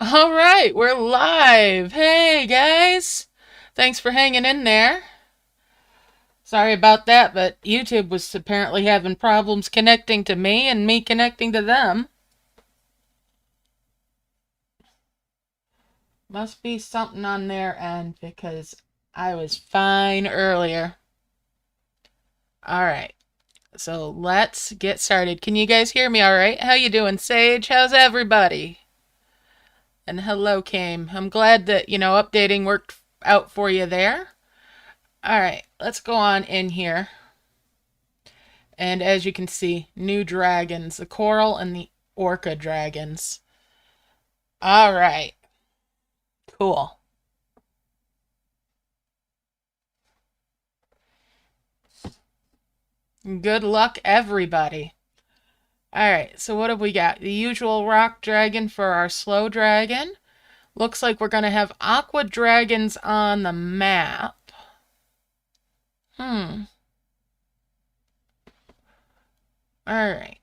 All right, we're live. Hey guys, thanks for hanging in there. Sorry about that, but YouTube was apparently having problems connecting to me and me connecting to them. Must be something on their end because I was fine earlier. All right, so let's get started. Can you guys hear me all right? How you doing, Sage? How's everybody? And hello, Came. I'm glad that, updating worked out for you there. All right, let's go on in here. And as you can see, new dragons, the coral and the orca dragons. All right, cool. Good luck, everybody. All right, so what have we got? The usual rock dragon for our slow dragon. Looks like we're going to have aqua dragons on the map. All right,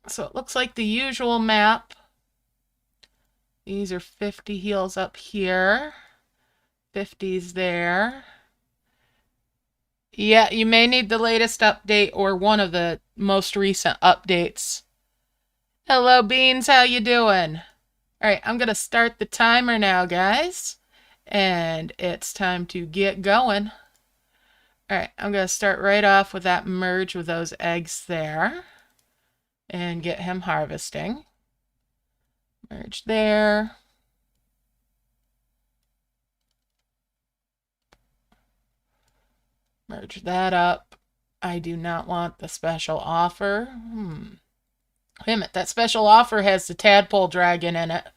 so it looks like the usual map. These are 50 heals up here. 50s there. Yeah, you may need the latest update or one of the most recent updates. Hello, Beans. How you doing? All right, I'm going to start the timer now, guys. And it's time to get going. All right, I'm going to start right off with that merge with those eggs there. And get him harvesting. Merge there. Merge that up. I do not want the special offer. Damn it, that special offer has the tadpole dragon in it.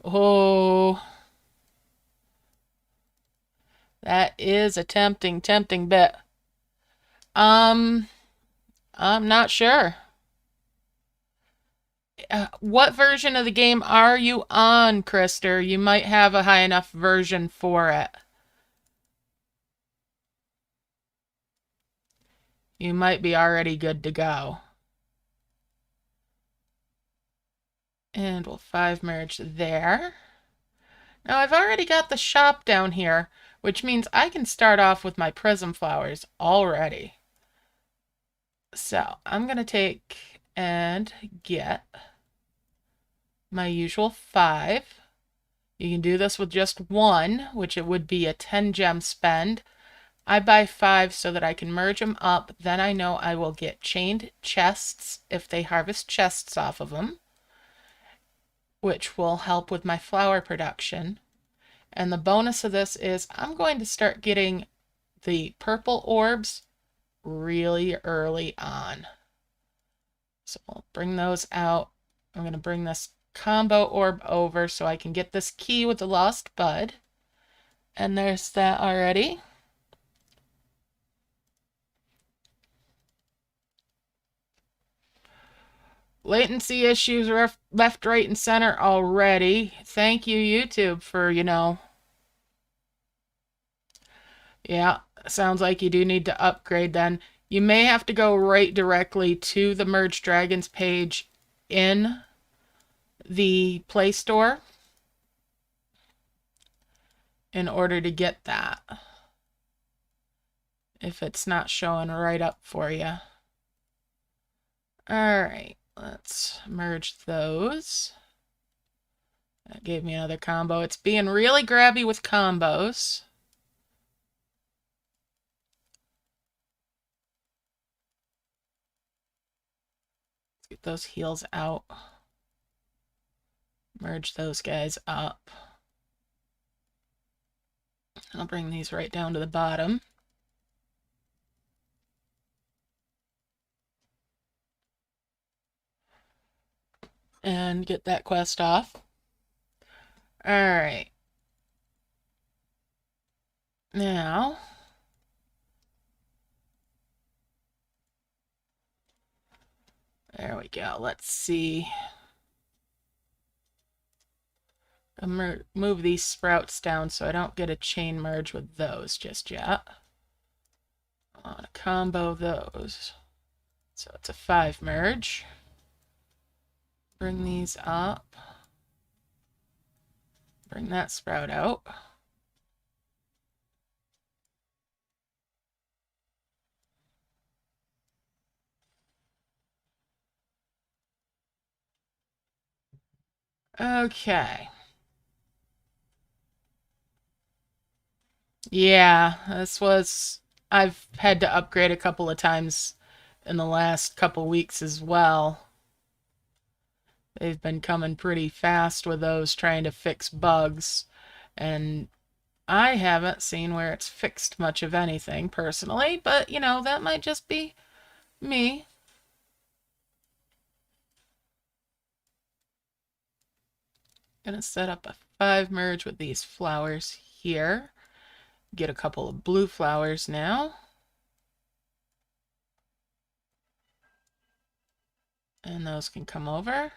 Oh. That is a tempting bit. I'm not sure. What version of the game are you on, Krister? You might have a high enough version for it. You might be already good to go. And we'll 5 merge there. Now I've already got the shop down here, which means I can start off with my prism flowers already. So I'm going to take and get my usual 5. You can do this with just 1, which it would be a 10 gem spend. I buy 5 so that I can merge them up. Then I know I will get chained chests if they harvest chests off of them, which will help with my flower production. And the bonus of this is I'm going to start getting the purple orbs really early on. So we'll bring those out. I'm going to bring this combo orb over so I can get this key with the lost bud. And there's that already. Latency issues left, right, and center already. Thank you, YouTube, for, Yeah, sounds like you do need to upgrade then. You may have to go right directly to the Merge Dragons page in the Play Store in order to get that, if it's not showing right up for you. All right, let's merge those. That gave me another combo. It's being really grabby with combos. Let's get those heals out. Merge those guys up. I'll bring these right down to the bottom. And get that quest off. Alright. Now, there we go. Let's see. Move these sprouts down so I don't get a chain merge with those just yet. I want to combo those. So it's a 5 merge. Bring these up. Bring that sprout out. Okay. Yeah, I've had to upgrade a couple of times in the last couple weeks as well. They've been coming pretty fast with those trying to fix bugs, and I haven't seen where it's fixed much of anything personally, but you know, that might just be me. Gonna set up a 5 merge with these flowers here. Get a couple of blue flowers now. And those can come over.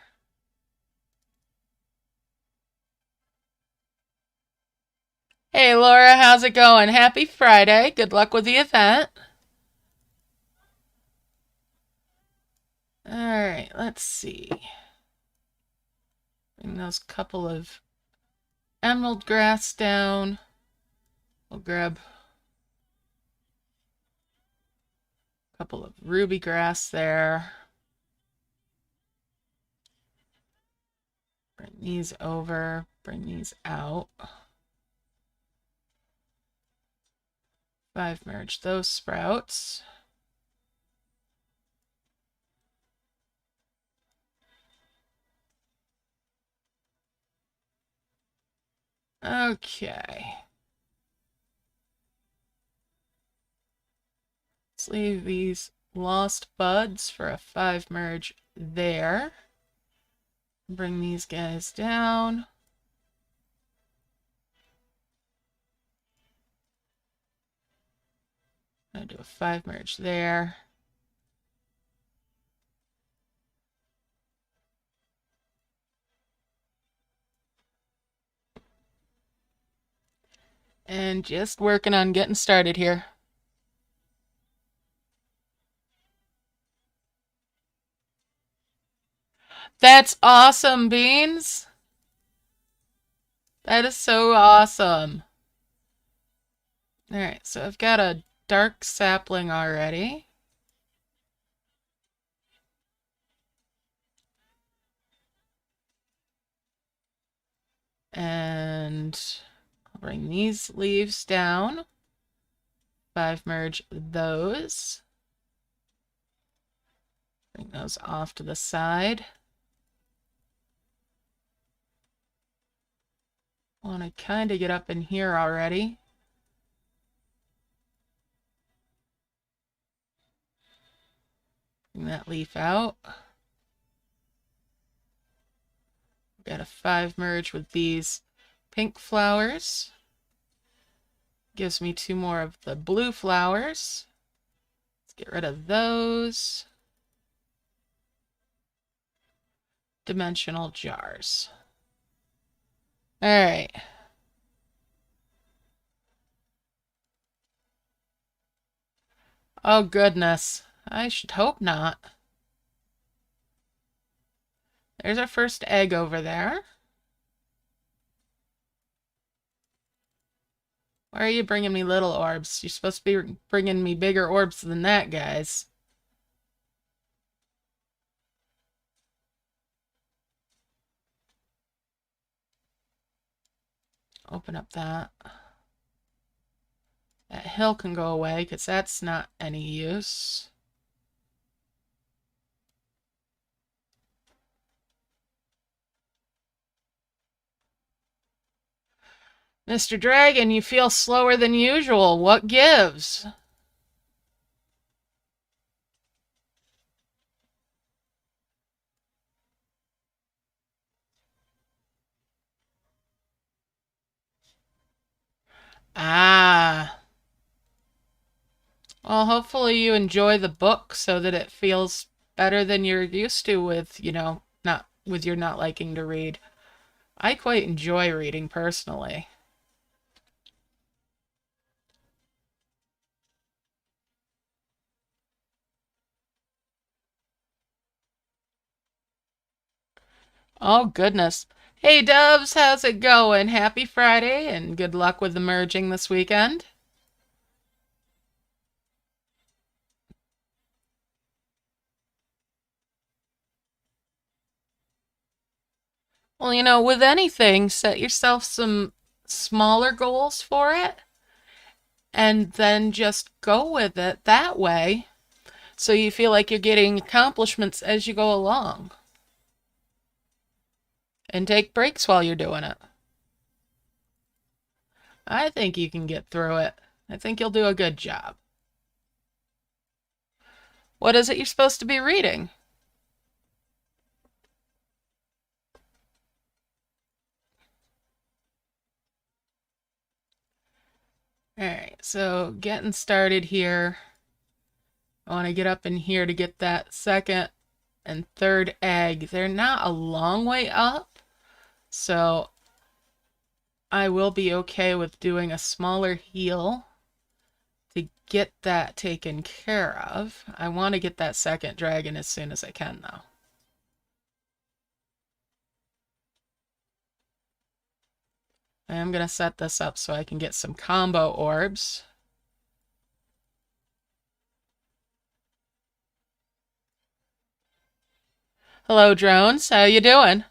Hey Laura, how's it going? Happy Friday. Good luck with the event. Alright, let's see. Bring those couple of emerald grass down. We'll grab a couple of ruby grass there. Bring these over, bring these out. 5 merge those sprouts. Okay. Let's leave these lost buds for a 5 merge there. Bring these guys down. I'm gonna do a 5 merge there. And just working on getting started here. That's awesome, Beans. That is so awesome. Alright, so I've got a dark sapling already. And I'll bring these leaves down. 5 merge those. Bring those off to the side. Want to kind of get up in here already. Bring that leaf out. Got a 5 merge with these pink flowers. Gives me 2 more of the blue flowers. Let's get rid of those. Dimensional jars. All right. Oh goodness. I should hope not. There's our first egg over there. Why are you bringing me little orbs? You're supposed to be bringing me bigger orbs than that, guys. Open up that. That hill can go away because that's not any use. Mr. Dragon, you feel slower than usual. What gives? Ah. Well, hopefully you enjoy the book so that it feels better than you're used to with, you know, not with your not liking to read. I quite enjoy reading personally. Oh, goodness. Hey Doves, how's it going? Happy Friday and good luck with the merging this weekend. Well, with anything, set yourself some smaller goals for it and then just go with it that way so you feel like you're getting accomplishments as you go along. And take breaks while you're doing it. I think you can get through it. I think you'll do a good job. What is it you're supposed to be reading? Alright, so getting started here. I want to get up in here to get that second and third egg. They're not a long way up, so I will be okay with doing a smaller heal to get that taken care of. I want to get that second dragon as soon as I can, though. I am going to set this up so I can get some combo orbs. Hello, drones. How you doing?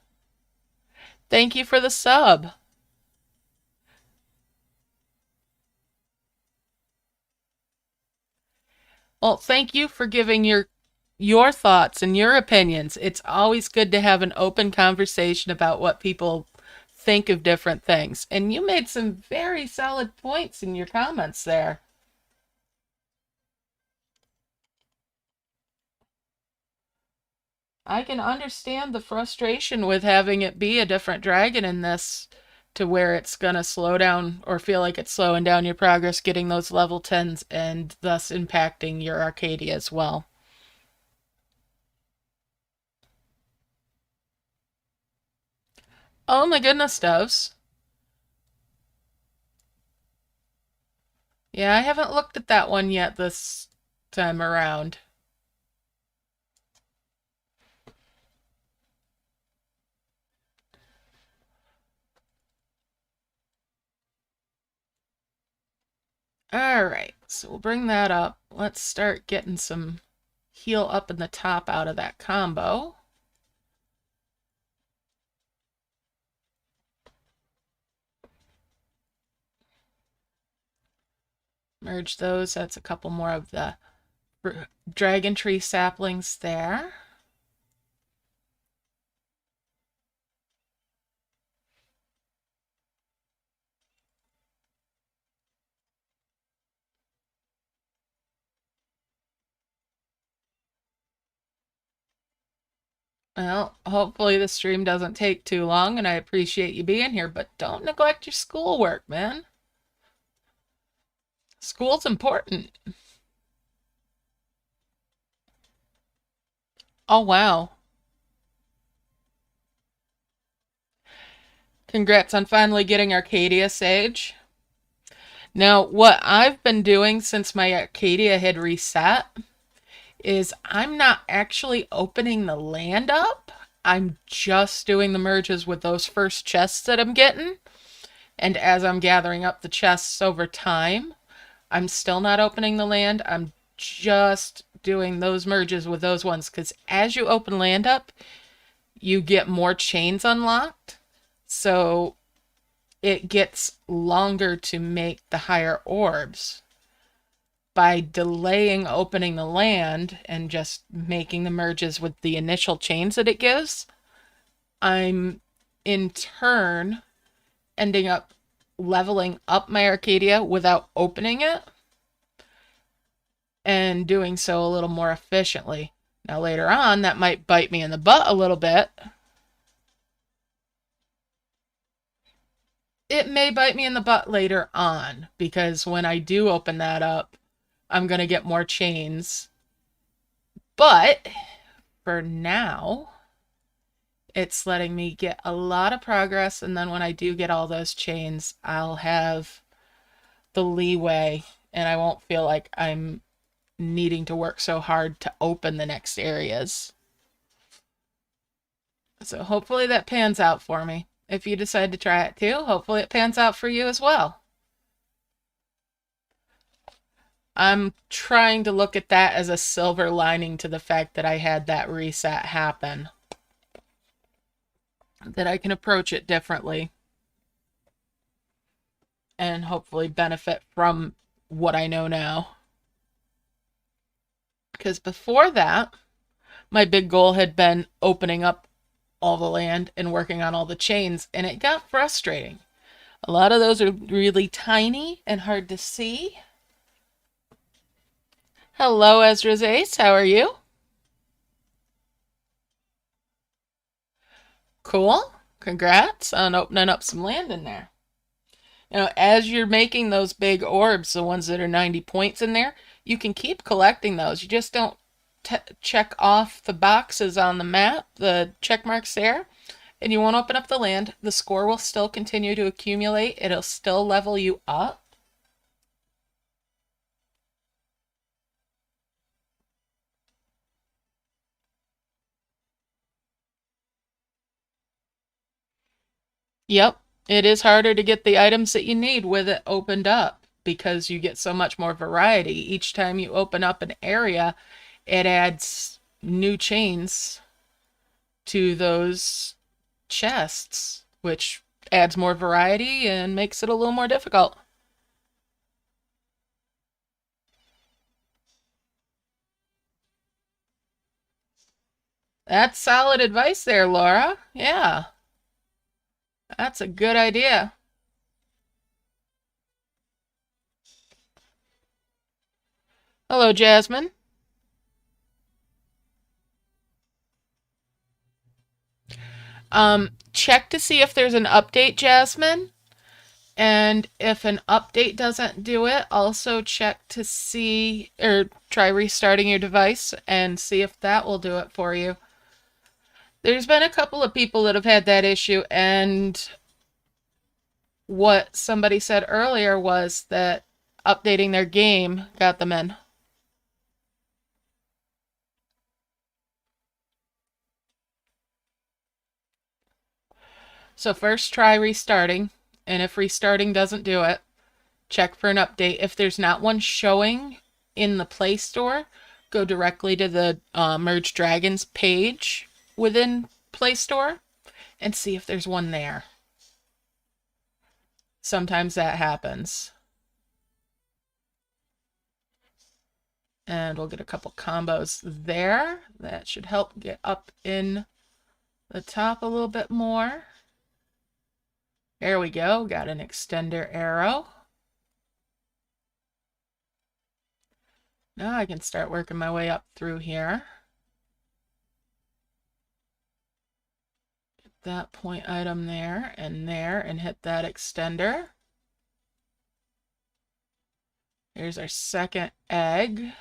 Thank you for the sub. Well, thank you for giving your thoughts and your opinions. It's always good to have an open conversation about what people think of different things. And you made some very solid points in your comments there. I can understand the frustration with having it be a different dragon in this to where it's going to slow down or feel like it's slowing down your progress getting those level 10s and thus impacting your Arcadia as well. Oh my goodness, Doves. Yeah, I haven't looked at that one yet this time around. Alright, so we'll bring that up. Let's start getting some heal up in the top out of that combo. Merge those. That's a couple more of the dragon tree saplings there. Well, hopefully the stream doesn't take too long, and I appreciate you being here, but don't neglect your schoolwork, man. School's important. Oh, wow. Congrats on finally getting Arcadia Sage. Now, what I've been doing since my Arcadia had reset is I'm not actually opening the land up. I'm just doing the merges with those first chests that I'm getting. And as I'm gathering up the chests over time, I'm still not opening the land. I'm just doing those merges with those ones because as you open land up, you get more chains unlocked. So it gets longer to make the higher orbs. By delaying opening the land and just making the merges with the initial chains that it gives, I'm in turn ending up leveling up my Arcadia without opening it and doing so a little more efficiently. Now later on, that might bite me in the butt a little bit. It may bite me in the butt later on because when I do open that up, I'm going to get more chains. But for now, it's letting me get a lot of progress. And then when I do get all those chains, I'll have the leeway and I won't feel like I'm needing to work so hard to open the next areas. So hopefully that pans out for me. if you decide to try it too. Hopefully it pans out for you as well. I'm trying to look at that as a silver lining to the fact that I had that reset happen. That I can approach it differently. And hopefully benefit from what I know now. Because before that, my big goal had been opening up all the land and working on all the chains, and it got frustrating. A lot of those are really tiny and hard to see. Hello, Ezra's Ace. How are you? Cool. Congrats on opening up some land in there. You know, as you're making those big orbs, the ones that are 90 points in there, you can keep collecting those. You just don't check off the boxes on the map, the check marks there, and you won't open up the land. The score will still continue to accumulate. It'll still level you up. Yep, it is harder to get the items that you need with it opened up because you get so much more variety. Each time you open up an area, it adds new chains to those chests, which adds more variety and makes it a little more difficult. That's solid advice there, Laura. Yeah, that's a good idea. Hello, Jasmine. Check to see if there's an update, Jasmine. And if an update doesn't do it, also check to see, or try restarting your device and see if that will do it for you. There's been a couple of people that have had that issue, and what somebody said earlier was that updating their game got them in. So first try restarting, and if restarting doesn't do it, check for an update. If there's not one showing in the Play Store, go directly to the Merge Dragons page within Play Store and see if there's one there. Sometimes that happens. And we'll get a couple combos there. That should help get up in the top a little bit more. There we go. Got an extender arrow. Now I can start working my way up through here. Get that point item there, and hit that extender. Here's our second egg.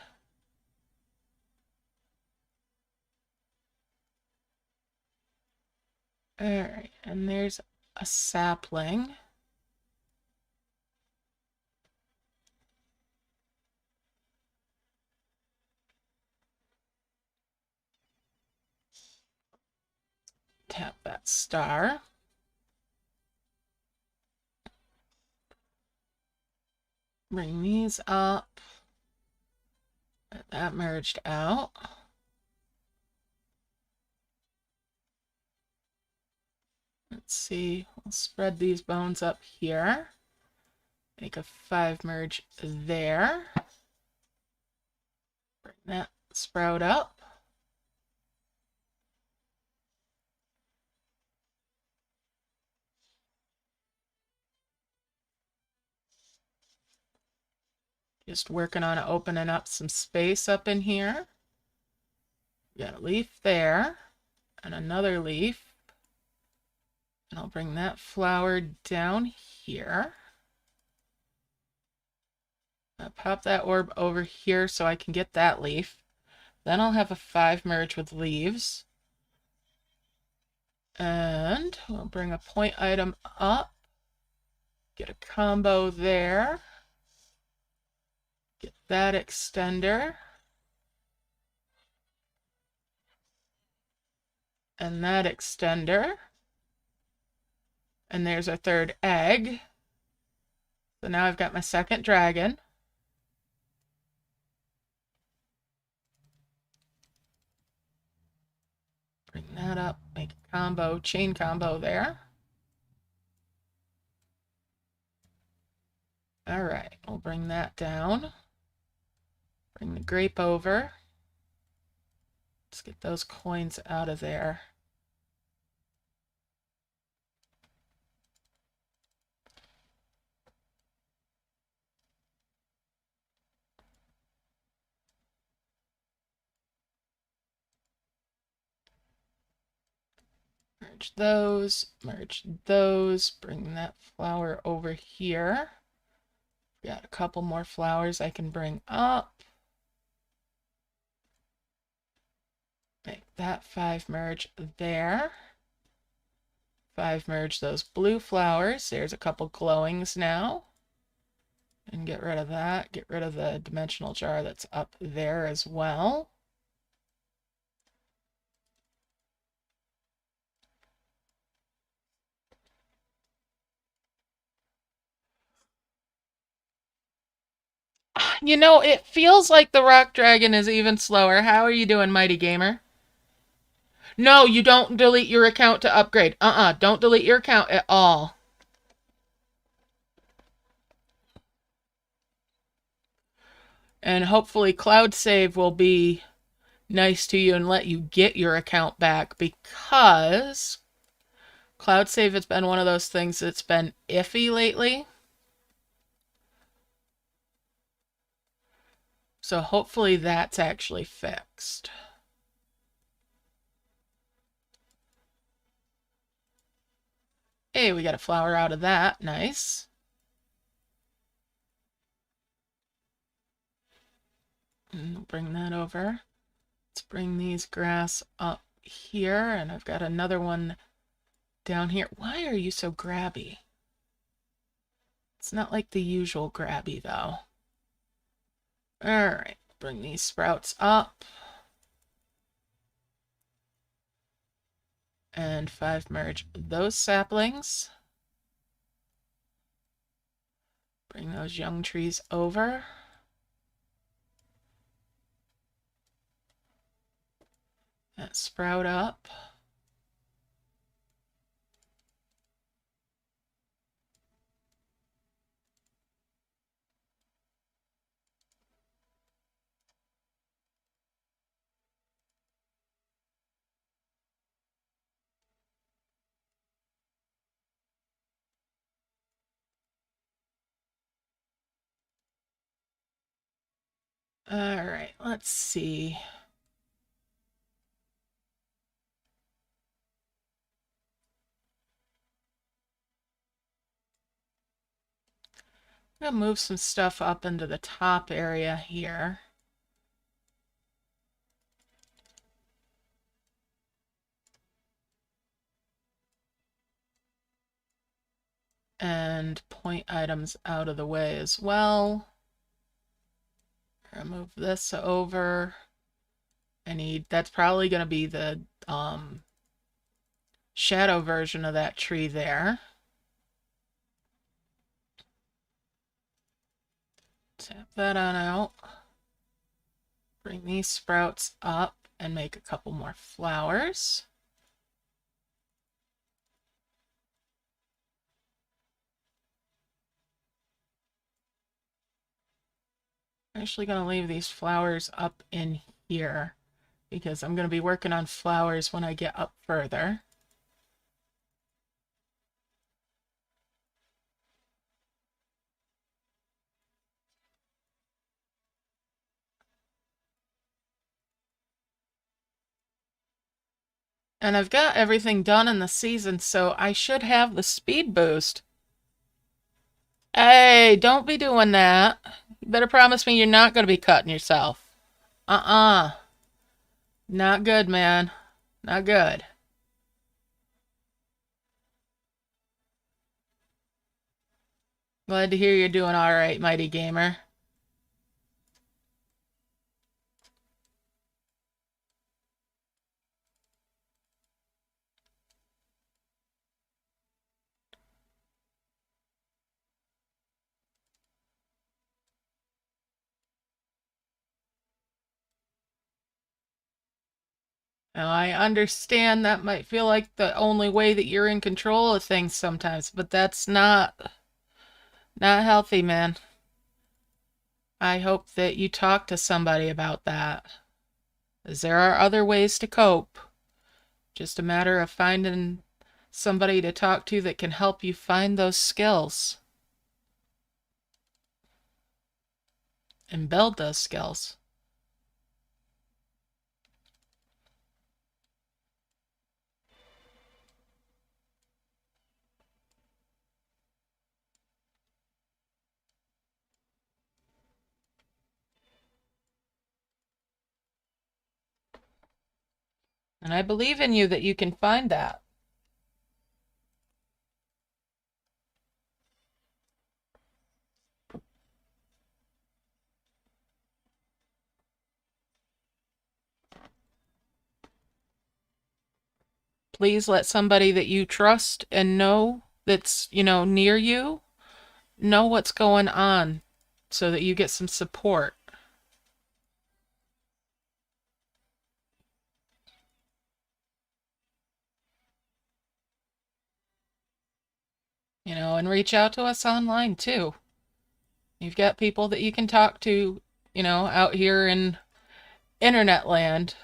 Alright, and there's a sapling. Tap that star. Bring these up. Get that merged out. Let's see, we'll spread these bones up here. Make a 5 merge there. Bring that sprout up. Just working on opening up some space up in here. Got a leaf there, and another leaf. And I'll bring that flower down here. I'll pop that orb over here so I can get that leaf. Then I'll have a 5 merge with leaves. And we'll bring a point item up. Get a combo there. Get that extender. And that extender. And there's our third egg. So now I've got my second dragon. Bring that up, make a combo, chain combo there. All right, we'll bring that down. Bring the grape over. Let's get those coins out of there. Merge those, bring that flower over here. Got a couple more flowers I can bring up. Make that 5 merge there. 5 merge those blue flowers. There's a couple glowings now. And get rid of that. Get rid of the dimensional jar that's up there as well. You know, it feels like the rock dragon is even slower. How are you doing, Mighty Gamer? No, you don't delete your account to upgrade. Don't delete your account at all. And hopefully Cloud Save will be nice to you and let you get your account back, because Cloud Save has been one of those things that's been iffy lately. So hopefully that's actually fixed. Hey, we got a flower out of that. Nice. And bring that over. Let's bring these grass up here, and I've got another one down here. Why are you so grabby? It's not like the usual grabby, though. All right, bring these sprouts up. And 5 merge those saplings. Bring those young trees over. That sprout up. All right, let's see. I'm gonna move some stuff up into the top area here. And point items out of the way as well. Move this over. That's probably going to be the shadow version of that tree there. Tap that on out. Bring these sprouts up and make a couple more flowers. I'm actually going to leave these flowers up in here because I'm going to be working on flowers when I get up further. And I've got everything done in the season, so I should have the speed boost. Hey, don't be doing that. You better promise me you're not going to be cutting yourself. Not good, man. Not good. Glad to hear you're doing all right, Mighty Gamer. Now, I understand that might feel like the only way that you're in control of things sometimes, but that's not healthy, man. I hope that you talk to somebody about that, as there are other ways to cope. Just a matter of finding somebody to talk to that can help you find those skills and build those skills. And I believe in you that you can find that. Please let somebody that you trust and know that's, near you, know what's going on so that you get some support. And reach out to us online too. You've got people that you can talk to, out here in internet land.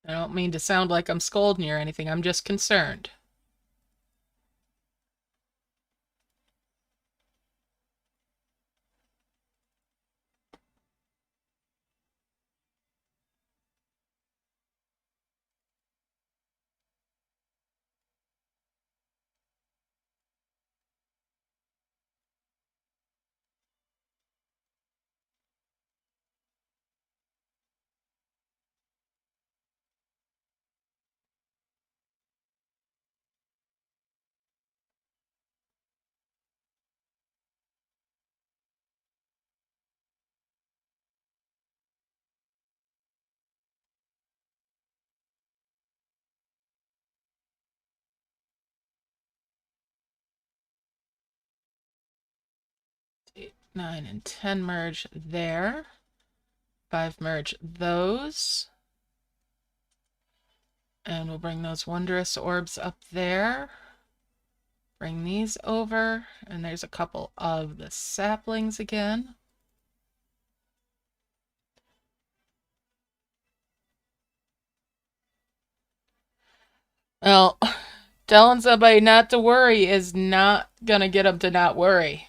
I don't mean to sound like I'm scolding you or anything. I'm just concerned. Eight, 9, and 10 merge there. 5 merge those. And we'll bring those wondrous orbs up there. Bring these over. And there's a couple of the saplings again. Well, telling somebody not to worry is not going to get them to not worry.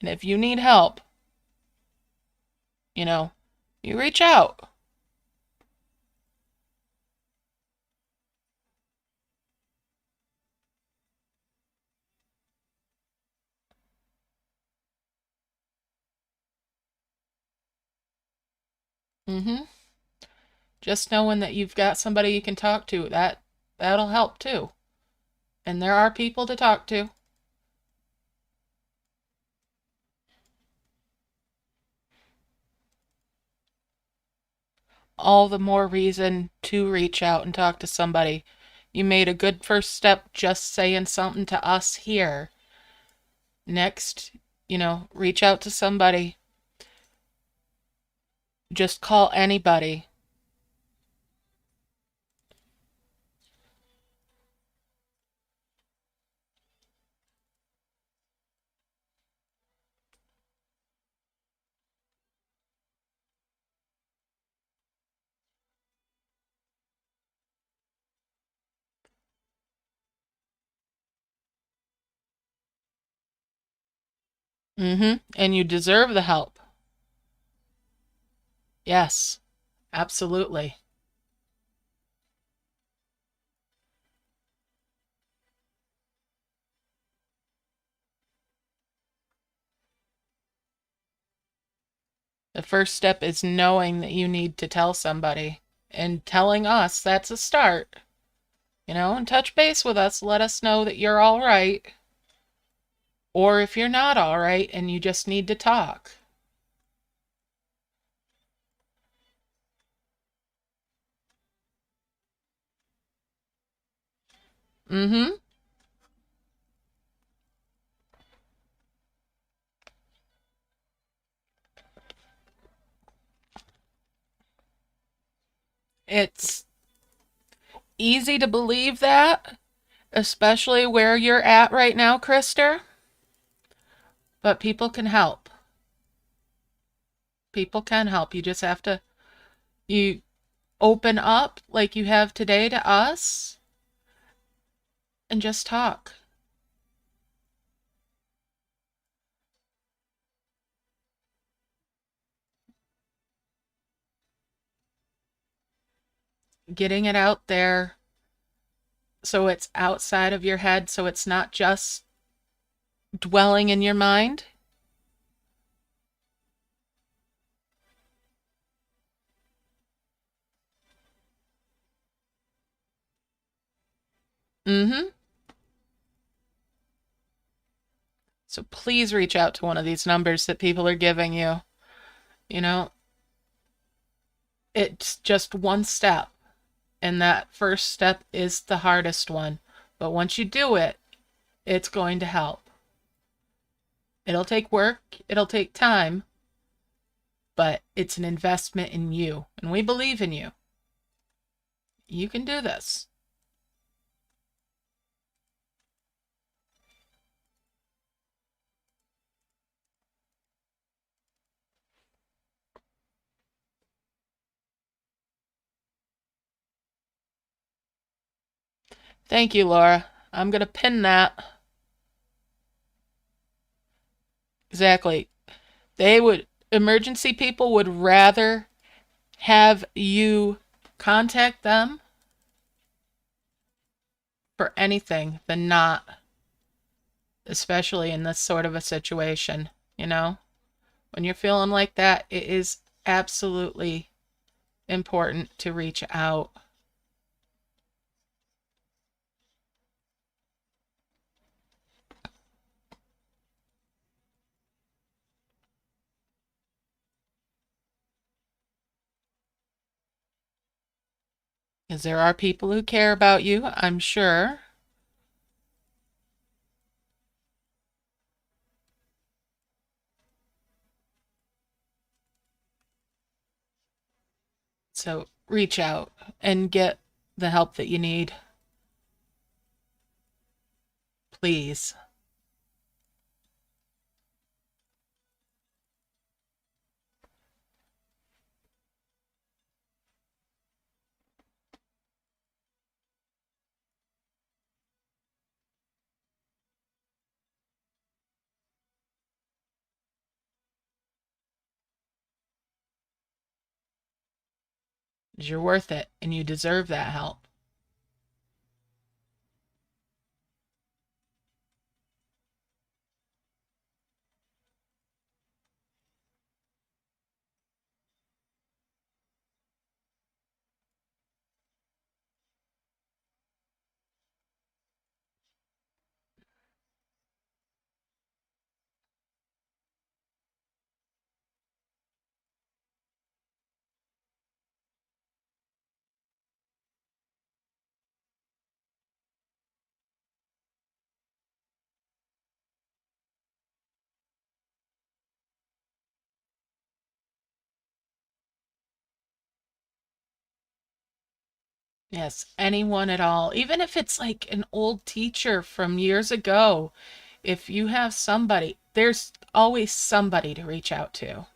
And if you need help, you reach out. Just knowing that you've got somebody you can talk to, that'll help too. And there are people to talk to. All the more reason to reach out and talk to somebody. You made a good first step just saying something to us here. Next, reach out to somebody. Just call anybody. And you deserve the help. Yes, absolutely. The first step is knowing that you need to tell somebody. And telling us, that's a start. And touch base with us. Let us know that you're all right. Or if you're not all right and you just need to talk. Mm-hmm. It's easy to believe that, especially where you're at right now, Krister. But people can help. People can help. You just have to you open up like you have today to us and just talk. Getting it out there so it's outside of your head, so it's not just dwelling in your mind. Mm-hmm. So please reach out to one of these numbers that people are giving you. You know, it's just one step, and that first step is the hardest one. But once you do it, it's going to help. It'll take work, it'll take time, but it's an investment in you, and we believe in you. You can do this. Thank you, Laura. I'm going to pin that. Exactly. Emergency people would rather have you contact them for anything than not, especially in this sort of a situation, you know? When you're feeling like that, it is absolutely important to reach out. Because there are people who care about you, I'm sure. So reach out and get the help that you need. Please. You're worth it and you deserve that help. Yes, anyone at all. Even if it's like an old teacher from years ago, if you have somebody, there's always somebody to reach out to.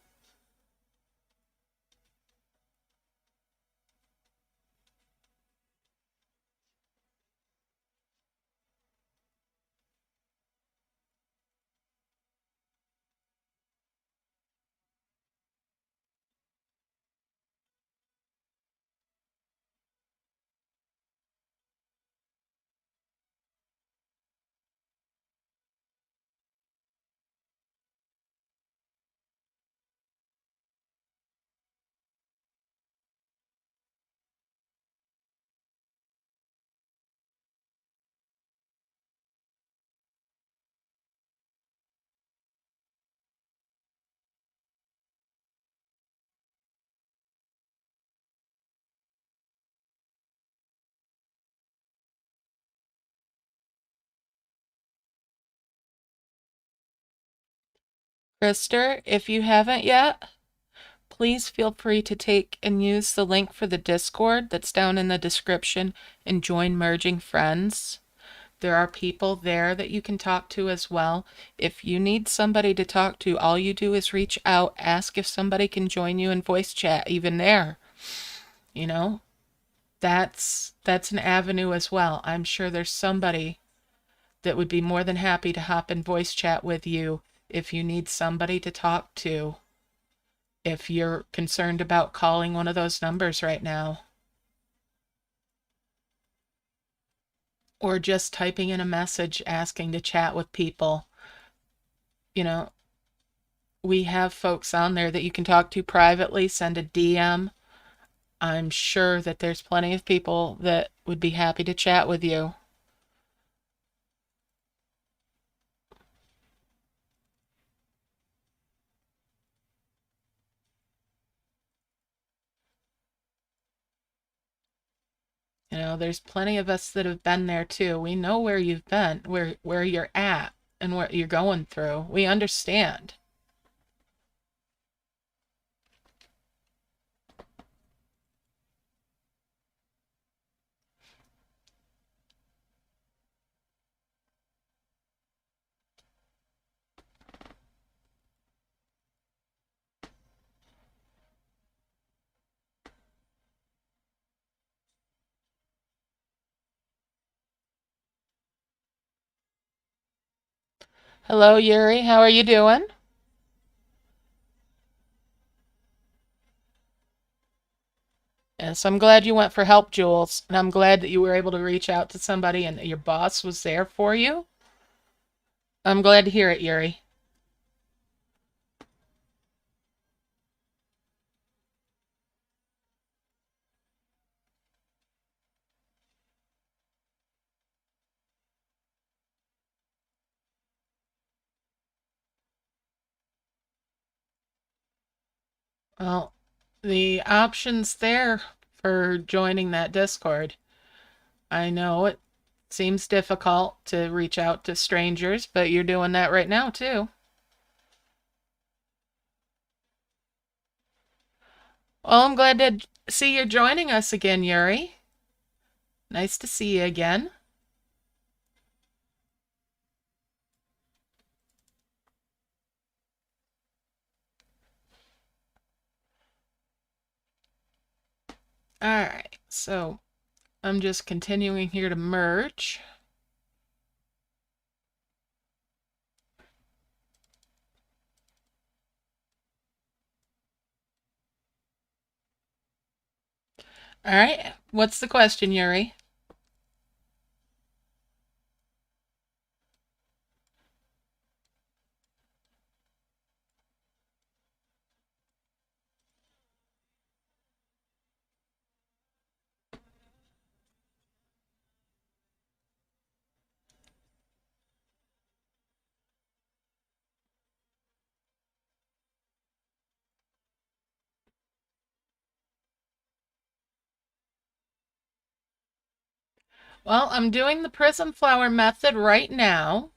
Krister, if you haven't yet, please feel free to take and use the link for the Discord that's down in the description and join Merging Friends. There are people there that you can talk to as well. If you need somebody to talk to, all you do is reach out, ask if somebody can join you in voice chat, even there. You know, that's an avenue as well. I'm sure there's somebody that would be more than happy to hop in voice chat with you if you need somebody to talk to, if you're concerned about calling one of those numbers right now, or just typing in a message asking to chat with people. You know, we have folks on there that you can talk to privately, send a DM. I'm sure that there's plenty of people that would be happy to chat with you. You know, there's plenty of us that have been there too. We know where you've been, where you're at, and what you're going through. We understand. Hello, Yuri. How are you doing? Yes, I'm glad you went for help, Jules. And I'm glad that you were able to reach out to somebody and your boss was there for you. I'm glad to hear it, Yuri. Well, the options there for joining that Discord. I know it seems difficult to reach out to strangers, but you're doing that right now, too. Well, I'm glad to see you're joining us again, Yuri. Nice to see you again. All right, so I'm just continuing here to merge. All right, what's the question, Yuri? Well, I'm doing the prism flower method right now.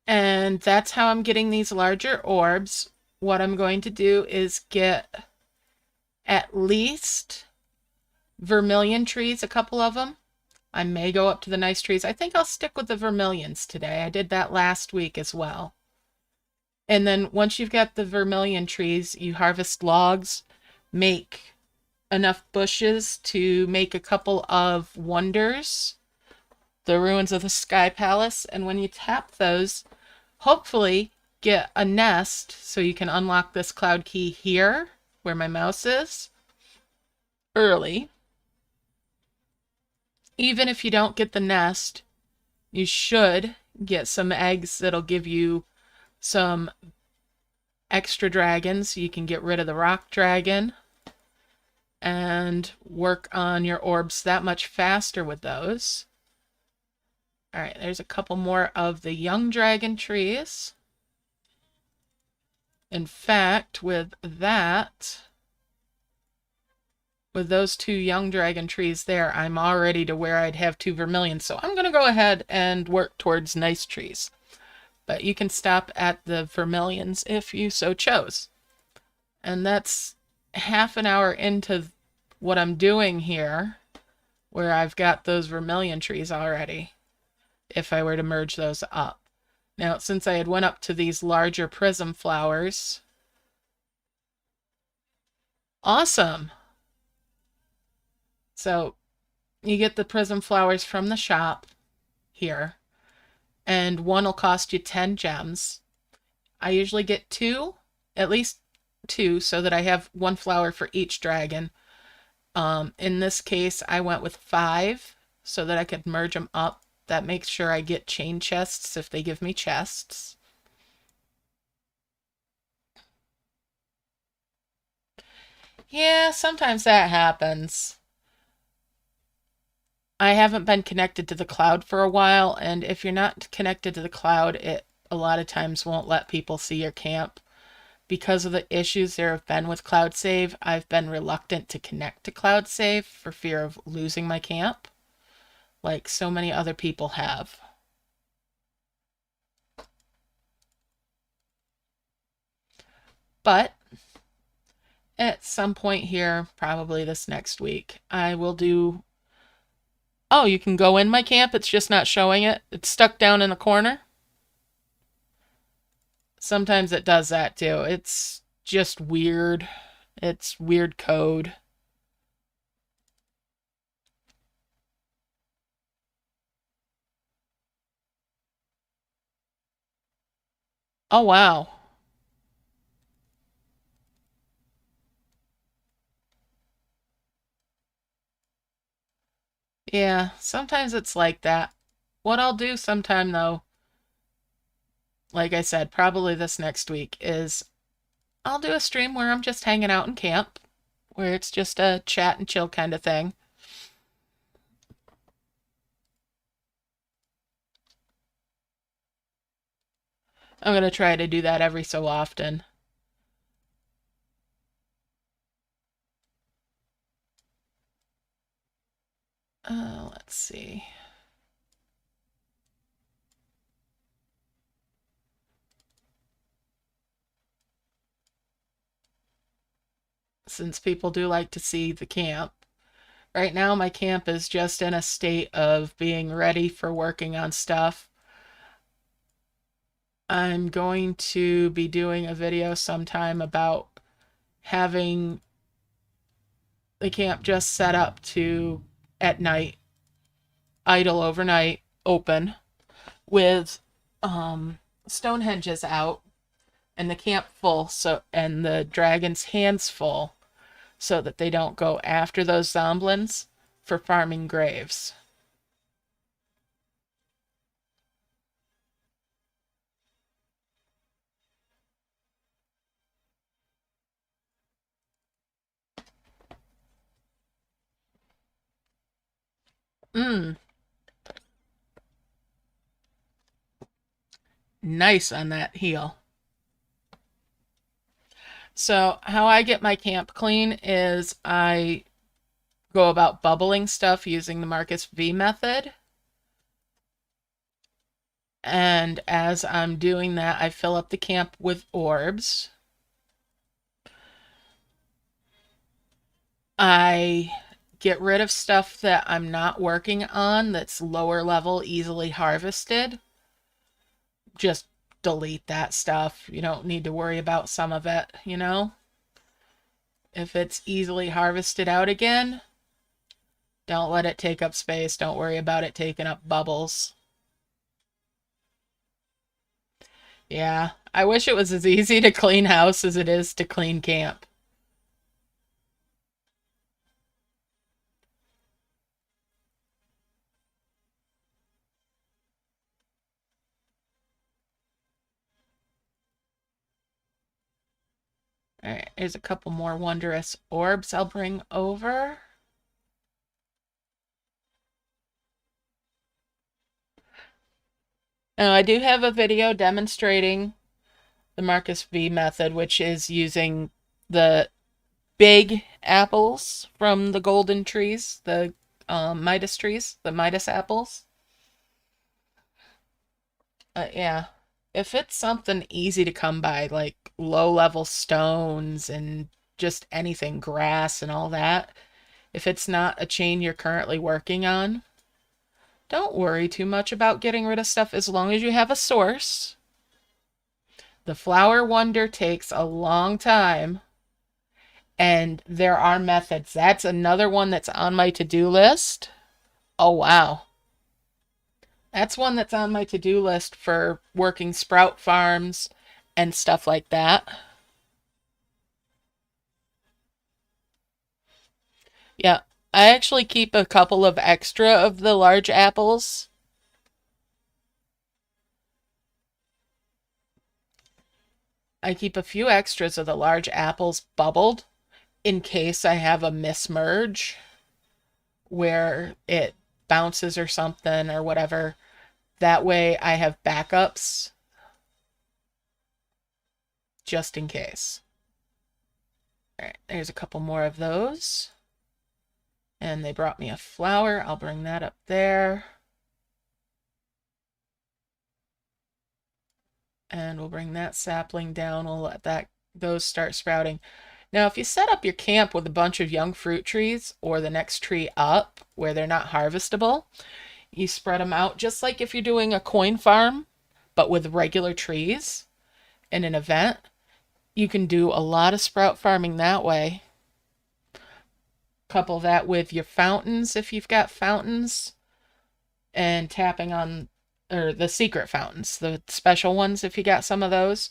And that's how I'm getting these larger orbs. What I'm going to do is get at least vermilion trees, a couple of them. I may go up to the nice trees. I think I'll stick with the vermilions today. I did that last week as well. And then once you've got the vermilion trees, you harvest logs, make enough bushes to make a couple of wonders, the ruins of the Sky Palace. And when you tap those, hopefully get a nest so you can unlock this cloud key here where my mouse is early. Even if you don't get the nest, you should get some eggs that'll give you some extra dragons. You can get rid of the rock dragon and work on your orbs that much faster with those. All right, there's a couple more of the young dragon trees. In fact, with those two young dragon trees there, I'm already to where I'd have two vermilion. So I'm going to go ahead and work towards nice trees. but you can stop at the vermilions if you so chose. And that's half an hour into what I'm doing here, where I've got those vermilion trees already, if I were to merge those up. Now, since I had went up to these larger prism flowers, awesome. So you get the prism flowers from the shop here, and one will cost you 10 gems. I usually get two, at least two, so that I have one flower for each dragon. In this case, I went with 5 so that I could merge them up. That makes sure I get chain chests if they give me chests. Yeah, sometimes that happens. I haven't been connected to the cloud for a while, and if you're not connected to the cloud, it a lot of times won't let people see your camp. Because of the issues there have been with cloud save, I've been reluctant to connect to cloud save for fear of losing my camp, like so many other people have. But at some point here, probably this next week, I will do... Oh, you can go in my camp, it's just not showing it. It's stuck down in the corner. Sometimes it does that too. It's just weird. It's weird code. Oh, wow. Yeah, sometimes it's like that. What I'll do sometime, though, like I said, probably this next week, is I'll do a stream where I'm just hanging out in camp, where it's just a chat and chill kind of thing. I'm going to try to do that every so often. Let's see. Since people do like to see the camp. Right now, my camp is just in a state of being ready for working on stuff. I'm going to be doing a video sometime about having the camp just set up to, at night, idle overnight, open, with stone hedges out and the camp full, so and the dragon's hands full, so that they don't go after those zomblins for farming graves. Nice on that heel. So how I get my camp clean is I go about bubbling stuff using the Marcus V method. And as I'm doing that, I fill up the camp with orbs. I get rid of stuff that I'm not working on that's lower level, easily harvested. Just delete that stuff. You don't need to worry about some of it, you know? If it's easily harvested out again, don't let it take up space. Don't worry about it taking up bubbles. Yeah, I wish it was as easy to clean house as it is to clean camp. All right, here's a couple more wondrous orbs I'll bring over. Now, I do have a video demonstrating the Marcus V method, which is using the big apples from the golden trees, the Midas trees, the Midas apples. Yeah, If it's something easy to come by, like low-level stones and just anything, grass and all that, if it's not a chain you're currently working on, don't worry too much about getting rid of stuff as long as you have a source. The flower wonder takes a long time, and there are methods. That's another one that's on my to-do list. Oh, wow. That's one that's on my to-do list for working sprout farms and stuff like that. Yeah, I actually keep a couple of extra of the large apples. I keep a few extras of the large apples bubbled in case I have a mismerge where it bounces or something or whatever. That way I have backups just in case. All right, there's a couple more of those. And they brought me a flower. I'll bring that up there. And we'll bring that sapling down. We'll let those start sprouting. Now, if you set up your camp with a bunch of young fruit trees or the next tree up where they're not harvestable, you spread them out just like if you're doing a coin farm, but with regular trees in an event. You can do a lot of sprout farming that way. Couple that with your fountains if you've got fountains, and tapping on, or the secret fountains, the special ones if you got some of those.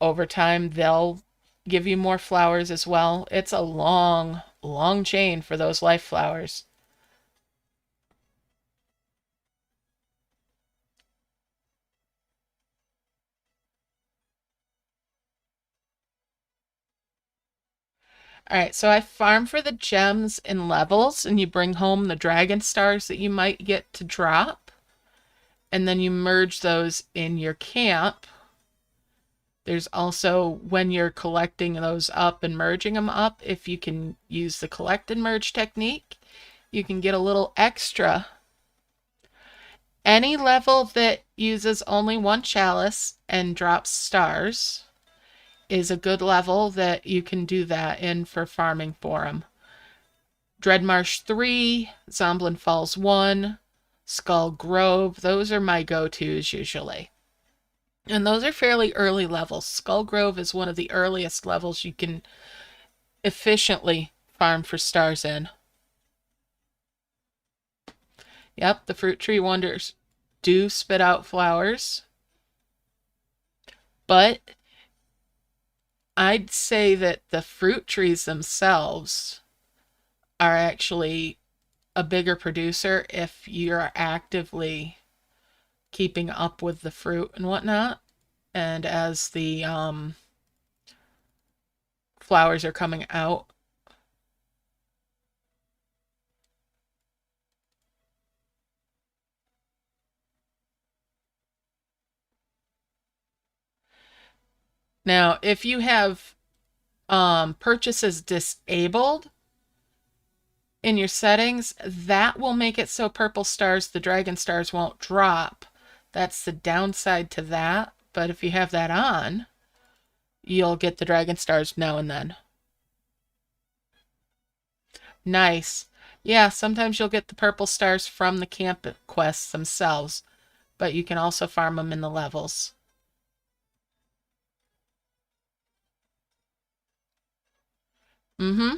Over time, they'll give you more flowers as well. It's a long, long chain for those life flowers. All right, so I farm for the gems in levels, and you bring home the dragon stars that you might get to drop, and then you merge those in your camp. There's also, when you're collecting those up and merging them up, if you can use the collect and merge technique, you can get a little extra. Any level that uses only one chalice and drops stars is a good level that you can do that in for farming for them. Dreadmarsh 3, Zomblin Falls 1, Skull Grove, those are my go-tos usually. And those are fairly early levels. Skull Grove is one of the earliest levels you can efficiently farm for stars in. Yep, the fruit tree wonders do spit out flowers. But I'd say that the fruit trees themselves are actually a bigger producer if you're actively keeping up with the fruit and whatnot. And as the flowers are coming out, now if you have purchases disabled in your settings, that will make it so purple stars, the dragon stars, won't drop. That's the downside to that. But if you have that on, you'll get the dragon stars now and then. Nice. Yeah, sometimes you'll get the purple stars from the camp quests themselves, but you can also farm them in the levels. Mm-hmm.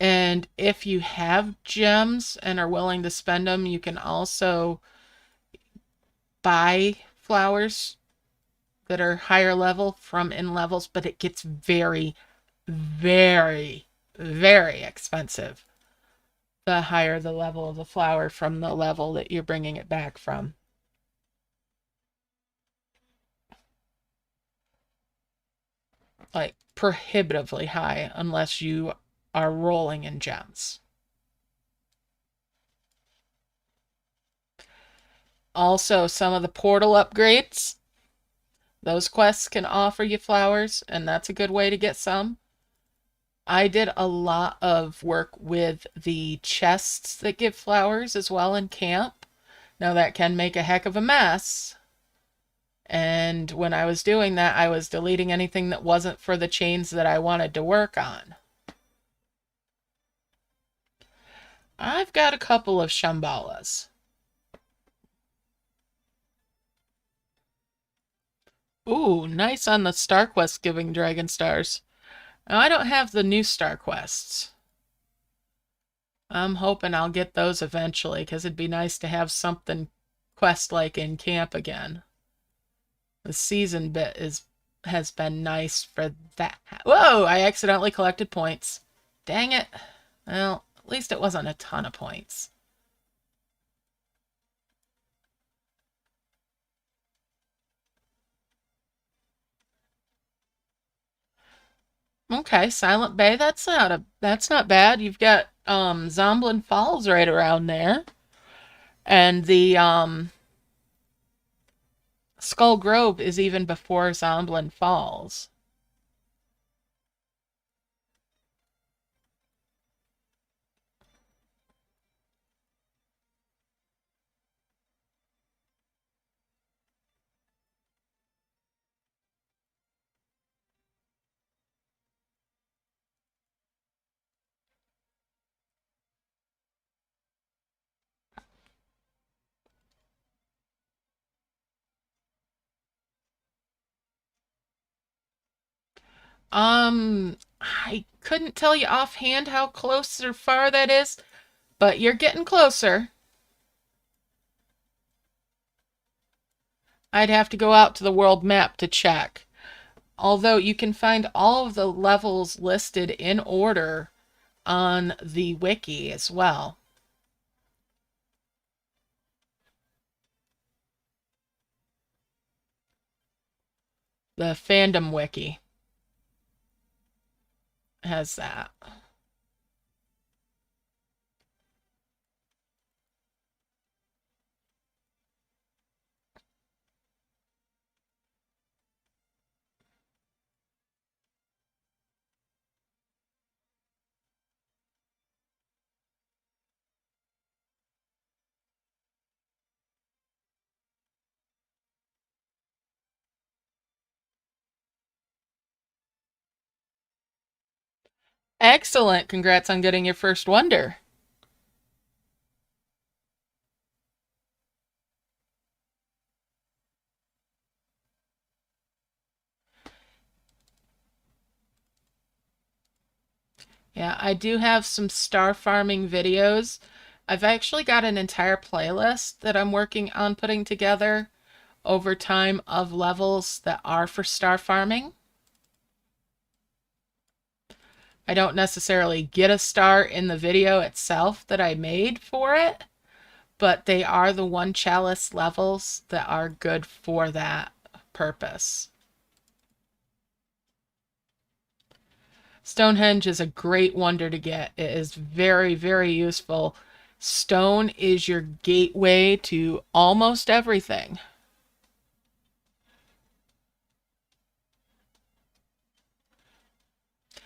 And if you have gems and are willing to spend them, you can also buy flowers that are higher level from in levels, but it gets very, very, very expensive the higher the level of the flower from the level that you're bringing it back from. Like prohibitively high unless you are rolling in gems. Also, some of the portal upgrades, those quests can offer you flowers, and that's a good way to get some. I did a lot of work with the chests that give flowers as well in camp Now that can make a heck of a mess. And when I was doing that, I was deleting anything that wasn't for the chains that I wanted to work on. I've got a couple of Shambhalas. Ooh, nice on the Star Quest giving Dragon Stars. Now, I don't have the new Star Quests. I'm hoping I'll get those eventually, because it'd be nice to have something quest-like in camp again. The season bit has been nice for that. Whoa, I accidentally collected points. Dang it. Well, at least it wasn't a ton of points. Okay, Silent Bay, that's not bad. You've got Zomblin Falls right around there. And the Skull Grove is even before Zomblin Falls. I couldn't tell you offhand how close or far that is, but you're getting closer. I'd have to go out to the world map to check. Although you can find all of the levels listed in order on the wiki as well. The fandom wiki has that. Excellent. Congrats on getting your first wonder. Yeah, I do have some star farming videos. I've actually got an entire playlist that I'm working on putting together over time of levels that are for star farming. I don't necessarily get a star in the video itself that I made for it, but they are the one chalice levels that are good for that purpose. Stonehenge is a great wonder to get. It is very, very useful. Stone is your gateway to almost everything.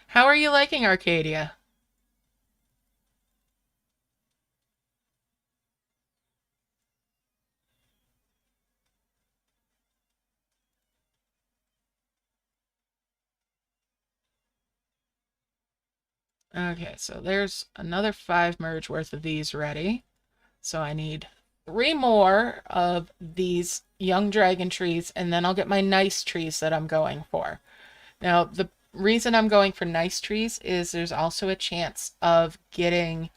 How are you liking Arcadia? Okay, so there's another 5 merge worth of these ready. So I need 3 more of these young dragon trees, and then I'll get my nice trees that I'm going for. Now, the reason I'm going for nice trees is there's also a chance of getting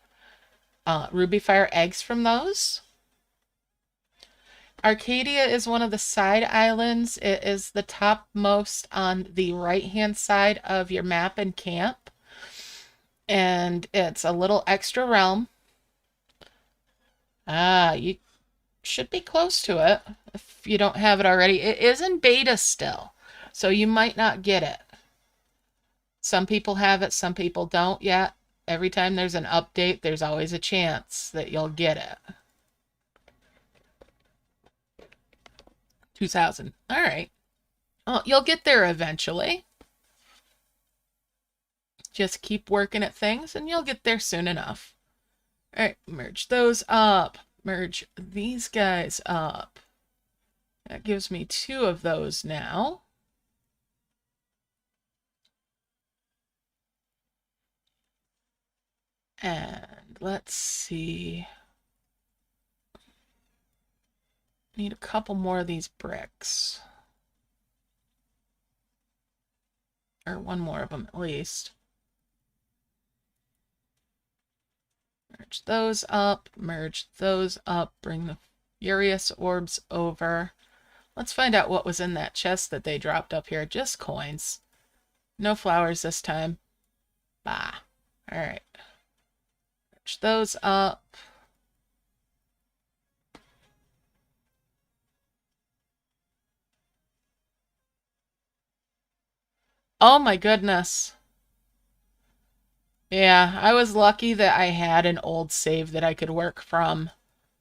ruby fire eggs from those. Arcadia is one of the side islands. It is the topmost on the right-hand side of your map and camp. And it's a little extra realm. You should be close to it if you don't have it already. It is in beta still, so you might not get it. Some people have it, some people don't yet. Every time there's an update, there's always a chance that you'll get it. 2,000. All right. Well, you'll get there eventually. Just keep working at things and you'll get there soon enough. All right, merge those up. merge these guys up. That gives me 2 of those now. And let's see. Need a couple more of these bricks. Or 1 more of them at least. Merge those up, bring the furious orbs over. Let's find out what was in that chest that they dropped up here. Just coins. No flowers this time. Bah. Alright. Merge those up. Oh my goodness. Yeah, I was lucky that I had an old save that I could work from.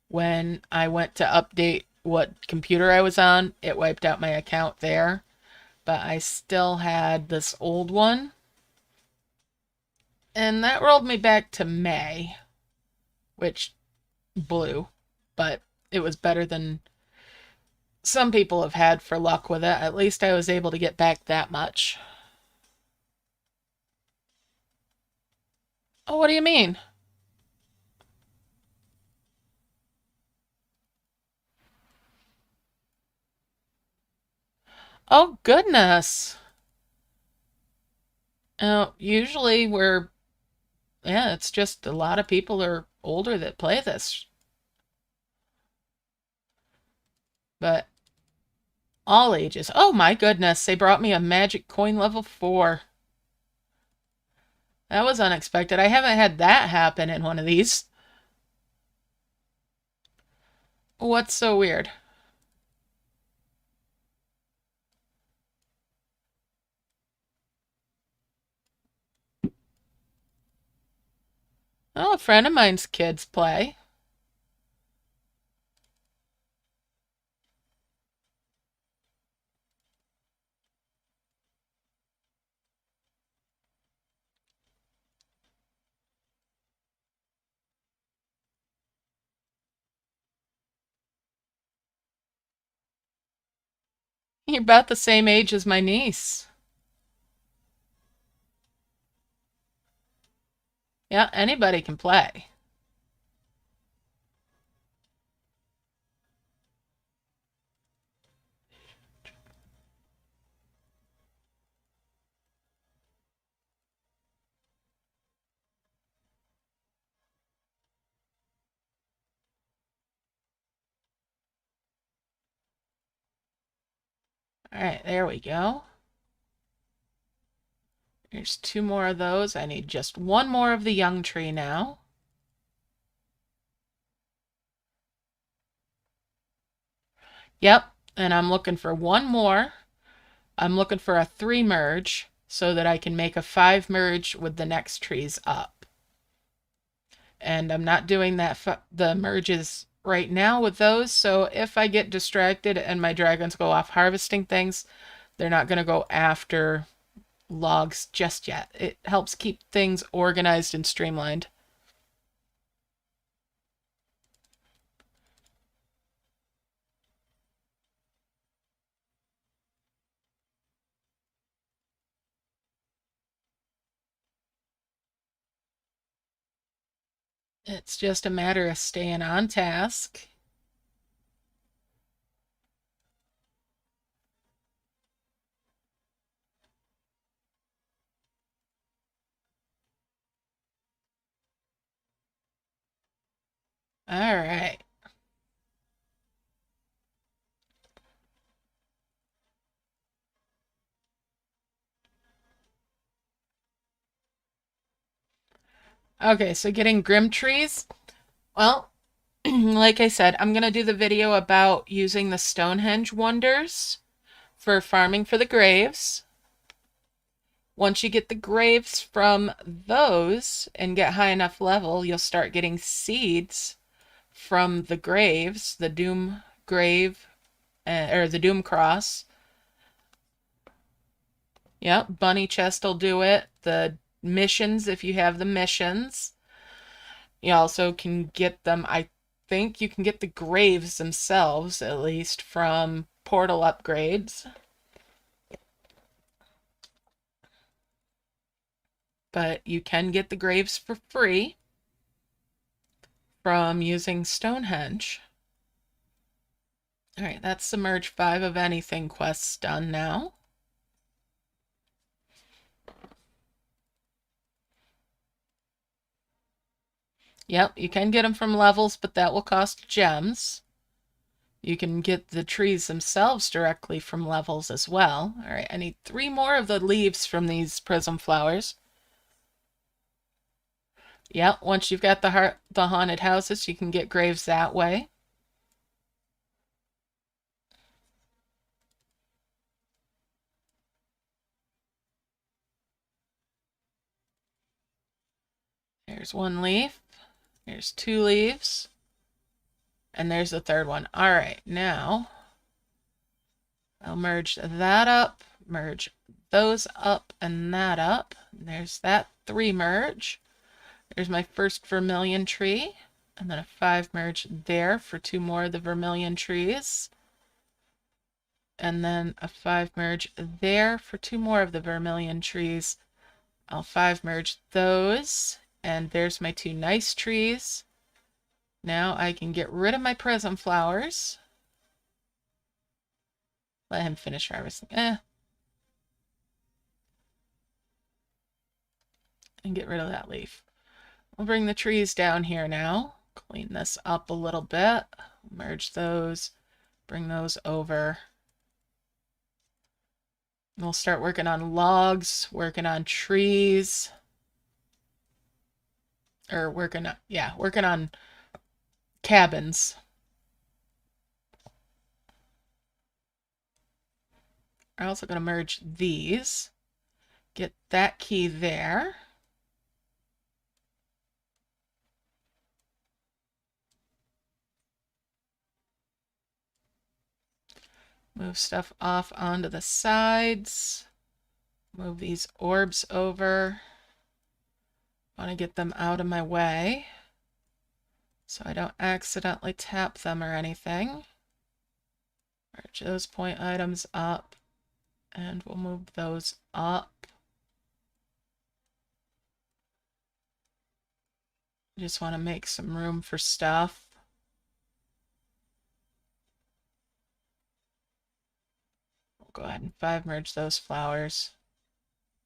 When I went to update what computer I was on, it wiped out my account there. But I still had this old one. And that rolled me back to May, which blew. But it was better than some people have had for luck with it. At least I was able to get back that much. Oh, what do you mean? Oh, goodness. Usually yeah, it's just a lot of people are older that play this. But all ages. Oh my goodness, they brought me a magic coin level 4. That was unexpected. I haven't had that happen in one of these. What's so weird? Oh, a friend of mine's kids play. You're about the same age as my niece. Yeah, anybody can play. All right, there we go. There's 2 more of those. I need just 1 more of the young tree now. Yep, and I'm looking for 1 more. I'm looking for a 3 merge so that I can make a 5 merge with the next trees up. And I'm not doing the merges right now with those, so if I get distracted and my dragons go off harvesting things, they're not going to go after logs just yet. It helps keep things organized and streamlined. It's just a matter of staying on task. All right. Okay, so getting grim trees. Well, like I said, I'm going to do the video about using the Stonehenge wonders for farming for the graves. Once you get the graves from those and get high enough level, you'll start getting seeds from the graves, the Doom grave, or the Doom cross. Yep, bunny chest will do it. The missions, if you have the missions. You also can get them, I think you can get the graves themselves, at least, from portal upgrades. But you can get the graves for free from using Stonehenge. All right, that's Submerge 5 of Anything quests done now. Yep, you can get them from levels, but that will cost gems. You can get the trees themselves directly from levels as well. All right, I need 3 more of the leaves from these prism flowers. Yep, once you've got the haunted houses, you can get graves that way. There's 1 leaf. There's 2 leaves. And there's the 3rd one. All right, now I'll merge that up, merge those up and that up. And there's that 3 merge. There's my first vermilion tree. And then a 5 merge there for 2 more of the vermilion trees. And then a 5 merge there for 2 more of the vermilion trees. I'll 5 merge those. And there's my 2 nice trees. Now I can get rid of my prism flowers. Let him finish harvesting. And get rid of that leaf. We'll bring the trees down here now. Clean this up a little bit. Merge those. Bring those over. We'll start working on logs, working on trees. Or working on cabins. I'm also going to merge these. Get that key there. Move stuff off onto the sides. Move these orbs over. Want to get them out of my way so I don't accidentally tap them or anything. Merge those point items up, and we'll move those up. Just want to make some room for stuff. We'll go ahead and 5 merge those flowers.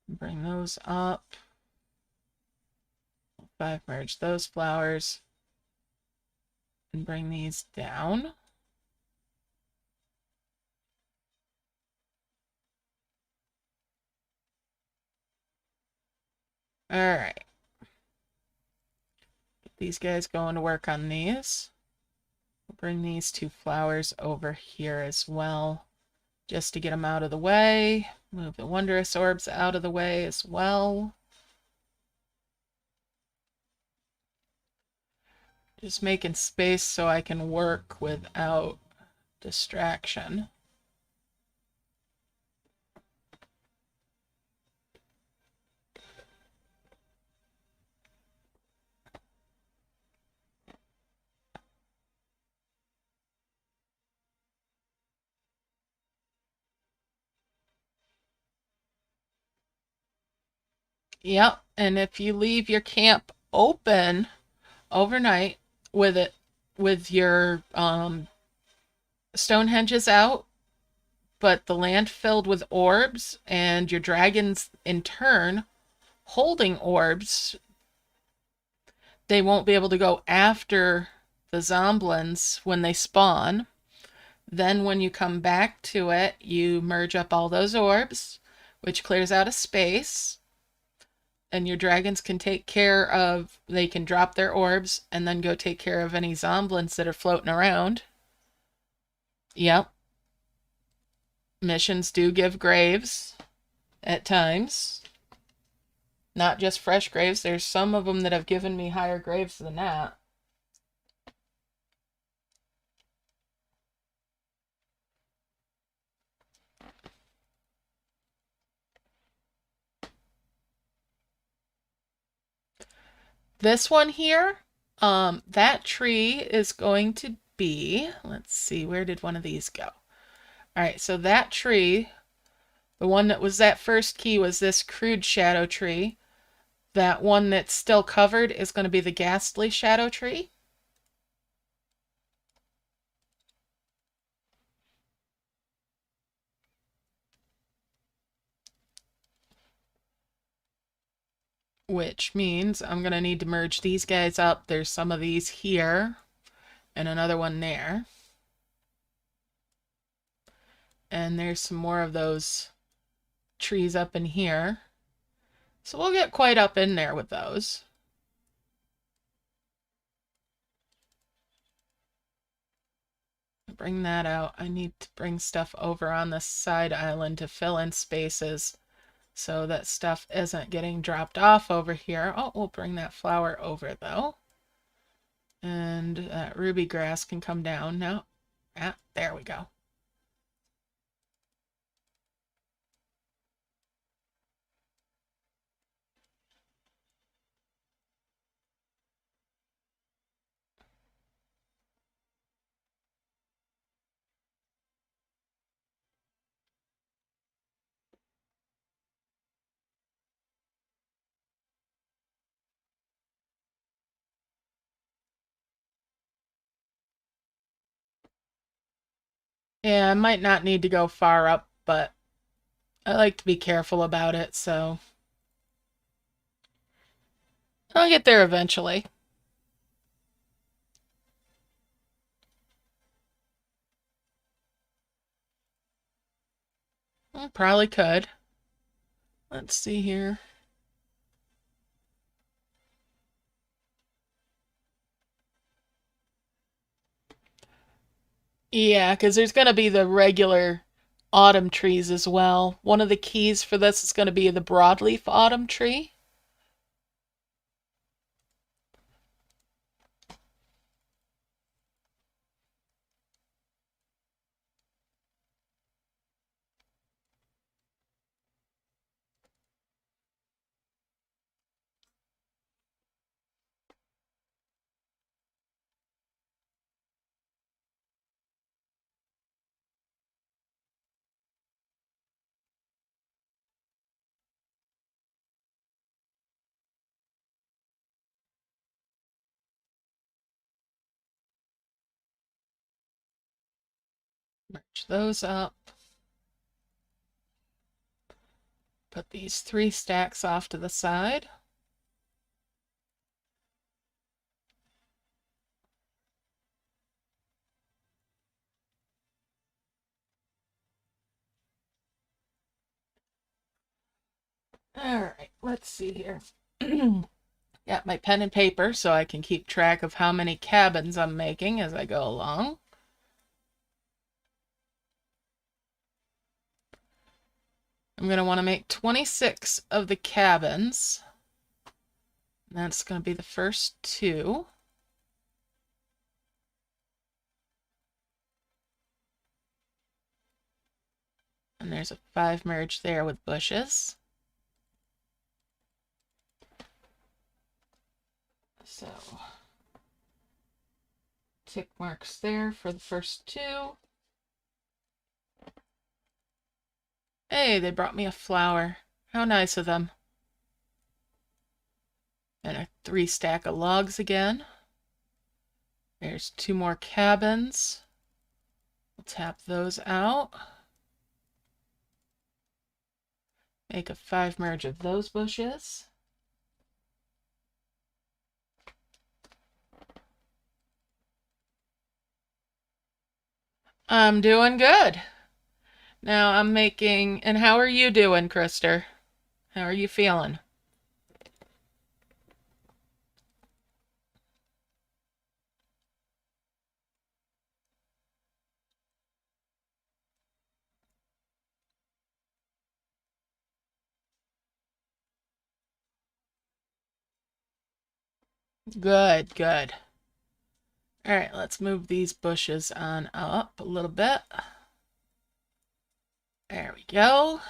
Bring those up. 5 merge those flowers. And bring these down. All right. Get these guys going to work on these. We'll bring these 2 flowers over here as well, just to get them out of the way. Move the wondrous orbs out of the way as well. Just making space so I can work without distraction. Yep, and if you leave your camp open overnight with your stone hedges out, but the land filled with orbs and your dragons in turn holding orbs, they won't be able to go after the zomblins when they spawn. Then when you come back to it, you merge up all those orbs, which clears out a space. And your dragons can they can drop their orbs and then go take care of any zomblins that are floating around. Yep. Missions do give graves at times. Not just fresh graves. There's some of them that have given me higher graves than that. This one here, That tree is going to be, let's see, where did one of these go? All right, so that tree, the one that was that first key was this crude shadow tree. That one that's still covered is going to be the ghastly shadow tree. Which means I'm going to need to merge these guys up. There's some of these here and another one there. And there's some more of those trees up in here. So we'll get quite up in there with those. Bring that out. I need to bring stuff over on the side island to fill in spaces so that stuff isn't getting dropped off over here. Oh, we'll bring that flower over though. And that ruby grass can come down now. Ah, there we go. Yeah, I might not need to go far up, but I like to be careful about it, so I'll get there eventually. I probably could. Let's see here. Yeah, because there's going to be the regular autumn trees as well. One of the keys for this is going to be the broadleaf autumn tree. Merge those up. Put these 3 stacks off to the side. All right, let's see here. Got my pen and paper so I can keep track of how many cabins I'm making as I go along. I'm going to want to make 26 of the cabins. That's going to be the first 2. And there's a 5 merge there with bushes. So, tick marks there for the first 2. Hey, they brought me a flower. How nice of them. And a 3 stack of logs again. There's 2 more cabins. We'll tap those out. Make a 5 merge of those bushes. I'm doing good. Now I'm making, and how are you doing, Krister? How are you feeling? Good, good. All right, let's move these bushes on up a little bit. There we go.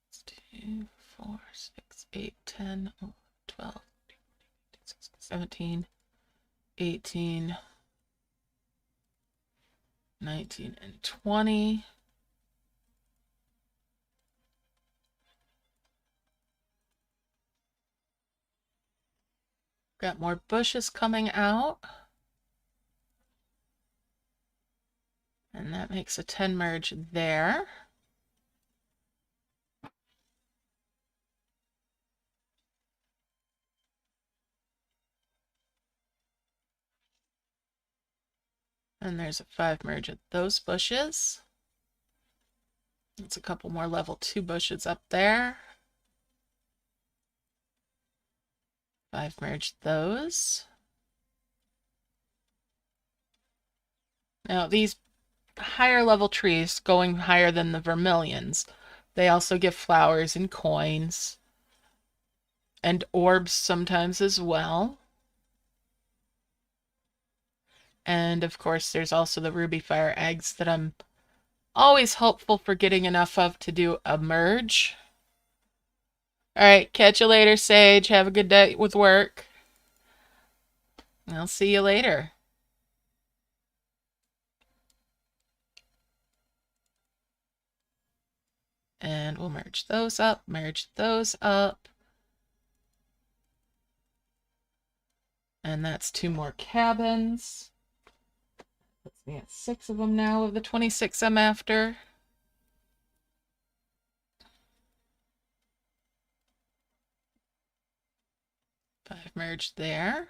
Let's do 2, 4, 6, 8, 10, 12, 17, 18, 19, and 20. Got more bushes coming out. And that makes a 10 merge there. And there's a 5 merge at those bushes. That's a couple more level 2 bushes up there. 5 merge those. Now these higher level trees going higher than the vermilions, they also give flowers and coins and orbs sometimes as well. And of course there's also the ruby fire eggs that I'm always hopeful for getting enough of to do a merge. All right, catch you later, Sage. Have a good day with work. I'll see you later. And we'll merge those up, merge those up. And that's 2 more cabins. Puts me at 6 of them now of the 26 I'm after. Five merged there.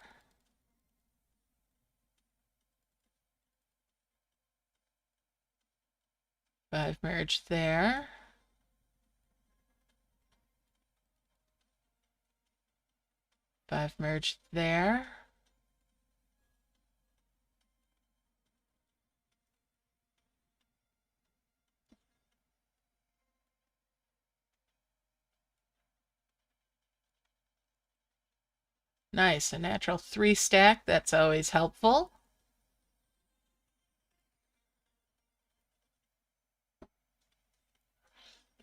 Five merged there. Five merged there. Nice, a natural 3 stack, that's always helpful.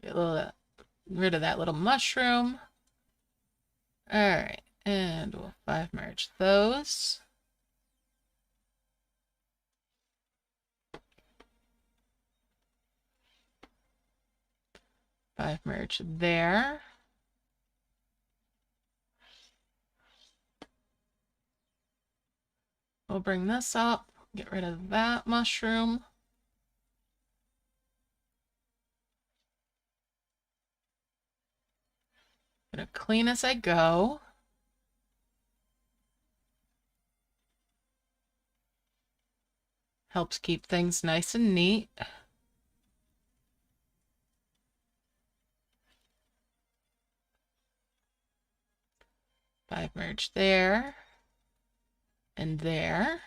Get rid of that little mushroom. Alright, and we'll 5 merge those. Five merge there. We'll bring this up, get rid of that mushroom. Gonna clean as I go. Helps keep things nice and neat. Five merge there and there.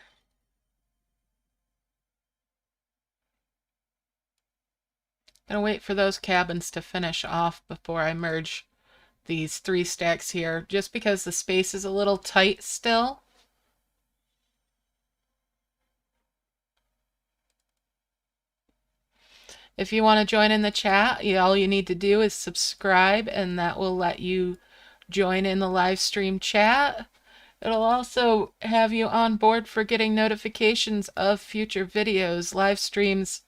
Gonna wait for those cabins to finish off before I merge these 3 stacks here, just because the space is a little tight still. If you want to join in the chat, all you need to do is subscribe, and that will let you join in the live stream chat. It'll also have you on board for getting notifications of future videos, live streams,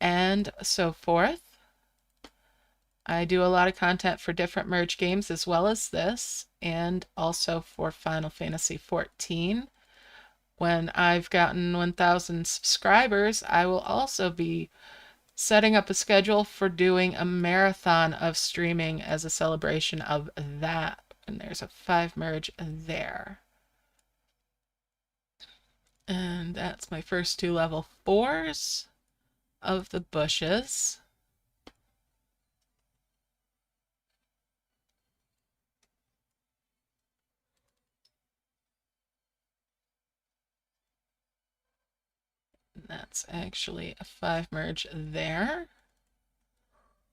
and so forth. I do a lot of content for different merge games as well as this, and also for Final Fantasy XIV. When I've gotten 1,000 subscribers, I will also be setting up a schedule for doing a marathon of streaming as a celebration of that. And there's a 5 merge there. And that's my first 2 level 4s of the bushes. That's actually a 5 merge there.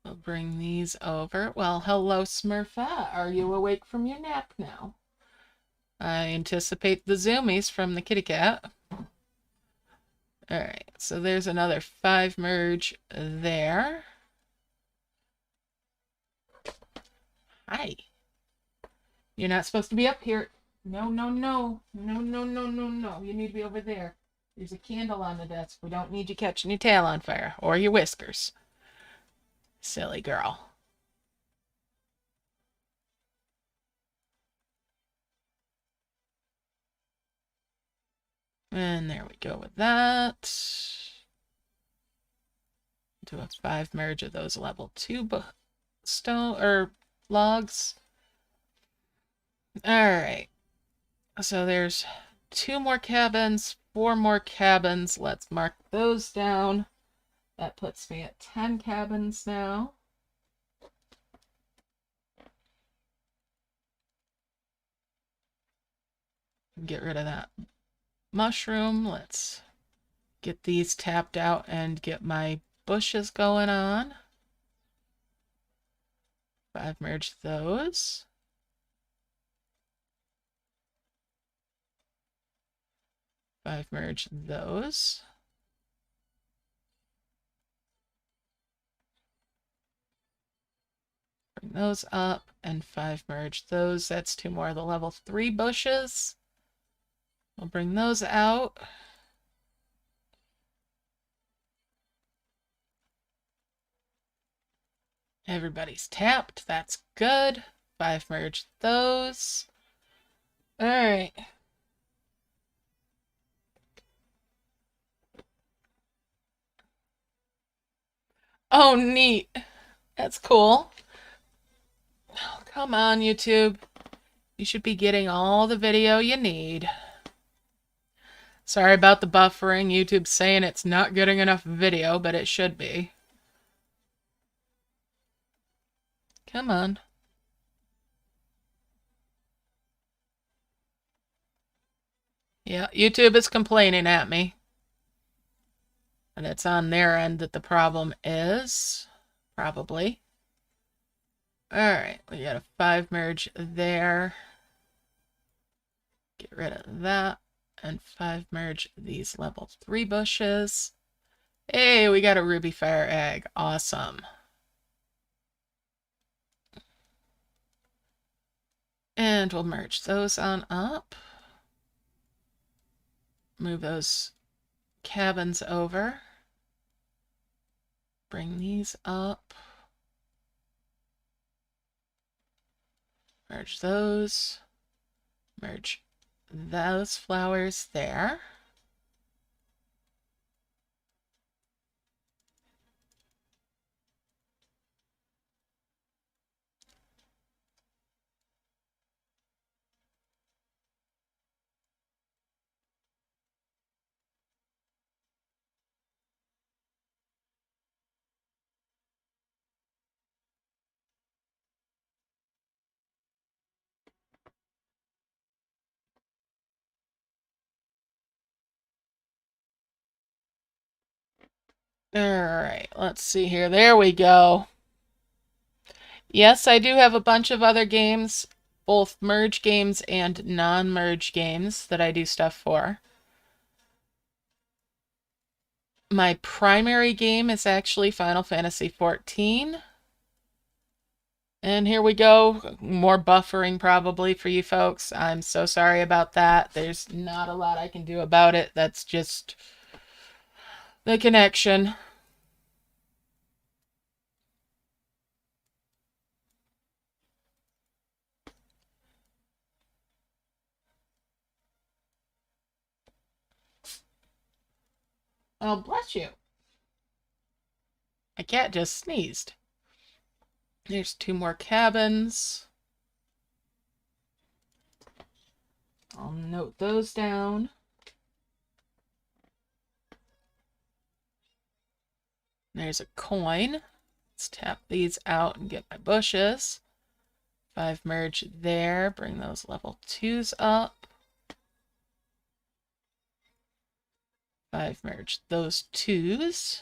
We'll bring these over. Well, hello, Smurfette. Are you awake from your nap now? I anticipate the zoomies from the kitty cat. Alright, so there's another 5 merge there. Hi. You're not supposed to be up here. No, no, no. No, no, no, no, no. You need to be over there. There's a candle on the desk. We don't need you catching your tail on fire or your whiskers. Silly girl. And there we go with that. Do a 5 merge of those level 2 stone or logs. All right. So there's 2 more cabins, 4 more cabins. Let's mark those down. That puts me at 10 cabins now. Get rid of that mushroom. Let's get these tapped out and get my bushes going on. 5 merge those. 5 merge those. Bring those up and 5 merge those. That's 2 more of the level 3 bushes. We'll bring those out. Everybody's tapped. That's good. 5 merge those. All right. Oh, neat. That's cool. Oh, come on, YouTube. You should be getting all the video you need. Sorry about the buffering. YouTube's saying it's not getting enough video, but it should be. Come on. Yeah, YouTube is complaining at me. And it's on their end that the problem is. Probably. Alright, we got a 5 merge there. Get rid of that. And 5 merge these level 3 bushes. Hey, we got a ruby fire egg. Awesome. And we'll merge those on up. Move those cabins over. Bring these up. Merge those. Merge those flowers there. Alright, let's see here. There we go. Yes, I do have a bunch of other games, both merge games and non-merge games that I do stuff for. My primary game is actually Final Fantasy XIV. And here we go. More buffering probably for you folks. I'm so sorry about that. There's not a lot I can do about it. That's just the connection. Oh, bless you. My cat just sneezed. There's 2 more cabins. I'll note those down. There's a coin. Let's tap these out and get my bushes. 5 merge there. Bring those level 2s up. 5 merge those 2s.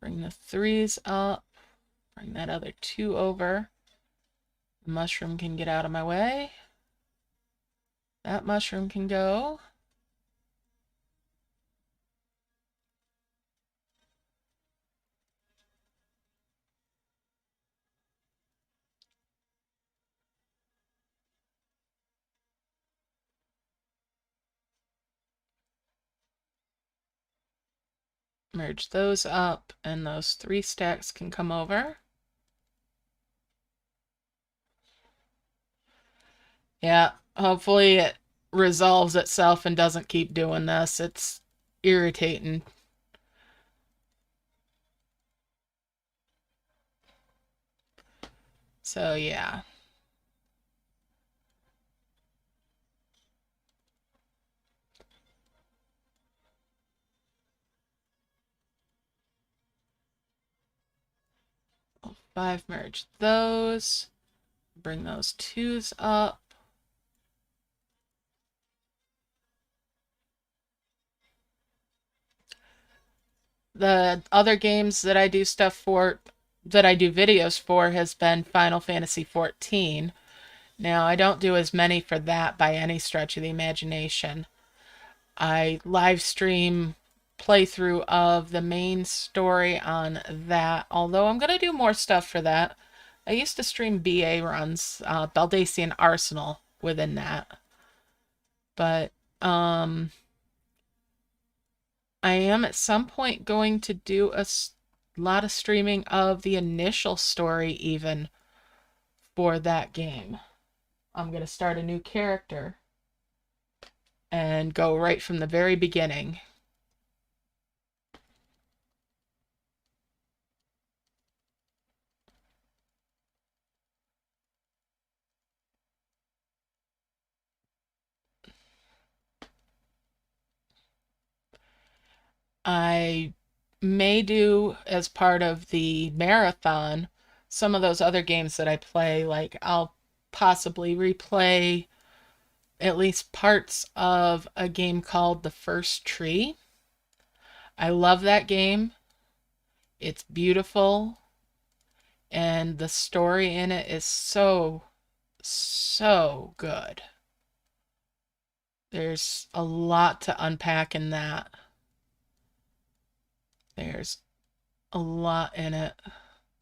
Bring the 3s up. Bring that other 2 over. The mushroom can get out of my way. That mushroom can go. merge those up, and those 3 stacks can come over. Yeah, hopefully it resolves itself and doesn't keep doing this. It's irritating. So yeah. I'll 5 merge those. Bring those 2s up. The other games that I do stuff for, that I do videos for, has been Final Fantasy XIV. Now, I don't do as many for that by any stretch of the imagination. I live stream playthrough of the main story on that, although I'm going to do more stuff for that. I used to stream BA runs, Baldacian Arsenal within that. But I am at some point going to do a lot of streaming of the initial story even for that game. I'm going to start a new character and go right from the very beginning. I may do, as part of the marathon, some of those other games that I play. Like, I'll possibly replay at least parts of a game called The First Tree. I love that game. It's beautiful, and the story in it is so, so good. There's a lot to unpack in that. There's a lot in it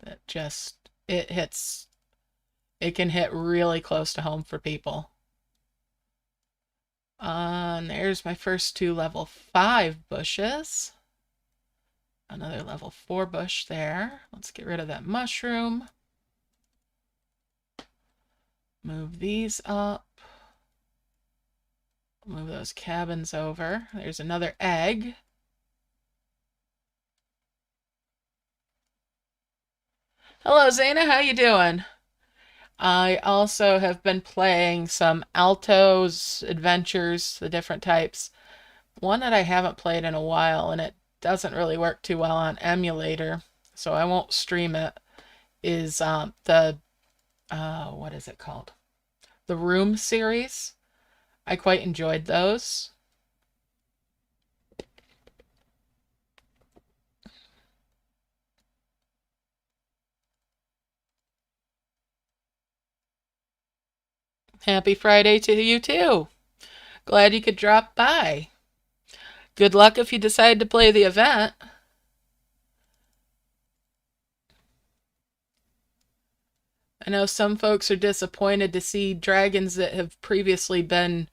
that just, it can hit really close to home for people. And there's my first 2 level 5 bushes. Another level 4 bush there. Let's get rid of that mushroom. Move these up. Move those cabins over. There's another egg. Hello, Zaina. How you doing? I also have been playing some Alto's Adventures, the different types. One that I haven't played in a while, and it doesn't really work too well on emulator, so I won't stream it, is what is it called? The Room series. I quite enjoyed those. Happy Friday to you too. Glad you could drop by. Good luck if you decide to play the event. I know some folks are disappointed to see dragons that have previously been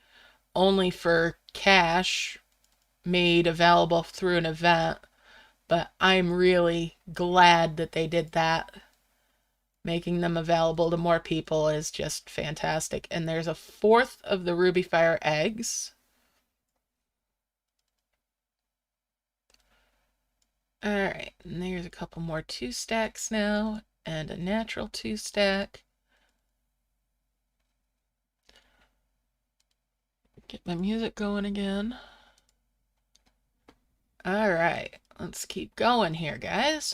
only for cash made available through an event, but I'm really glad that they did that. Making them available to more people is just fantastic. And there's a 4th of the Ruby Fire eggs. Alright, and there's a couple more 2 stacks now, and a natural 2 stack. Get my music going again. Alright, let's keep going here, guys.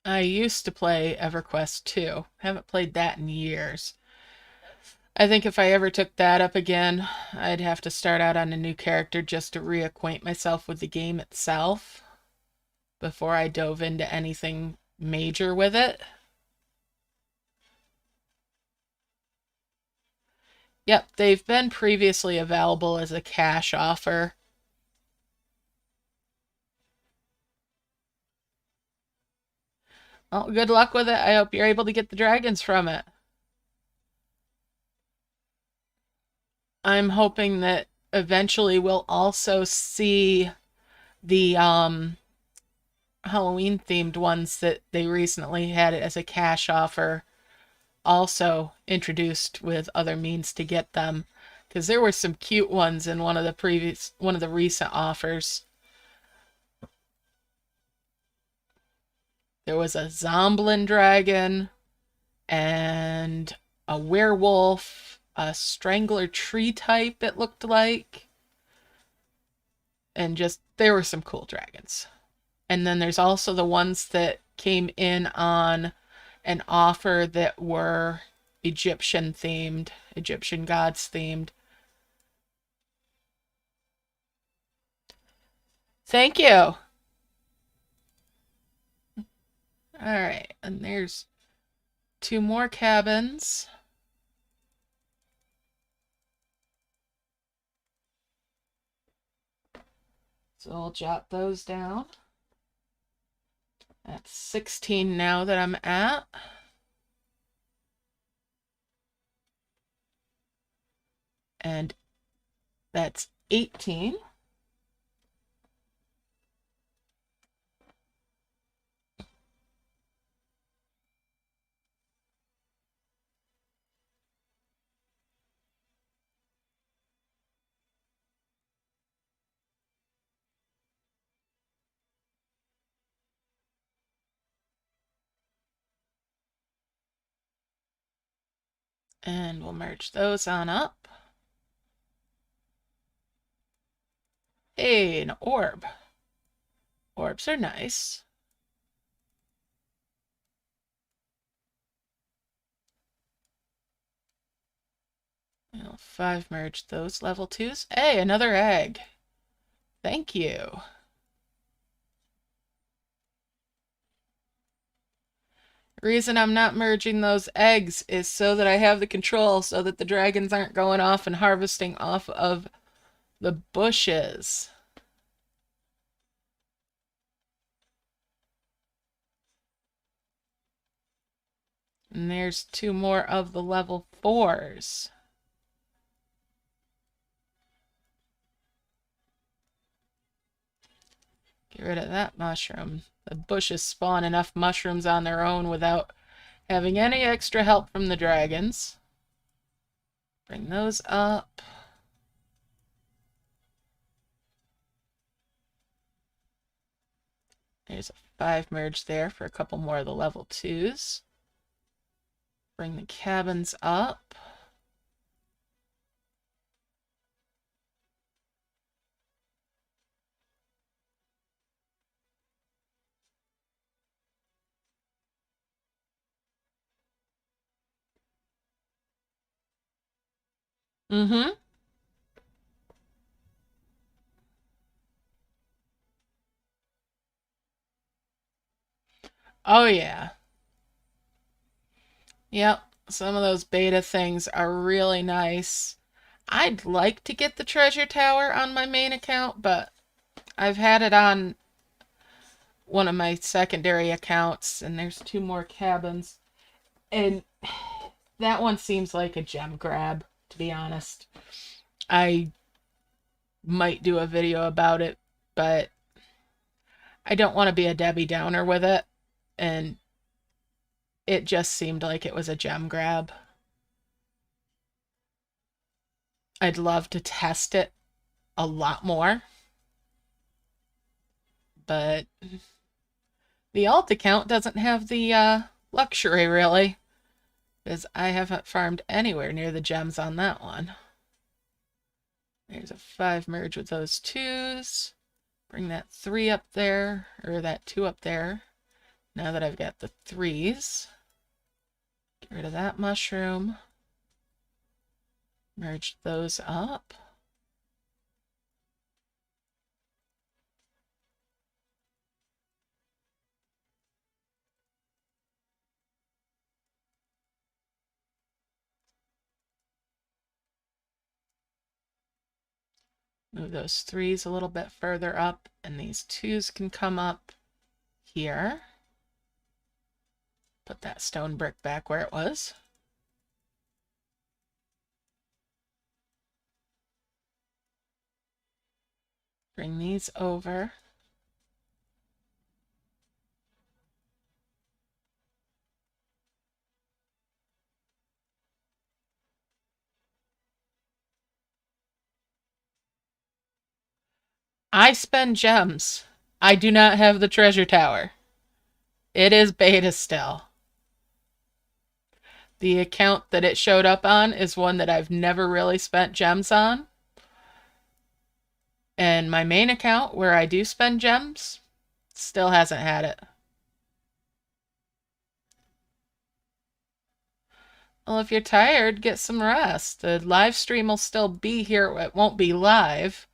I used to play EverQuest 2. Haven't played that in years. I think if I ever took that up again, I'd have to start out on a new character just to reacquaint myself with the game itself before I dove into anything major with it. Yep, they've been previously available as a cash offer. Well, good luck with it. I hope you're able to get the dragons from it. I'm hoping that eventually we'll also see the Halloween themed ones that they recently had as a cash offer also introduced with other means to get them, because there were some cute ones in one of the recent offers. There was a Zomblin dragon and a werewolf, a strangler tree type it looked like, and just there were some cool dragons. And then there's also the ones that came in on an offer that were Egyptian themed, Egyptian gods themed. Thank you. All right, and there's 2 more cabins. So I'll jot those down. That's 16 now that I'm at. And that's 18. And we'll merge those on up. Hey, an orb. Orbs are nice. I'll 5 merge those level 2s. Hey, another egg. Thank you. The reason I'm not merging those eggs is so that I have the control so that the dragons aren't going off and harvesting off of the bushes. And there's 2 more of the level 4s. Get rid of that mushroom. The bushes spawn enough mushrooms on their own without having any extra help from the dragons. Bring those up. There's a 5 merge there for a couple more of the level 2s. Bring the cabins up. Mm-hmm. Oh, yeah. Yep. Some of those beta things are really nice. I'd like to get the treasure tower on my main account, but I've had it on one of my secondary accounts, and there's 2 more cabins. And that one seems like a gem grab, to be honest. I might do a video about it, but I don't want to be a Debbie Downer with it, and it just seemed like it was a gem grab. I'd love to test it a lot more, but the alt account doesn't have the luxury, really, because I haven't farmed anywhere near the gems on that one. There's a 5 merge with those 2s. Bring that 3 up there, or that 2 up there. Now that I've got the 3s. Get rid of that mushroom. Merge those up. Move those 3s a little bit further up, and these 2s can come up here. Put that stone brick back where it was. Bring these over. I spend gems. I do not have the treasure tower. It is beta still. The account that it showed up on is one that I've never really spent gems on. And my main account, where I do spend gems, still hasn't had it. Well, if you're tired, get some rest. The live stream will still be here. It won't be live,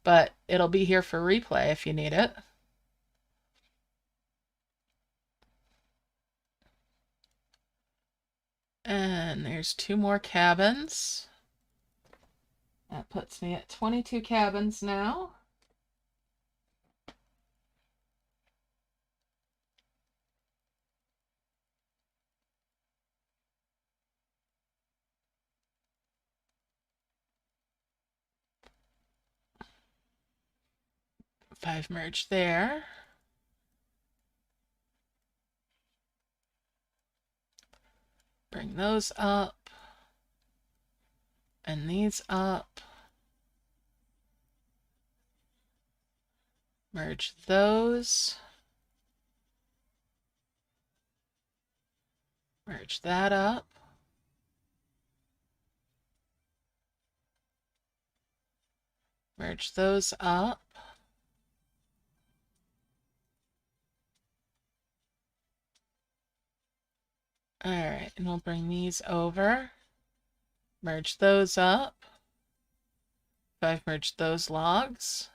but it'll be here for replay if you need it. And there's 2 more cabins. That puts me at 22 cabins now. Five merge there. Bring those up. And these up. Merge those. Merge that up. Merge those up. All right, and we'll bring these over. Merge those up. I've merged those logs.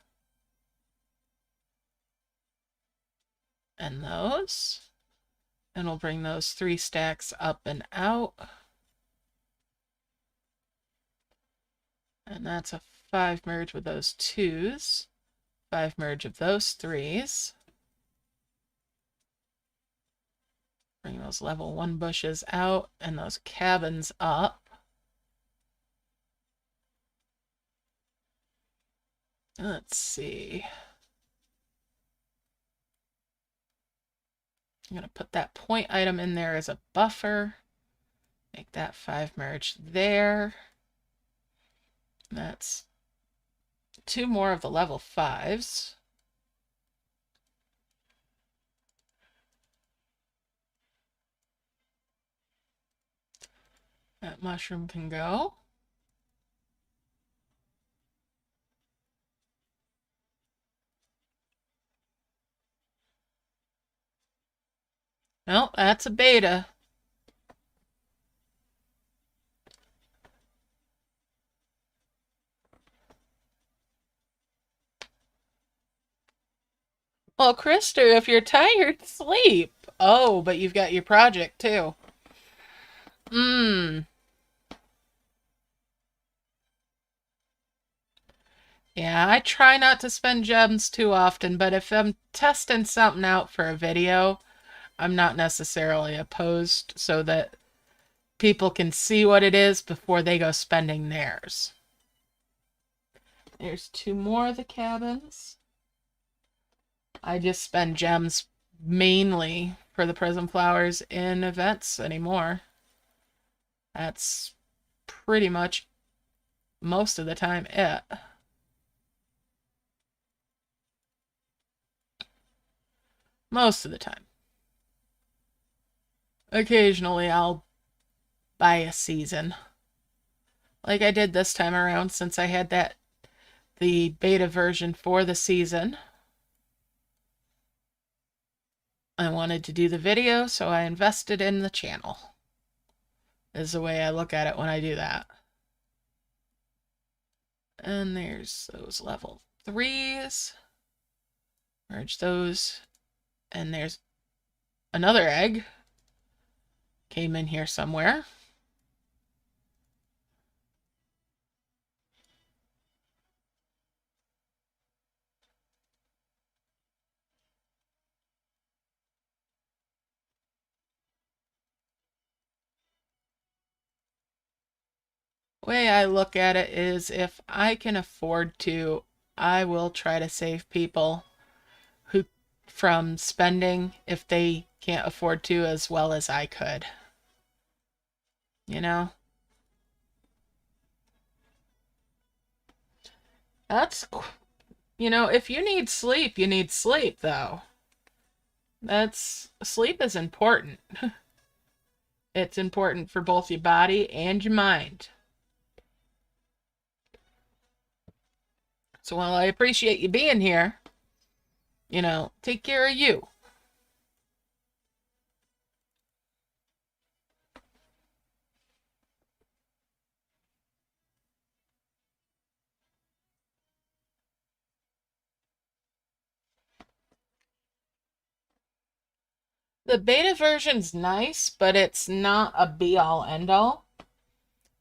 And those. And we'll bring those 3 stacks up and out. And that's a 5 merge with those 2s. 5 merge of those 3s. Bring those level 1 bushes out and those cabins up. Let's see. I'm going to put that point item in there as a buffer. Make that 5 merge there. That's 2 more of the level 5s. That mushroom can go. No, that's a beta. Well, Krister, if you're tired, sleep. Oh, but you've got your project too. Yeah, I try not to spend gems too often, but if I'm testing something out for a video, I'm not necessarily opposed so that people can see what it is before they go spending theirs. There's 2 more of the cabins. I just spend gems mainly for the prism flowers in events anymore. That's pretty much most of the time it. Most of the time. Occasionally I'll buy a season. Like I did this time around since I had the beta version for the season. I wanted to do the video, so I invested in the channel. Is the way I look at it when I do that. And there's those level 3s. Merge those. And there's another egg. Came in here somewhere. way I look at it is if I can afford to, I will try to save people who from spending if they can't afford to as well as I could. You know? That's, if you need sleep, you need sleep, though. Sleep is important. It's important for both your body and your mind. So while I appreciate you being here, take care of you. The beta version's nice, but it's not a be-all, end-all.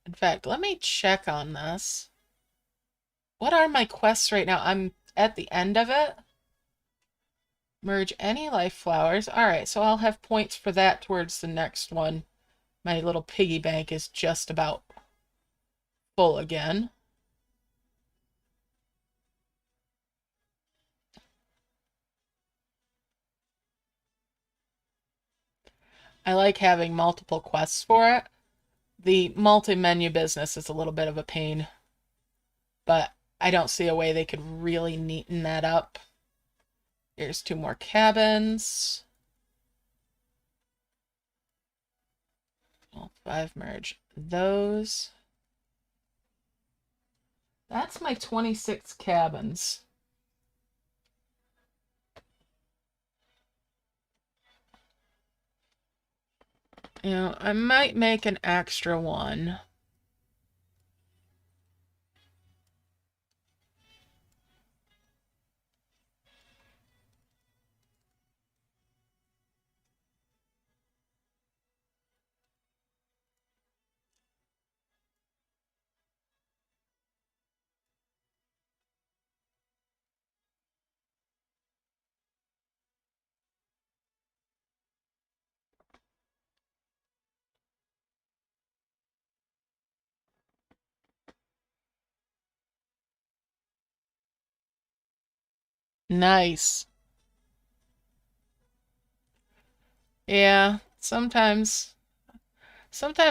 In fact, let me check on this. What are my quests right now? I'm at the end of it. Merge any life flowers. Alright, so I'll have points for that towards the next one. My little piggy bank is just about full again. I like having multiple quests for it. The multi-menu business is a little bit of a pain, but I don't see a way they could really neaten that up. Here's 2 more cabins. Well, 5 merge those. That's my 26 cabins. I might make an extra one. Nice. Yeah, sometimes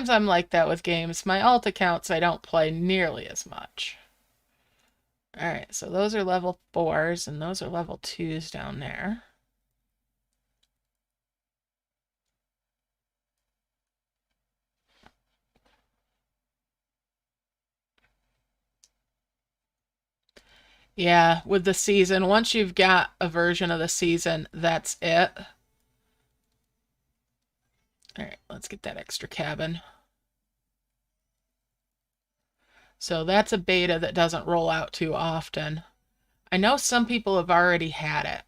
I'm like that with games. My alt accounts I don't play nearly as much. Alright, so those are level 4s and those are level 2s down there. Yeah, with the season, once you've got a version of the season, that's it. Alright, let's get that extra cabin. So that's a beta that doesn't roll out too often. I know some people have already had it.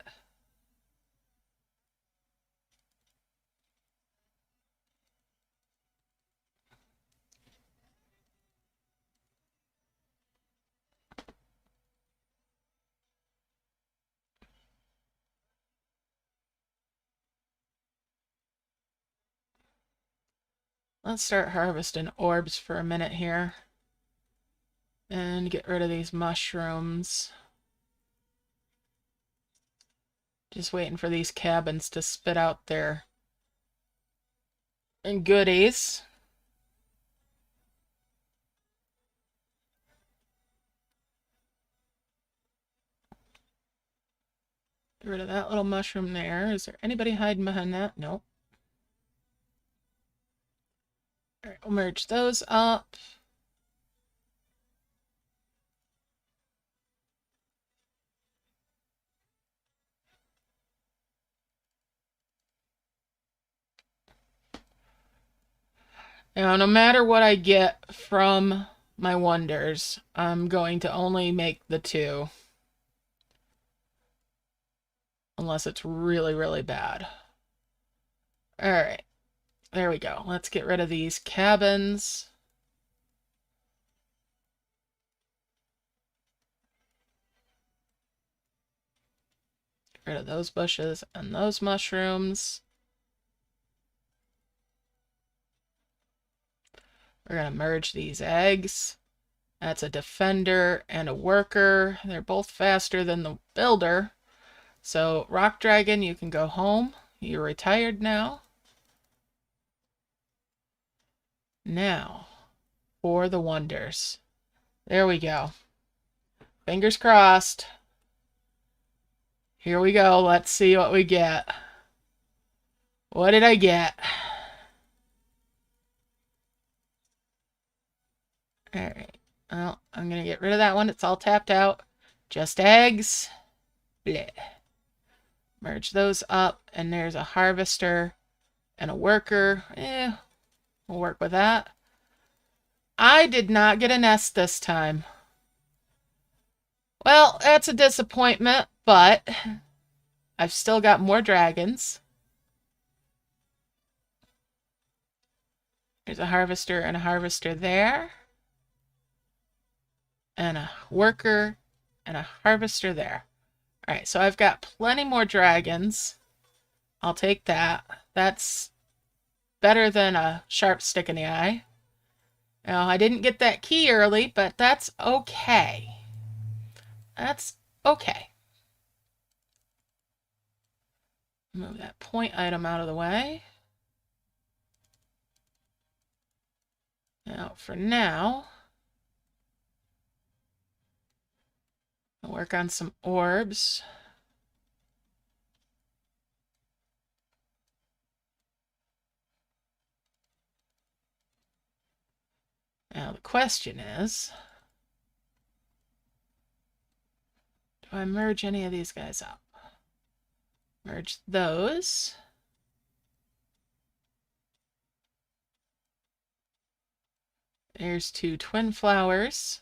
Let's start harvesting orbs for a minute here. And get rid of these mushrooms. Just waiting for these cabins to spit out their goodies. Get rid of that little mushroom there. Is there anybody hiding behind that? Nope. Alright, we'll merge those up. Now, no matter what I get from my wonders, I'm going to only make the 2. Unless it's really, really bad. Alright. There we go. Let's get rid of these cabins. Get rid of those bushes and those mushrooms. We're going to merge these eggs. That's a defender and a worker. They're both faster than the builder. So, Rock Dragon, you can go home. You're retired now. Now, for the wonders. There we go. Fingers crossed. Here we go. Let's see what we get. What did I get? Alright. Well, I'm going to get rid of that one. It's all tapped out. Just eggs. Blech. Merge those up. And there's a harvester and a worker. We'll work with that. I did not get a nest this time. Well, that's a disappointment, but I've still got more dragons. There's a harvester and a harvester there. And a worker and a harvester there. All right, so I've got plenty more dragons. I'll take that. That's better than a sharp stick in the eye. Now, I didn't get that key early, but that's okay. That's okay. Move that point item out of the way. Now, for now, I'll work on some orbs. Now, the question is, do I merge any of these guys up? Merge those. There's 2 twin flowers.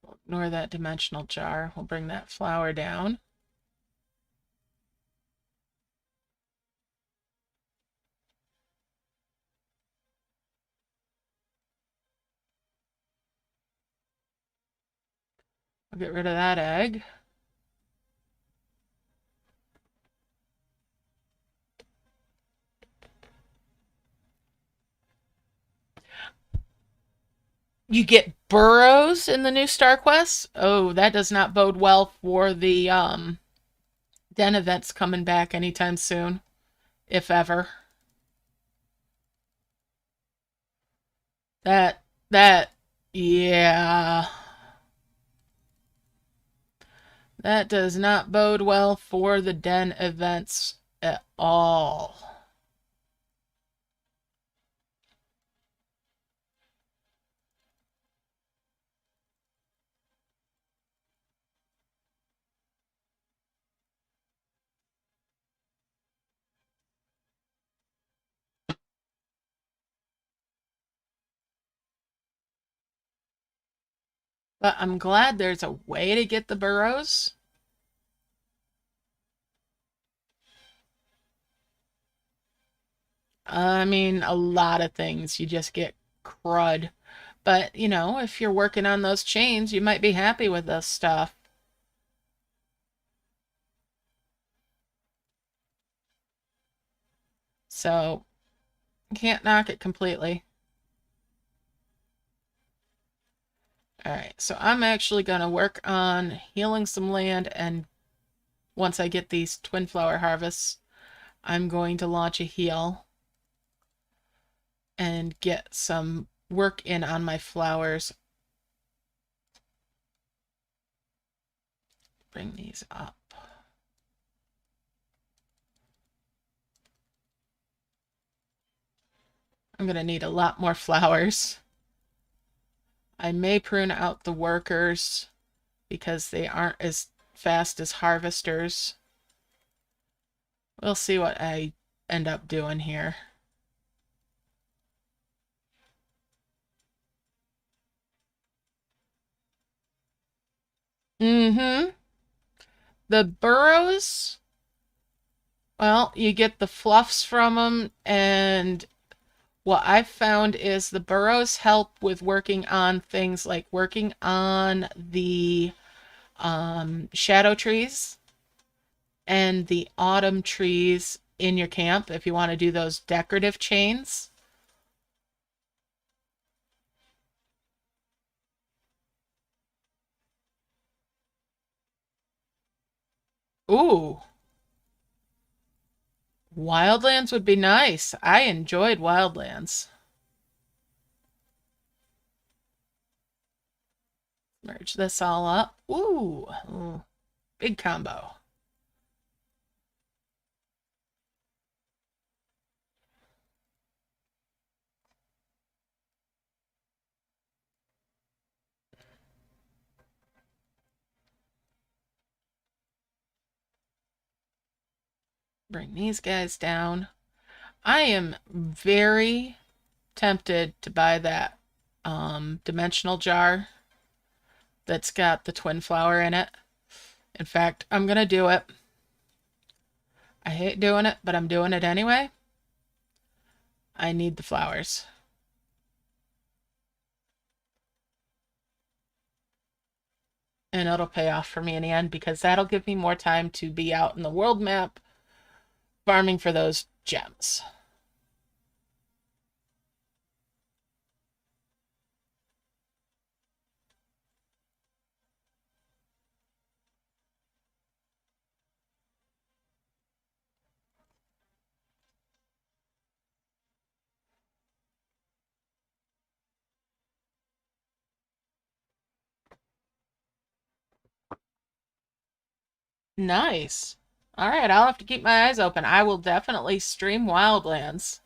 We'll ignore that dimensional jar. We'll bring that flower down. I'll get rid of that egg. You get burrows in the new Star Quest? Oh, that does not bode well for the den events coming back anytime soon, if ever. Yeah. That does not bode well for the den events at all. But I'm glad there's a way to get the burrows. I mean, a lot of things you just get crud. But, you know, if you're working on those chains, you might be happy with this stuff. So, can't knock it completely. Alright, so I'm actually going to work on healing some land, and once I get these twin flower harvests, I'm going to launch a heal and get some work in on my flowers. Bring these up. I'm going to need a lot more flowers. I may prune out the workers because they aren't as fast as harvesters. We'll see what I end up doing here. The burrows, well, you get the fluffs from them, and what I've found is the burrows help with working on things like working on the shadow trees and the autumn trees in your camp if you want to do those decorative chains. Ooh, Wildlands would be nice. I enjoyed Wildlands. Merge this all up. Ooh, big combo. Bring these guys down. I am very tempted to buy that dimensional jar that's got the twin flower in it. In fact, I'm gonna do it. I hate doing it, but I'm doing it anyway. I need the flowers. And it'll pay off for me in the end because that'll give me more time to be out in the world map farming for those gems. Nice. All right, I'll have to keep my eyes open. I will definitely stream Wildlands.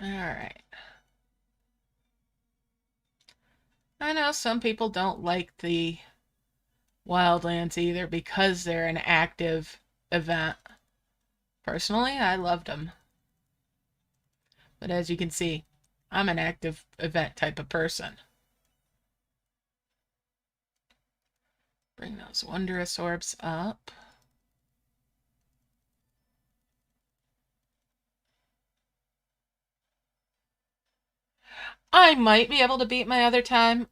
All right. I know some people don't like the Wildlands either because they're an active event. Personally, I loved them. But as you can see, I'm an active event type of person. Bring those wondrous orbs up. I might be able to beat my other time,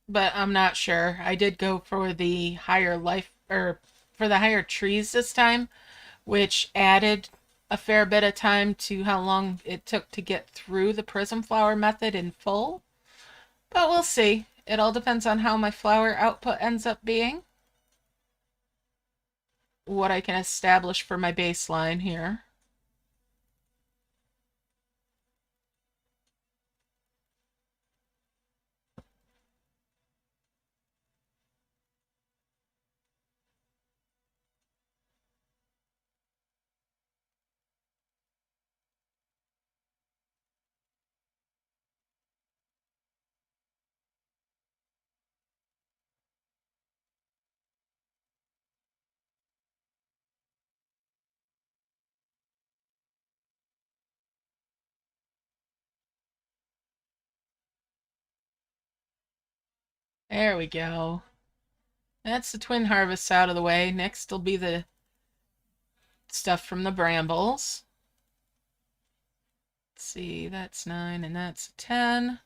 but I'm not sure. I did go for the higher life, or for the higher trees this time, which added a fair bit of time to how long it took to get through the prism flower method in full. But we'll see. It all depends on how my flower output ends up being. What I can establish for my baseline here. There we go. That's the twin harvests out of the way. Next will be the stuff from the brambles. Let's see, that's 9 and that's 10.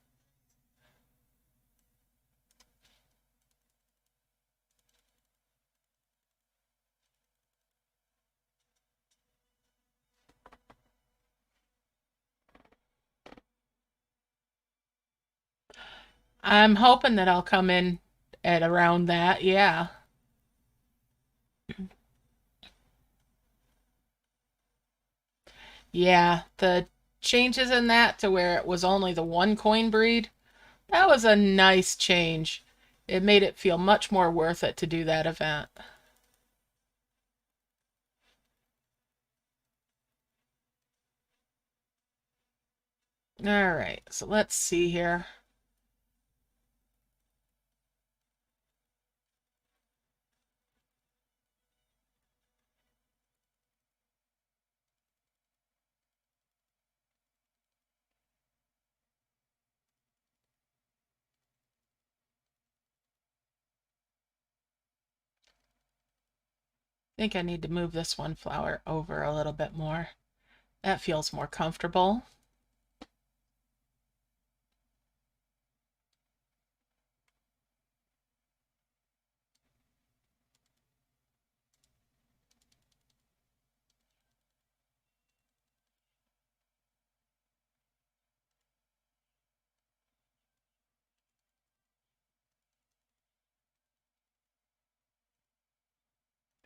I'm hoping that I'll come in at around that, yeah. Yeah, the changes in that to where it was only the one coin breed, that was a nice change. It made it feel much more worth it to do that event. All right, so let's see here. I think I need to move this one flower over a little bit more. That feels more comfortable.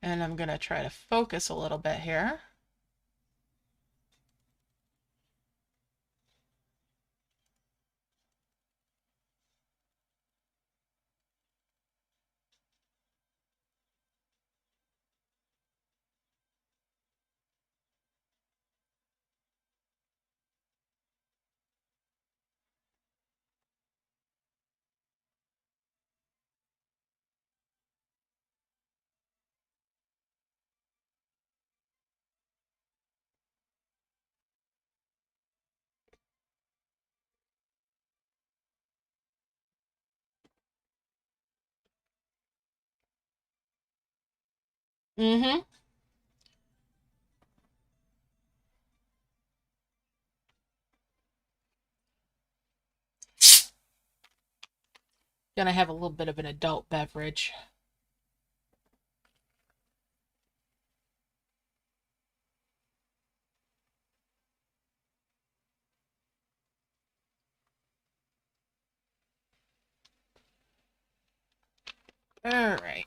And I'm going to try to focus a little bit here. Mm-hmm. Gonna have a little bit of an adult beverage. All right.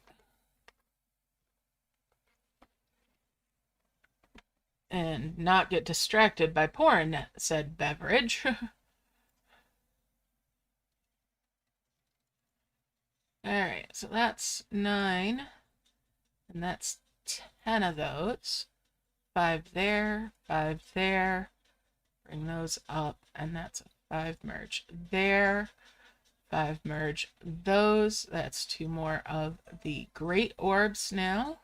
And not get distracted by pouring said beverage. All right, so that's 9, and that's 10 of those. 5 there, 5 there. Bring those up, and that's a 5 merge there. 5 merge those. That's 2 more of the great orbs now.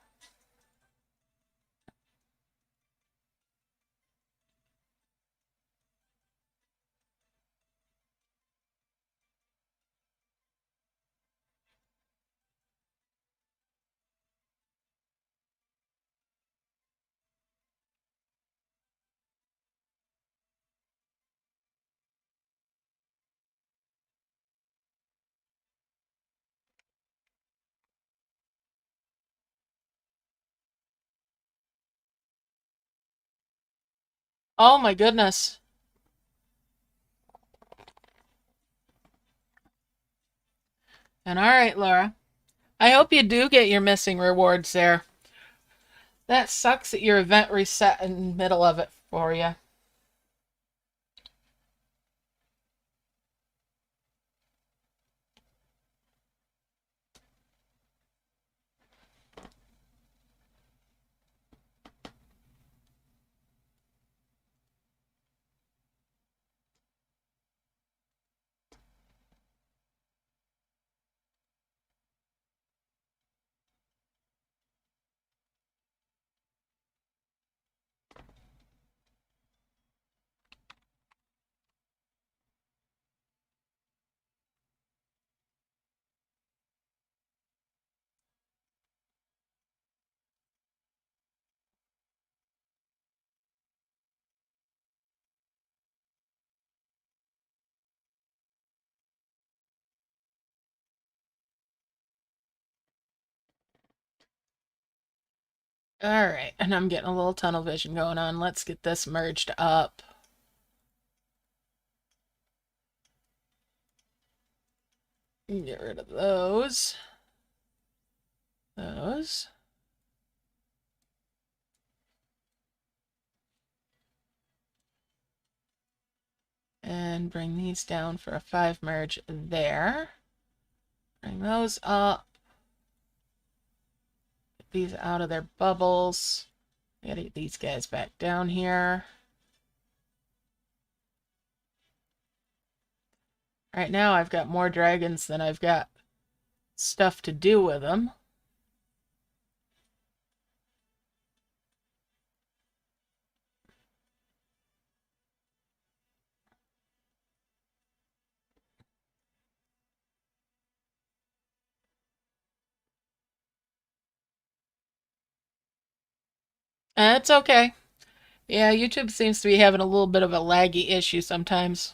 Oh my goodness. And all right, Laura. I hope you do get your missing rewards there. That sucks that your event reset in the middle of it for you. All right, and I'm getting a little tunnel vision going on. Let's get this merged up. Get rid of those. Those. And bring these down for a 5 merge there. Bring those up. Get these out of their bubbles. Gotta get these guys back down here. Right now I've got more dragons than I've got stuff to do with them. It's okay. Yeah, YouTube seems to be having a little bit of a laggy issue sometimes.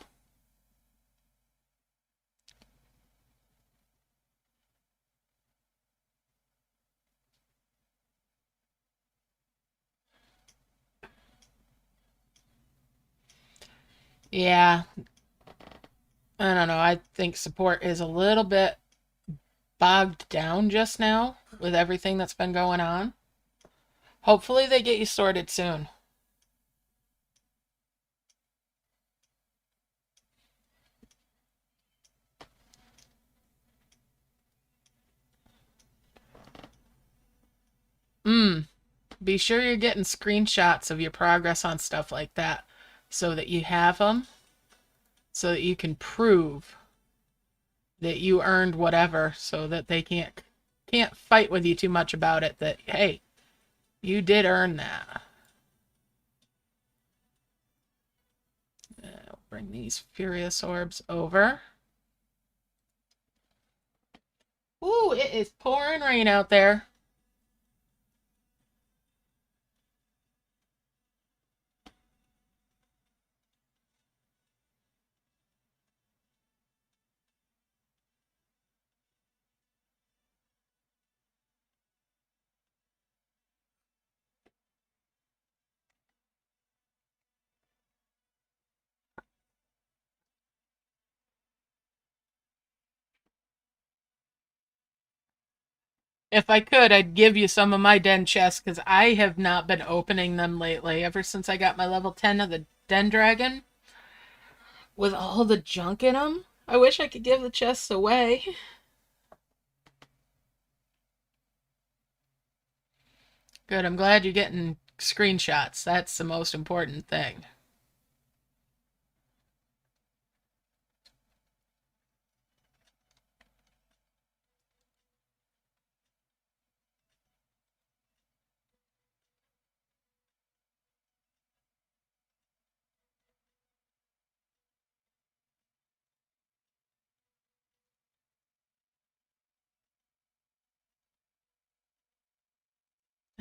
Yeah, I don't know. I think support is a little bit bogged down just now with everything that's been going on. Hopefully they get you sorted soon. Be sure you're getting screenshots of your progress on stuff like that so that you have them, so that you can prove that you earned whatever, so that they can't fight with you too much about it, that hey, you did earn that. I'll bring these furious orbs over. Ooh, it is pouring rain out there. If I could, I'd give you some of my den chests, because I have not been opening them lately. Ever since I got my level 10 of the den dragon, with all the junk in them, I wish I could give the chests away. Good, I'm glad you're getting screenshots. That's the most important thing.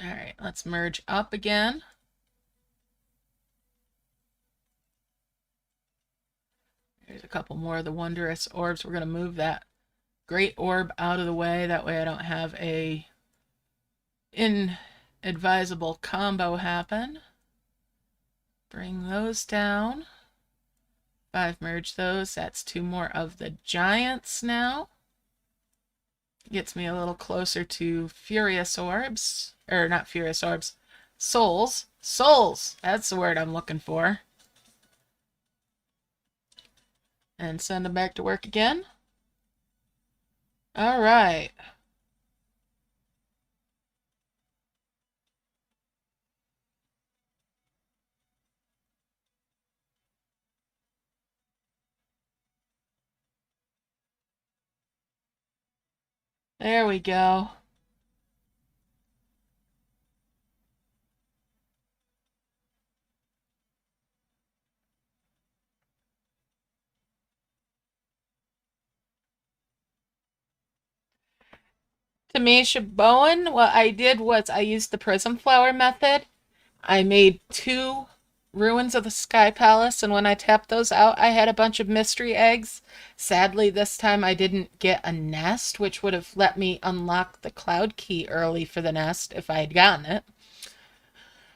All right, let's merge up again. There's a couple more of the wondrous orbs. We're going to move that great orb out of the way. That way I don't have a inadvisable combo happen. Bring those down. 5 merge those. That's 2 more of the giants now. Gets me a little closer to furious orbs. Or not furious orbs. Souls. Souls! That's the word I'm looking for. And send them back to work again. All right. There we go. Tamisha Bowen, what I did was I used the Prism Flower method. I made 2 Ruins of the Sky Palace, and when I tapped those out, I had a bunch of mystery eggs. Sadly, this time I didn't get a nest, which would have let me unlock the cloud key early for the nest if I had gotten it.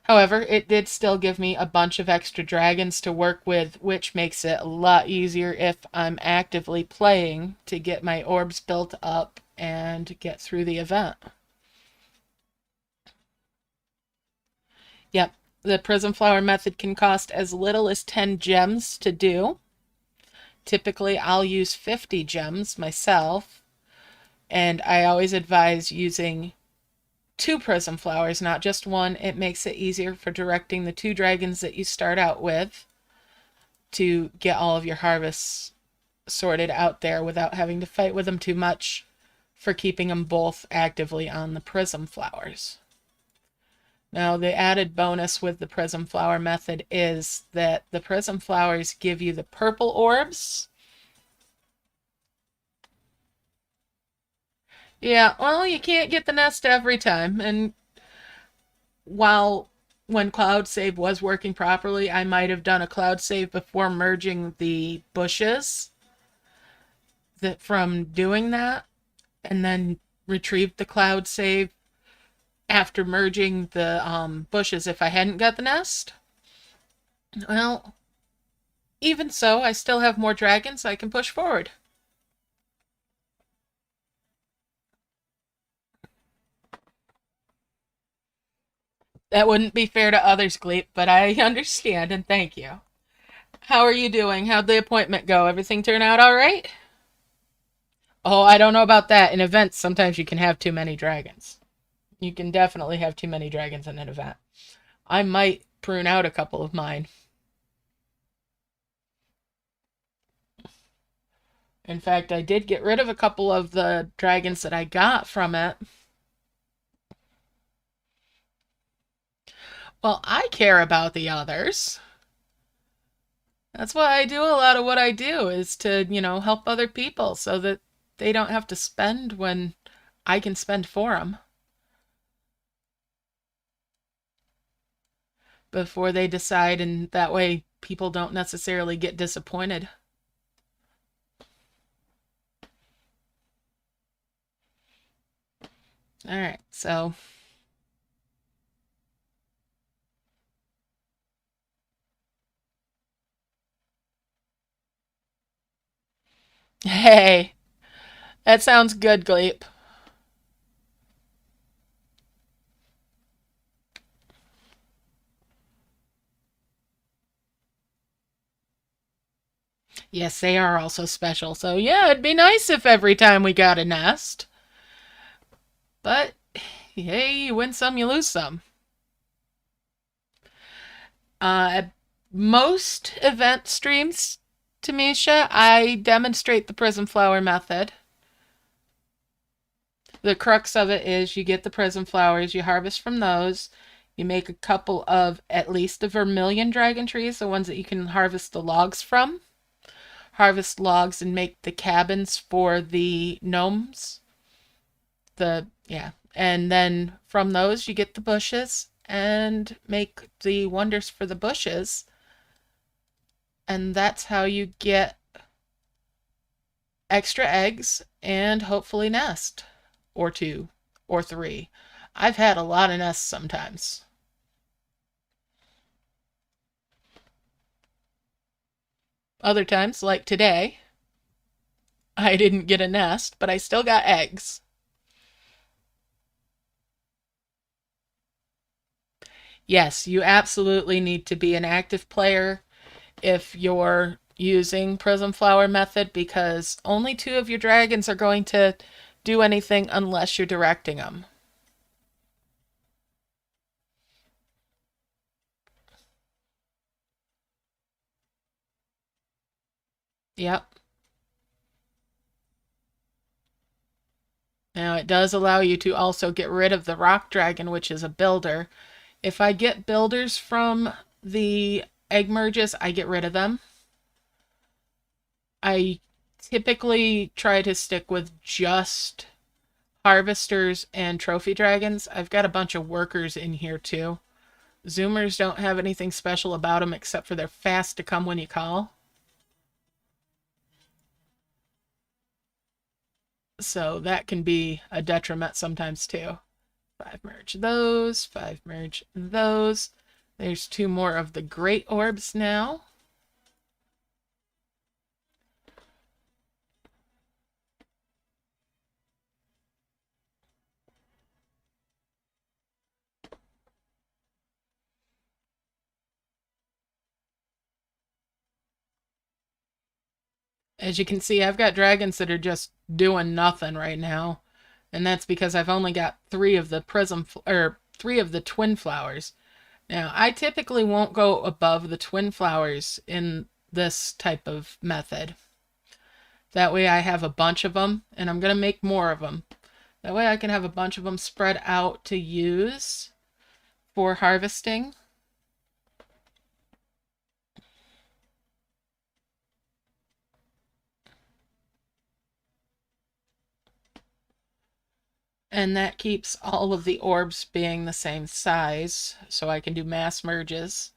However, it did still give me a bunch of extra dragons to work with, which makes it a lot easier if I'm actively playing to get my orbs built up and get through the event. Yep, the Prism Flower method can cost as little as 10 gems to do. Typically, I'll use 50 gems myself, and I always advise using 2 prism flowers, not just one. It makes it easier for directing the 2 dragons that you start out with to get all of your harvests sorted out there without having to fight with them too much for keeping them both actively on the prism flowers. Now, the added bonus with the prism flower method is that the prism flowers give you the purple orbs. Yeah, well, you can't get the nest every time, and when cloud save was working properly, I might have done a cloud save before merging the bushes from doing that, and then retrieved the cloud save after merging the bushes if I hadn't got the nest. Well, even so, I still have more dragons I can push forward. That wouldn't be fair to others, Gleep, but I understand and thank you. How are you doing? How'd the appointment go? Everything turn out all right? Oh, I don't know about that. In events, sometimes you can have too many dragons. You can definitely have too many dragons in an event. I might prune out a couple of mine. In fact, I did get rid of a couple of the dragons that I got from it. Well, I care about the others. That's why I do a lot of what I do, is to, help other people so that they don't have to spend when I can spend for them before they decide, and that way people don't necessarily get disappointed. All right, so hey, that sounds good, Gleep. Yes, they are also special. So yeah, it'd be nice if every time we got a nest. But hey, you win some, you lose some. At most event streams, Tamisha, I demonstrate the prism flower method. The crux of it is you get the prism flowers, you harvest from those, you make a couple of at least the vermilion dragon trees, the ones that you can harvest the logs from. Harvest logs and make the cabins for the gnomes. And then from those you get the bushes and make the wonders for the bushes. And that's how you get extra eggs and hopefully nest or 2 or 3. I've had a lot of nests sometimes. Other times, like today, I didn't get a nest, but I still got eggs. Yes, you absolutely need to be an active player if you're using Prism Flower method, because only 2 of your dragons are going to do anything unless you're directing them. Yep. Now it does allow you to also get rid of the rock dragon, which is a builder. If I get builders from the egg merges, I get rid of them. I typically try to stick with just harvesters and trophy dragons. I've got a bunch of workers in here too. Zoomers don't have anything special about them except for they're fast to come when you call. So that can be a detriment sometimes too. 5 merge those, 5 merge those. There's 2 more of the great orbs now. As you can see, I've got dragons that are just doing nothing right now. And that's because I've only got 3 of the prism, or 3 of the twin flowers. Now, I typically won't go above the twin flowers in this type of method. That way I have a bunch of them, and I'm going to make more of them. That way I can have a bunch of them spread out to use for harvesting. And that keeps all of the orbs being the same size, so I can do mass merges.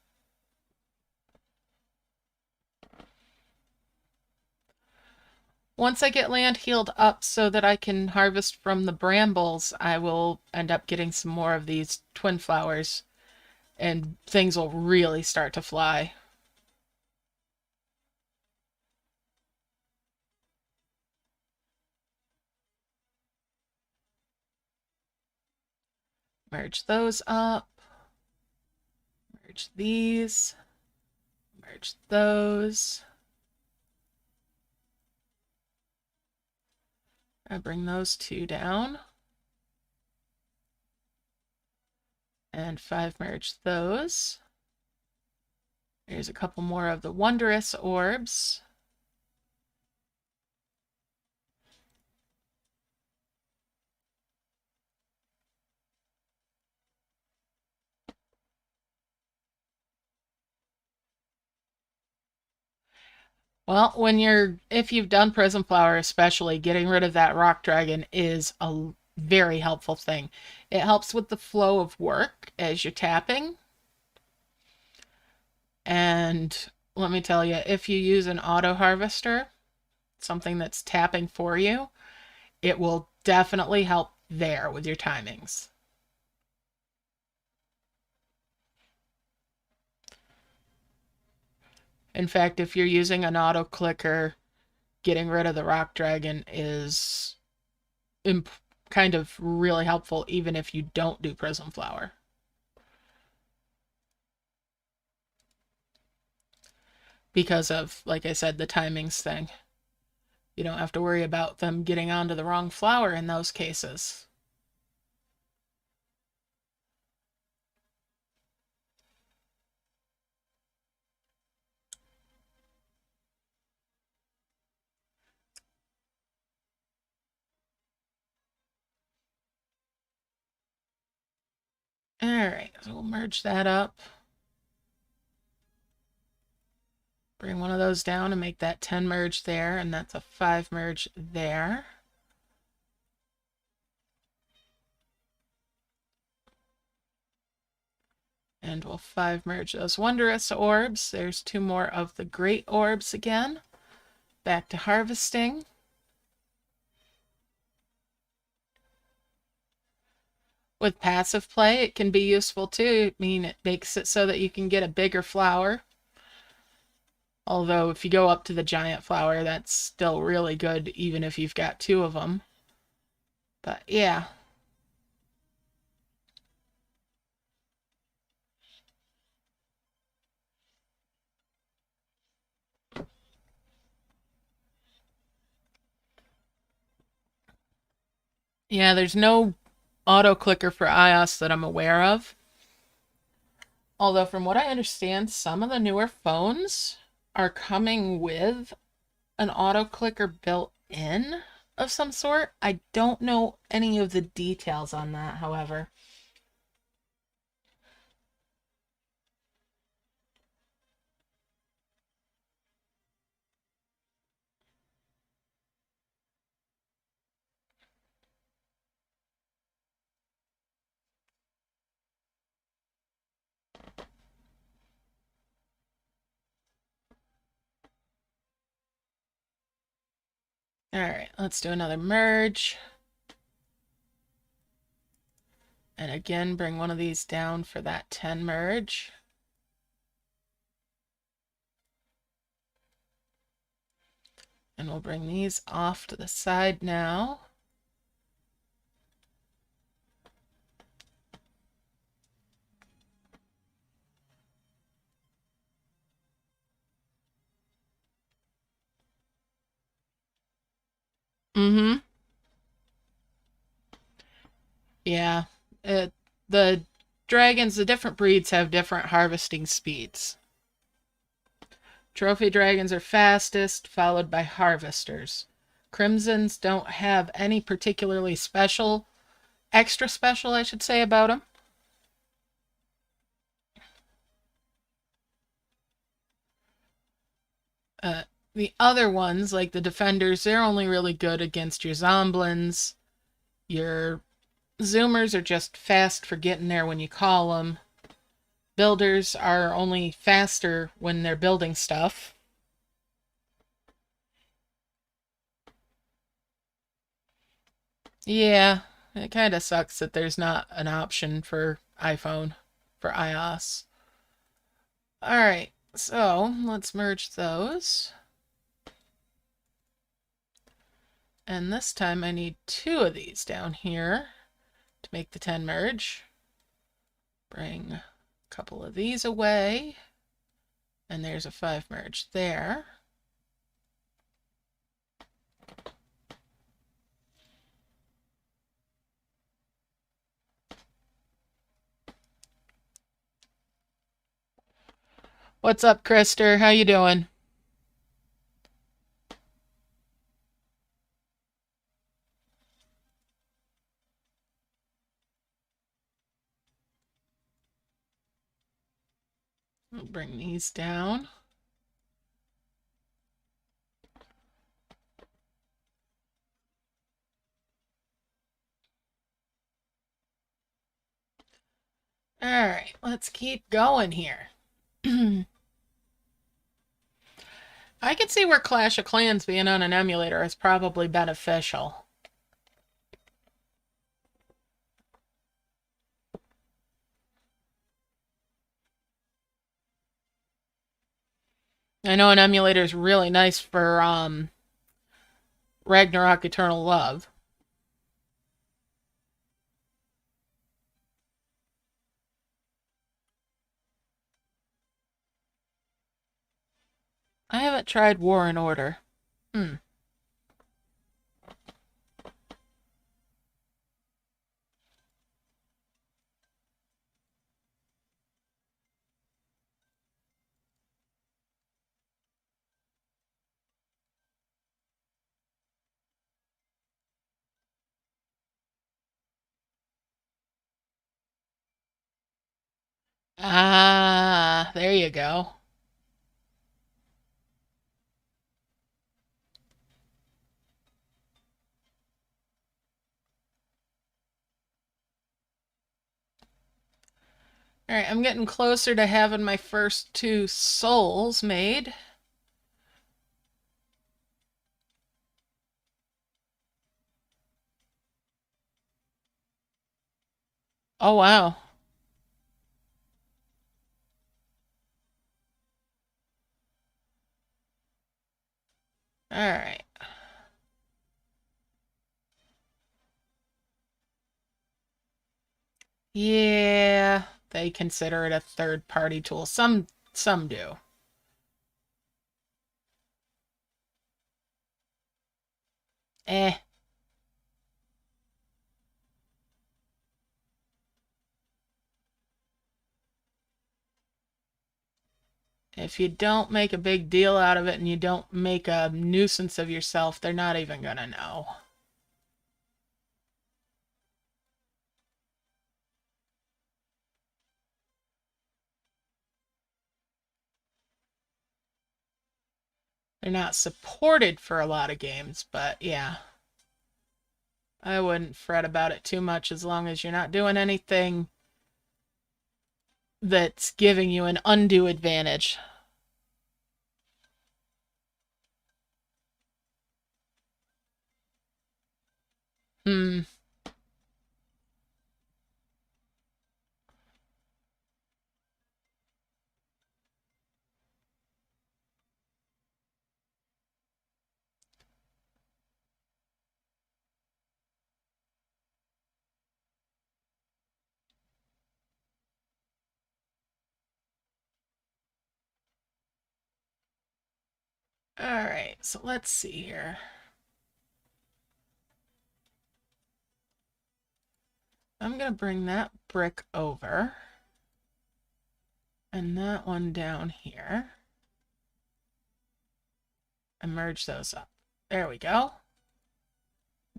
Once I get land healed up so that I can harvest from the brambles, I will end up getting some more of these twin flowers, and things will really start to fly. Merge those up. Merge these. Merge those. I bring those 2 down. And 5 merge those. There's a couple more of the wondrous orbs. Well, if you've done Prism Flower especially, getting rid of that rock dragon is a very helpful thing. It helps with the flow of work as you're tapping. And let me tell you, if you use an auto harvester, something that's tapping for you, it will definitely help there with your timings. In fact, if you're using an auto clicker, getting rid of the rock dragon is kind of really helpful even if you don't do Prism Flower. Because of, like I said, the timings thing. You don't have to worry about them getting onto the wrong flower in those cases. All right, so we'll merge that up. Bring one of those down and make that 10 merge there, and that's a 5 merge there. And we'll 5 merge those wondrous orbs. There's 2 more of the great orbs again. Back to harvesting. With passive play, it can be useful too. I mean, it makes it so that you can get a bigger flower. Although if you go up to the giant flower, that's still really good, even if you've got 2 of them. But yeah. Yeah, there's no auto clicker for iOS that I'm aware of. Although from what I understand, some of the newer phones are coming with an auto clicker built in of some sort. I don't know any of the details on that, however. All right, let's do another merge. And again, bring one of these down for that 10 merge. And we'll bring these off to the side now. Mm-hmm. Yeah. The dragons, the different breeds have different harvesting speeds. Trophy dragons are fastest, followed by harvesters. Crimsons don't have any particularly extra special, I should say, about them. The other ones, like the defenders, they're only really good against your zomblins. Your zoomers are just fast for getting there when you call them. Builders are only faster when they're building stuff. Yeah, it kind of sucks that there's not an option for iPhone, for iOS. Alright, so let's merge those. And this time I need 2 of these down here to make the 10 merge. Bring a couple of these away. And there's a 5 merge there. What's up, Krister? How you doing? I'll bring these down. Alright, let's keep going here. I can see where Clash of Clans being on an emulator is probably beneficial. I know an emulator is really nice for Ragnarok Eternal Love. I haven't tried War and Order. Ah, there you go. Alright, I'm getting closer to having my first 2 souls made. Oh, wow. Alright. Yeah, they consider it a third-party tool. Some do. Eh. If you don't make a big deal out of it and you don't make a nuisance of yourself, they're not even gonna know. They're not supported for a lot of games, but yeah. I wouldn't fret about it too much as long as you're not doing anything that's giving you an undue advantage. Hmm. Alright, so let's see here. I'm going to bring that brick over. And that one down here. And merge those up. There we go.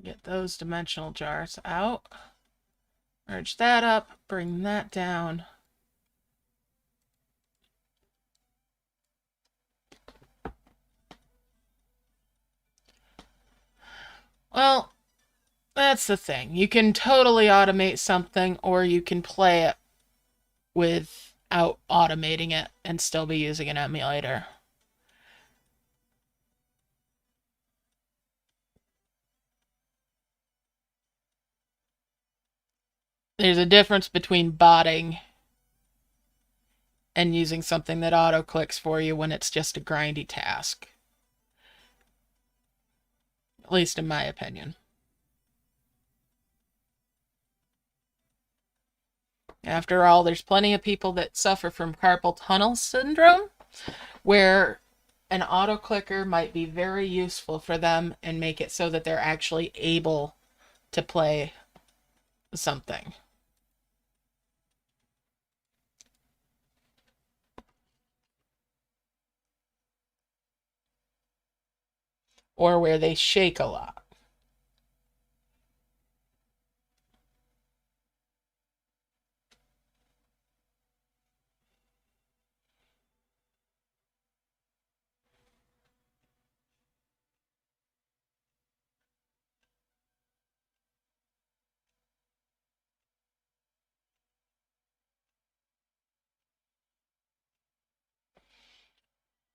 Get those dimensional jars out. Merge that up, bring that down. Well, that's the thing. You can totally automate something, or you can play it without automating it and still be using an emulator. There's a difference between botting and using something that auto-clicks for you when it's just a grindy task. At least in my opinion. After all, there's plenty of people that suffer from carpal tunnel syndrome, where an auto-clicker might be very useful for them and make it so that they're actually able to play something. Or where they shake a lot.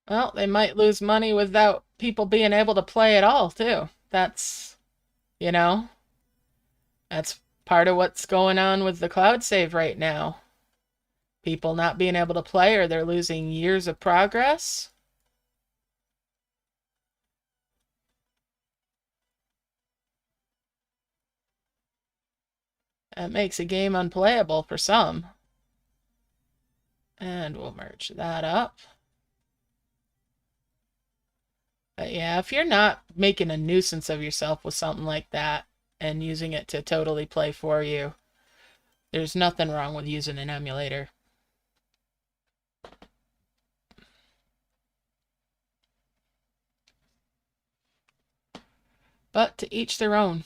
Well, they might lose money without people being able to play at all, too. That's, you know, that's part of what's going on with the cloud save right now. People not being able to play, or they're losing years of progress. That makes a game unplayable for some. And we'll merge that up. But yeah, if you're not making a nuisance of yourself with something like that and using it to totally play for you, there's nothing wrong with using an emulator. But to each their own.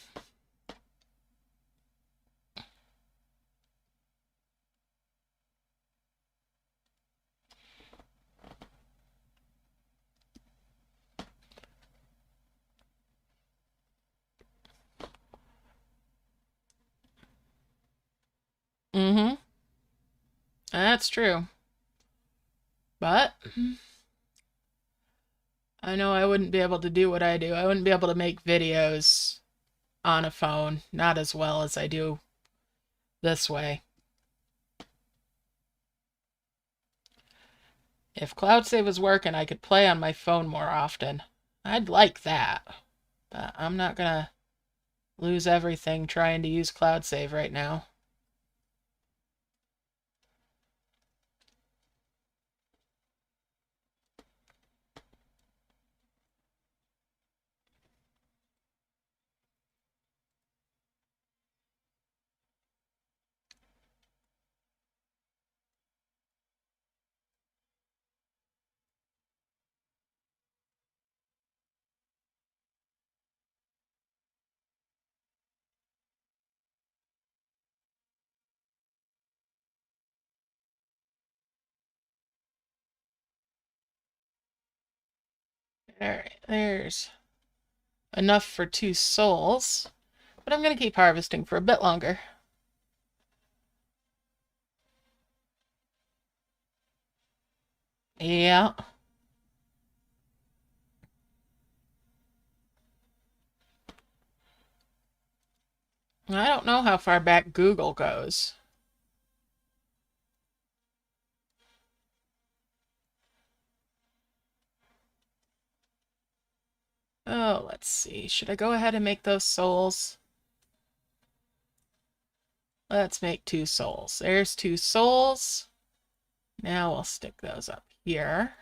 Mm-hmm. That's true. But I know I wouldn't be able to do what I do. I wouldn't be able to make videos on a phone, not as well as I do this way. If Cloud Save was working, I could play on my phone more often. I'd like that. But I'm not gonna lose everything trying to use Cloud Save right now. Alright, there's enough for 2 souls. But I'm going to keep harvesting for a bit longer. Yeah. I don't know how far back Google goes. Oh, let's see. Should I go ahead and make those souls? Let's make 2 souls. There's 2 souls. Now we'll stick those up here.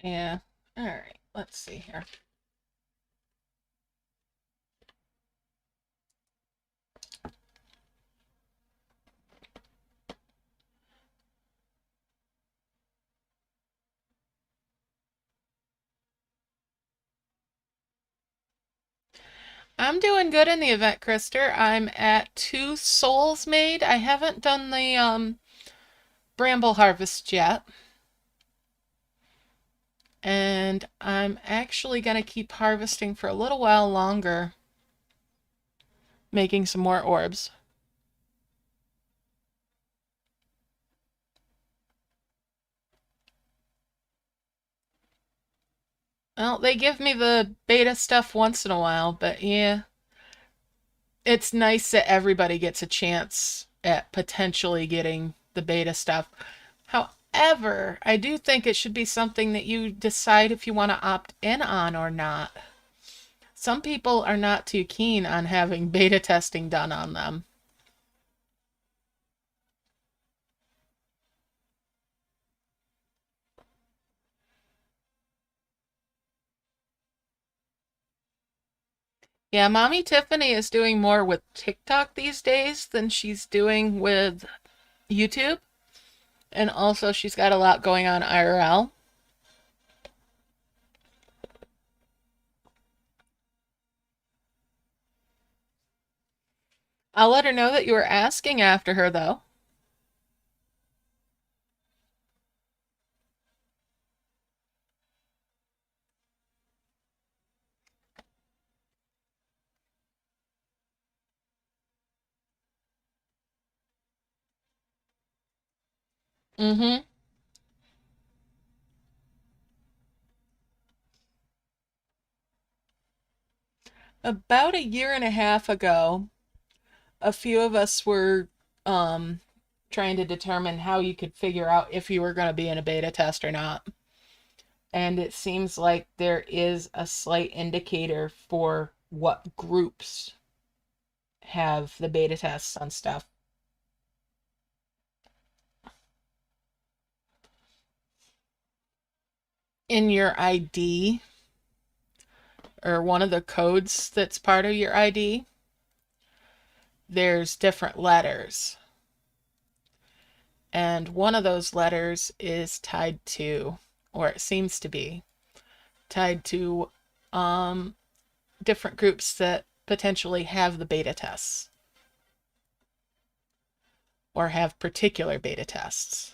Yeah. All right. Let's see here. I'm doing good in the event, Krister. I'm at 2 souls made. I haven't done the bramble harvest yet. And I'm actually going to keep harvesting for a little while longer, making some more orbs. Well, they give me the beta stuff once in a while, but yeah, it's nice that everybody gets a chance at potentially getting the beta stuff. However, I do think it should be something that you decide if you want to opt in on or not. Some people are not too keen on having beta testing done on them. Yeah, Mommy Tiffany is doing more with TikTok these days than she's doing with YouTube. And also, she's got a lot going on IRL. I'll let her know that you were asking after her, though. Mm-hmm. About a year and a half ago, a few of us were um, trying to determine how you could figure out if you were going to be in a beta test or not. And it seems like there is a slight indicator for what groups have the beta tests on stuff. In your ID, or one of the codes that's part of your ID, there's different letters. And one of those letters is tied to, or it seems to be, tied to different groups that potentially have the beta tests or have particular beta tests.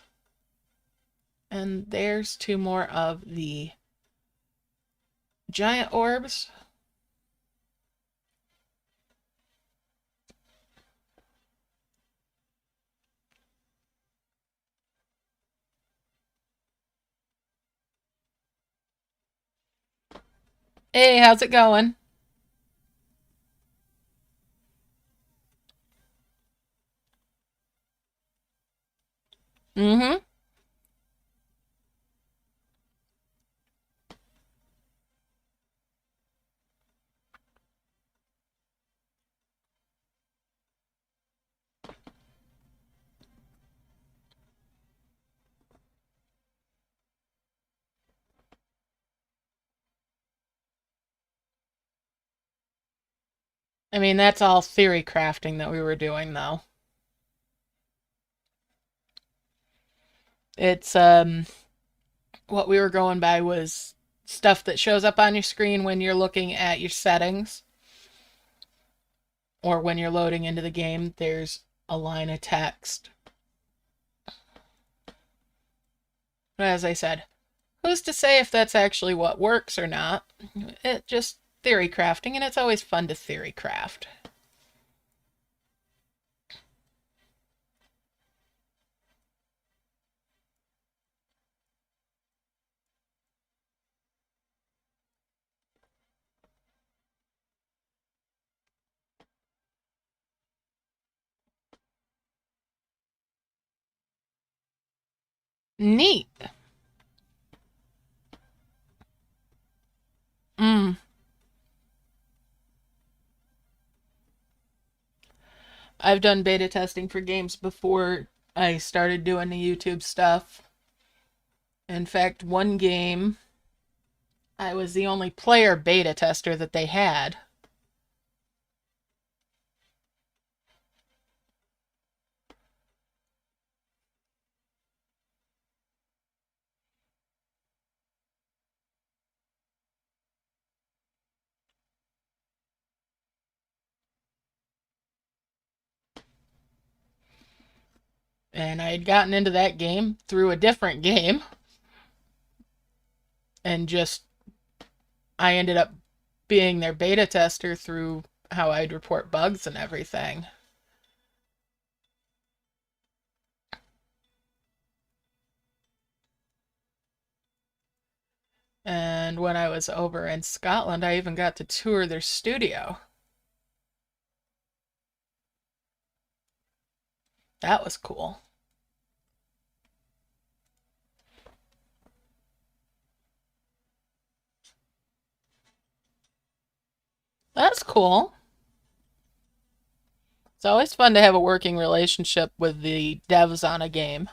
And there's 2 more of the giant orbs. Hey, how's it going? Mm-hmm. I mean, that's all theory crafting that we were doing, though. It's, what we were going by was stuff that shows up on your screen when you're looking at your settings or when you're loading into the game. There's a line of text. But as I said, who's to say if that's actually what works or not? It just theory crafting, and it's always fun to theory craft. Neat. Mm. I've done beta testing for games before I started doing the YouTube stuff. In fact, one game I was the only player beta tester that they had. And I had gotten into that game through a different game. And just, I ended up being their beta tester through how I'd report bugs and everything. And when I was over in Scotland, I even got to tour their studio. That was cool. That's cool. It's always fun to have a working relationship with the devs on a game.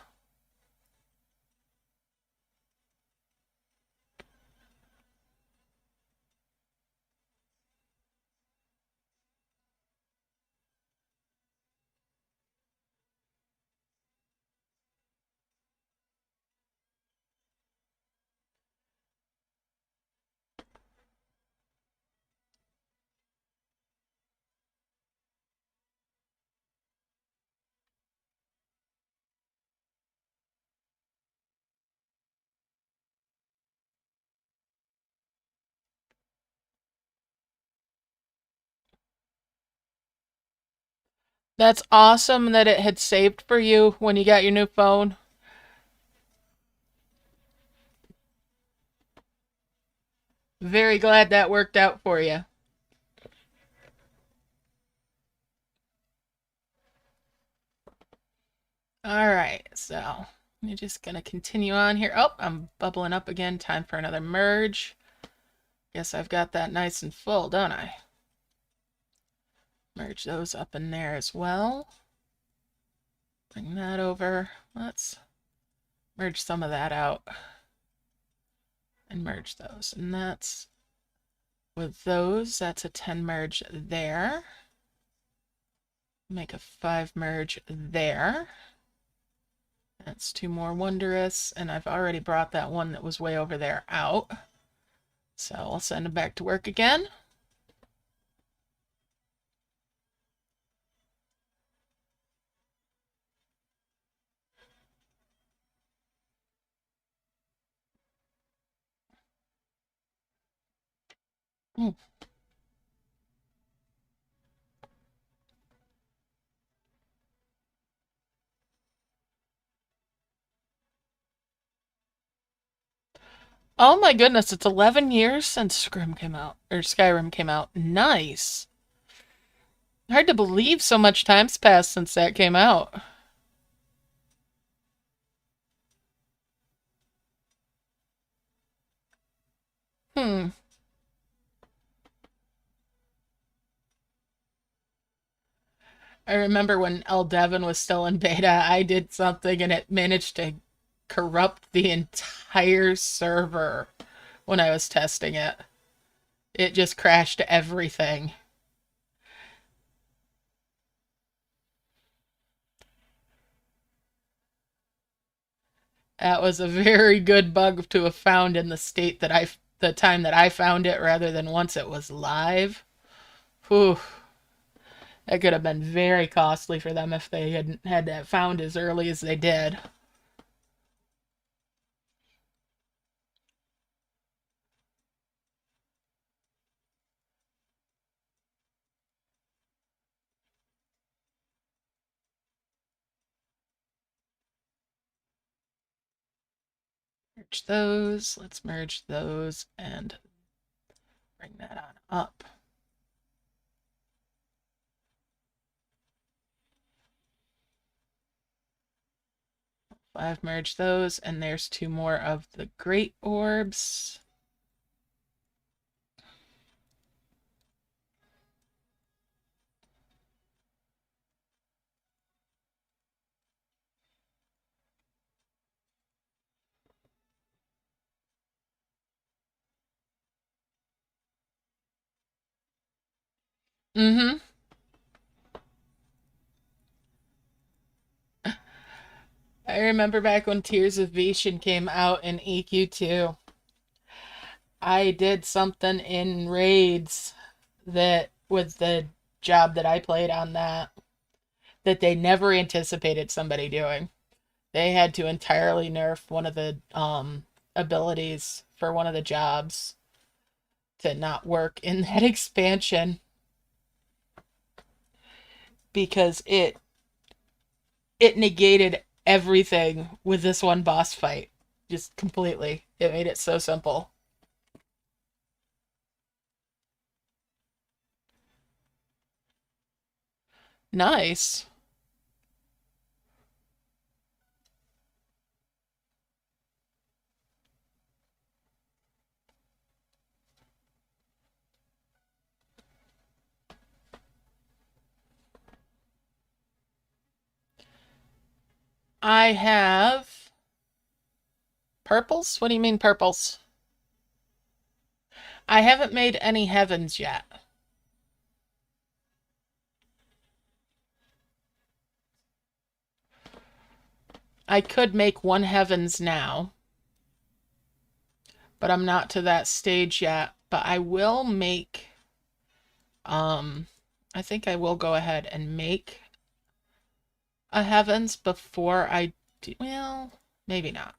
That's awesome that it had saved for you when you got your new phone. Very glad that worked out for you. All right, so I'm just gonna continue on here. Oh, I'm bubbling up again. Time for another merge. Guess I've got that nice and full, don't I? Merge those up in there as well. Bring that over. Let's merge some of that out and merge those. And that's with those, that's a 10 merge there. Make a 5 merge there. That's 2 more wondrous, and I've already brought that one that was way over there out. So I'll send it back to work again. Mm. Oh my goodness, it's 11 years since Skyrim came out. Or Skyrim came out. Nice. Hard to believe so much time's passed since that came out. Hmm. I remember when Devon was still in beta, I did something and it managed to corrupt the entire server when I was testing it. It just crashed everything. That was a very good bug to have found in the state that the time that I found it rather than once it was live. Whew. That could have been very costly for them if they hadn't had that found as early as they did. Merge those. Let's merge those and bring that on up. I've merged those, and there's 2 more of the great orbs. Mm-hmm. I remember back when Tears of Vishan came out in EQ2. I did something in raids that was the job that I played on that they never anticipated somebody doing. They had to entirely nerf one of the abilities for one of the jobs to not work in that expansion because it negated everything with this one boss fight. Just completely. It made it so simple. Nice. I have purples? What do you mean purples? I haven't made any heavens yet. I could make one heavens now, but I'm not to that stage yet. But I will make, um, I think I will go ahead and make a heavens before I do, well, maybe not.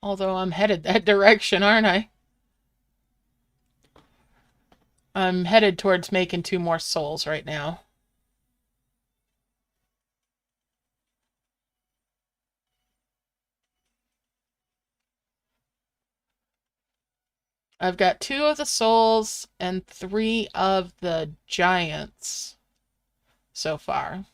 Although I'm headed that direction, aren't I? I'm headed towards making 2 more souls right now. I've got 2 of the souls and 3 of the giants so far.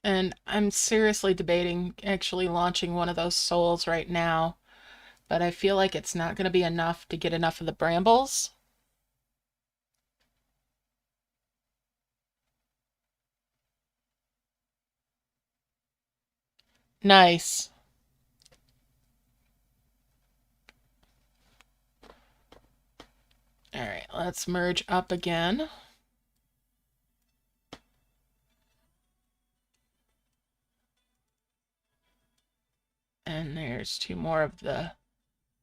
And I'm seriously debating actually launching one of those souls right now, but I feel like it's not going to be enough to get enough of the brambles. Nice. All right, let's merge up again. And there's 2 more of the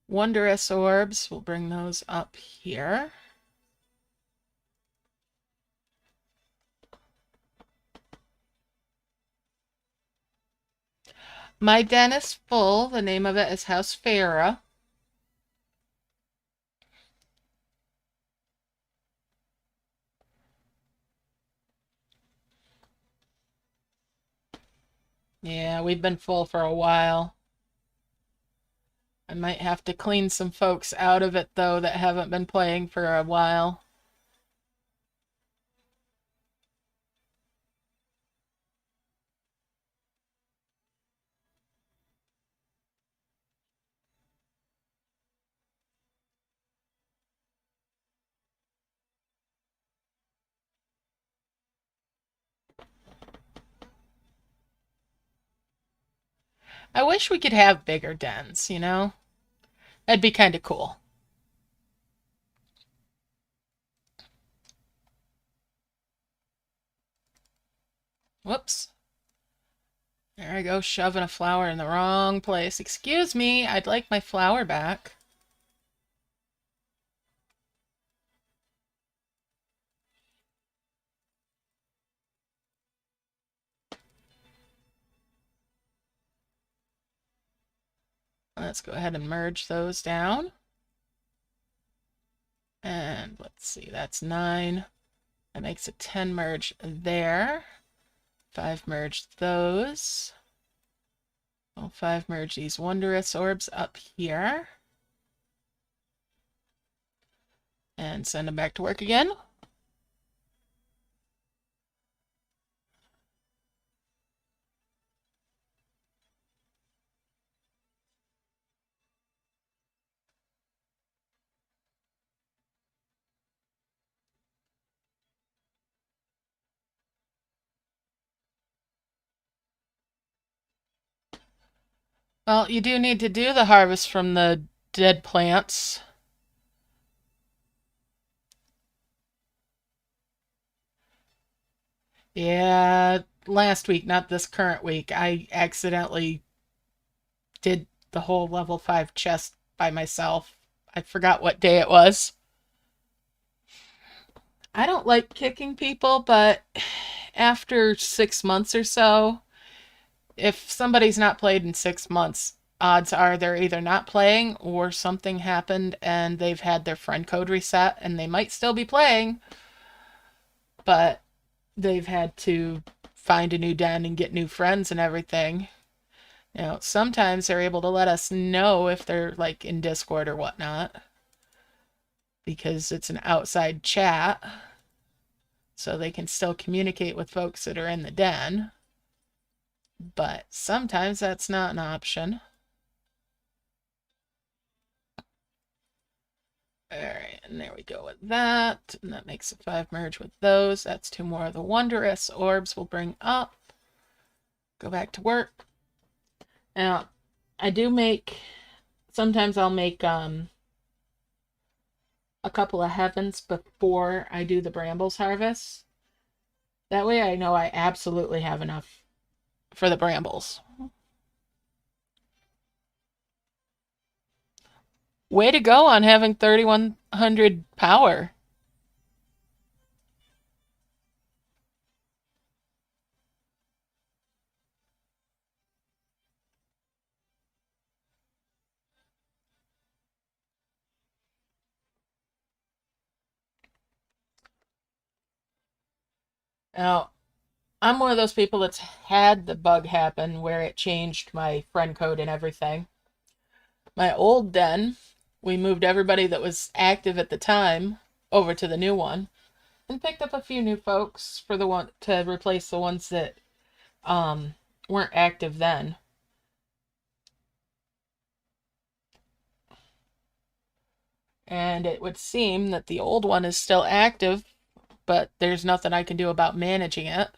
wondrous orbs. We'll bring those up here. My den is full. The name of it is House Phaera. Yeah, we've been full for a while. I might have to clean some folks out of it, though, that haven't been playing for a while. I wish we could have bigger dens, you know? That'd be kind of cool. Whoops. There I go, shoving a flower in the wrong place. Excuse me, I'd like my flower back. Let's go ahead and merge those down. And let's see, that's 9. That makes a 10 merge there. 5 merge those. I'll 5 merge these wondrous orbs up here. And send them back to work again. Well, you do need to do the harvest from the dead plants. Yeah, last week, not this current week, I accidentally did the whole level 5 chest by myself. I forgot what day it was. I don't like kicking people, but after 6 months or so, if somebody's not played in 6 months, odds are they're either not playing or something happened and they've had their friend code reset and they might still be playing, but they've had to find a new den and get new friends and everything. You know, sometimes they're able to let us know if they're like in Discord or whatnot because it's an outside chat, so they can still communicate with folks that are in the den. But sometimes that's not an option. Alright, and there we go with that. And that makes a 5 merge with those. That's 2 more of the wondrous orbs we'll bring up. Go back to work. Now, I do make... Sometimes I'll make a couple of heavens before I do the brambles harvest. That way I know I absolutely have enough for the brambles. Way to go on having 3100 power. Now, I'm one of those people that's had the bug happen where it changed my friend code and everything. My old den, we moved everybody that was active at the time over to the new one and picked up a few new folks for the one to replace the ones that weren't active then. And it would seem that the old one is still active, but there's nothing I can do about managing it.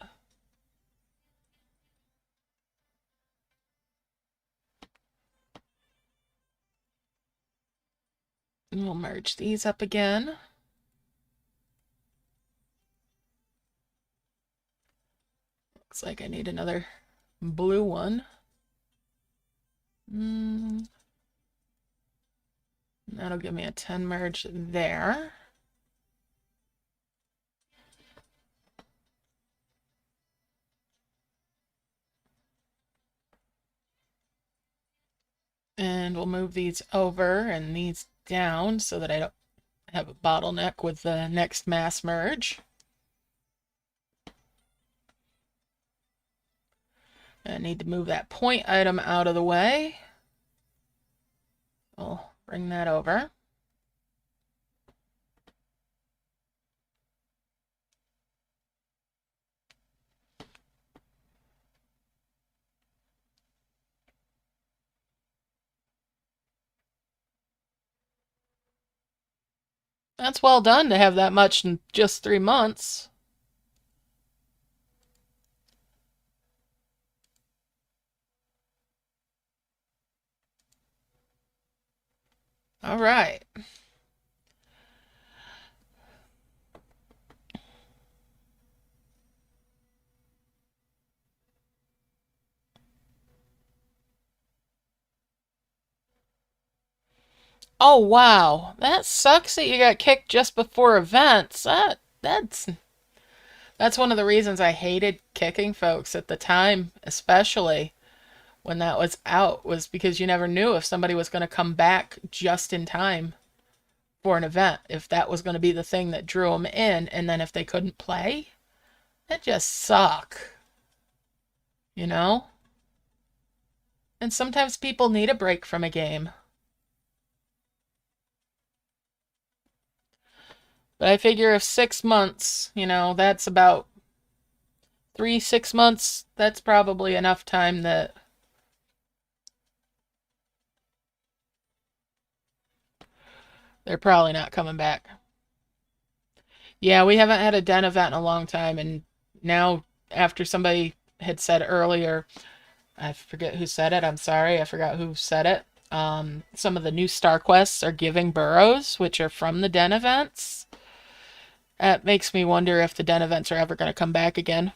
And we'll merge these up again. Looks like I need another blue one. That'll give me a 10 merge there. And we'll move these over and these down so that I don't have a bottleneck with the next mass merge. I need to move that point item out of the way. I'll bring that over. That's well done to have that much in just 3 months. All right. Oh wow, that sucks that you got kicked just before events. That's one of the reasons I hated kicking folks at the time, especially when that was out, was because you never knew if somebody was going to come back just in time for an event, if that was going to be the thing that drew them in, and then if they couldn't play, that just suck, you know? And sometimes people need a break from a game. But I figure if 6 months, you know, that's about 6 months, that's probably enough time that they're probably not coming back. Yeah, we haven't had a den event in a long time, and now after somebody had said earlier, I forget who said it. I'm sorry. I forgot who said it. Some of the new Star Quests are giving burrows, which are from the Den events. That makes me wonder if the Den events are ever going to come back again.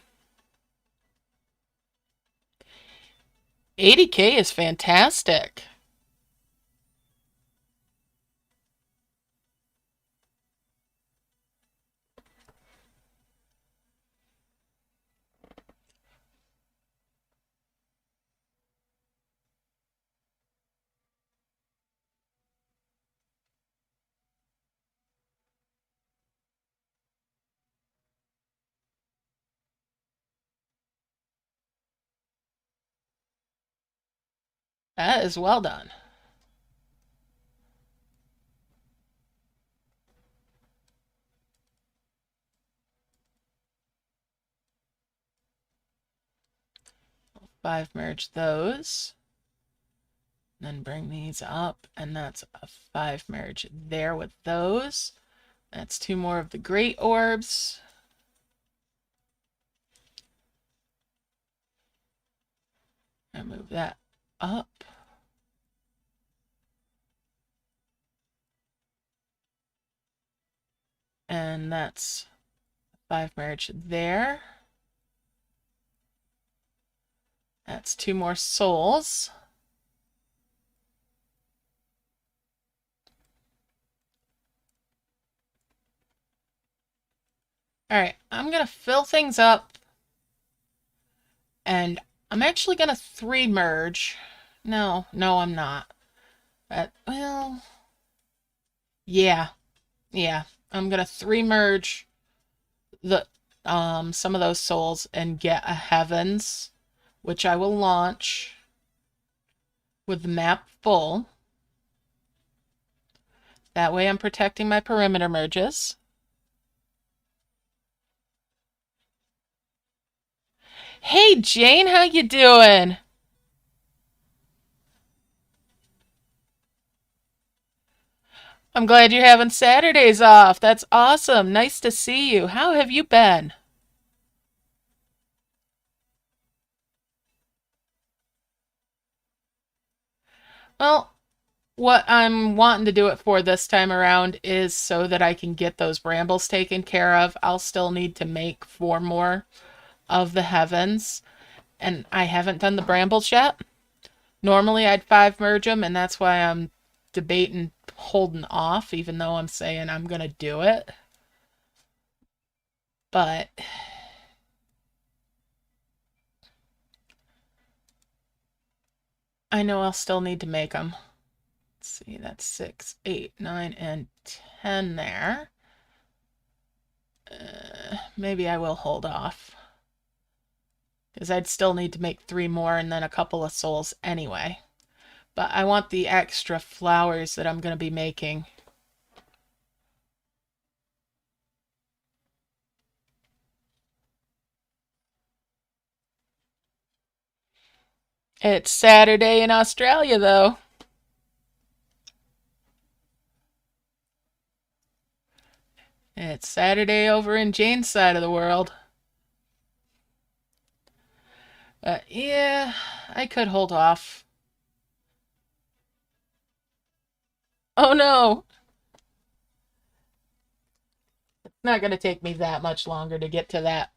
80K is fantastic. That is well done. Five merge those. Then bring these up, and that's a 5 merge there with those. That's 2 more of the great orbs. And move that up. And that's 5 merge there. That's 2 more souls. All right, I'm going to fill things up. And I'm actually going to 3 merge. No, I'm not. Well, yeah. I'm going to 3 merge the some of those souls and get a heavens, which I will launch with the map full. That way I'm protecting my perimeter merges. Hey Jane, how you doing? I'm glad you're having Saturdays off. That's awesome. Nice to see you. How have you been? Well, what I'm wanting to do it for this time around is so that I can get those brambles taken care of. I'll still need to make 4 more of the heavens, and I haven't done the brambles yet. Normally I'd 5 merge them, and that's why I'm debating holding off, even though I'm saying I'm going to do it. But I know I'll still need to make them. Let's see, that's 6, 8, 9, and 10 there. Maybe I will hold off, because I'd still need to make 3 more and then a couple of souls anyway. But I want the extra flowers that I'm going to be making. It's Saturday in Australia, though. It's Saturday over in Jane's side of the world. Yeah, I could hold off. Oh no! It's not going to take me that much longer to get to that.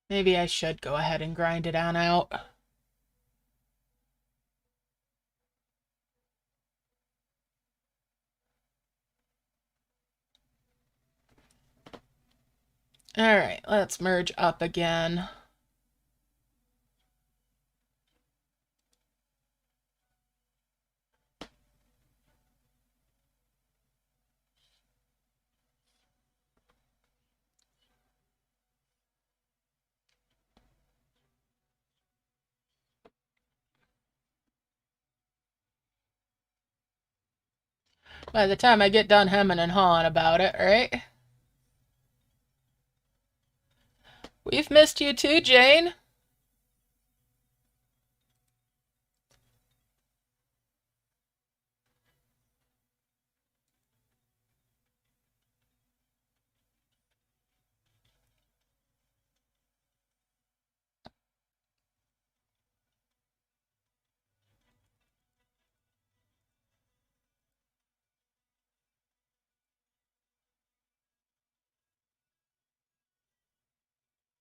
Maybe I should go ahead and grind it on out. Alright, let's merge up again. By the time I get done hemming and hawing about it, right? We've missed you too, Jane.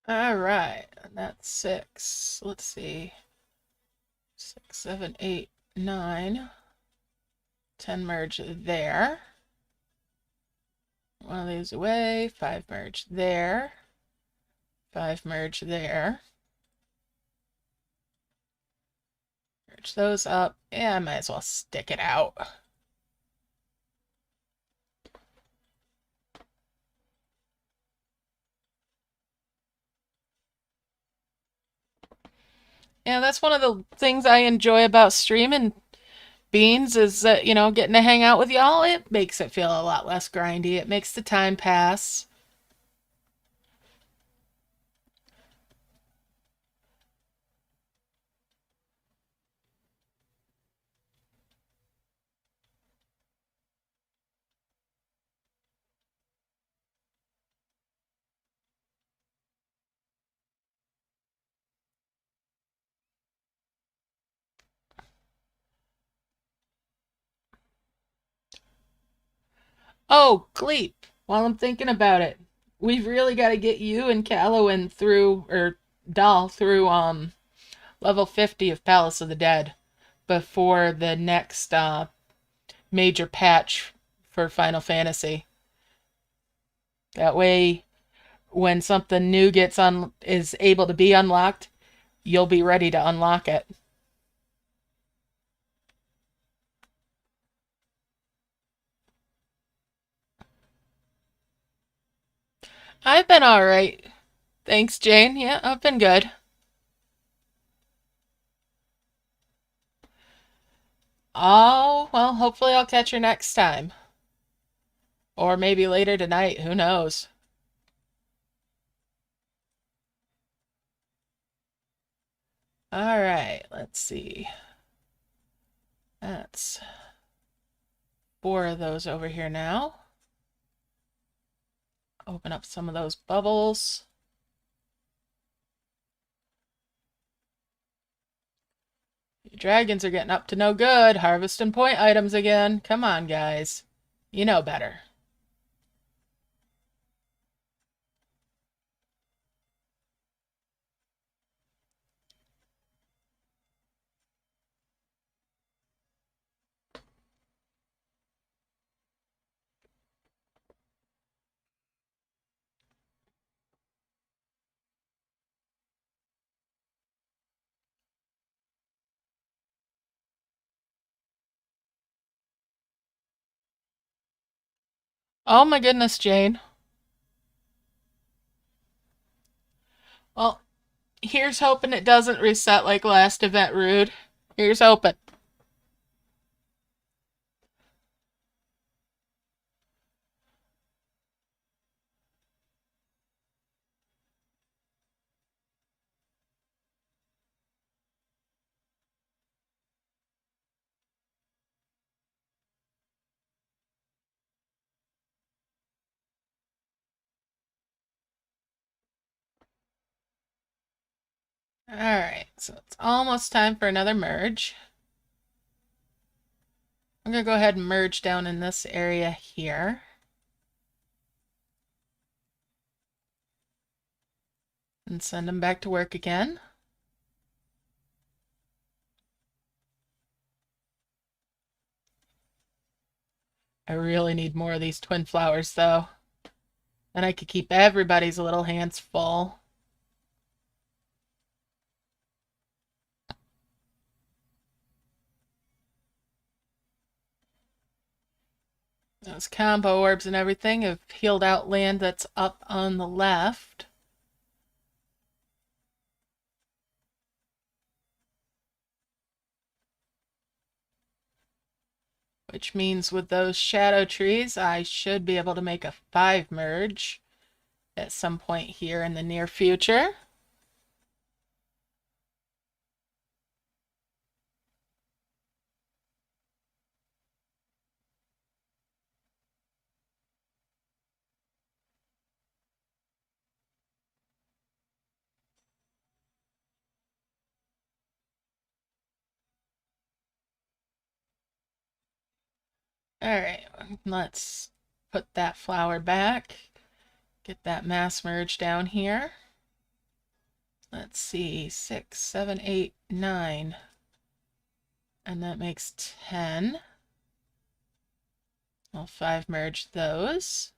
All right, and that's 6. Let's see. 6, 7, 8, 9. 10 merge there. One of these away. 5 merge there. 5 merge there. Merge those up. Yeah, I might as well stick it out. Yeah, that's one of the things I enjoy about streaming Beans is that, getting to hang out with y'all, it makes it feel a lot less grindy. It makes the time pass. Oh, Gleep, while I'm thinking about it, we've really got to get you and Callowin through, or Doll through, level 50 of Palace of the Dead before the next major patch for Final Fantasy. That way, when something new is able to be unlocked, you'll be ready to unlock it. I've been all right. Thanks, Jane. Yeah, I've been good. Oh, well, hopefully I'll catch her next time. Or maybe later tonight. Who knows? All right, let's see. That's 4 of those over here now. Open up some of those bubbles. Your dragons are getting up to no good. Harvesting point items again. Come on, guys. You know better. Oh my goodness, Jane. Well, here's hoping it doesn't reset like last event, Rude. Here's hoping. All right, so it's almost time for another merge. I'm going to go ahead and merge down in this area here. And send them back to work again. I really need more of these twin flowers, though. Then I could keep everybody's little hands full. Those combo orbs and everything have healed out land that's up on the left. Which means with those shadow trees, I should be able to make a 5 merge at some point here in the near future. All right, let's put that flower back. Get that mass merge down here. Let's see, 6, 7, 8, 9. And that makes 10. I'll 5 merge those.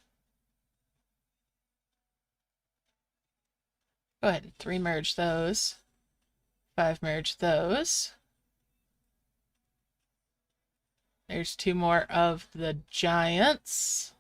Go ahead and 3 merge those. 5 merge those. There's 2 more of the giants.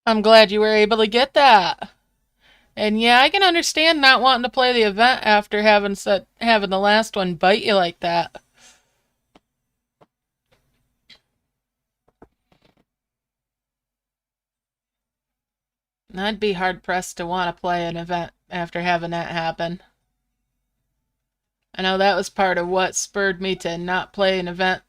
I'm glad you were able to get that. And yeah, I can understand not wanting to play the event after having the last one bite you like that. I'd be hard pressed to want to play an event after having that happen. I know that was part of what spurred me to not play an event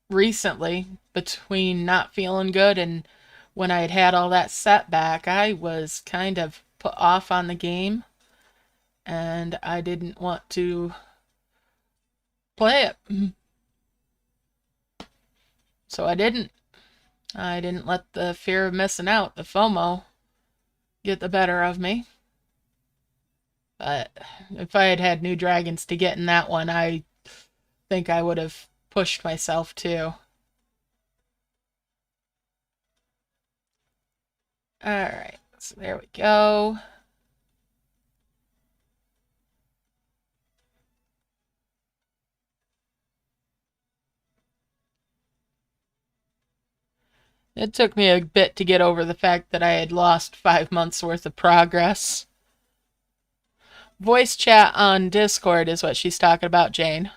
recently, between not feeling good and when I had all that setback. I was kind of put off on the game, and I didn't want to play it. So I didn't. I didn't let the fear of missing out, the FOMO, get the better of me. But if I had had new dragons to get in that one, I think I would have pushed myself too. Alright, so there we go. It took me a bit to get over the fact that I had lost 5 months worth of progress. Voice chat on Discord is what she's talking about, Jane.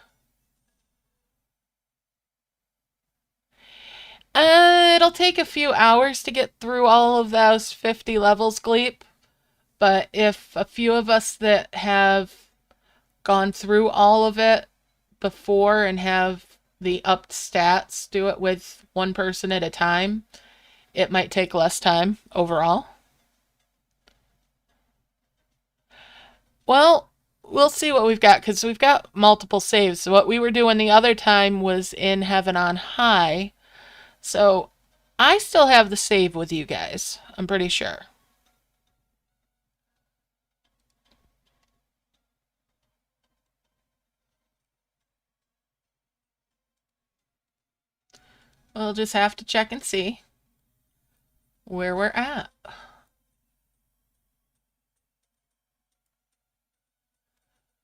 It'll take a few hours to get through all of those 50 levels, Gleep. But if a few of us that have gone through all of it before and have the upped stats do it with one person at a time, it might take less time overall. Well, we'll see what we've got, because we've got multiple saves. So what we were doing the other time was in Heaven on High. So I still have the save with you guys, I'm pretty sure. We'll just have to check and see where we're at.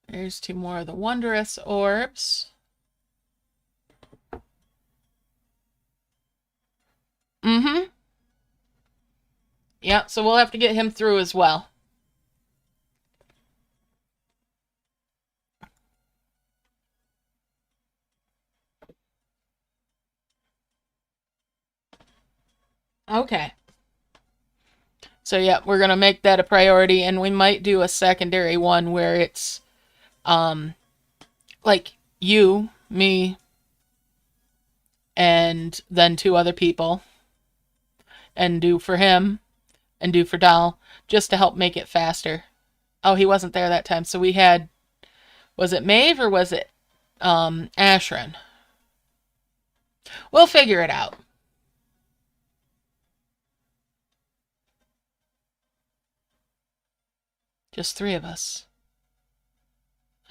There's 2 more of the wondrous orbs. Yeah, so we'll have to get him through as well. Okay. So yeah, we're going to make that a priority, and we might do a secondary one where it's like you, me, and then 2 other people, and do for him and do for Doll, just to help make it faster. Oh, he wasn't there that time. So we had, was it Maeve or was it Ashran? We'll figure it out. Just 3 of us.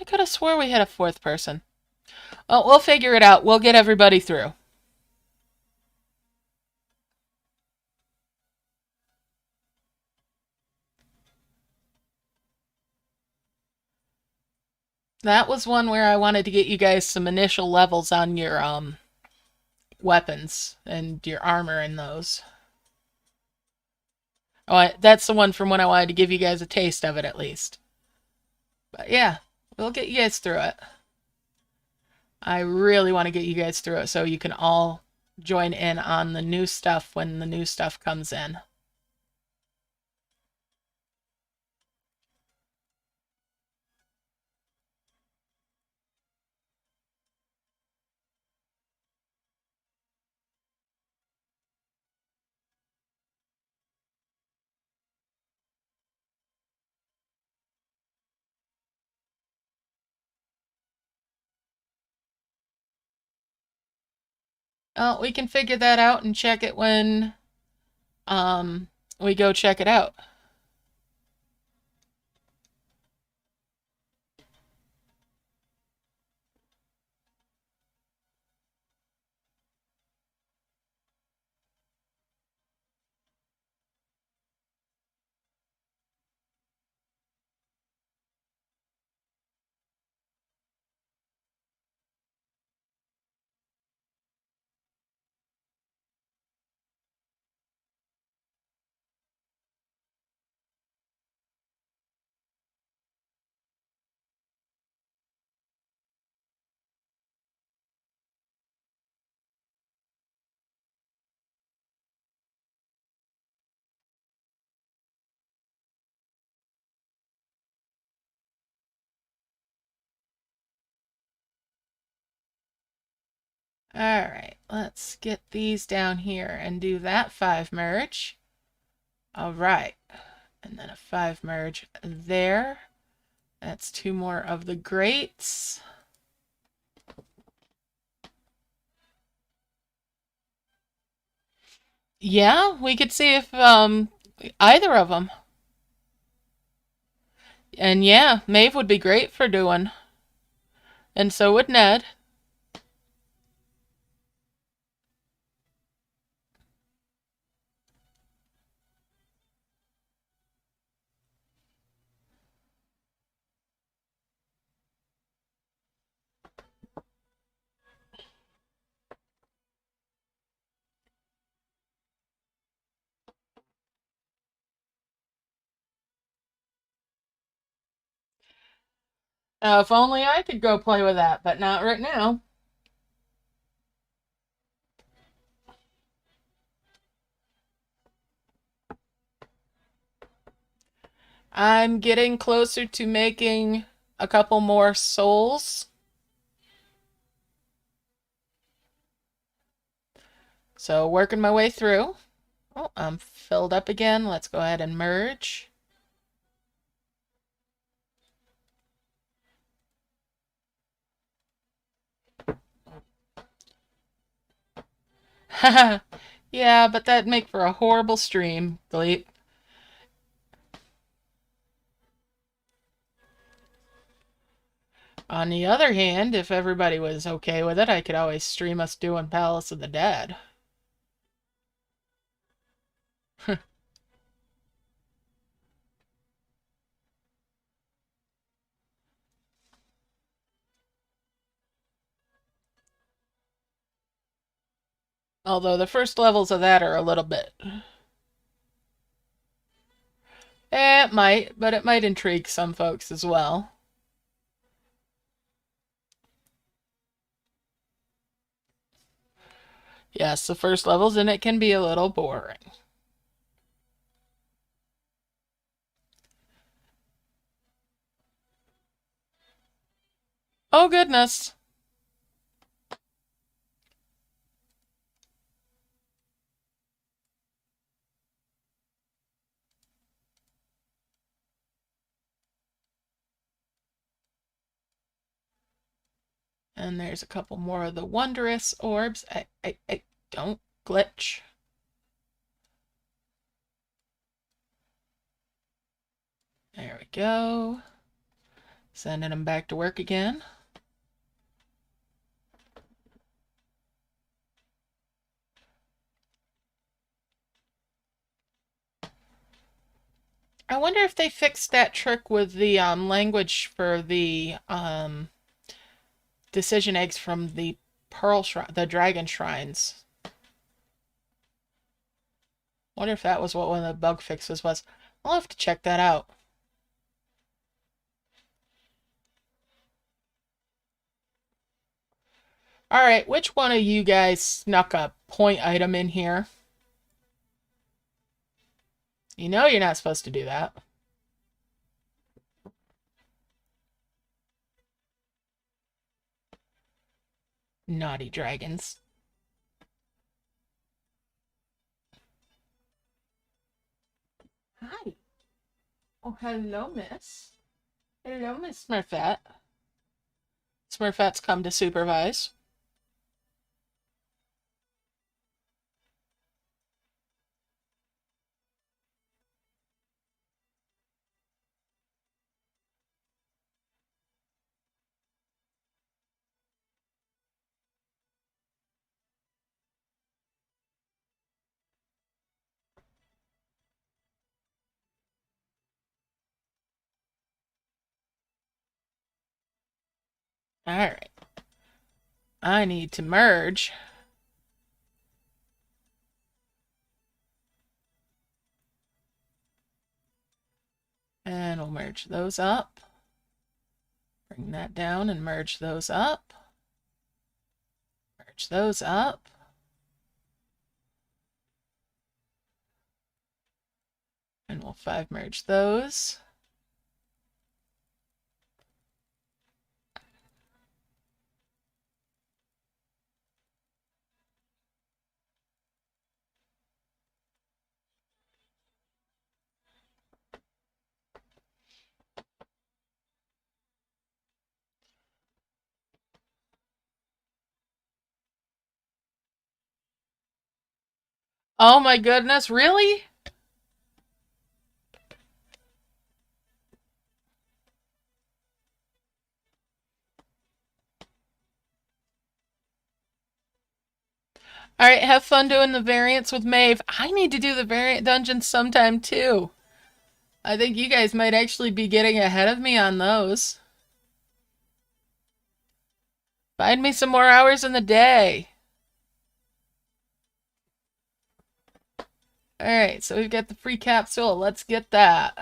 I could have swore we had a 4th person. Well, we'll figure it out. We'll get everybody through. That was one where I wanted to get you guys some initial levels on your weapons and your armor in those. Oh, that's the one from when I wanted to give you guys a taste of it, at least. But yeah, we'll get you guys through it. I really want to get you guys through it so you can all join in on the new stuff when the new stuff comes in. Well, we can figure that out and check it when we go check it out. All right, let's get these down here and do that 5 merge. All right, and then a 5 merge there. That's 2 more of the grates. Yeah, we could see if either of them. And yeah, Maeve would be great for doing. And so would Ned. If only I could go play with that, but not right now. I'm getting closer to making a couple more souls. So working my way through. Oh, I'm filled up again. Let's go ahead and merge. Yeah, but that'd make for a horrible stream, Delete. On the other hand, if everybody was okay with it, I could always stream us doing Palace of the Dead. Although the first levels of that are a little bit... It might, but it might intrigue some folks as well. Yes, the first levels, and it can be a little boring. Oh, goodness. And there's a couple more of the wondrous orbs. I don't glitch. There we go. Sending them back to work again. I wonder if they fixed that trick with the language for the decision eggs from the the dragon shrines. Wonder if that was what one of the bug fixes was. I'll have to check that out. Alright, which one of you guys snuck a point item in here? You know you're not supposed to do that. Naughty dragons. Hi. Oh, hello, miss. Hello, Miss Smurfette. Smurfette's come to supervise. All right. I need to merge. And we'll merge those up. Bring that down and merge those up. Merge those up. And we'll 5 merge those. Oh my goodness, really? All right, have fun doing the variants with Maeve. I need to do the variant dungeons sometime too. I think you guys might actually be getting ahead of me on those. Find me some more hours in the day. All right, so we've got the free capsule. Let's get that.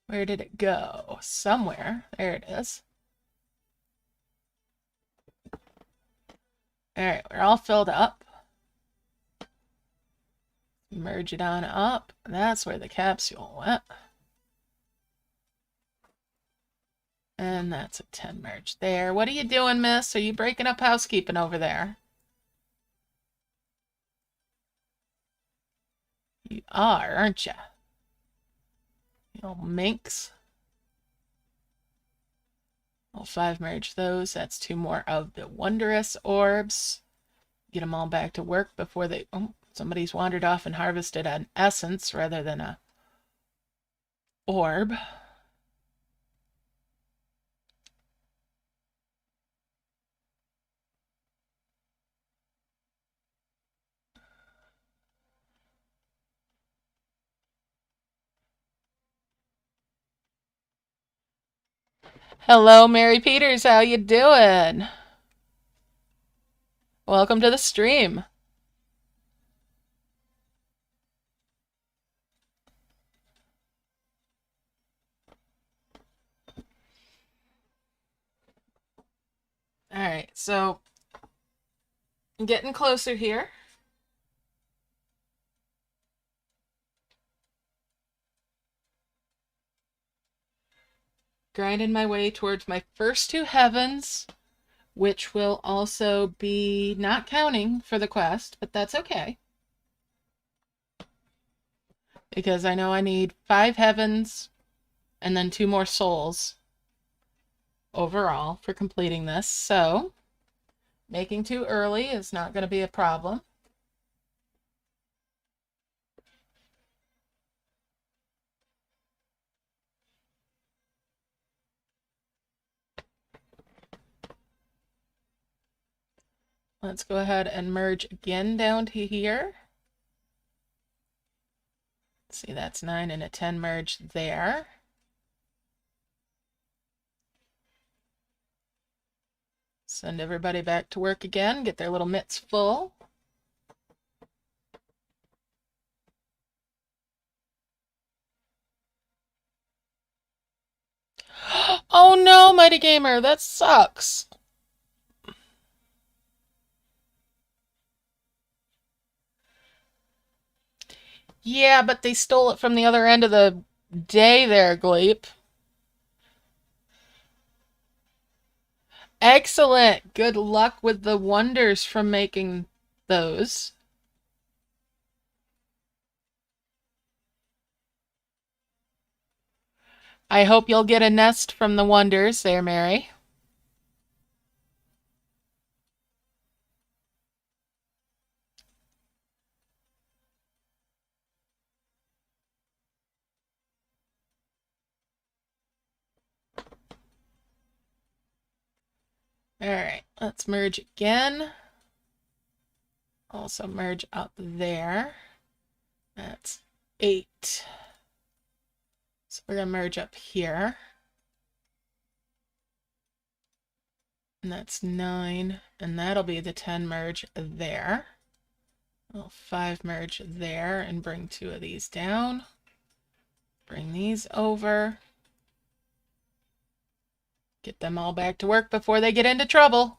Where did it go? Somewhere. There it is. All right, we're all filled up. Merge it on up. That's where the capsule went. And that's a 10 merge there. What are you doing, miss? Are you breaking up housekeeping over there? You are, aren't you? You old minx. I'll 5 merge those. That's 2 more of the wondrous orbs. Get them all back to work before they... Oh, somebody's wandered off and harvested an essence rather than a orb. Hello, Mary Peters. How you doing? Welcome to the stream. All right, so I'm getting closer here. Grinding my way towards my first 2 heavens, which will also be not counting for the quest, but that's okay. Because I know I need 5 heavens and then 2 more souls overall for completing this. So making too early is not going to be a problem. Let's go ahead and merge again down to here. See, that's 9 and a 10 merge there. Send everybody back to work again, get their little mitts full. Oh no, Mighty Gamer, that sucks. Yeah, but they stole it from the other end of the day there, Gleep. Excellent. Good luck with the wonders from making those. I hope you'll get a nest from the wonders there, Mary. All right, let's merge again. Also merge up there. That's 8. So we're going to merge up here. And that's 9. And that'll be the 10 merge there. Well, 5 merge there and bring 2 of these down. Bring these over. Get them all back to work before they get into trouble.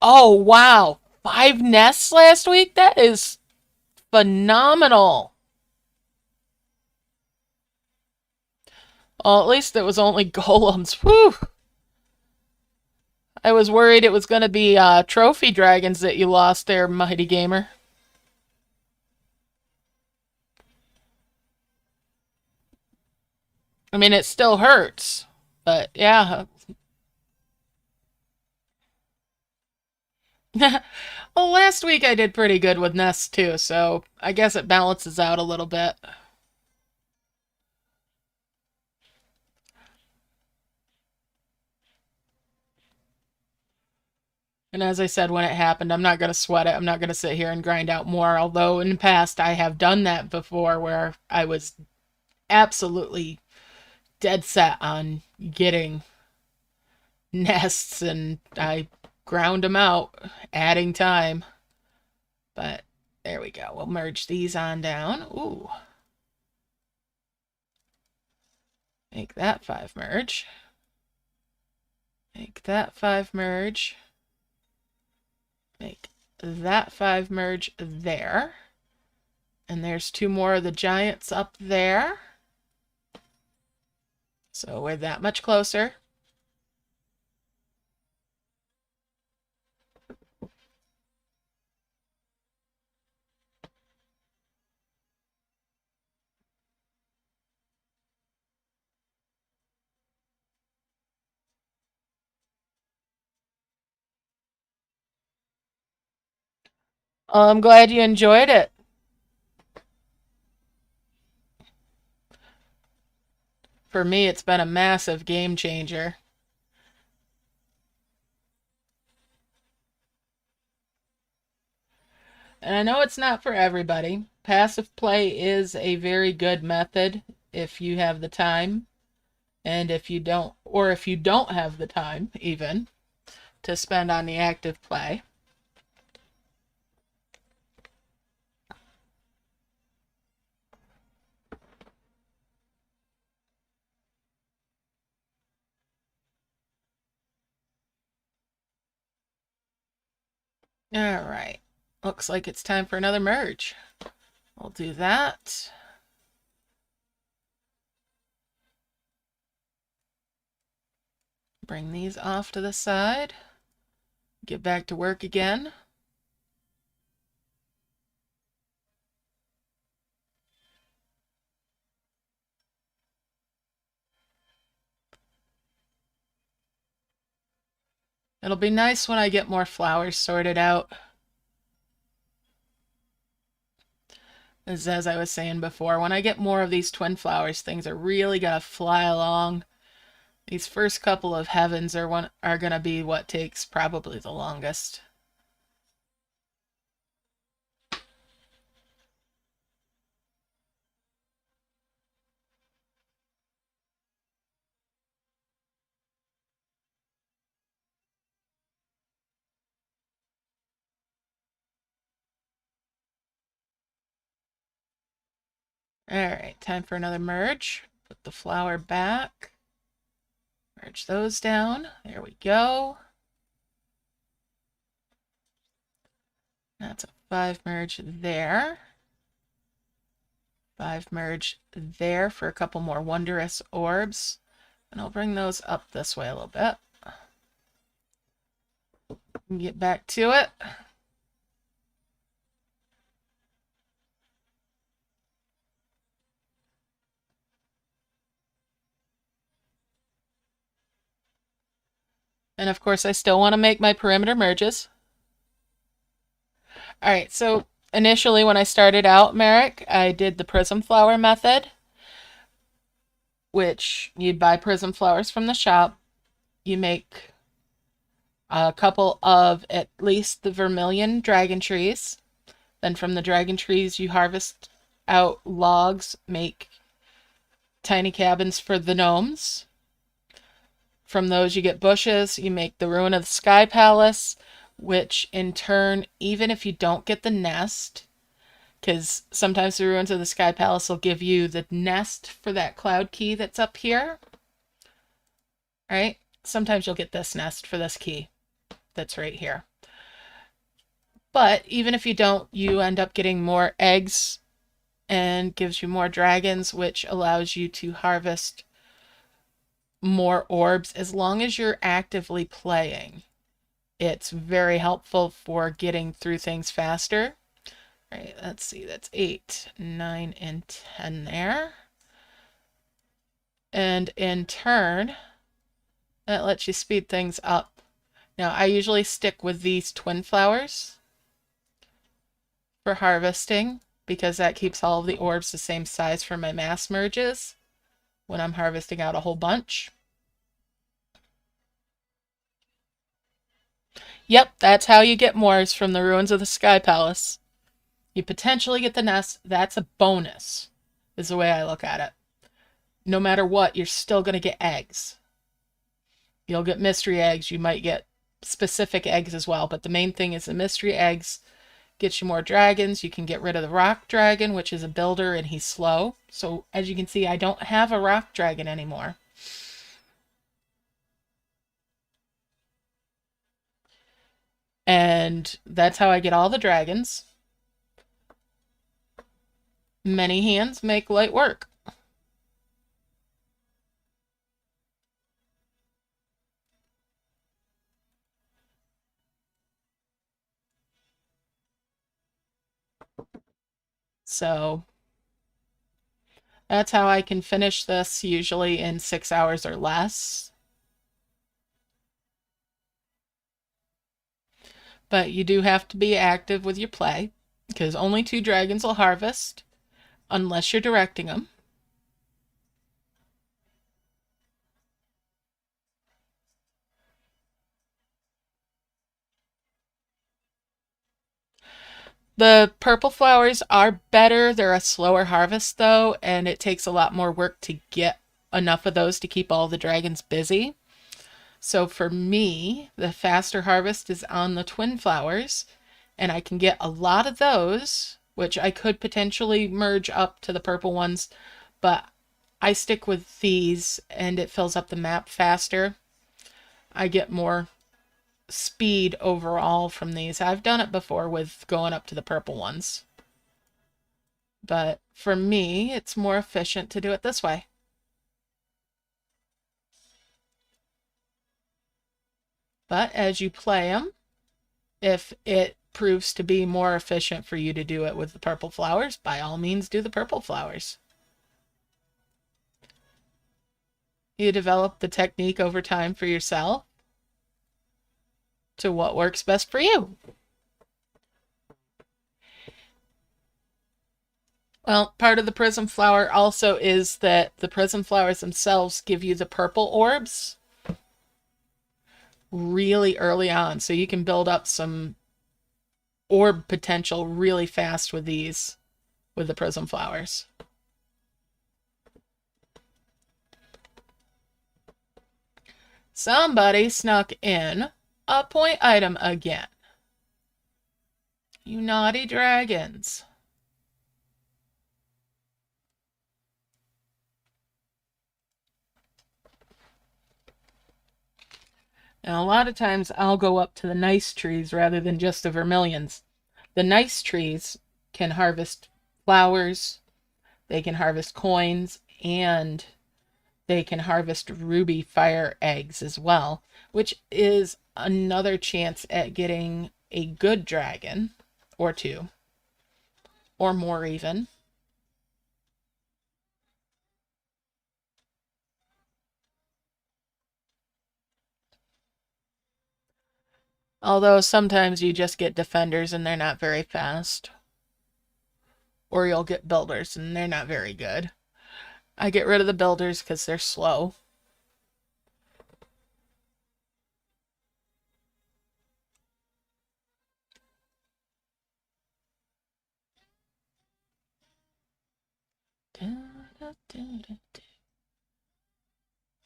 Oh, wow. 5 nests last week? That is phenomenal. Well, at least it was only golems. Whew. I was worried it was going to be trophy dragons that you lost there, Mighty Gamer. I mean, it still hurts. But, yeah. Well, last week I did pretty good with nests, too, so I guess it balances out a little bit. And as I said when it happened, I'm not going to sweat it. I'm not going to sit here and grind out more. Although in the past I have done that before where I was absolutely dead set on getting nests and I ground them out, adding time. But there we go. We'll merge these on down. Ooh. Make that 5 merge. Make that 5 merge. Make that 5 merge there. And there's 2 more of the giants up there. So we're that much closer. I'm glad you enjoyed it. For me, it's been a massive game changer. And I know it's not for everybody. Passive play is a very good method if you have the time. And if you don't, or if you don't have the time, even, to spend on the active play. All right. Looks like it's time for another merge. We'll do that. Bring these off to the side. Get back to work again. It'll be nice when I get more flowers sorted out. As I was saying before, when I get more of these twin flowers, things are really gonna fly along. These first couple of heavens are gonna be what takes probably the longest. Alright, time for another merge. Put the flower back. Merge those down. There we go. That's a 5 merge there. 5 merge there for a couple more wondrous orbs. And I'll bring those up this way a little bit. Get back to it. And of course, I still want to make my perimeter merges. All right, so initially when I started out, Merrick, I did the prism flower method, which you'd buy prism flowers from the shop. You make a couple of at least the vermilion dragon trees. Then from the dragon trees, you harvest out logs, make tiny cabins for the gnomes. From those, you get bushes. You make the ruin of the sky palace, which in turn, even if you don't get the nest, because sometimes the ruins of the sky palace will give you the nest for that cloud key that's up here. Right? Sometimes you'll get this nest for this key that's right here. But even if you don't, you end up getting more eggs and gives you more dragons, which allows you to harvest more orbs as long as you're actively playing. It's very helpful for getting through things faster. Right, let's see, that's 8, 9, and 10 there. And in turn, that lets you speed things up. Now, I usually stick with these twin flowers for harvesting because that keeps all of the orbs the same size for my mass merges when I'm harvesting out a whole bunch. Yep, that's how you get more, is from the ruins of the Sky Palace. You potentially get the nest. That's a bonus, is the way I look at it. No matter what, you're still going to get eggs. You'll get mystery eggs. You might get specific eggs as well, but the main thing is the mystery eggs get you more dragons. You can get rid of the rock dragon, which is a builder, and he's slow. So as you can see, I don't have a rock dragon anymore. And that's how I get all the dragons. Many hands make light work. So that's how I can finish this, usually in 6 hours or less. But you do have to be active with your play, because only 2 dragons will harvest, unless you're directing them. The purple flowers are better. They're a slower harvest, though, and it takes a lot more work to get enough of those to keep all the dragons busy. So for me, the faster harvest is on the twin flowers, and I can get a lot of those, which I could potentially merge up to the purple ones, but I stick with these, and it fills up the map faster. I get more speed overall from these. I've done it before with going up to the purple ones. But for me, it's more efficient to do it this way. But as you play them, if it proves to be more efficient for you to do it with the purple flowers, by all means do the purple flowers. You develop the technique over time for yourself to what works best for you. Well, part of the prism flower also is that the prism flowers themselves give you the purple orbs really early on, so you can build up some orb potential really fast with these, with the prism flowers. Somebody snuck in a point item again. You naughty dragons. Now, a lot of times I'll go up to the nice trees rather than just the vermilions. The nice trees can harvest flowers, they can harvest coins, and they can harvest ruby fire eggs as well, which is another chance at getting a good dragon, or 2, or more even. Although sometimes you just get defenders and they're not very fast. Or you'll get builders and they're not very good. I get rid of the builders because they're slow.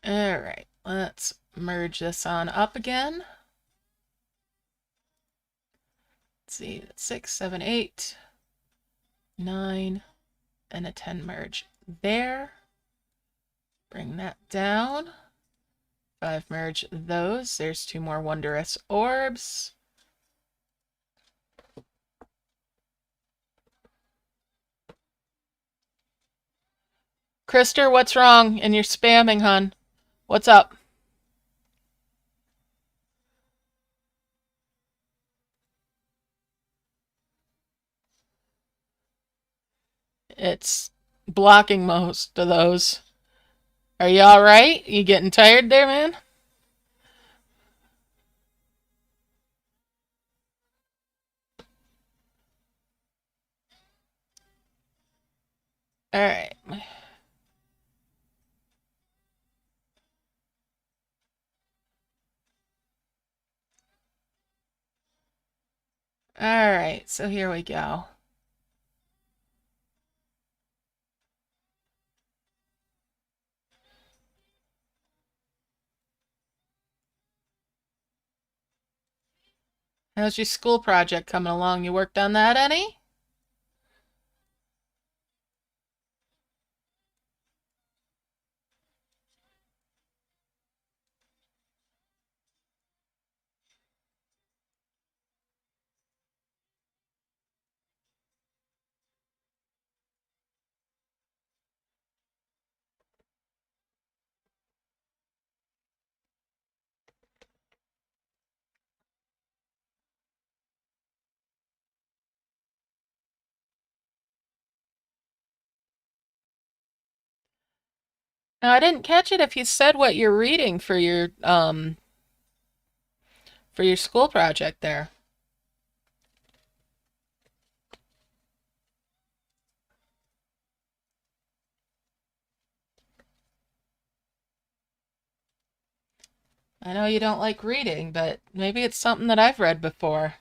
All right, let's merge this on up again. Let's see, 6, 7, 8, 9, and a 10 merge there. Bring that down. 5 merge those. There's 2 more wondrous orbs. Krister, what's wrong? And you're spamming, hun. What's up? It's blocking most of those. Are you alright? You getting tired there, man? Alright. Alright, so here we go. How's your school project coming along? You worked on that any? No, I didn't catch it if you said what you're reading for your school project there. I know you don't like reading, but maybe it's something that I've read before.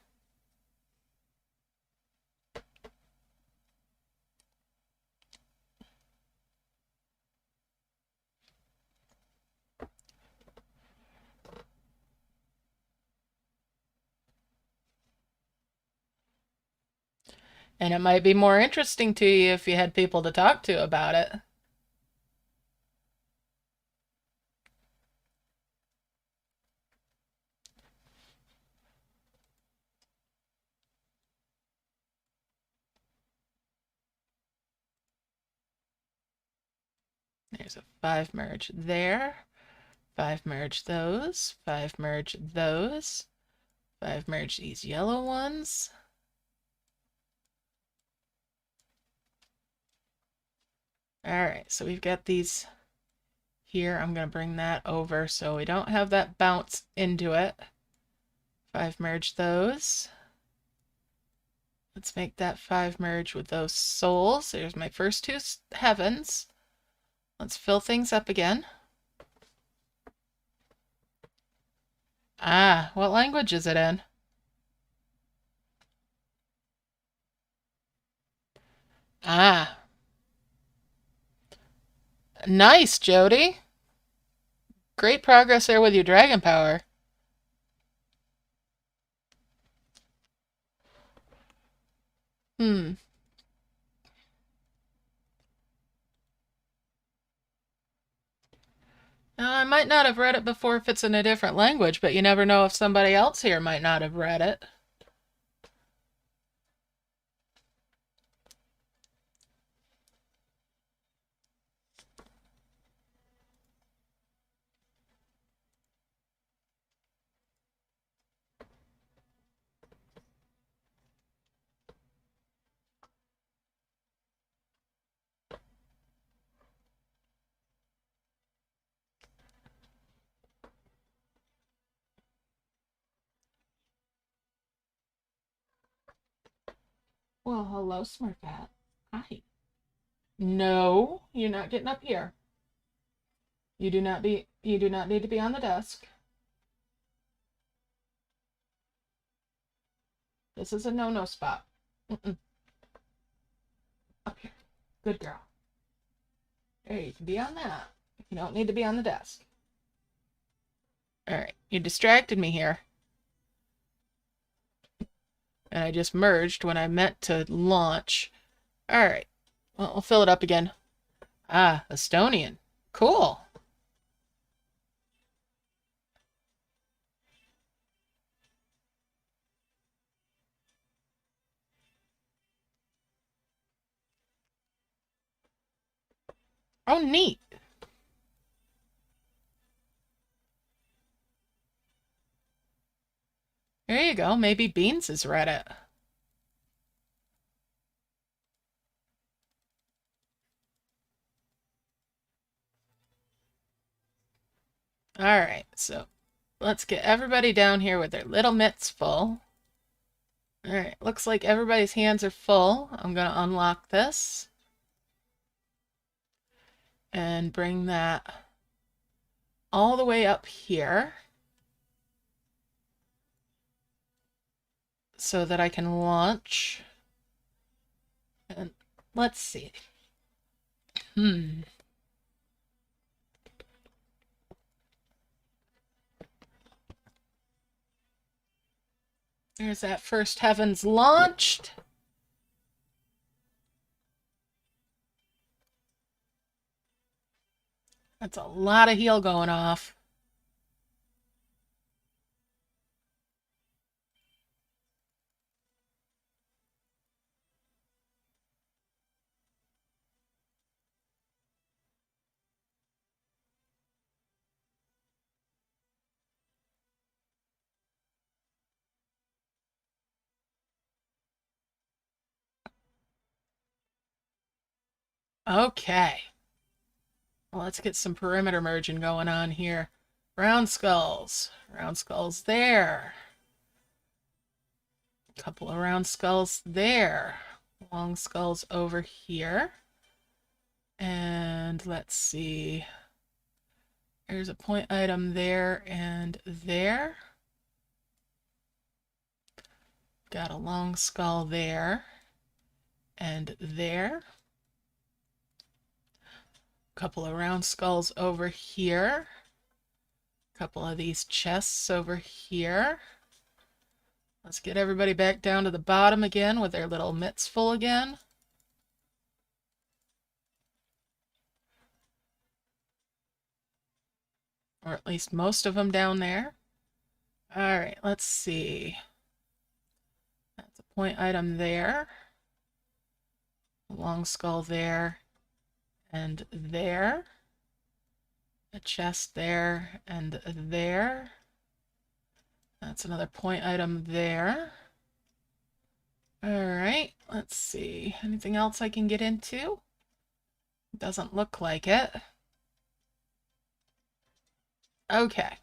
And it might be more interesting to you if you had people to talk to about it. There's a 5 merge there. 5 merge those. 5 merge those. 5 merge these yellow ones. Alright, so we've got these here. I'm going to bring that over so we don't have that bounce into it. 5 merge those. Let's make that 5 merge with those souls. There's my first 2 heavens. Let's fill things up again. Ah, what language is it in? Ah. Nice, Jody. Great progress there with your dragon power. Hmm. Now, I might not have read it before if it's in a different language, but you never know if somebody else here might not have read it. Well, hello, smart cat. Hi. No, you're not getting up here. You do not need to be on the desk. This is a no-no spot. Mm-mm. Up here. Good girl. There, you can be on that. You don't need to be on the desk. All right, you distracted me here. And I just merged when I meant to launch. All right, well, I'll fill it up again. Ah, Estonian. Cool. Oh, neat. There you go. Maybe Beans has read it. All right, so let's get everybody down here with their little mitts full. All right, looks like everybody's hands are full. I'm going to unlock this and bring that all the way up here so that I can launch. And let's see. There's that first heavens launched. That's a lot of heal going off. Okay. Well, let's get some perimeter merging going on here. Round skulls. Round skulls there. Couple of round skulls there. Long skulls over here. And let's see. There's a point item there and there. Got a long skull there and there. Couple of round skulls over here. Couple of these chests over here. Let's get everybody back down to the bottom again with their little mitts full again. Or at least most of them down there. All right, let's see. That's a point item there. Long skull there and there. A chest there and there. That's another point item there. All right, let's see. Anything else I can get into? Doesn't look like it. Okay.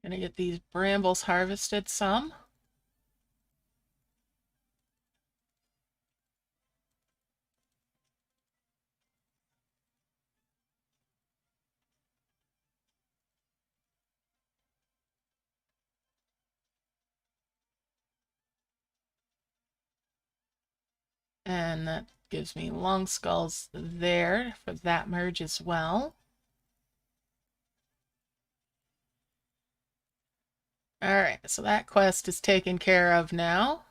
Gonna get these brambles harvested some. And that gives me long skulls there for that merge as well. All right, so that quest is taken care of now.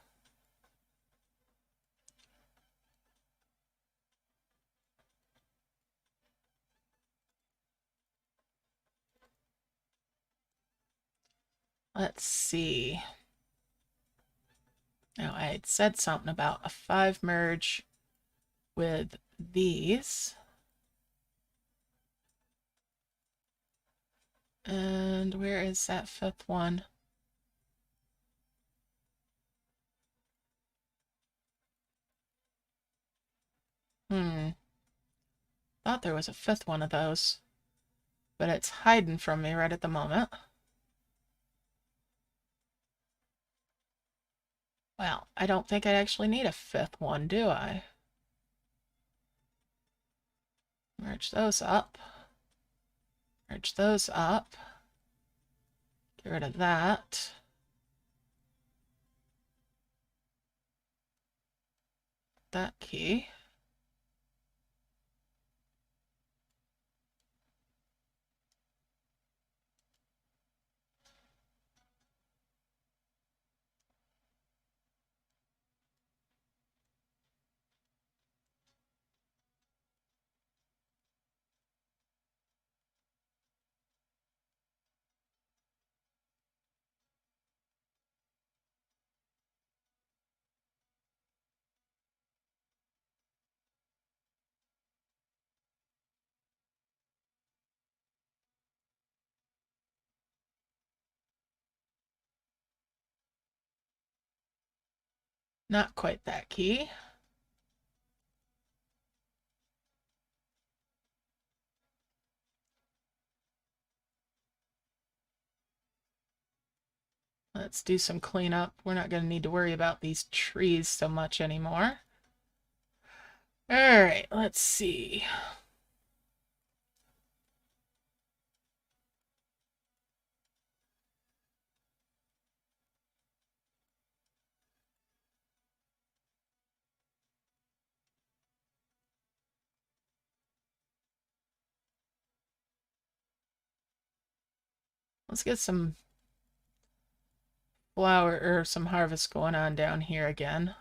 Let's see. Now, I had said something about a 5 merge with these. And where is that 5th one? Thought there was a 5th one of those, but it's hiding from me right at the moment. Well, I don't think I actually need a 5th one, do I? Merge those up. Merge those up. Get rid of that. That key. Not quite that key. Let's do some cleanup. We're not going to need to worry about these trees so much anymore. All right, let's see. Let's get some flower or some harvest going on down here again.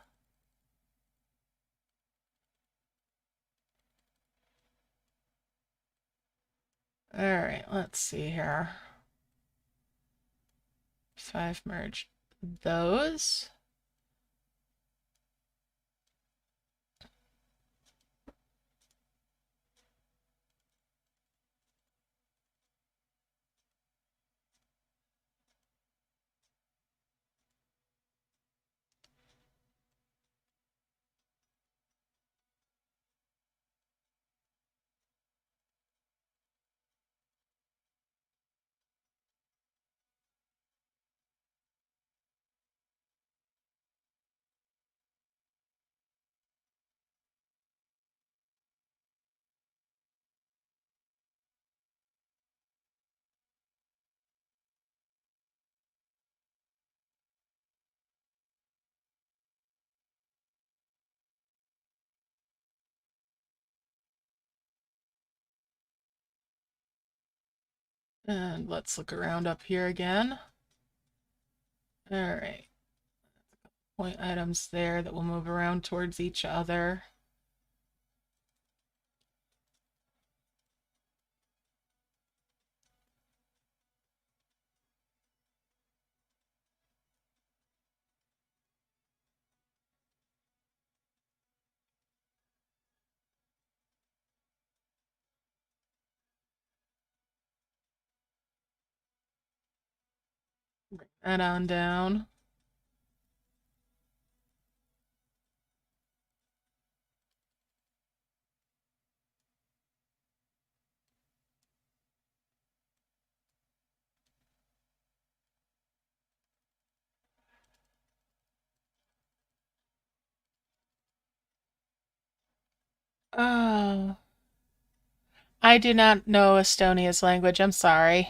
All right, let's see here. 5 merge those. And let's look around up here again. All right. Point items there that will move around towards each other. Bring that on down. Oh, I do not know Estonia's language. I'm sorry.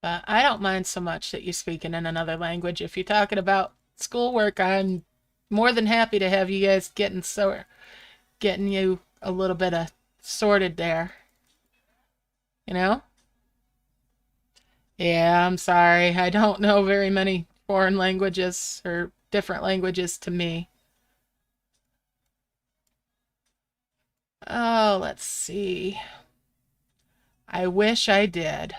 But I don't mind so much that you're speaking in another language. If you're talking about schoolwork, I'm more than happy to have you guys getting you a little bit of sorted there. You know? Yeah, I'm sorry. I don't know very many foreign languages or different languages to me. Oh, let's see. I wish I did.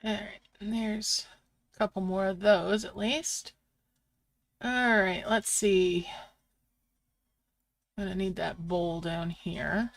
All right, and there's a couple more of those at least. All right, let's see. I'm gonna need that bowl down here.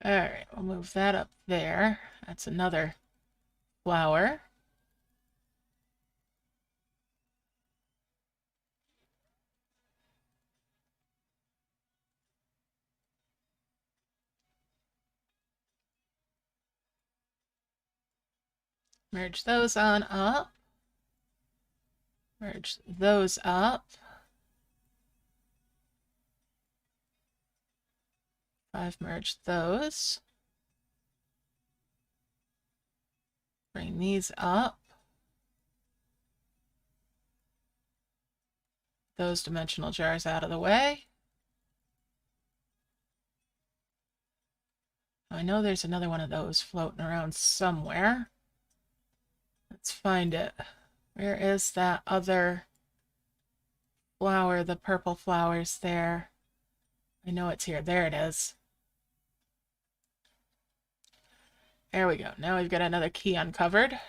All right, we'll move that up there. That's another flower. Merge those on up. Merge those up. 5 merge those. Bring these up. Those dimensional jars out of the way. I know there's another one of those floating around somewhere. Let's find it. Where is that other flower, the purple flowers there? I know it's here. There it is. There we go. Now we've got another key uncovered.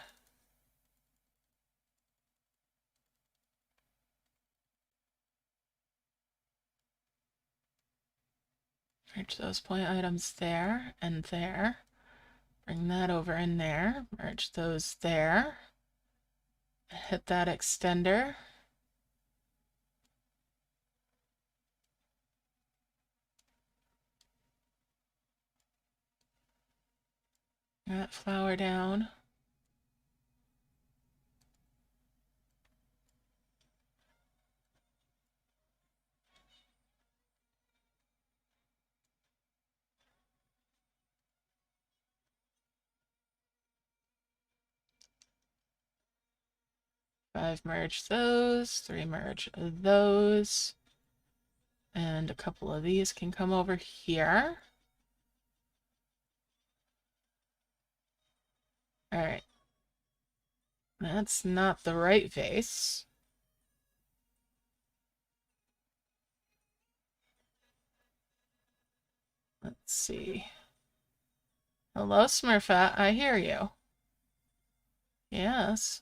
Merge those point items there and there. Bring that over in there. Merge those there. Hit that extender. That flower down. Five merge those. 3 merge those. And a couple of these can come over here. All right. That's not the right vase. Let's see. Hello, Smurfette. I hear you. Yes.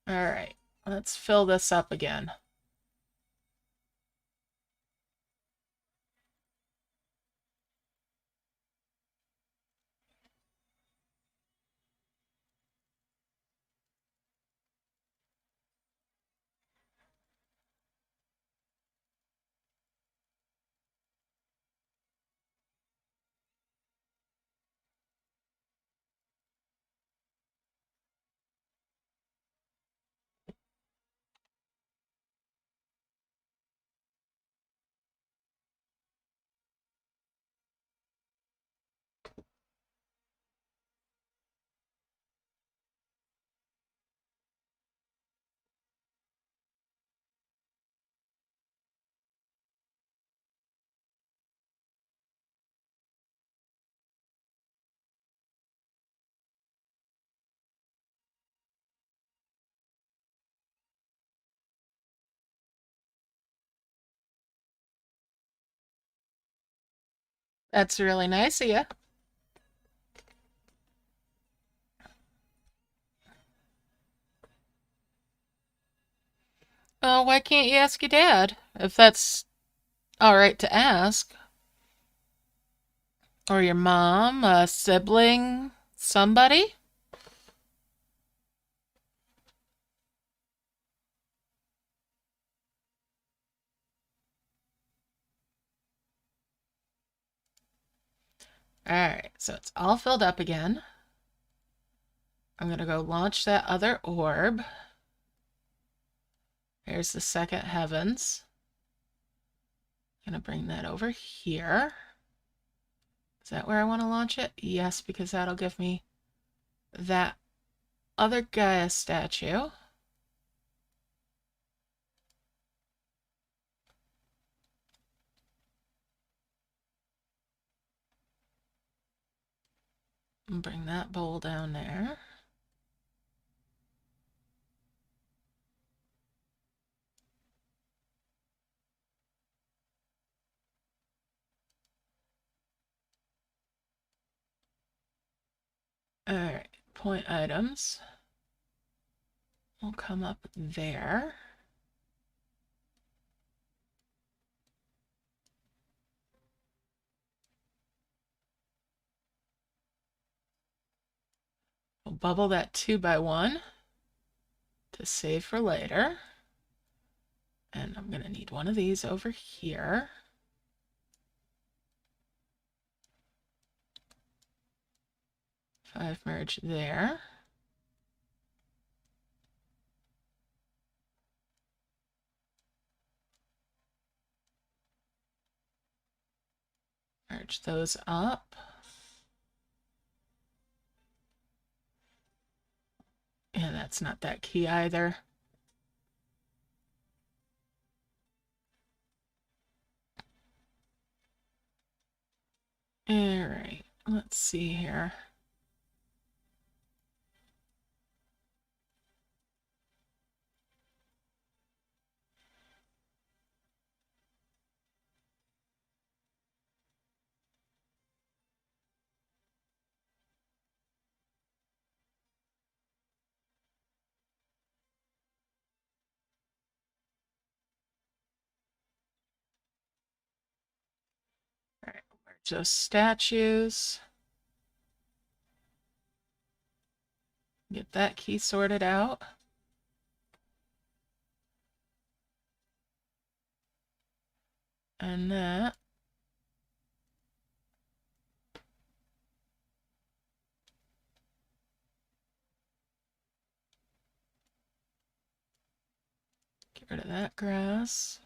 All right. Let's fill this up again. That's really nice of you. Why can't you ask your dad? If that's all right to ask. Or your mom, a sibling, somebody? Alright, so it's all filled up again. I'm gonna go launch that other orb. There's the second heavens. Gonna bring that over here. Is that where I want to launch it? Yes, because that'll give me that other Gaia statue. And bring that bowl down there. Alright, point items will come up there. We'll bubble that 2x1 to save for later. And I'm going to need one of these over here. Five merge there. Merge those up. And that's not that key either. All right, let's see here. All right, merge those statues. Get that key sorted out. And that. Get rid of that grass.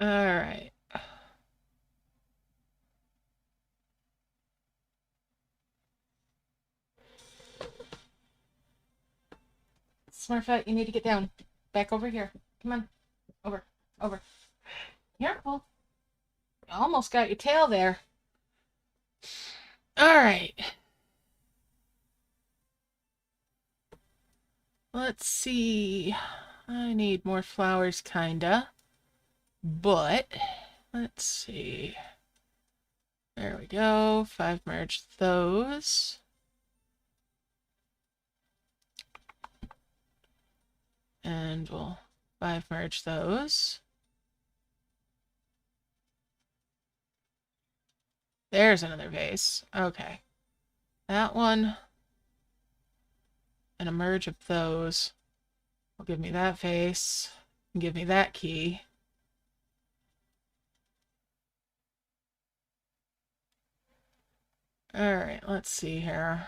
All right. Smurfette, you need to get down. Back over here. Come on. Over. Over. Careful. You almost got your tail there. All right. Let's see. I need more flowers, kinda. But, let's see. There we go. Five merge those. And we'll five merge those. There's another vase. Okay. That one. And a merge of those. Well, give me that vase. And give me that key. Alright, let's see here.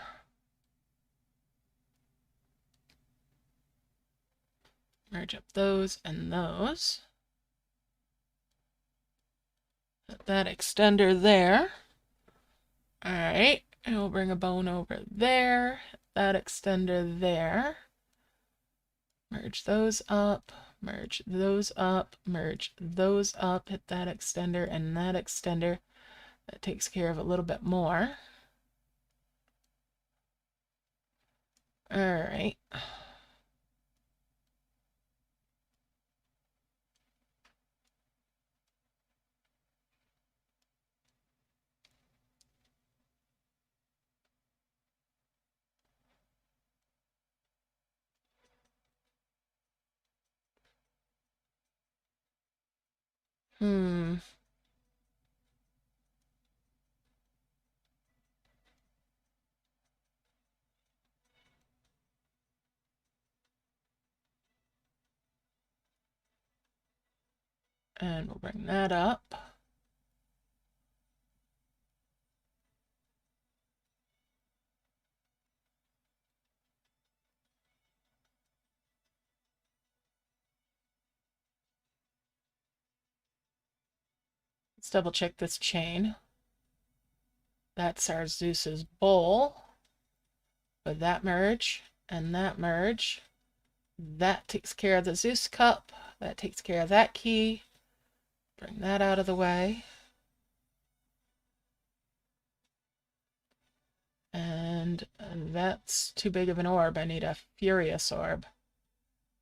Merge up those and those. Put that extender there. Alright, and we'll bring a bone over there. That extender there. Merge those up. Merge those up. Merge those up. Hit that extender and that extender. That takes care of a little bit more. Alright. Hmm. And we'll bring that up. Let's double check this chain. That's our Zeus's bowl. With that merge and that merge. That takes care of the Zeus cup. That takes care of that key. Bring that out of the way. And that's too big of an orb. I need a Furious orb.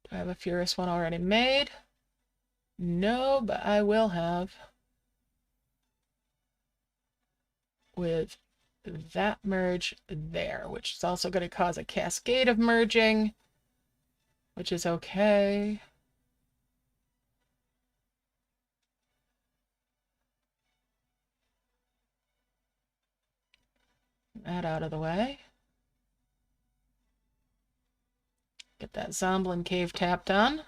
Do I have a Furious one already made? No, but I will have. With that merge there, which is also going to cause a cascade of merging, which is okay. That out of the way. Get that Zomblin cave tap done.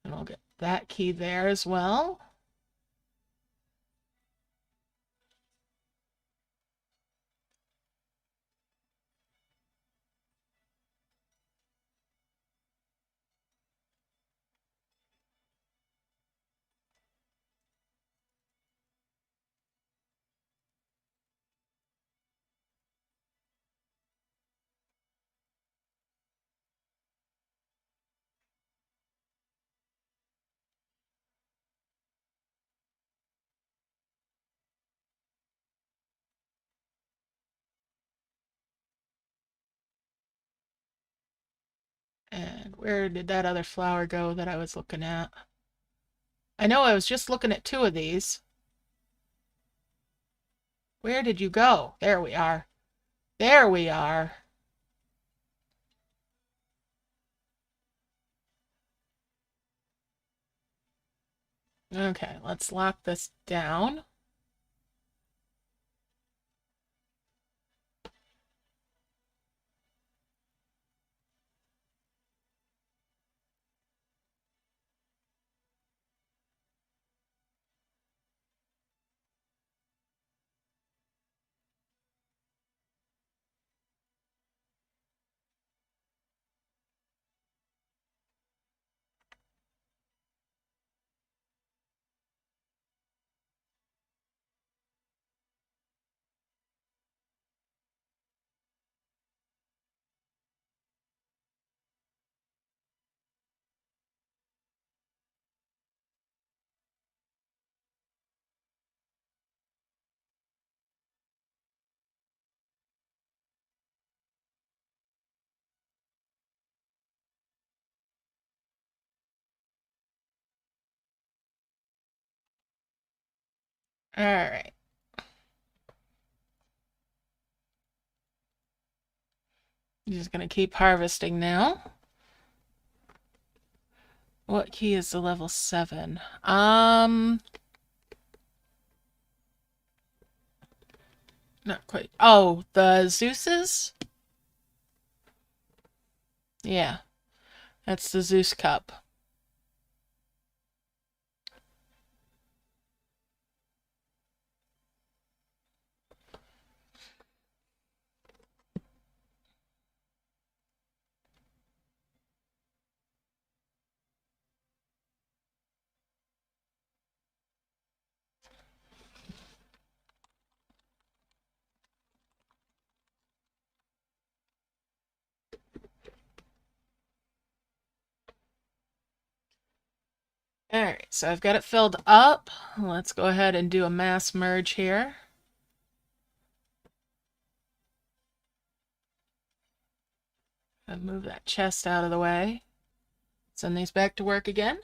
And I'll get that key there as well. And where did that other flower go that I was looking at? I know I was just looking at two of these. Where did you go? There we are. There we are. Okay, let's lock this down. All right. I'm just going to keep harvesting now. What key is the level 7? Not quite. Oh, the Zeus's? Yeah, that's the Zeus cup. Alright, so I've got it filled up. Let's go ahead and do a mass merge here. And move that chest out of the way. Send these back to work again.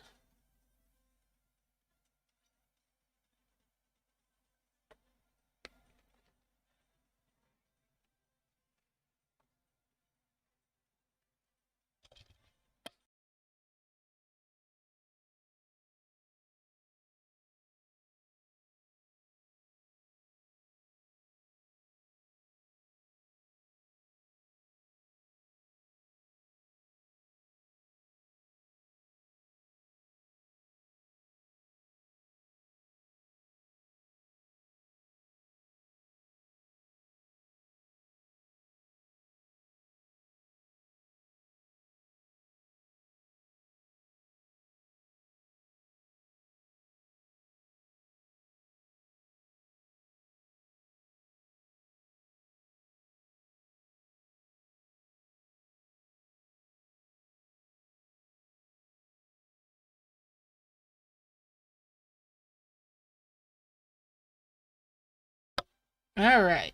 Alright.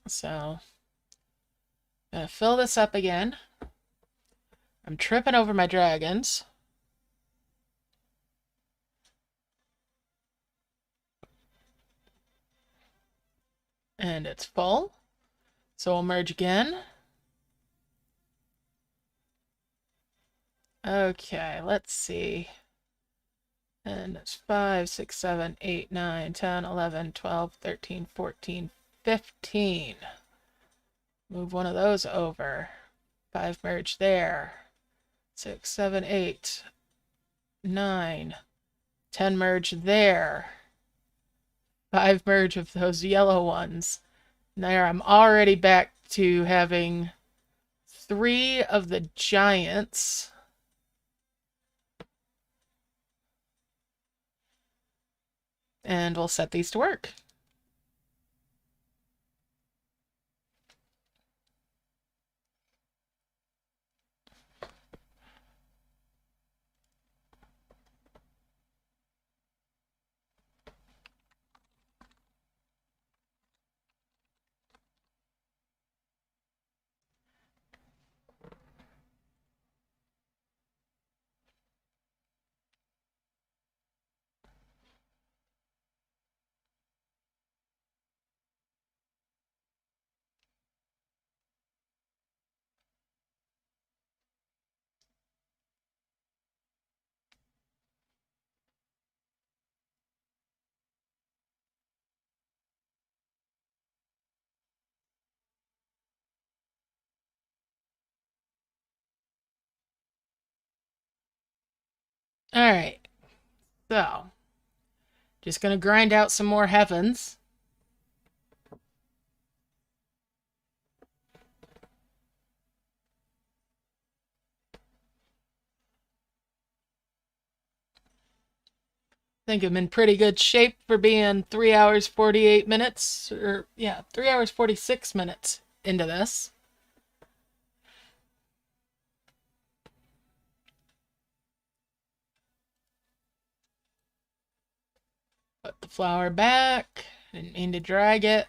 So, I'm gonna fill this up again. I'm tripping over my dragons. And it's full. So we'll merge again. Okay, let's see. And it's 5, 6, 7, 8, 9, 10, 11, 12, 13, 14, 15. Move one of those over. 5 merge there. 6, 7, 8, 9, 10 merge there. 5 merge of those yellow ones. There, I'm already back to having 3 of the giants. And we'll set these to work. Alright, so just gonna grind out some more heavens. I think I'm in pretty good shape for being 3 hours 48 minutes, or yeah, 3 hours 46 minutes into this. Put the flower back. Didn't mean to drag it.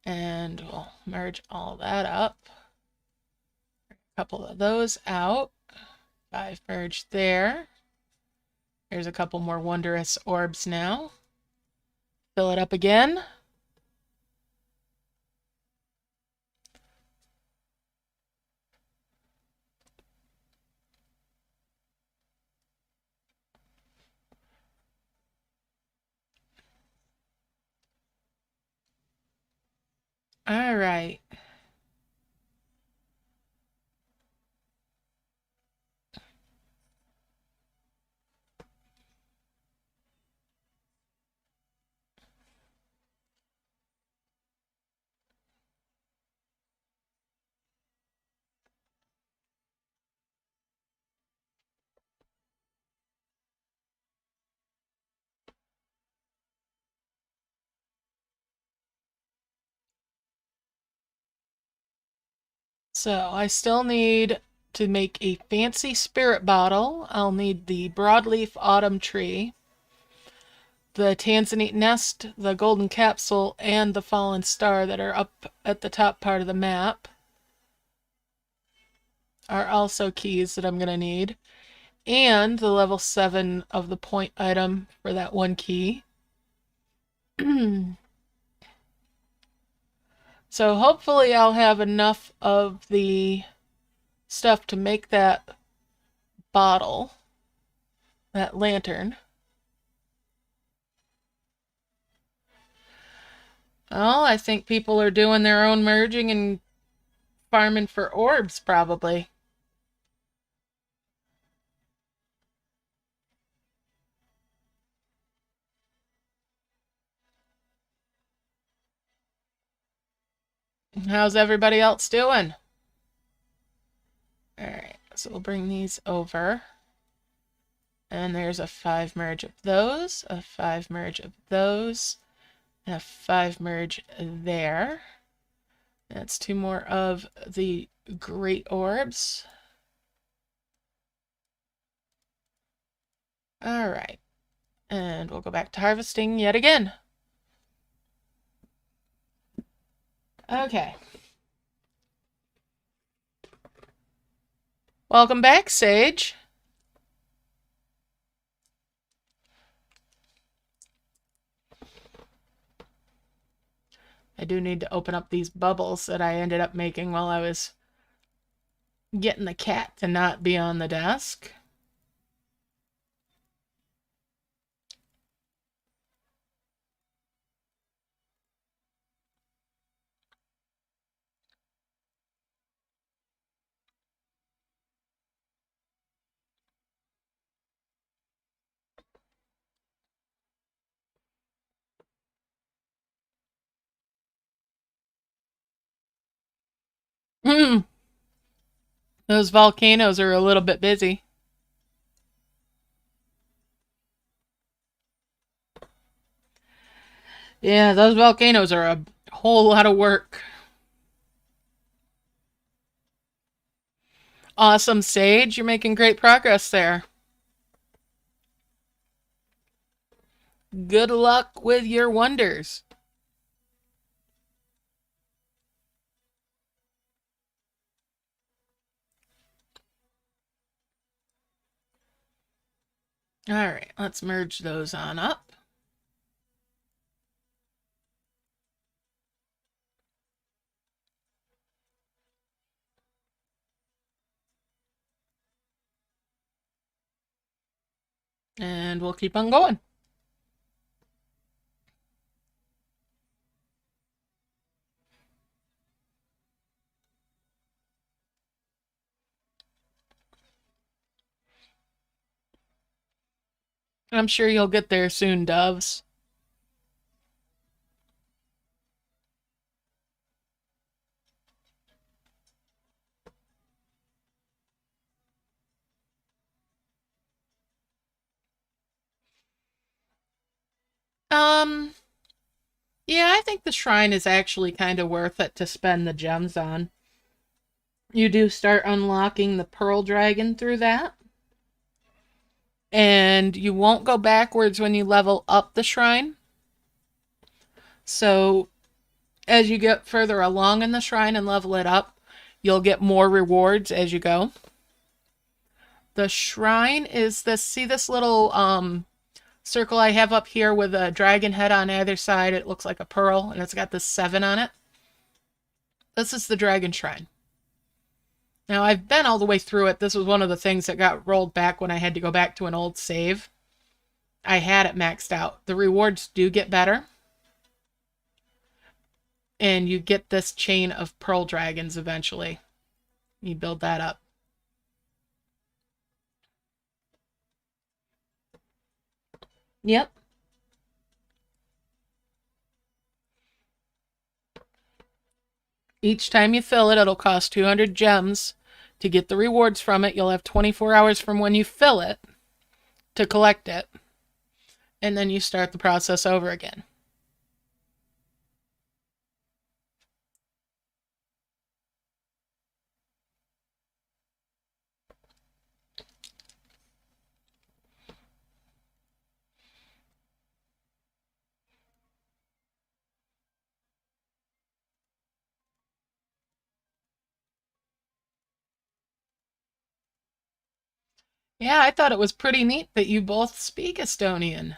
And we'll merge all that up. A couple of those out. 5 merged there. There's a couple more wondrous orbs now. Fill it up again. All right. So I still need to make a fancy spirit bottle. I'll need the broadleaf autumn tree, the Tanzanite nest, the golden capsule, and the fallen star that are up at the top part of the map are also keys that I'm going to need. And the level 7 of the point item for that one key. So hopefully I'll have enough of the stuff to make that bottle, that lantern. Oh, I think people are doing their own merging and farming for orbs, probably. How's everybody else doing? Alright, so we'll bring these over. And there's a 5 merge of those, a 5 merge of those, and a 5 merge there. That's 2 more of the great orbs. Alright, and we'll go back to harvesting yet again. Okay. Welcome back, Sage. I do need to open up these bubbles that I ended up making while I was getting the cat to not be on the desk. Those volcanoes are a little bit busy. Yeah, those volcanoes are a whole lot of work. Awesome, Sage. You're making great progress there. Good luck with your wonders. All right, let's merge those on up. And we'll keep on going. I'm sure you'll get there soon, doves. Yeah, I think the shrine is actually kind of worth it to spend the gems on. You do start unlocking the pearl dragon through that. And you won't go backwards when you level up the shrine. So as you get further along in the shrine and level it up, you'll get more rewards as you go. The shrine is this, see this little circle I have up here with a dragon head on either side? It looks like a pearl, and it's got this 7 on it. This is the dragon shrine. Now, I've been all the way through it. This was one of the things that got rolled back when I had to go back to an old save. I had it maxed out. The rewards do get better. And you get this chain of pearl dragons eventually. You build that up. Yep. Each time you fill it, it'll cost 200 gems. To get the rewards from it, you'll have 24 hours from when you fill it to collect it. And then you start the process over again. Yeah, I thought it was pretty neat that you both speak Estonian.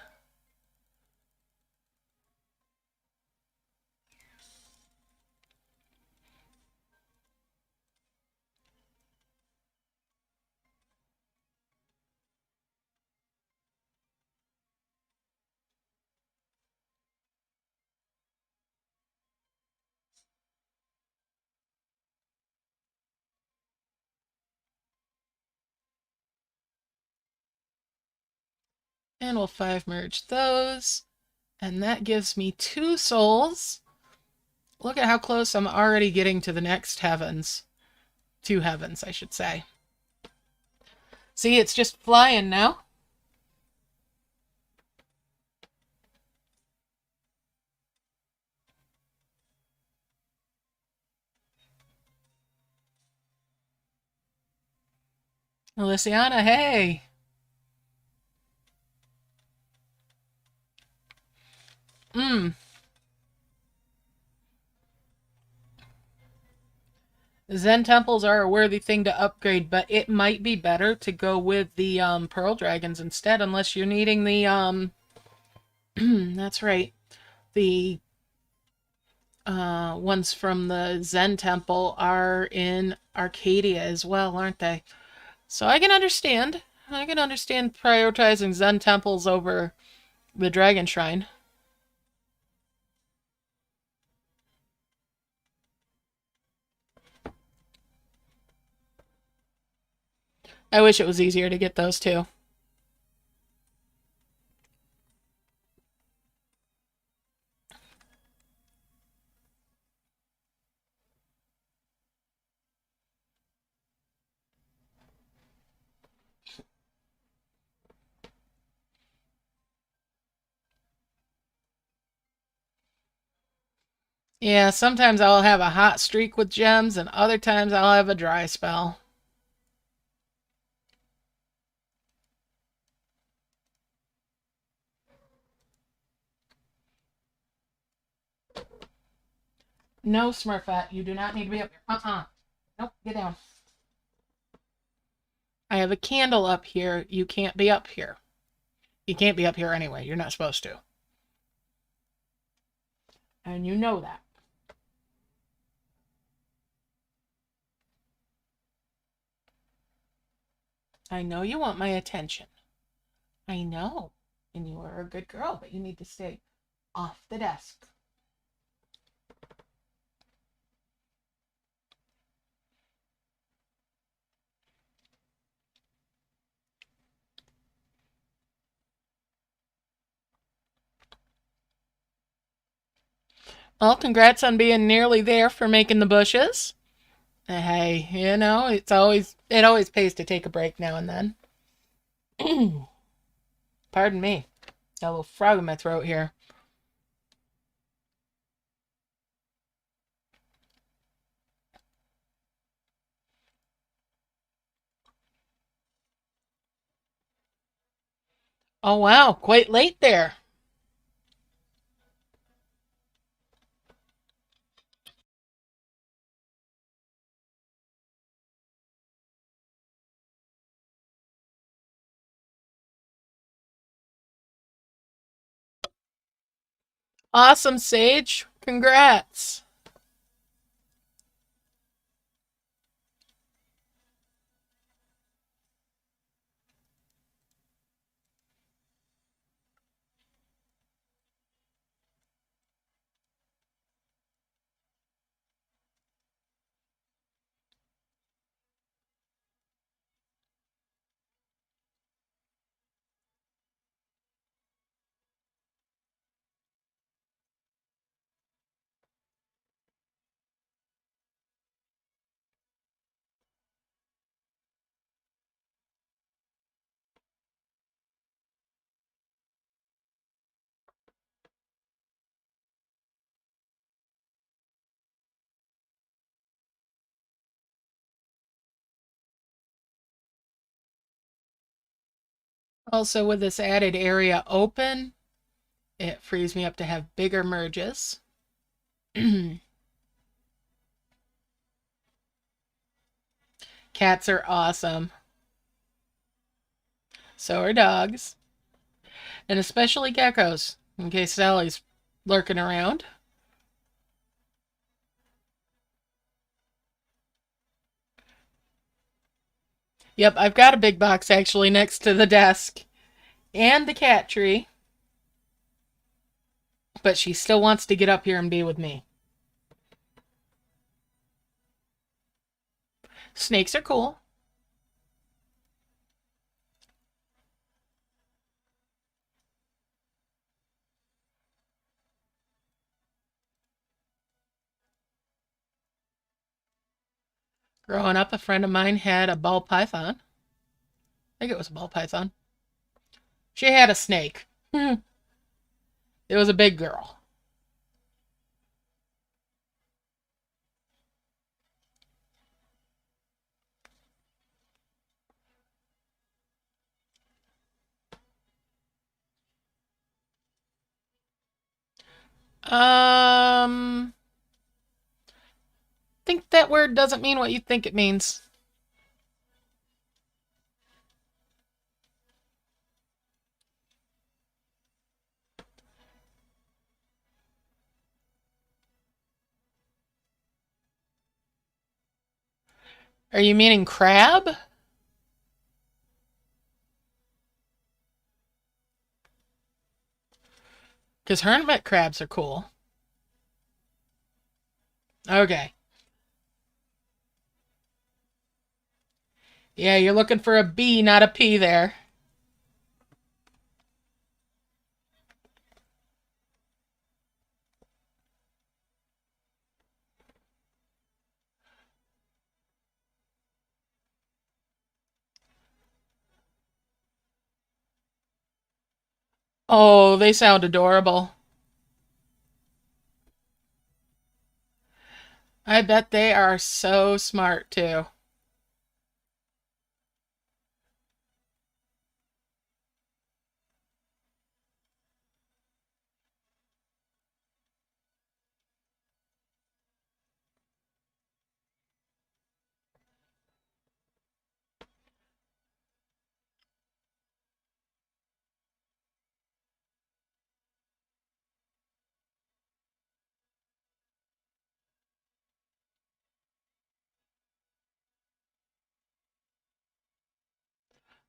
And we'll 5 merge those. And that gives me 2 souls. Look at how close I'm already getting to the next heavens. 2 heavens, I should say. See, it's just flying now. Alyssiana, hey. Zen temples are a worthy thing to upgrade, but it might be better to go with the pearl dragons instead, unless you're needing the that's right, the ones from the Zen temple are in Arcadia as well, aren't they? So I can understand. I can understand prioritizing Zen temples over the Dragon Shrine. I wish it was easier to get those too. Yeah, sometimes I'll have a hot streak with gems, and other times I'll have a dry spell. No, Smurfette, you do not need to be up here. Nope, get down. I have a candle up here. You can't be up here. You can't be up here anyway. You're not supposed to. And you know that. I know you want my attention. I know. And you are a good girl, but you need to stay off the desk. Well, congrats on being nearly there for making the bushes. Hey, you know, it always pays to take a break now and then. Pardon me. Got a little frog in my throat here. Oh wow, quite late there. Awesome, Sage. Congrats. Also, with this added area open, it frees me up to have bigger merges. Cats are awesome. So are dogs. And especially geckos, in case Sally's lurking around. Yep, I've got a big box actually next to the desk. And the cat tree. But she still wants to get up here and be with me. Snakes are cool. Growing up, a friend of mine had a ball python. I think it was a ball python. She had a snake. It was a big girl. Think that word doesn't mean what you think it means. Are you meaning crab? Because hermit crabs are cool. Okay. Yeah, you're looking for a B, not a P there. Oh, they sound adorable. I bet they are so smart, too.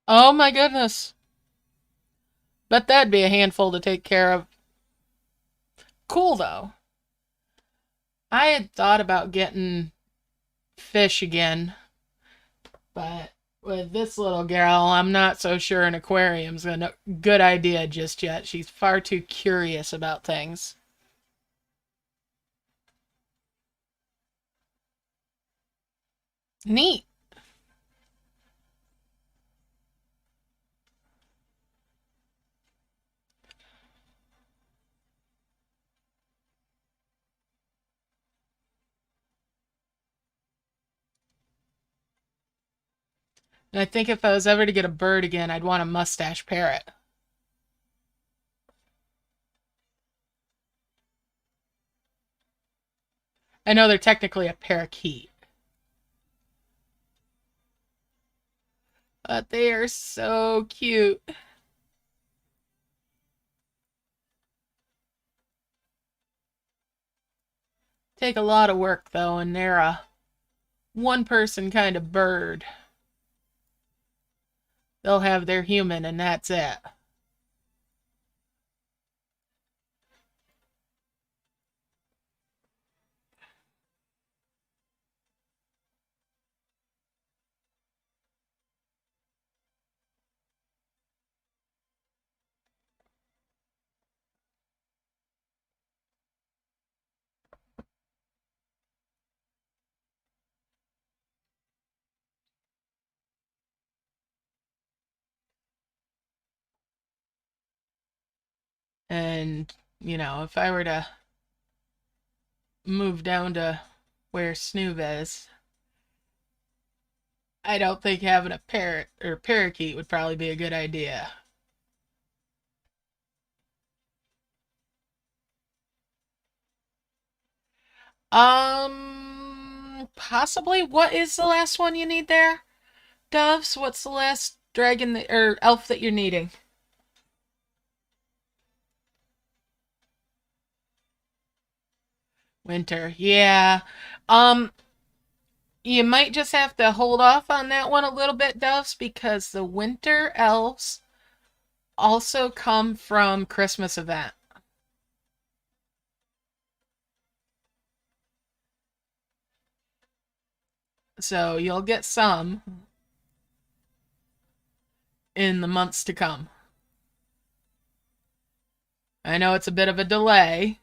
Oh my goodness. Bet that'd be a handful to take care of. Cool, though. I had thought about getting fish again, but with this little girl, I'm not so sure an aquarium's a good idea just yet. She's far too curious about things. Neat. And I think if I was ever to get a bird again, I'd want a mustache parrot. I know they're technically a parakeet, but they are so cute. Take a lot of work, though, and they're a one person kind of bird. They'll have their human, and that's it. And, if I were to move down to where Snoob is, I don't think having a parrot or parakeet would probably be a good idea. Possibly. What is the last one you need there? Doves? What's the last dragon or elf that you're needing? Winter. Yeah. Um, you might just have to hold off on that one a little bit, Doves, because the winter elves also come from Christmas event. So you'll get some in the months to come. I know it's a bit of a delay,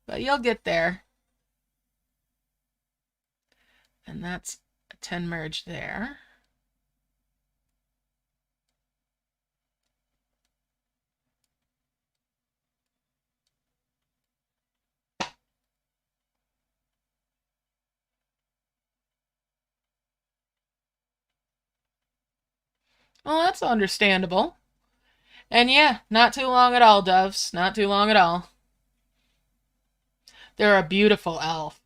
but you'll get there. And that's a 10 merge there. Well, that's understandable. And yeah, not too long at all, Doves. Not too long at all. They're a beautiful elf.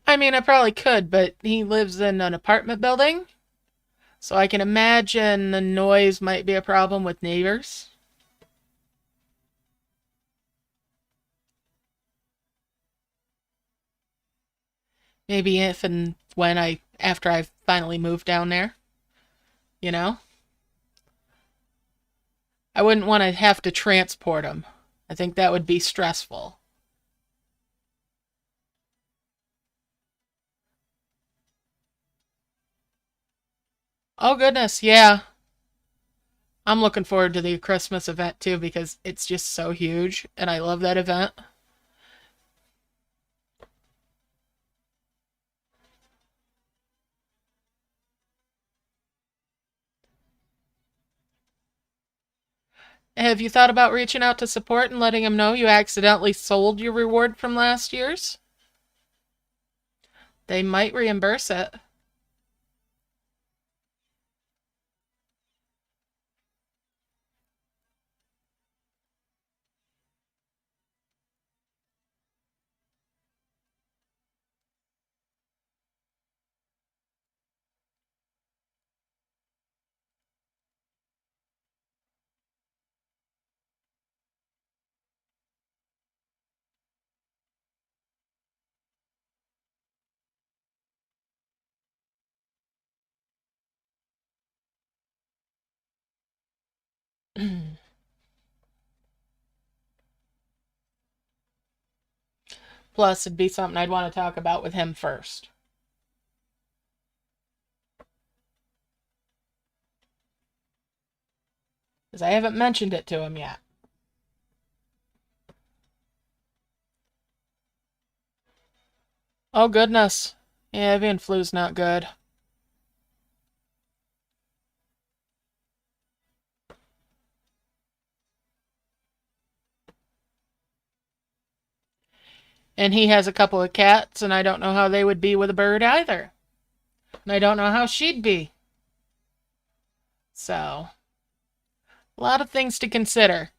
I mean, I probably could, but he lives in an apartment building, so I can imagine the noise might be a problem with neighbors. Maybe if and when after I finally move down there, you know? I wouldn't want to have to transport him. I think that would be stressful. Oh, goodness, yeah. I'm looking forward to the Christmas event too because it's just so huge and I love that event. Have you thought about reaching out to support and letting them know you accidentally sold your reward from last year's? They might reimburse it. Plus, it'd be something I'd want to talk about with him first. Because I haven't mentioned it to him yet. Oh, goodness. Yeah, avian flu's not good. And he has a couple of cats, and I don't know how they would be with a bird either. And I don't know how she'd be. So, a lot of things to consider.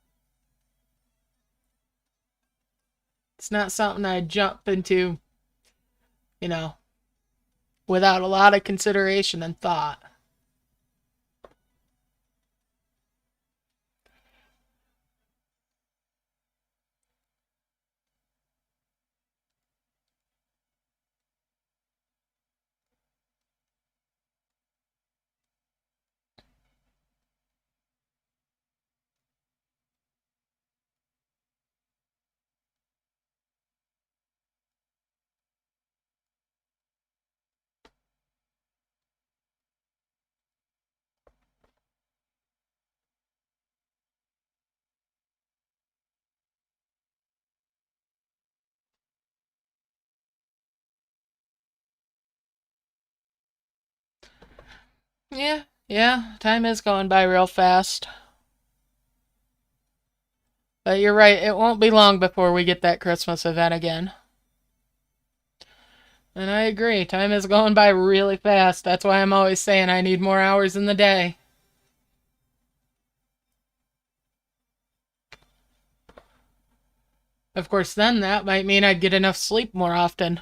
It's not something I'd jump into, you know, without a lot of consideration and thought. Yeah, yeah, time is going by real fast. But you're right, it won't be long before we get that Christmas event again. And I agree. Time is going by really fast. That's why I'm always saying I need more hours in the day. Of course, then that might mean I'd get enough sleep more often.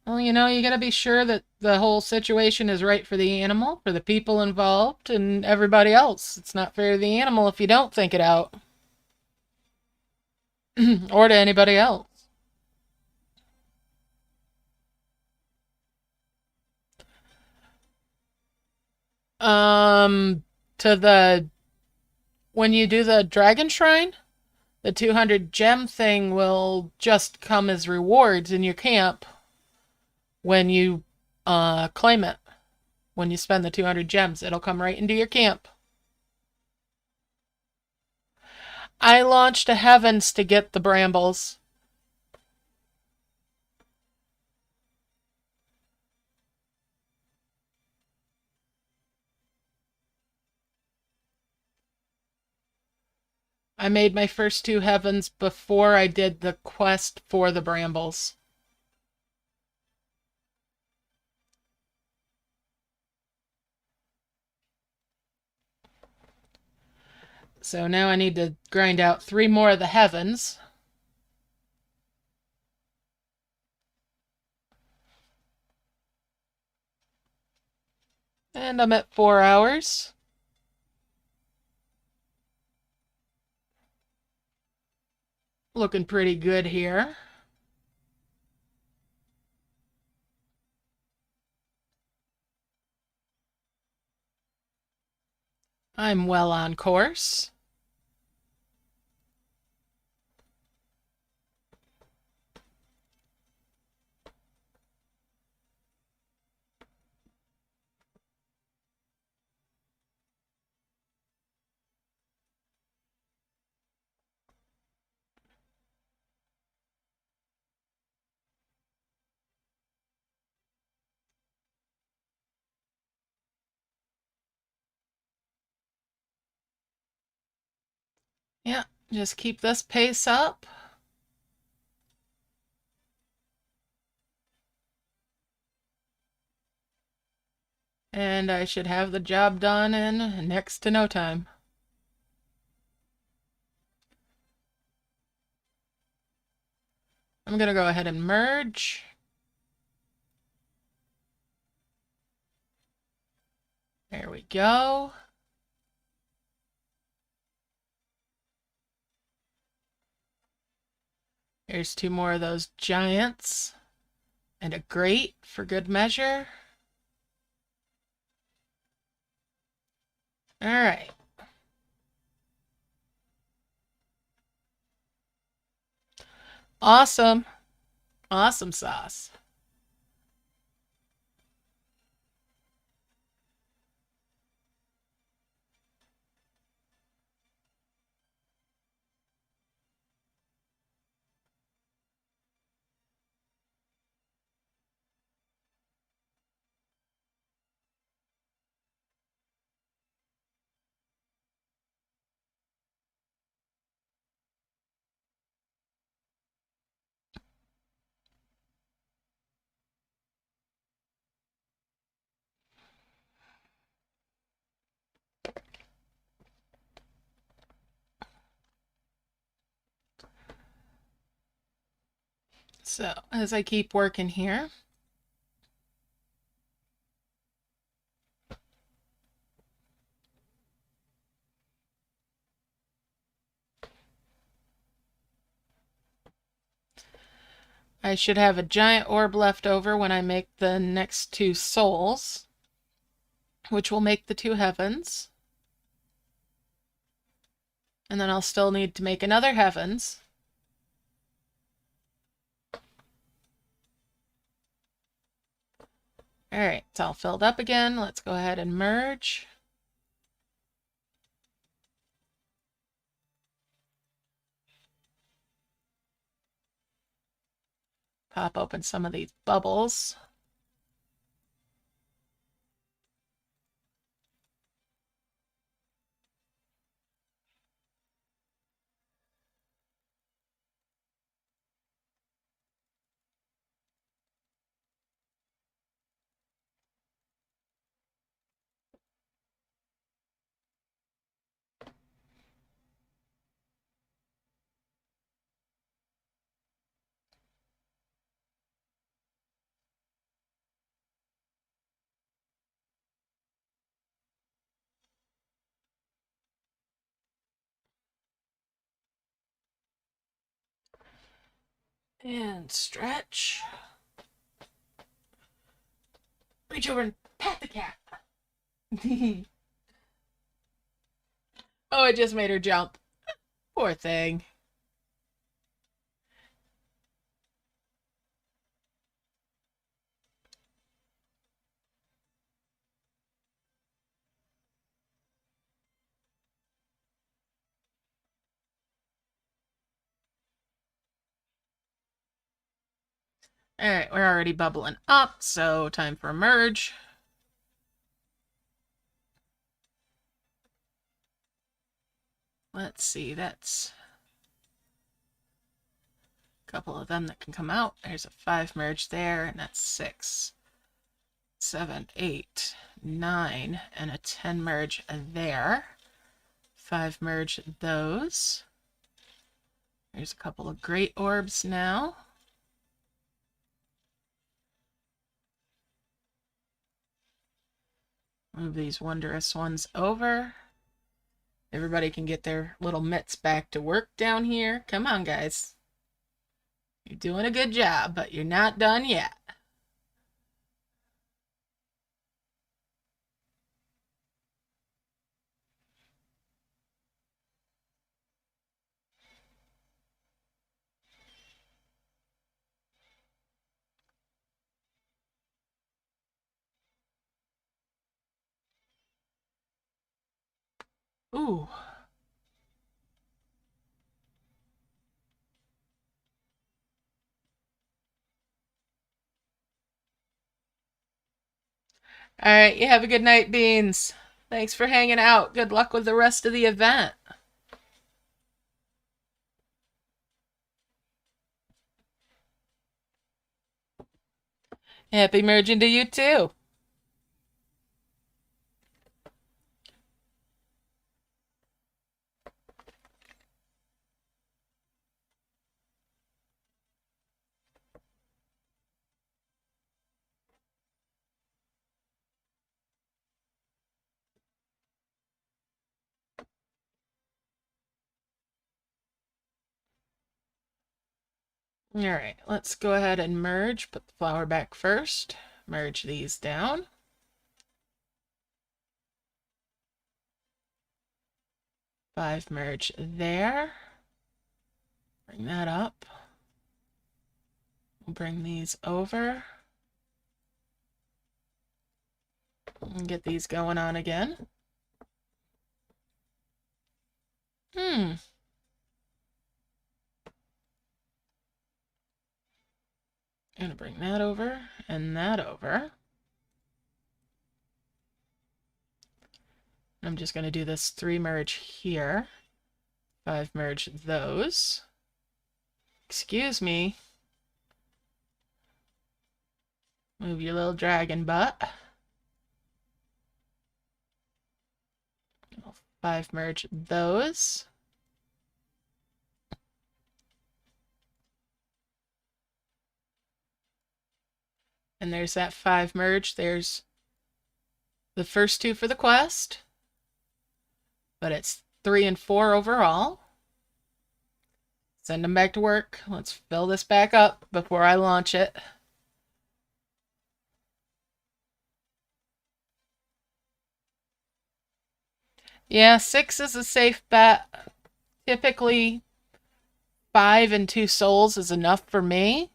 Well, you gotta be sure that the whole situation is right for the animal, for the people involved, and everybody else. It's not fair to the animal if you don't think it out. Or to anybody else. Um, to the when you do the dragon shrine, the 200 gem thing will just come as rewards in your camp when you claim it. When you spend the 200 gems, it'll come right into your camp. I launched a heavens to get the brambles. I made my first 2 heavens before I did the quest for the brambles. So now I need to grind out 3 more of the heavens. And I'm at 4 hours. Looking pretty good here. I'm well on course. Yeah, just keep this pace up. And I should have the job done in next to no time. I'm going to go ahead and merge. There we go. Here's 2 more of those giants. And a grate for good measure. All right. Awesome. Awesome sauce. So as I keep working here, I should have a giant orb left over when I make the next 2 souls, which will make the 2 heavens. And then I'll still need to make another heavens. All right, it's all filled up again. Let's go ahead and merge. Pop open some of these bubbles. And stretch. Reach over and pat the cat. Oh, it just made her jump. Poor thing. All right, we're already bubbling up, so time for a merge. Let's see, that's a couple of them that can come out. There's a 5 merge there, and that's 6, 7, 8, 9, and a 10 merge there. 5 merge those. There's a couple of great orbs now. Move these wondrous ones over. Everybody can get their little mitts back to work down here. Come on, guys. You're doing a good job, but you're not done yet. Ooh. All right, you have a good night, Beans. Thanks for hanging out. Good luck with the rest of the event. Happy merging to you, too. All right, let's go ahead and merge. Put the flower back first. Merge these down. Five merge there. Bring that up. We'll bring these over. And get these going on again. I'm gonna bring that over and that over. I'm just gonna do this 3 merge here. 5 merge those. Excuse me. Move your little dragon butt. 5 merge those. And there's that 5 merge. There's the first 2 for the quest. But it's 3 and 4 overall. Send them back to work. Let's fill this back up before I launch it. Yeah, 6 is a safe bet. Typically, 5 and 2 souls is enough for me.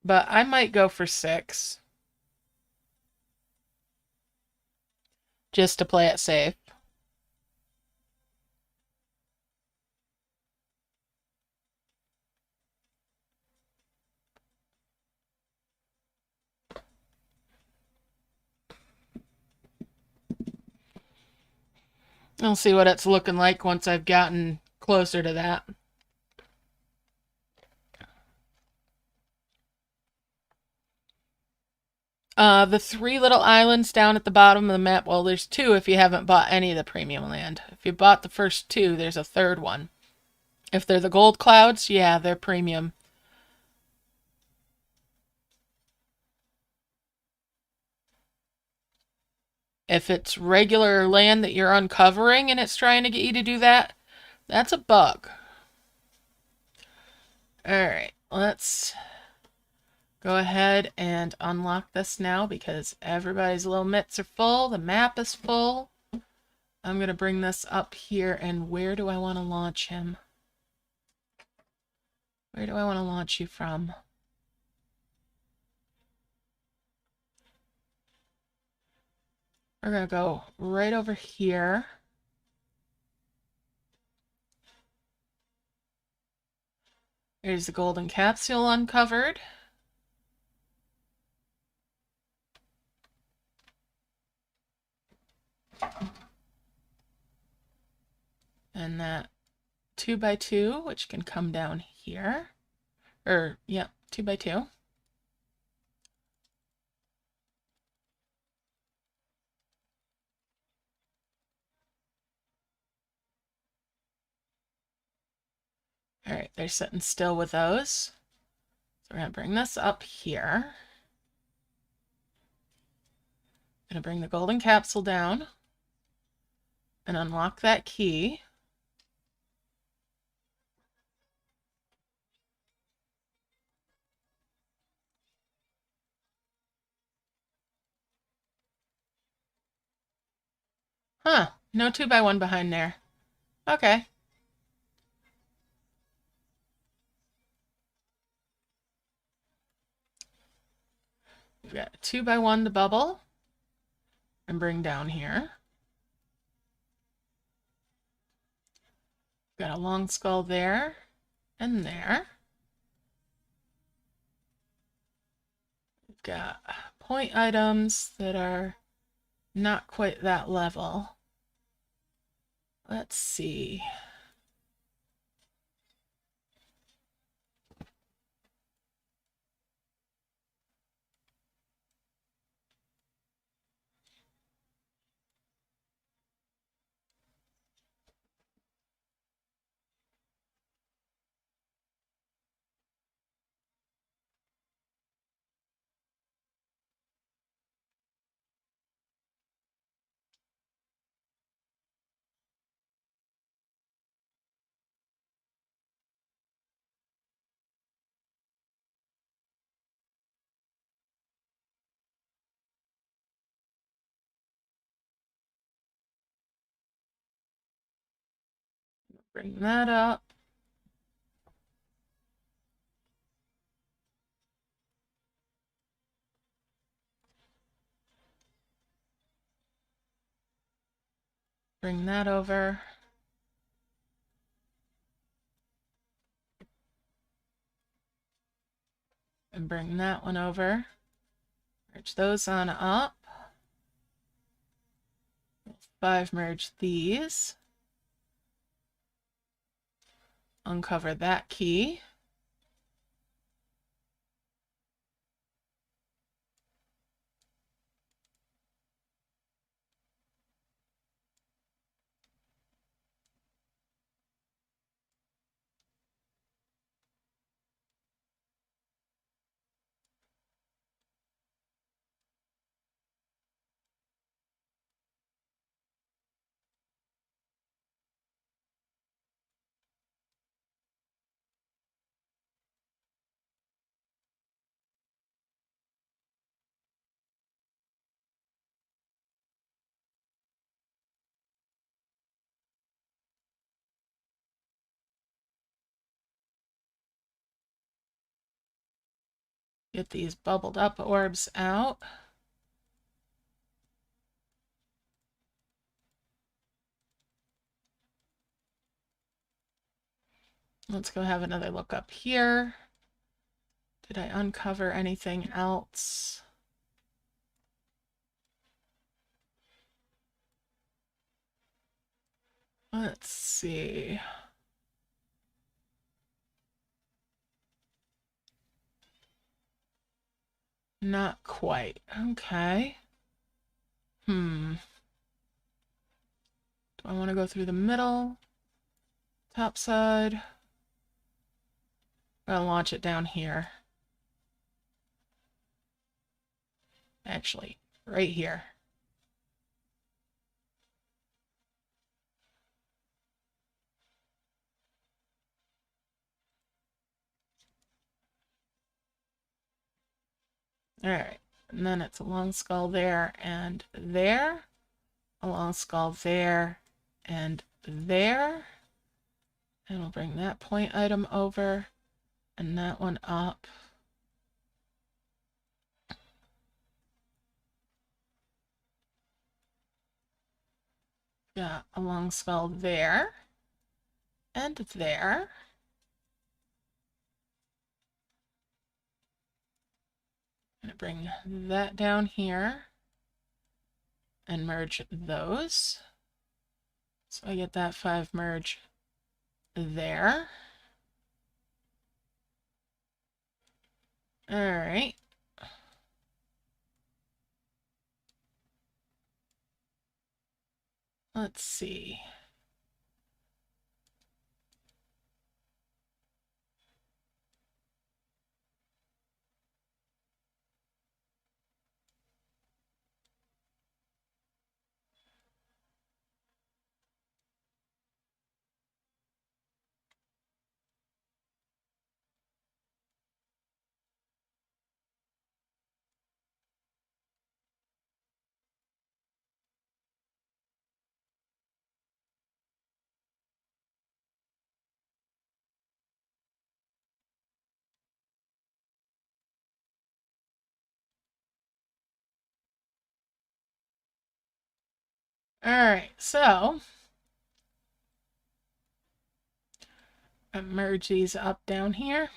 But I might go for 6. Just to play it safe. I'll see what it's looking like once I've gotten closer to that. The 3 little islands down at the bottom of the map, well, there's 2 if you haven't bought any of the premium land. If you bought the first 2, there's a 3rd one. If they're the gold clouds, yeah, they're premium. If it's regular land that you're uncovering and it's trying to get you to do that, That's a bug. Alright, let's go ahead and unlock this now because everybody's little mitts are full. The map is full. I'm going to bring this up here, and where do I want to launch him? Where do I want to launch you from? We're going to go right over here. There's the golden capsule uncovered. And that 2x2, which can come down here. Yep, 2x2. All right, they're sitting still with those. So we're going to bring this up here. Going to bring the golden capsule down and unlock that key. Huh, no 2x1 behind there. Okay. We've got a 2x1 to bubble and bring down here. Got a long skull there and there. We've got point items that are not quite that level. Let's see. Bring that up. Bring that over. And bring that one over. Merge those on up. 5 merge these. Uncover that key. Get these bubbled up orbs out. Let's go have another look up here. Did I uncover anything else? Let's see. Not quite. Okay. Do I want to go through the middle? Top side? I'm gonna launch it down here. Actually, right here. All right, and then it's a long skull there and there, a long skull there and there, and we'll bring that point item over and that one up. Got a long skull there and there. I'm gonna bring that down here and merge those. So I get that 5 merge there. All right. Let's see. All right, so I merge these up down here.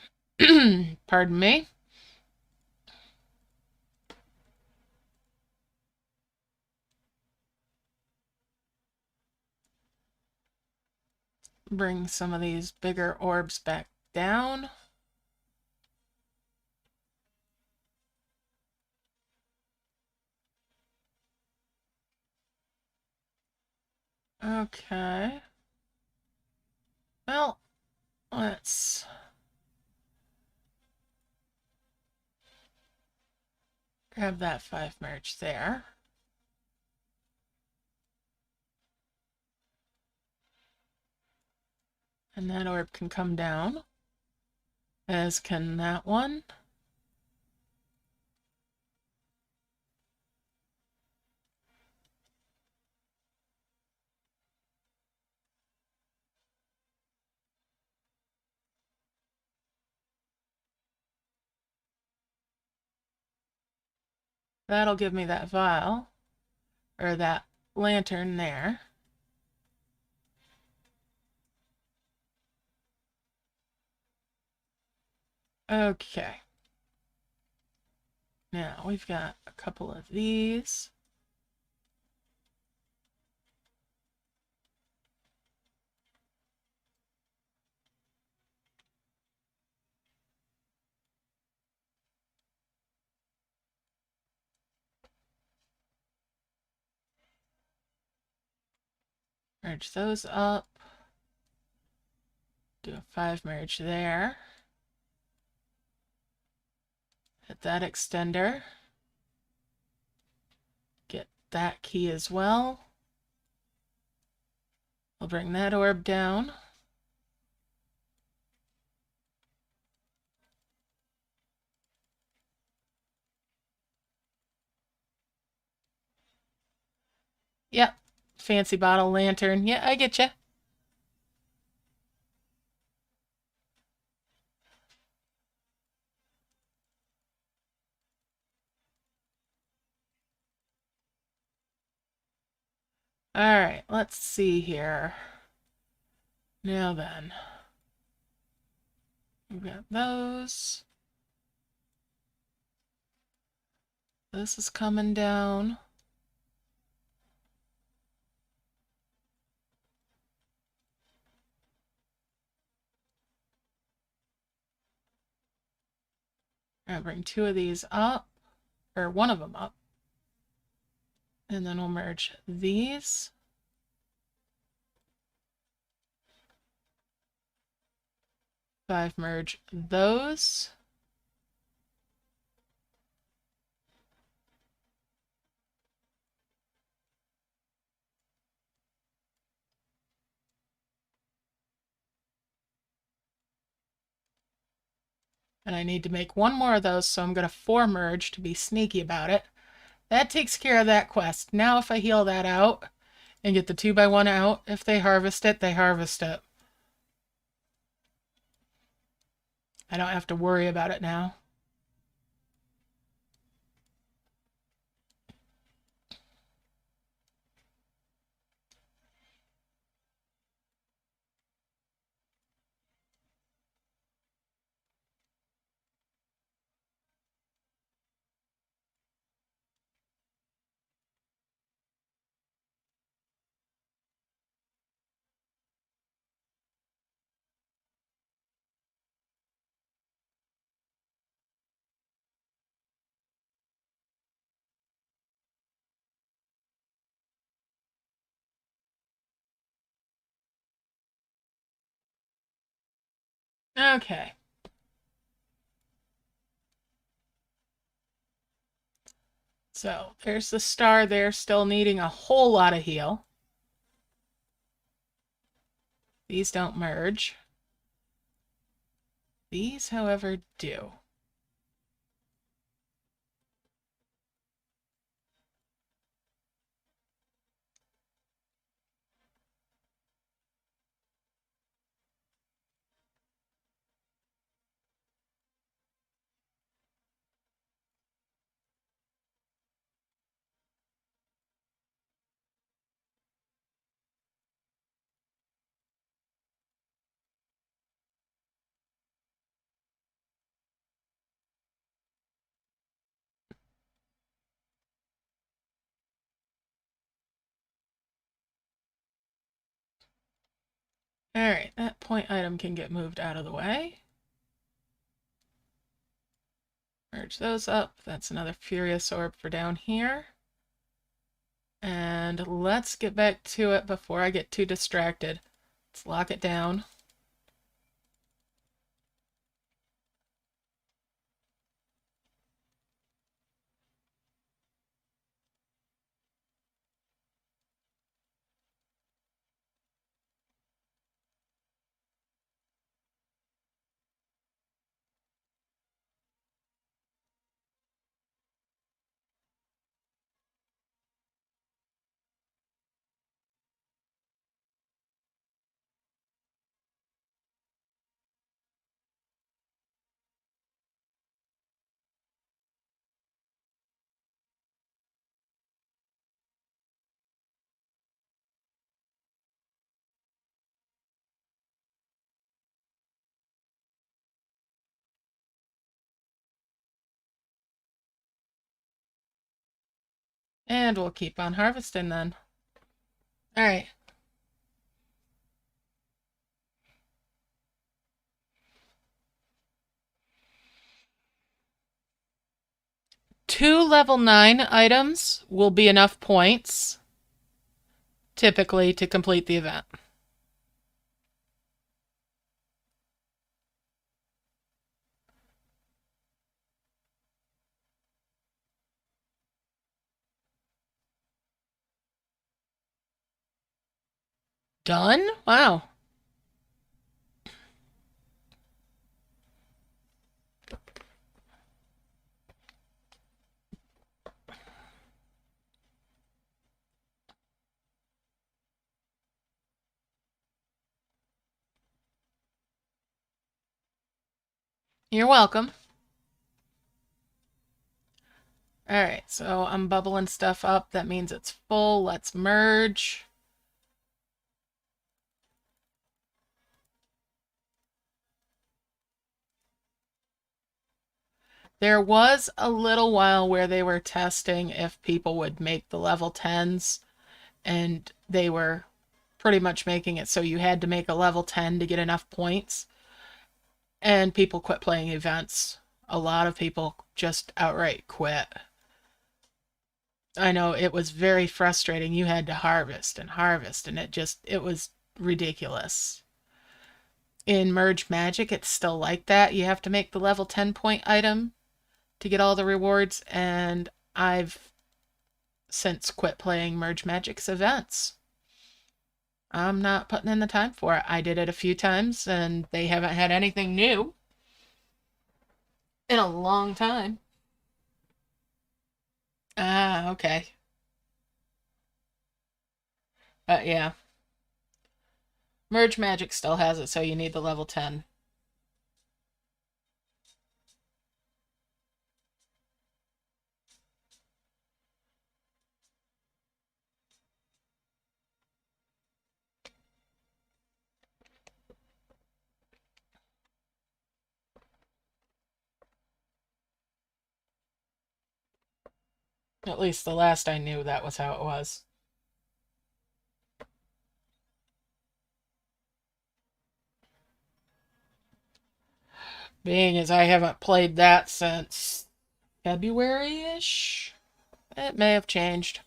Pardon me. Bring some of these bigger orbs back down. Okay. Well, let's grab that 5 merge there. And that orb can come down, as can that one. That'll give me that vial, or that lantern there. Okay. Now we've got a couple of these. Merge those up. Do a 5 merge there. Hit that extender. Get that key as well. I'll bring that orb down. Yep. Fancy bottle lantern. Yeah, I get you. All right, let's see here. Now then, we've got those. This is coming down. I'm gonna bring 2 of these up, or 1 of them up. And then we'll merge these. Five merge those. And I need to make one more of those, so I'm going to 4 merge to be sneaky about it. That takes care of that quest. Now if I heal that out and get the 2x1 out, if they harvest it, they harvest it. I don't have to worry about it now. Okay. So there's the star there, still needing a whole lot of heal. These don't merge. These, however, do. Alright, that point item can get moved out of the way. Merge those up. That's another Furious Orb for down here. And let's get back to it before I get too distracted. Let's lock it down. And we'll keep on harvesting then. Alright. Two level 9 items will be enough points, typically, to complete the event. Done? Wow. You're welcome. Alright, so I'm bubbling stuff up. That means it's full. Let's merge. There was a little while where they were testing if people would make the level 10s, and they were pretty much making it so you had to make a level 10 to get enough points. And people quit playing events. A lot of people just outright quit. I know it was very frustrating. You had to harvest, and it was ridiculous. In Merge Magic, it's still like that. You have to make the level 10 point item to get all the rewards, and I've since quit playing Merge Magic's events. I'm not putting in the time for it. I did it a few times, and they haven't had anything new. in a long time. Ah, okay. Yeah. Merge Magic still has it, so you need the level 10. At least the last I knew, that was how it was. Being as I haven't played that since February-ish, it may have changed.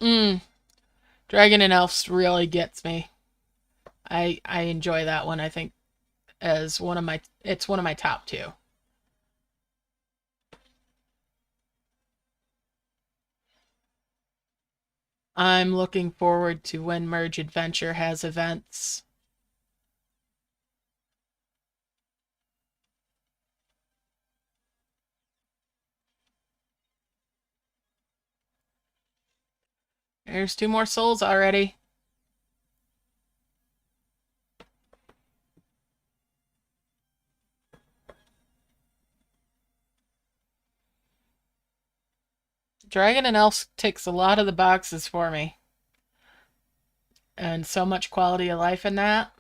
Mm, Dragon and Elves really gets me. I enjoy that one. I think as it's one of my top two. I'm looking forward to when Merge Adventure has events. There's 2 more souls already. Dragon and Elf ticks a lot of the boxes for me. And so much quality of life in that.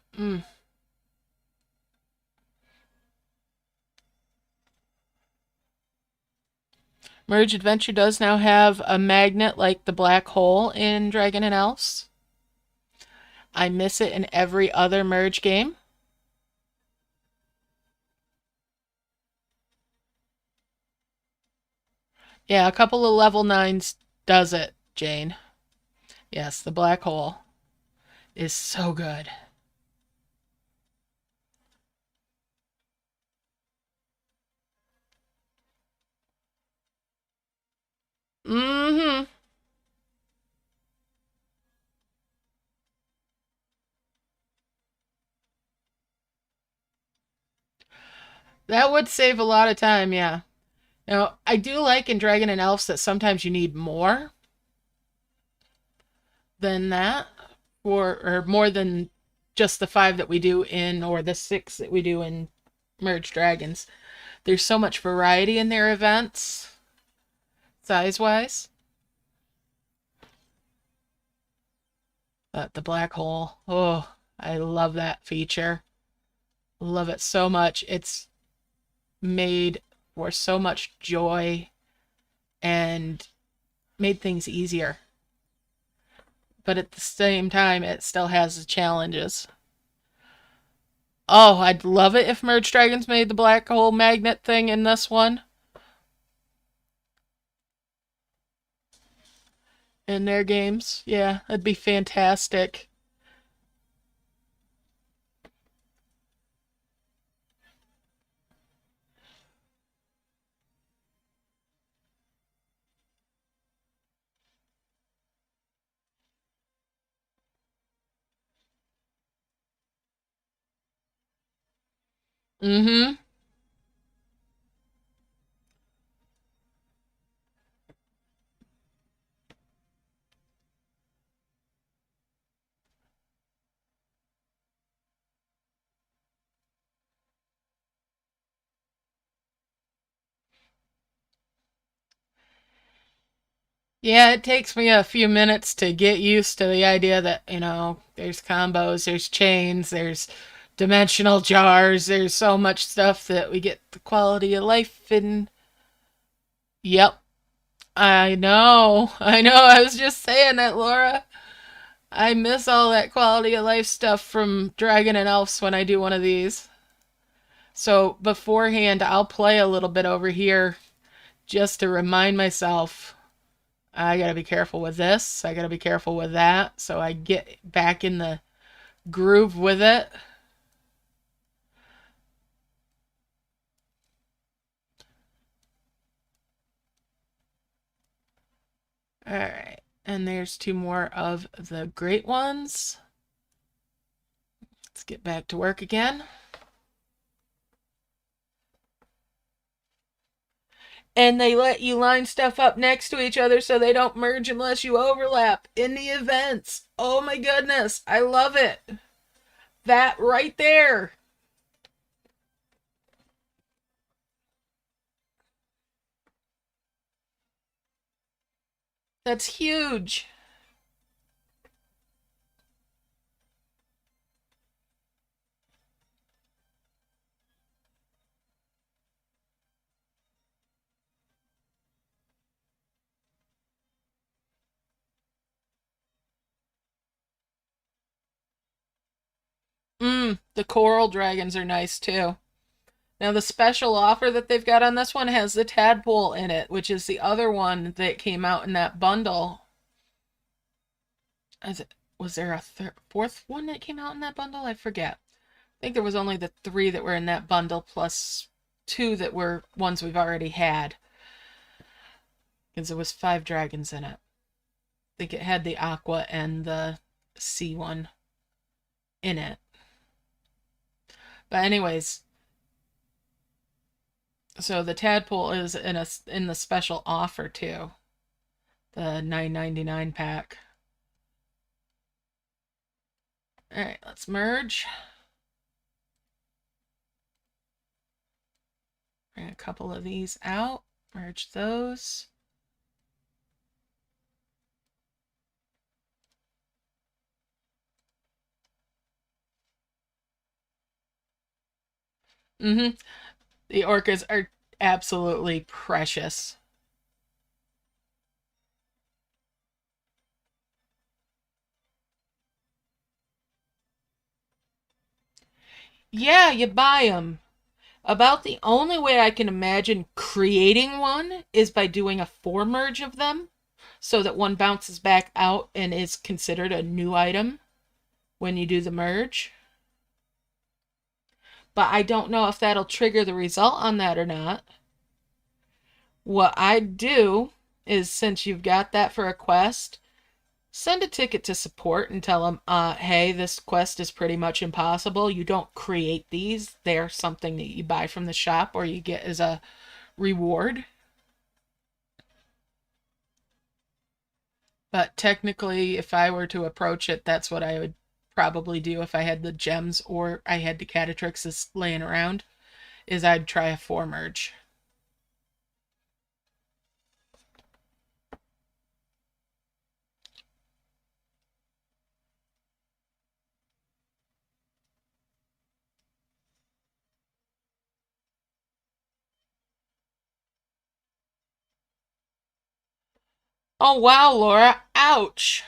Merge Adventure does now have a magnet like the black hole in Dragon and Elves. I miss it in every other Merge game. Yeah, a couple of level 9s does it, Jane. Yes, the black hole is so good. Mm-hmm. That would save a lot of time, yeah. Now, I do like in Dragon and Elves that sometimes you need more than that, or more than just the 5 that we do in, or the 6 that we do in Merge Dragons. There's so much variety in their events, size-wise. But the black hole, oh, I love that feature. Love it so much. It's made for so much joy and made things easier. But at the same time, it still has the challenges. Oh, I'd love it if Merge Dragons made the black hole magnet thing in this one. In their games. Yeah, that'd be fantastic. Mm-hmm. Yeah, it takes me a few minutes to get used to the idea that, there's combos, there's chains, there's dimensional jars, there's so much stuff that we get the quality of life in. Yep. I know. I know. I was just saying that, Laura. I miss all that quality of life stuff from Dragon and Elves when I do one of these. So beforehand, I'll play a little bit over here just to remind myself I gotta be careful with this, I gotta be careful with that, so I get back in the groove with it. All right, and there's 2 more of the great ones. Let's get back to work again. And they let you line stuff up next to each other so they don't merge unless you overlap in the events. Oh my goodness, I love it. That right there. That's huge. The coral dragons are nice too. Now the special offer that they've got on this one has the tadpole in it, which is the other one that came out in that bundle. Was there a fourth one that came out in that bundle? I forget. I think there was only the 3 that were in that bundle plus 2 that were ones we've already had. Because there was 5 dragons in it. I think it had the aqua and the sea one in it. But anyways, so the tadpole is in the special offer too. The $9.99 pack. All right, let's merge. Bring a couple of these out. Merge those. The orcas are absolutely precious. Yeah, you buy them. About the only way I can imagine creating one is by doing a 4 merge of them so that one bounces back out and is considered a new item when you do the merge. But I don't know if that'll trigger the result on that or not. What I'd do is, since you've got that for a quest, send a ticket to support and tell them, hey, this quest is pretty much impossible. You don't create these. They're something that you buy from the shop or you get as a reward. But technically, if I were to approach it, that's what I would probably do if I had the gems or I had Decatrixes laying around, is I'd try a 4 merge. Oh wow, Laura. Ouch.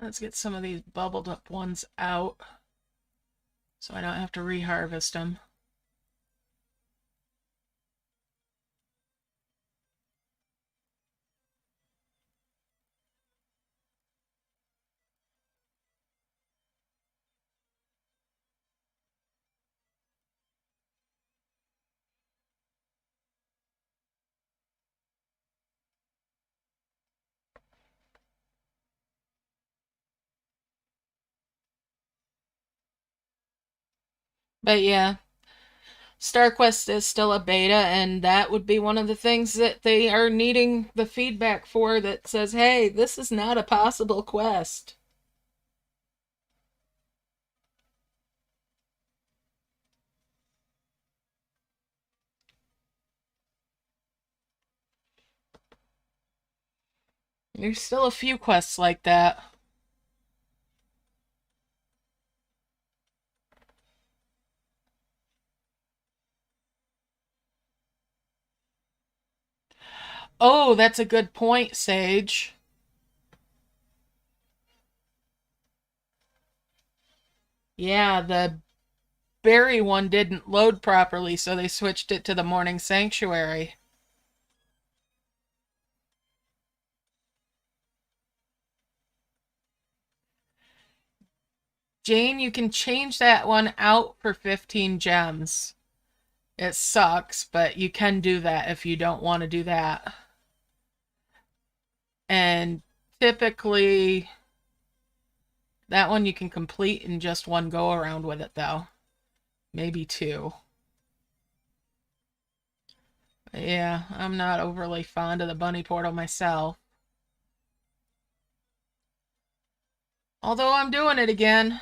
Let's get some of these bubbled up ones out so I don't have to reharvest them. But yeah, StarQuest is still a beta, and that would be one of the things that they are needing the feedback for that says, hey, this is not a possible quest. There's still a few quests like that. Oh, that's a good point, Sage. Yeah, the berry one didn't load properly, so they switched it to the morning sanctuary. Jane, you can change that one out for 15 gems. It sucks, but you can do that if you don't want to do that. And typically, that one you can complete in just one go around with it, though. Maybe two. But yeah, I'm not overly fond of the bunny portal myself. Although I'm doing it again.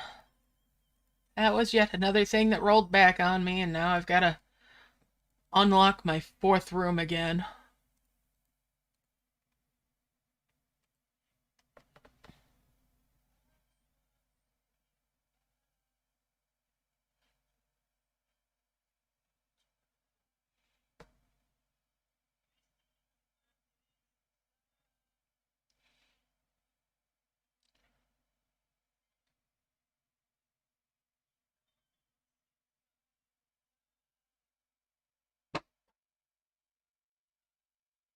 That was yet another thing that rolled back on me, and now I've got to unlock my fourth room again.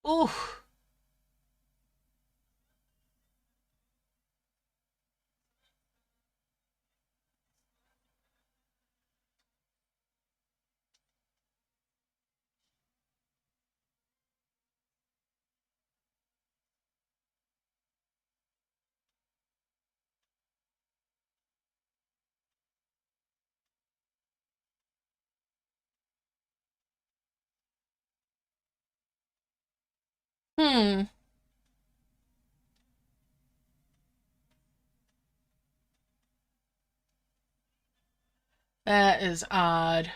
Ooh. Hmm. That is odd.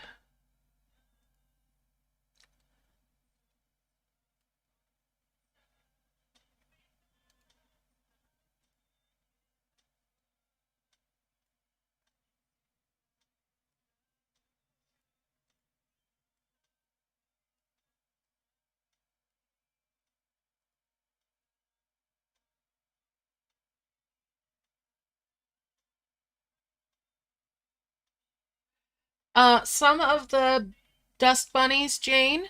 Some of the dust bunnies, Jane,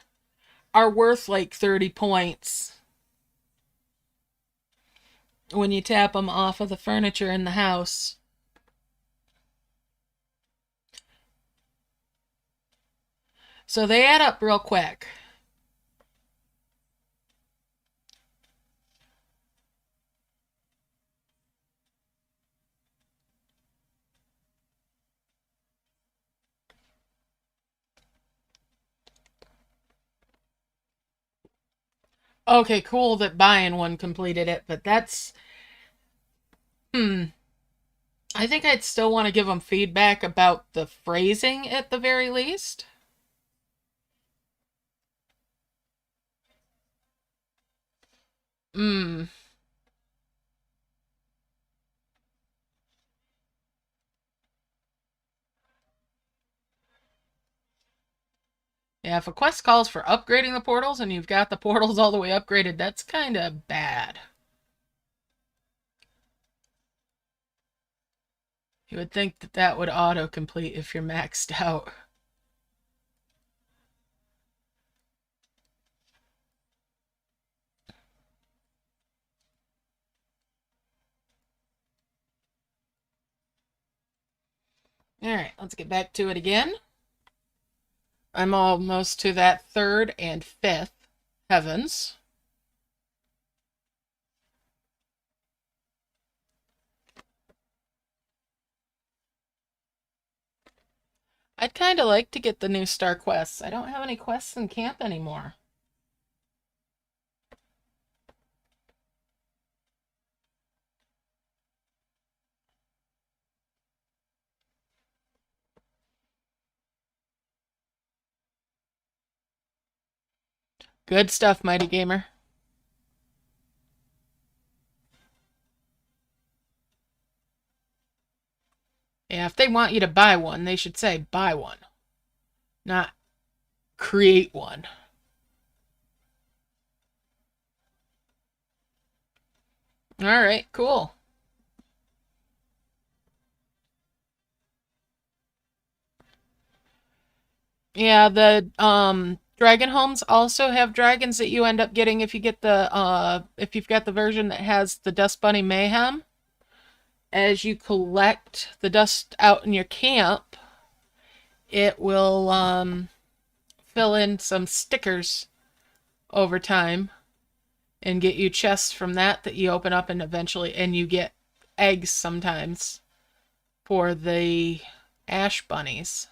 are worth like 30 points when you tap them off of the furniture in the house. So they add up real quick. Okay, cool that buying one completed it, but that's... I think I'd still want to give them feedback about the phrasing at the very least. Hmm. Yeah, if a quest calls for upgrading the portals and you've got the portals all the way upgraded, that's kind of bad. You would think that that would auto-complete if you're maxed out. Alright, let's get back to it again. I'm almost to that third and fifth heavens. I'd kind of like to get the new star quests. I don't have any quests in camp anymore. Good stuff, Mighty Gamer. Yeah, if they want you to buy one, they should say buy one, not create one. All right, cool. Yeah, the dragon homes also have dragons that you end up getting if you get the if you've got the version that has the Dust Bunny Mayhem. As you collect the dust out in your camp, it will fill in some stickers over time and get you chests from that you open up, and eventually you get eggs sometimes for the ash bunnies.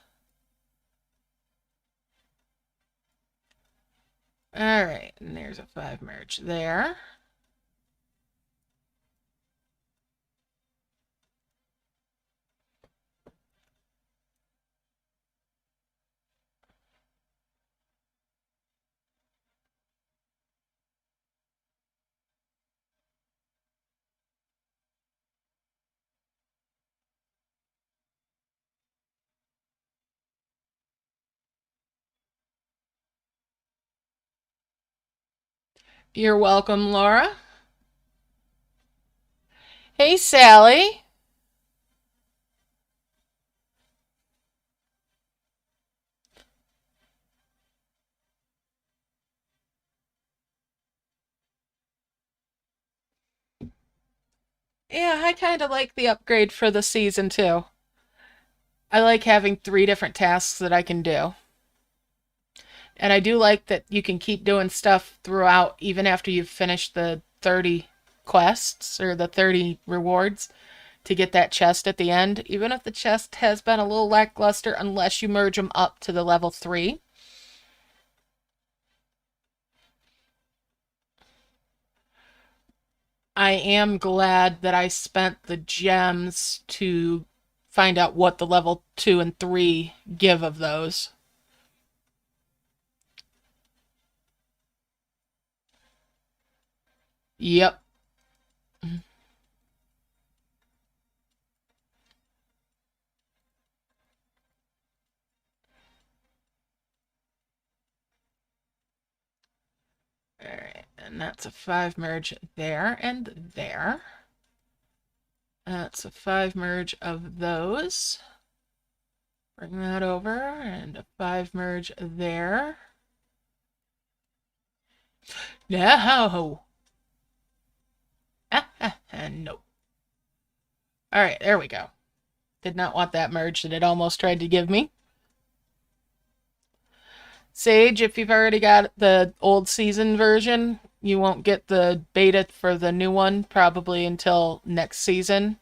All right, and there's a 5 merge there. You're welcome, Laura. Hey, Sally. Yeah, I kind of like the upgrade for the season too. I like having 3 different tasks that I can do. And I do like that you can keep doing stuff throughout, even after you've finished the 30 quests or the 30 rewards to get that chest at the end, even if the chest has been a little lackluster unless you merge them up to the level 3. I am glad that I spent the gems to find out what the level 2 and 3 give of those. Yep. Alright, and that's a 5 merge there and there. That's a 5 merge of those. Bring that over, and a 5 merge there. No! No. Alright, there we go. Did not want that merge that it almost tried to give me. Sage, if you've already got the old season version, you won't get the beta for the new one probably until next season,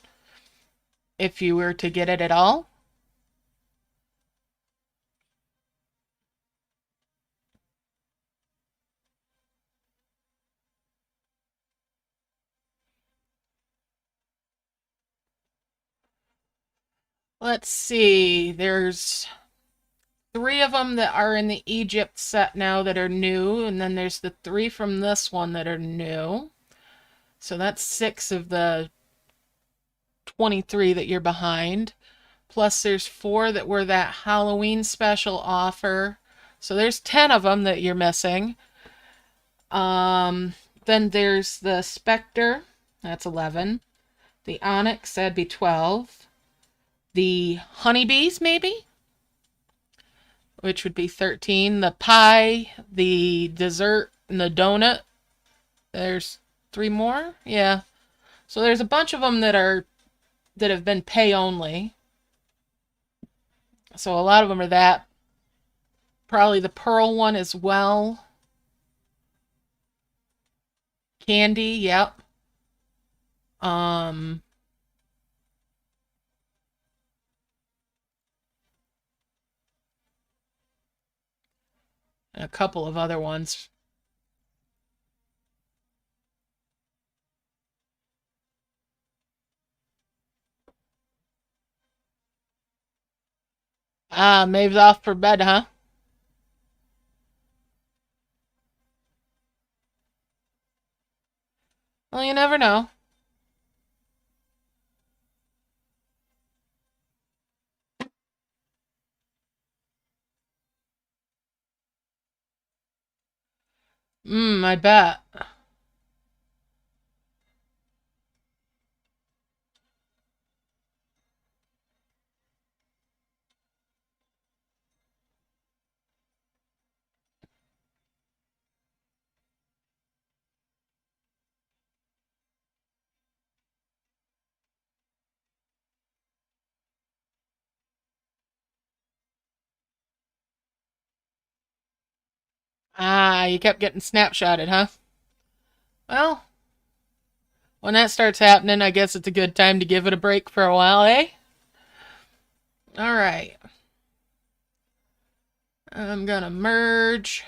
if you were to get it at all. Let's see, there's 3 of them that are in the Egypt set now that are new, and then there's the 3 from this one that are new. So that's 6 of the 23 that you're behind. Plus there's 4 that were that Halloween special offer. So there's 10 of them that you're missing. Then there's the Spectre, that's 11. The Onyx, that'd be 12. The Honeybees, maybe? Which would be 13. The Pie, the Dessert, and the Donut. There's 3 more? Yeah. So there's a bunch of them that have been pay only. So a lot of them are that. Probably the Pearl one as well. Candy, yep. Um, a couple of other ones. Ah, Maeve's off for bed, huh? Well, you never know. I bet. Ah, you kept getting snapshotted, huh? Well, when that starts happening, I guess it's a good time to give it a break for a while, eh? Alright. I'm gonna merge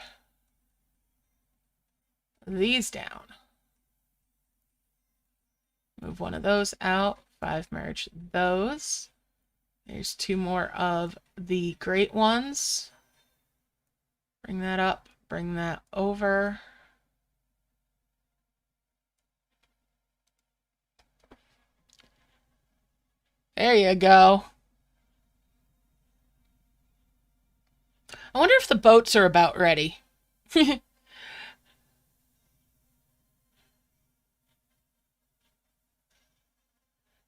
these down. Move one of those out. 5 merge those. There's 2 more of the great ones. Bring that up. Bring that over. There you go. I wonder if the boats are about ready.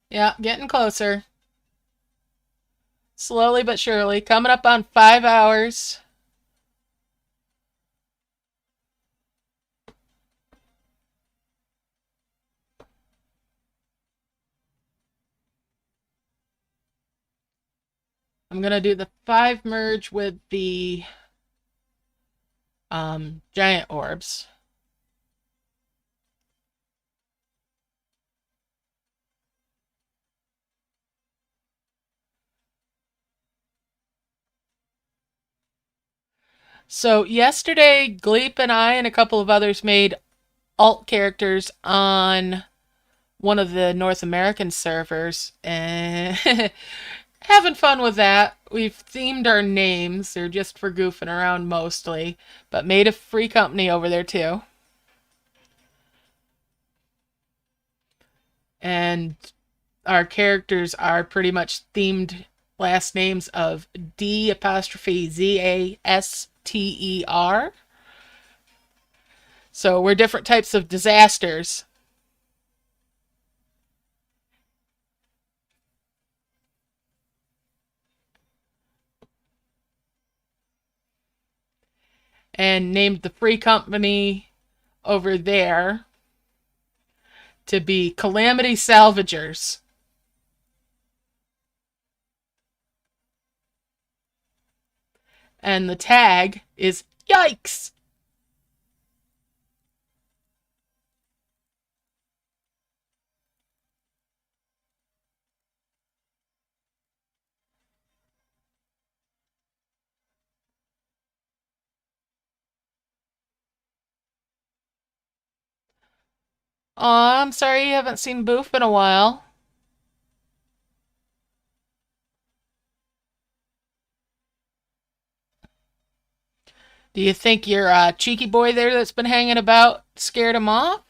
Yeah, getting closer. Slowly but surely. Coming up on 5 hours. I'm going to do the 5 merge with the giant orbs. So yesterday, Gleep and I and a couple of others made alt characters on one of the North American servers, and having fun with that. We've themed our names. They're just for goofing around mostly, but made a free company over there too. And our characters are pretty much themed last names of D'Zaster. So we're different types of disasters. And named the free company over there to be Calamity Salvagers. And the tag is Yikes! Aw, I'm sorry you haven't seen Boof in a while. Do you think your cheeky boy there that's been hanging about scared him off?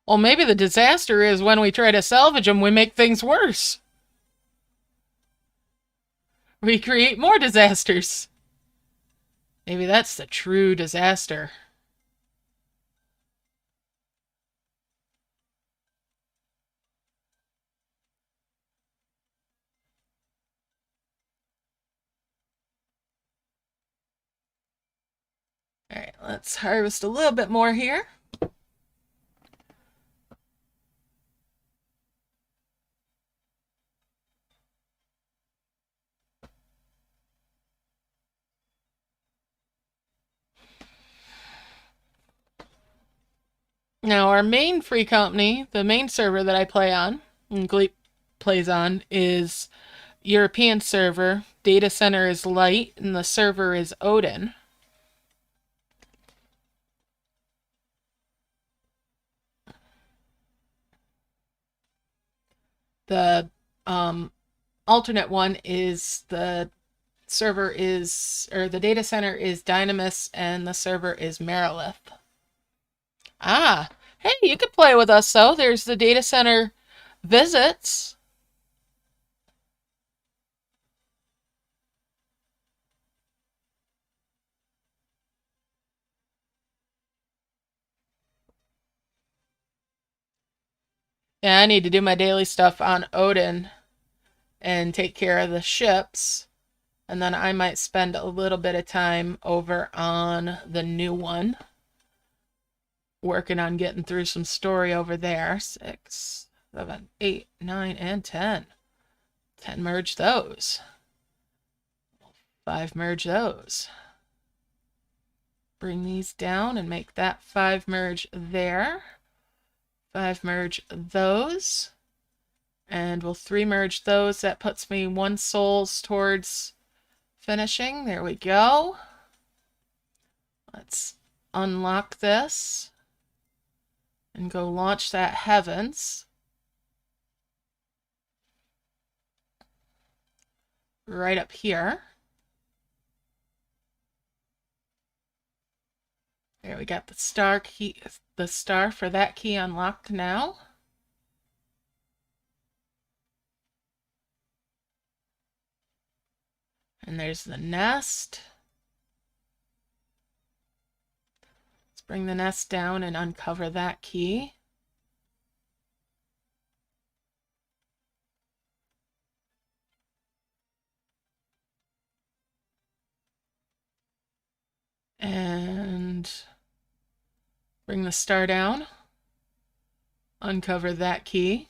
Well, maybe the disaster is when we try to salvage them, we make things worse. We create more disasters. Maybe that's the true disaster. All right, let's harvest a little bit more here. Now, our main free company, the main server that I play on, and Gleep plays on, is European server. Data center is Light, and the server is Odin. The alternate one is the server is, or the data center is Dynamis, and the server is Marilith. Ah, hey, you could play with us, though. There's the data center visits. Yeah, I need to do my daily stuff on Odin and take care of the ships. And then I might spend a little bit of time over on the new one, working on getting through some story over there. 6, 7, 8, 9, and 10. 10 merge those. 5 merge those. Bring these down and make that 5 merge there. 5 merge those. And we'll 3 merge those. That puts me 1 souls towards finishing. There we go. Let's unlock this and go launch that Heavens. Right up here. There, we got the star key, the star for that key unlocked now. And there's the nest. Let's bring the nest down and uncover that key. And bring the star down. Uncover that key.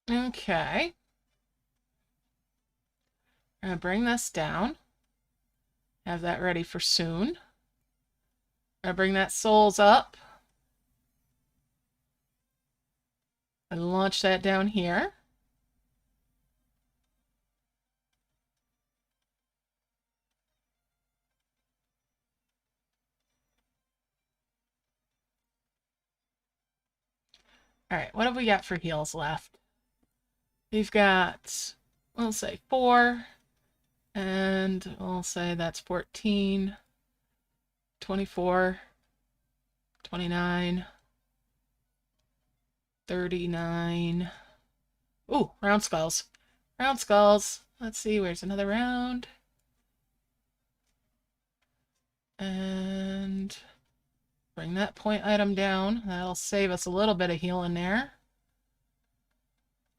Okay. I'm going to bring this down. Have that ready for soon. I'm going to bring that souls up. And launch that down here. All right, what have we got for heals left? We've got, we'll say 4, and we'll say that's 14, 24, 29, 39. Ooh, round skulls. Round skulls. Let's see, where's another round? And bring that point item down. That'll save us a little bit of healing there.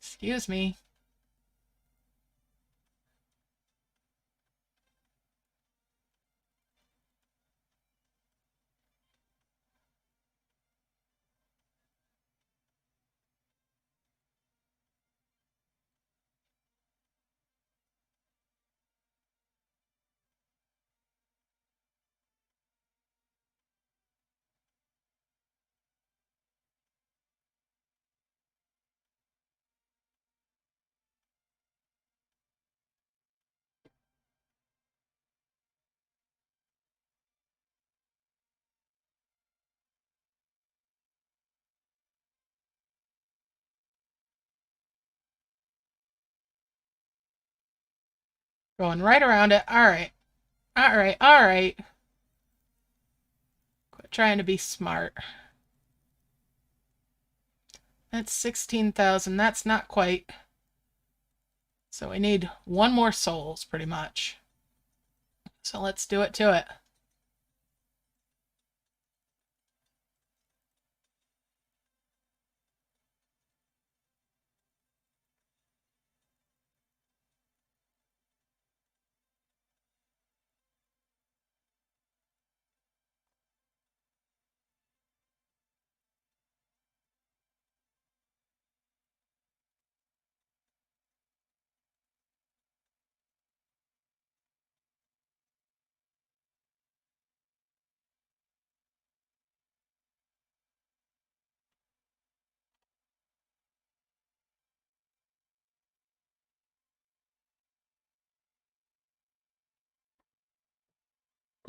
Excuse me. Going right around it. All right. All right. All right. Quit trying to be smart. That's 16,000. That's not quite. So we need 1 more souls, pretty much. So let's do it to it.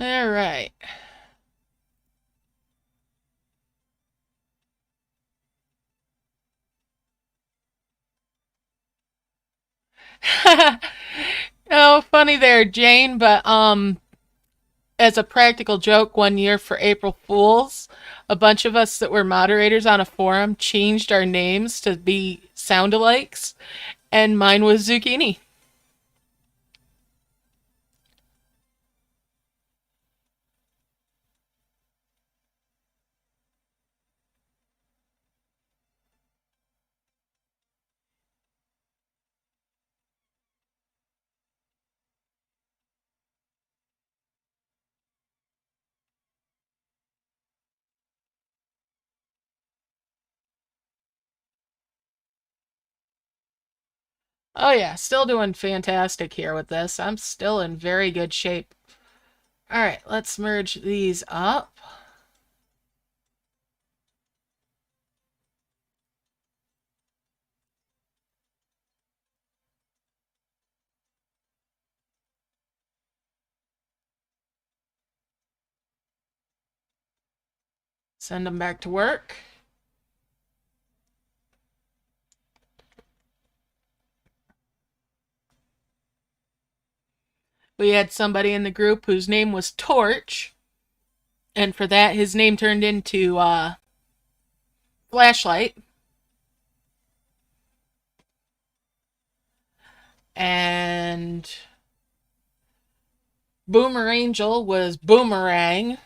All right. Oh, funny there, Jane, but as a practical joke, one year for April Fools, a bunch of us that were moderators on a forum changed our names to be sound-alikes, And mine was zucchini. Oh yeah, still doing fantastic here with this. I'm still in very good shape. All right, let's merge these up. Send them back to work. We had somebody in the group whose name was Torch, and for that his name turned into Flashlight. And Boomer Angel was Boomerang.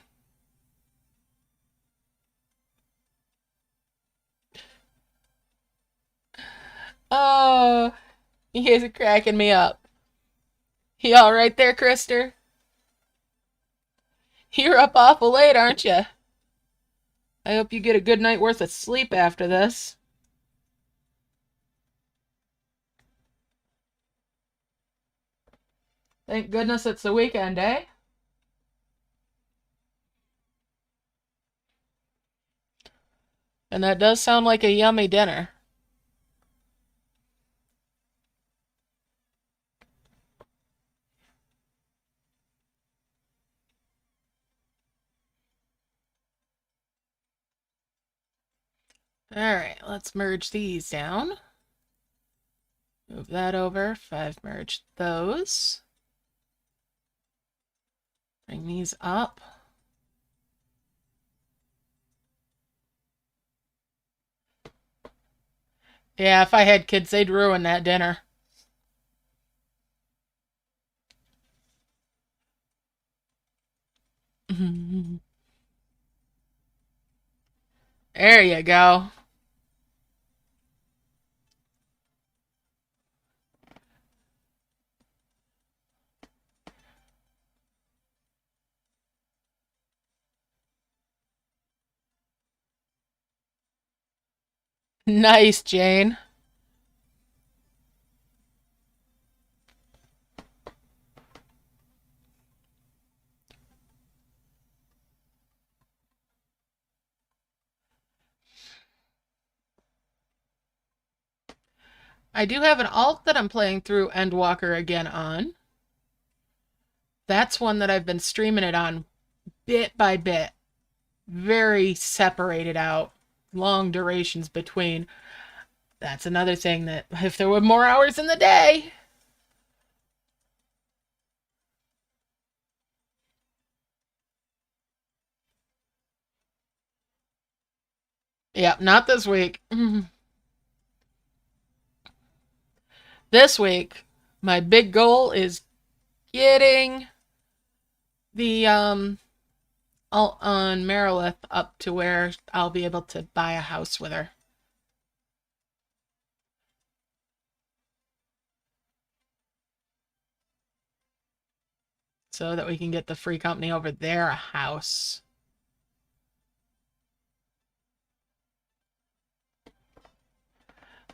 Oh, you guys are cracking me up. You all right there, Krister? You're up awful late, aren't you? I hope you get a good night worth of sleep after this. Thank goodness it's the weekend, eh? And that does sound like a yummy dinner. Alright, let's merge these down. Move that over. 5 merge those. Bring these up. Yeah, if I had kids, they'd ruin that dinner. There you go. Nice, Jane. I do have an alt that I'm playing through Endwalker again on. That's one that I've been streaming it on bit by bit. Very separated out. Long durations between. That's another thing that if there were more hours in the day. Yeah, not this week. This week, my big goal is getting the alt on Marilith up to where I'll be able to buy a house with her. So that we can get the free company over there a house.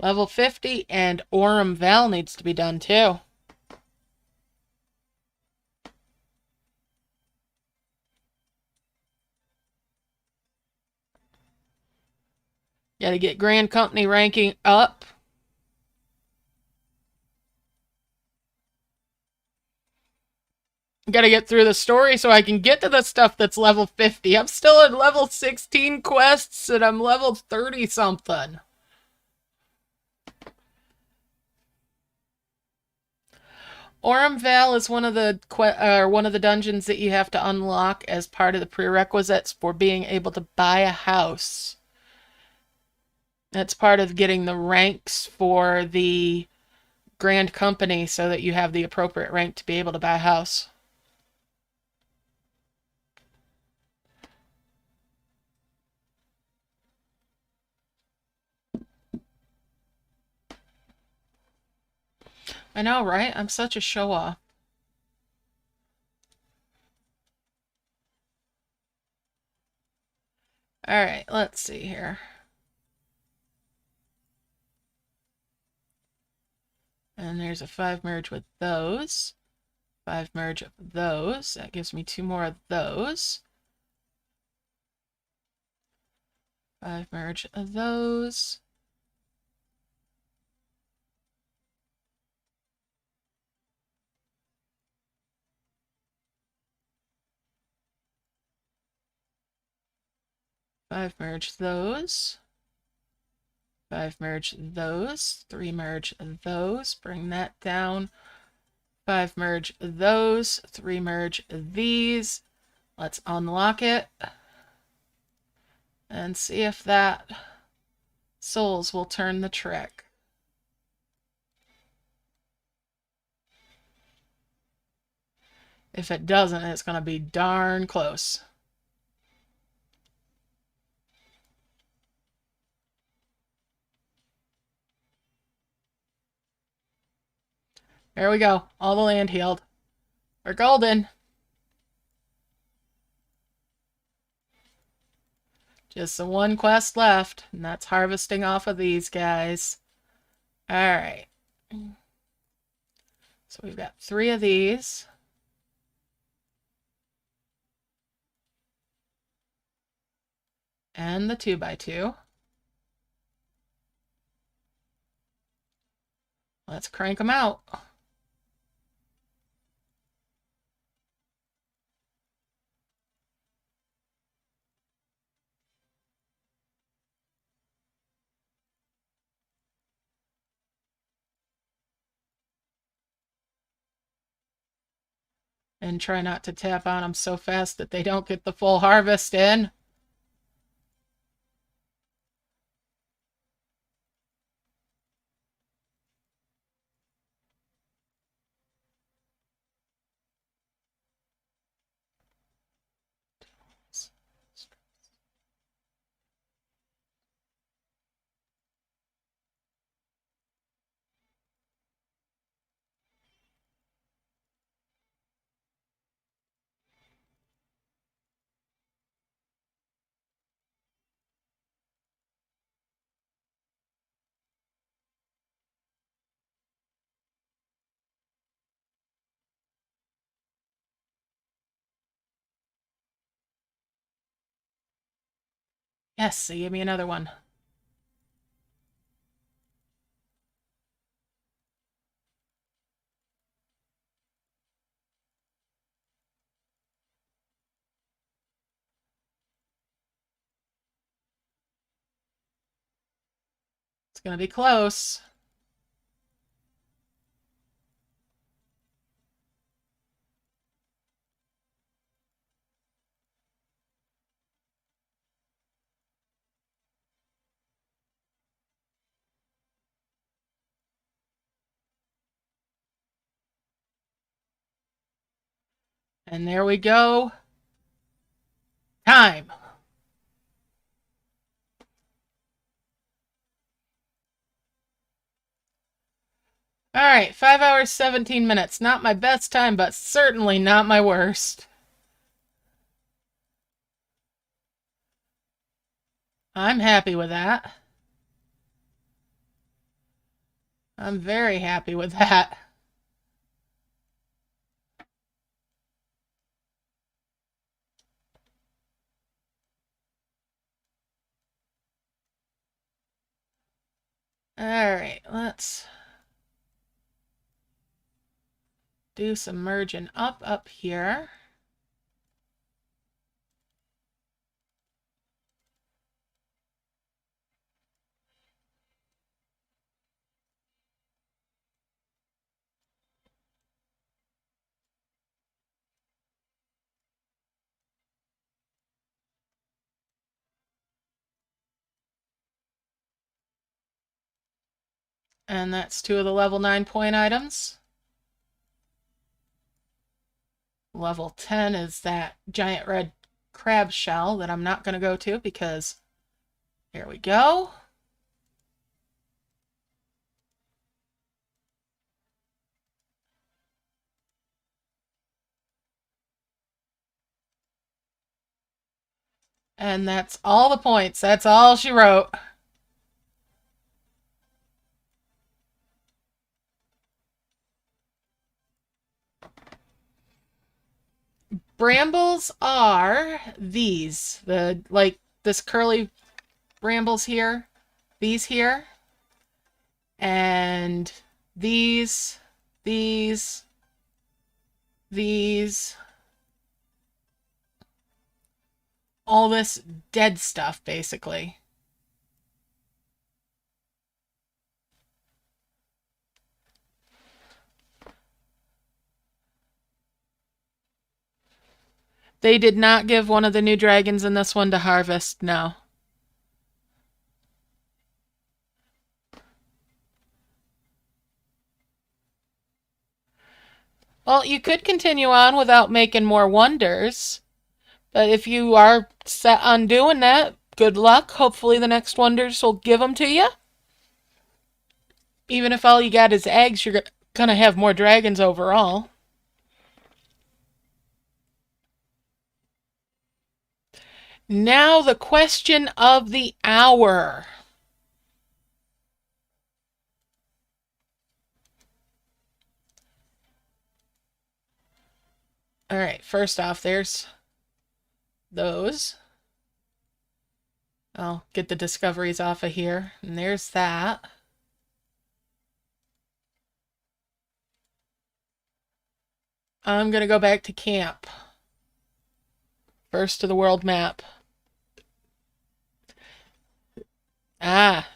Level 50 and Orem Val needs to be done too. Got to get Grand Company ranking up. Got to get through the story so I can get to the stuff that's level 50. I'm still at level 16 quests and I'm level 30 something. Orem Val is one of the dungeons that you have to unlock as part of the prerequisites for being able to buy a house. That's part of getting the ranks for the grand company so that you have the appropriate rank to be able to buy a house. I know, right? I'm such a show-off. All right, let's see here. And there's a 5 merge with those. 5 merge of those. That gives me 2 more of those. 5 merge of those. Five merge those. 5 merge those. 3 merge those. Bring that down. 5 merge those. 3 merge these. Let's unlock it. And see if that souls will turn the trick. If it doesn't, it's going to be darn close. There we go. All the land healed. We're golden. Just the one quest left, and that's harvesting off of these guys. All right. So we've got 3 of these. And the 2x2. Let's crank them out. And try not to tap on them so fast that they don't get the full harvest in. Yes, so give me another one. It's going to be close. And there we go. Time. All right, 5 hours, 17 minutes. Not my best time, but certainly not my worst. I'm happy with that. I'm very happy with that. All right, let's do some merging up here. And that's 2 of the level 9 point items. Level 10 is that giant red crab shell that I'm not going to go to because here we go. And that's all the points. That's all she wrote. Brambles are these. This curly brambles here. These here. And these. All this dead stuff, basically. They did not give one of the new dragons in this one to harvest, no. Well, you could continue on without making more wonders. But if you are set on doing that, good luck. Hopefully the next wonders will give them to you. Even if all you got is eggs, you're going to have more dragons overall. Now the question of the hour. All right, first off, there's those. I'll get the discoveries off of here. And there's that. I'm going to go back to camp. First to the world map. Ah.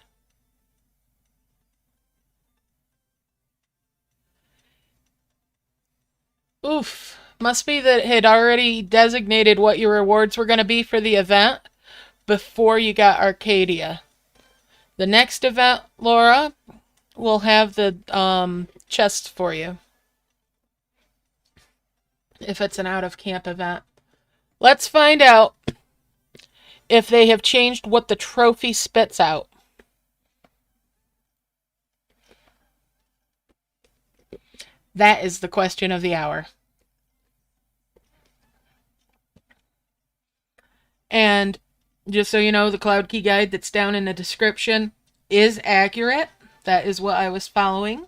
Oof. Must be that it had already designated what your rewards were going to be for the event before you got Arcadia. The next event, Laura, will have the chests for you. If it's an out-of-camp event. Let's find out if they have changed what the trophy spits out. That is the question of the hour. And just so you know, the Cloud Key guide that's down in the description is accurate. That is what I was following.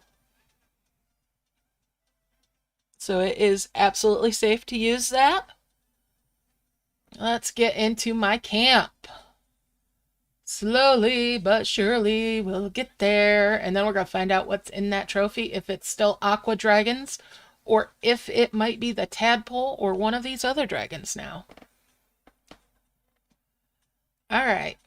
So it is absolutely safe to use that. Let's get into my camp. Slowly but surely we'll get there. And then we're going to find out what's in that trophy. If it's still aqua dragons or if it might be the tadpole or one of these other dragons now. All right.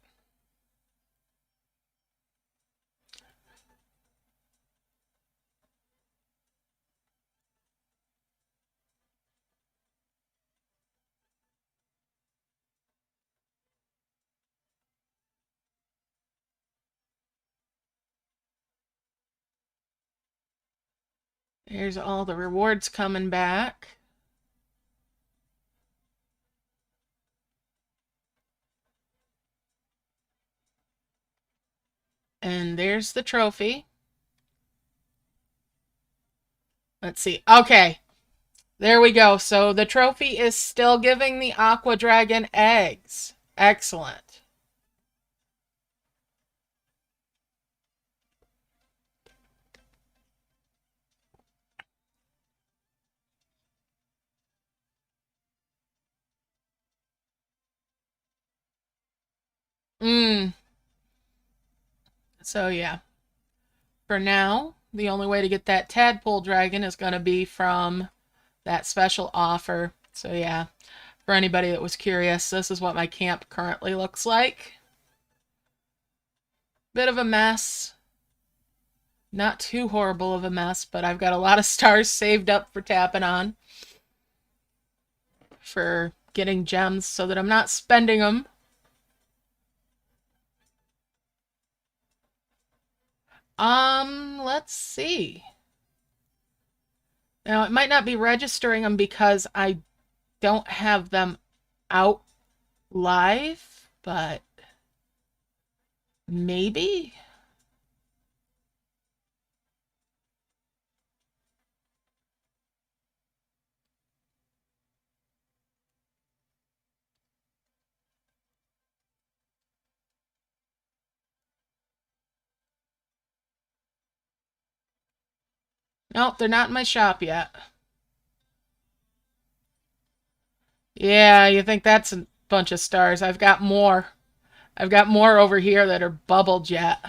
Here's all the rewards coming back. And there's the trophy. Let's see. Okay. There we go. So the trophy is still giving the aqua dragon eggs. Excellent. So yeah. For now, the only way to get that tadpole dragon is going to be from that special offer. So yeah, for anybody that was curious, this is what my camp currently looks like. Bit of a mess. Not too horrible of a mess, but I've got a lot of stars saved up for tapping on. For getting gems so that I'm not spending them. Let's see. Now, it might not be registering them because I don't have them out live, but maybe? Nope, they're not in my shop yet. Yeah, you think that's a bunch of stars. I've got more. I've got more over here that are bubbled yet.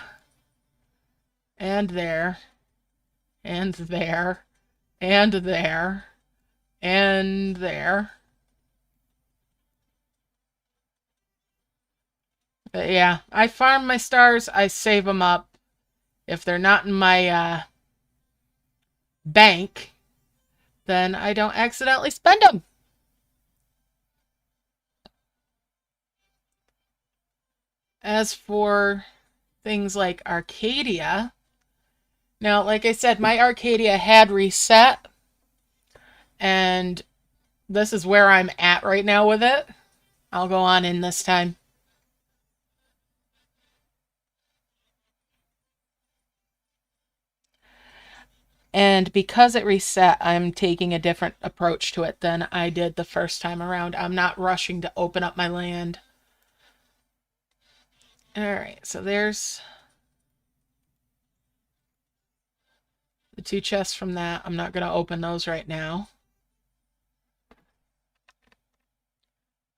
And there. And there. And there. And there. But yeah, I farm my stars. I save them up. If they're not in my bank, then I don't accidentally spend them. As for things like Arcadia, now, like I said, my Arcadia had reset, and this is where I'm at right now with it. I'll go on in this time. And because it reset, I'm taking a different approach to it than I did the first time around. I'm not rushing to open up my land. All right, so there's the 2 chests from that. I'm not going to open those right now.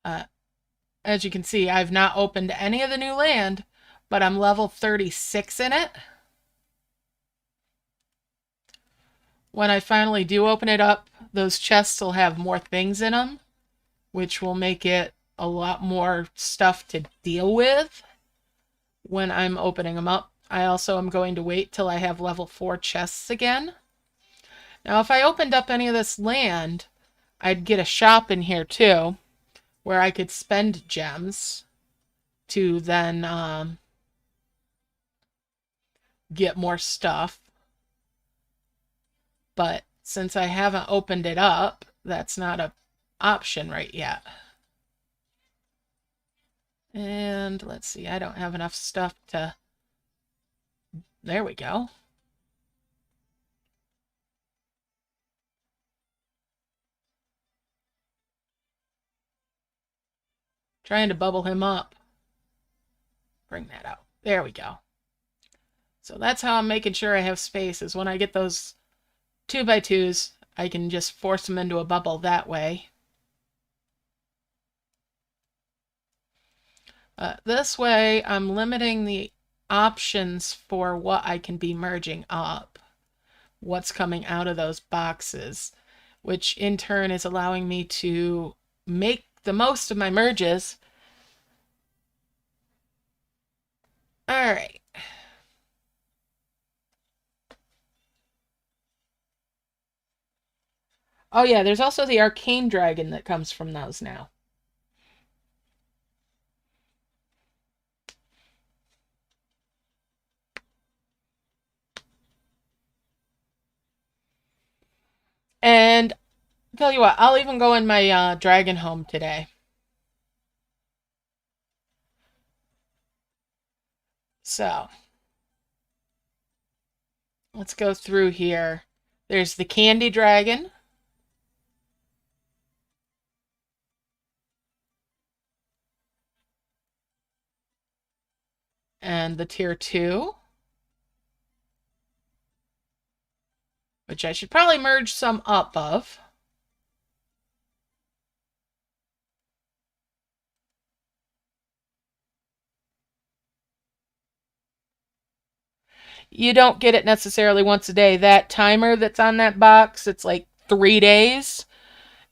As you can see, I've not opened any of the new land, but I'm level 36 in it. When I finally do open it up, those chests will have more things in them, which will make it a lot more stuff to deal with when I'm opening them up. I also am going to wait till I have level 4 chests again. Now, if I opened up any of this land, I'd get a shop in here too, where I could spend gems to then get more stuff. But since I haven't opened it up, that's not an option right yet. And let's see, I don't have enough stuff to... There we go. Trying to bubble him up. Bring that out. There we go. So that's how I'm making sure I have space, is when I get those 2x2s, I can just force them into a bubble that way. This way, I'm limiting the options for what I can be merging up, what's coming out of those boxes, which in turn is allowing me to make the most of my merges. All right. Oh yeah, there's also the arcane dragon that comes from those now. And tell you what, I'll even go in my dragon home today. So, let's go through here. There's the candy dragon. And the tier 2. Which I should probably merge some up of. You don't get it necessarily once a day. That timer that's on that box, it's like 3 days.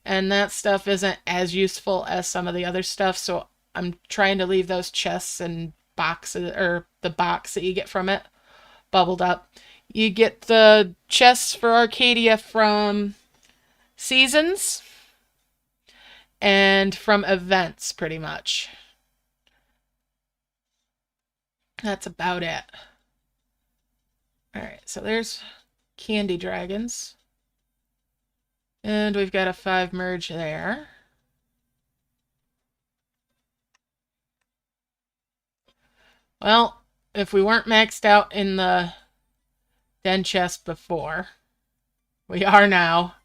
And that stuff isn't as useful as some of the other stuff. So I'm trying to leave those chests and boxes, or the box that you get from it, bubbled up. You get the chests for Arcadia from seasons and from events, pretty much. That's about it. Alright, so there's candy dragons. And we've got a 5 merge there. Well, if we weren't maxed out in the den chest before, we are now.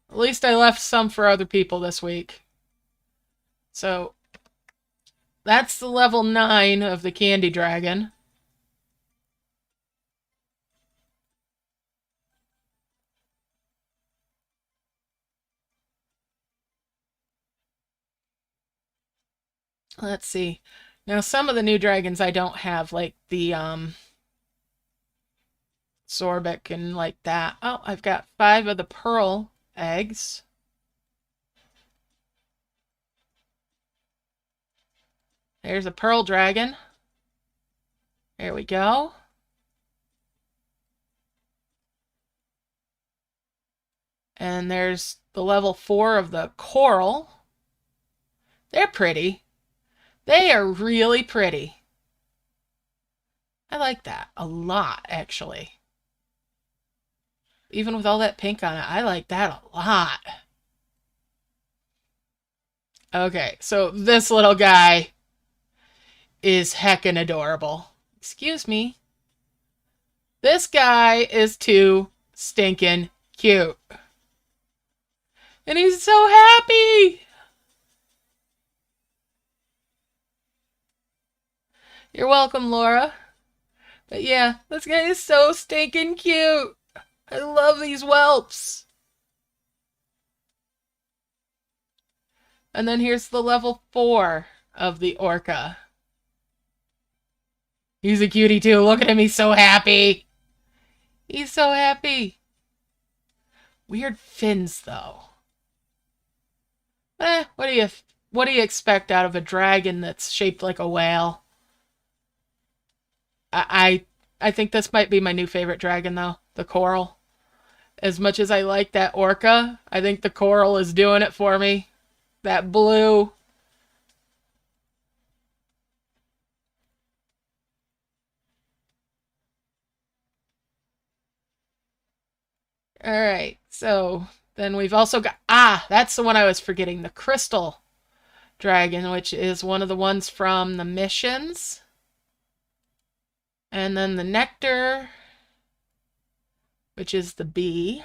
At least I left some for other people this week. So, that's the level 9 of the candy dragon. Let's see. Now, some of the new dragons I don't have, like the Zorbic and like that. Oh, I've got 5 of the pearl eggs. There's a pearl dragon. There we go. And there's the level 4 of the coral. They're pretty. They are really pretty. I like that a lot, actually. Even with all that pink on it, I like that a lot. Okay, so this little guy is heckin' adorable. Excuse me. This guy is too stinking cute. And he's so happy! You're welcome, Laura. But yeah, this guy is so stinking cute. I love these whelps. And then here's the level 4 of the orca. He's a cutie too. Look at him, he's so happy. He's so happy. Weird fins, though. What do you expect out of a dragon that's shaped like a whale? I think this might be my new favorite dragon, though. The coral. As much as I like that orca, I think the coral is doing it for me. That blue. Alright, so then we've also got... Ah, that's the one I was forgetting. The crystal dragon, which is one of the ones from the missions. And then the nectar, which is the bee.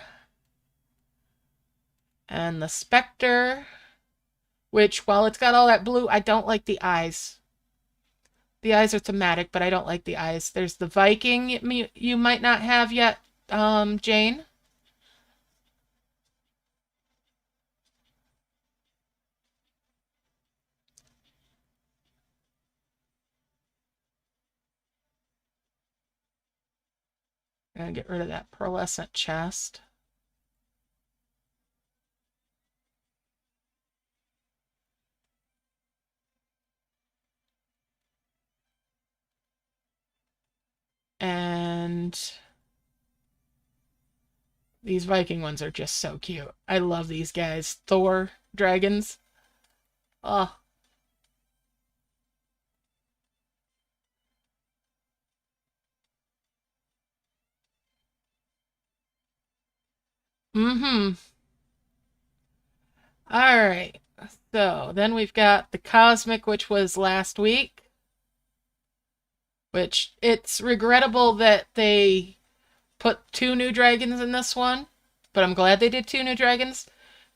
And the specter, which, while it's got all that blue, I don't like the eyes. The eyes are thematic, but I don't like the eyes. There's the Viking you might not have yet, Jane. Gonna get rid of that pearlescent chest. And these Viking ones are just so cute. I love these guys. Thor dragons. Oh. Mm-hmm. Alright. So, then we've got the Cosmic, which was last week. Which, it's regrettable that they put 2 new dragons in this one. But I'm glad they did 2 new dragons.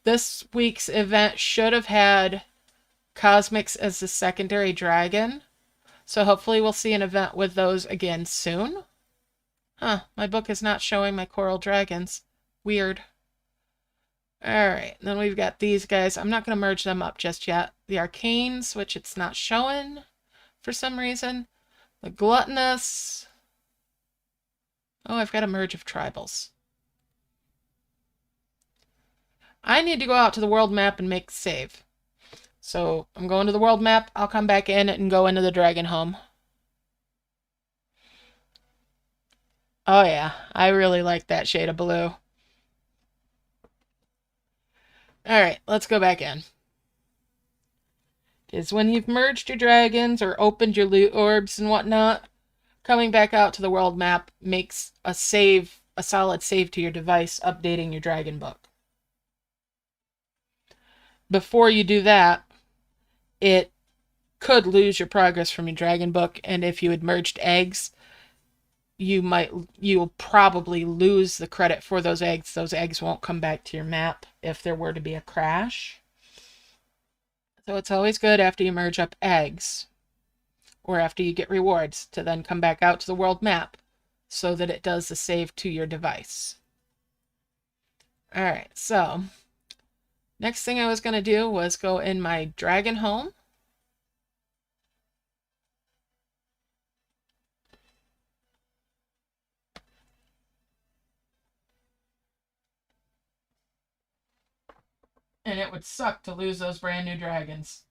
This week's event should have had Cosmics as the secondary dragon. So hopefully we'll see an event with those again soon. Huh, my book is not showing my coral dragons. Weird. Alright, then we've got these guys. I'm not going to merge them up just yet. The Arcanes, which it's not showing for some reason. The Gluttonous. Oh, I've got a merge of tribals. I need to go out to the world map and make a save. So, I'm going to the world map. I'll come back in and go into the dragon home. Oh yeah, I really like that shade of blue. Alright, let's go back in. Is when you've merged your dragons or opened your loot orbs and whatnot, coming back out to the world map makes a solid save to your device, updating your dragon book. Before you do that, it could lose your progress from your dragon book, and if you had merged eggs, you'll probably lose the credit for those eggs. Those eggs won't come back to your map if there were to be a crash. So it's always good after you merge up eggs, or after you get rewards, to then come back out to the world map so that it does the save to your device. Alright, so next thing I was going to do was go in my dragon home. And it would suck to lose those brand new dragons.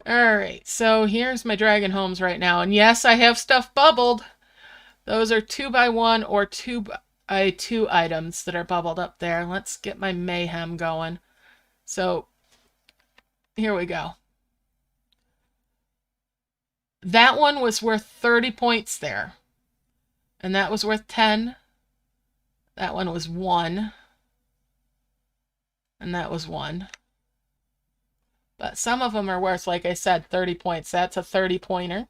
Alright, so here's my dragon homes right now. And yes, I have stuff bubbled. Those are 2x1 or 2x2 items that are bubbled up there. Let's get my mayhem going. So here we go. That one was worth 30 points there. And that was worth 10. That one was 1. And that was 1. But some of them are worth, like I said, 30 points. That's a 30-pointer.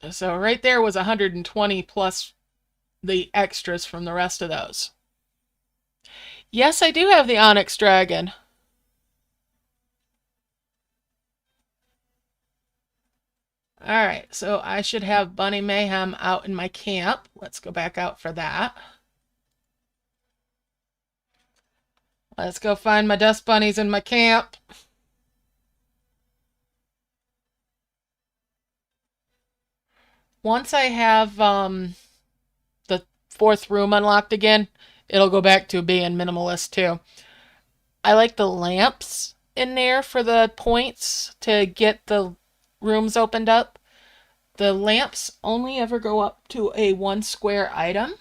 So right there was 120 plus the extras from the rest of those. Yes, I do have the Onyx Dragon. Alright, so I should have Bunny Mayhem out in my camp. Let's go back out for that. Let's go find my dust bunnies in my camp. Once I have the 4th room unlocked again, it'll go back to being minimalist too. I like the lamps in there for the points to get the rooms opened up. The lamps only ever go up to a 1 square item.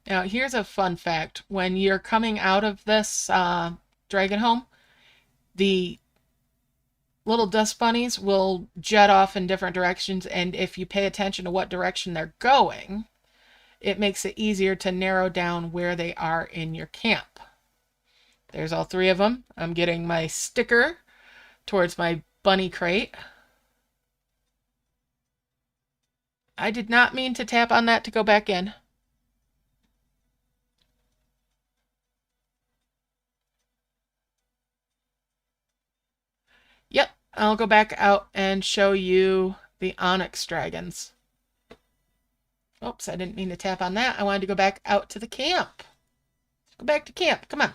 Now, here's a fun fact. When you're coming out of this dragon home, the little dust bunnies will jet off in different directions, and if you pay attention to what direction they're going, it makes it easier to narrow down where they are in your camp. There's all 3 of them. I'm getting my sticker towards my bunny crate. I did not mean to tap on that to go back in. Yep, I'll go back out and show you the Onyx Dragons. Oops, I didn't mean to tap on that. I wanted to go back out to the camp. Go back to camp. Come on.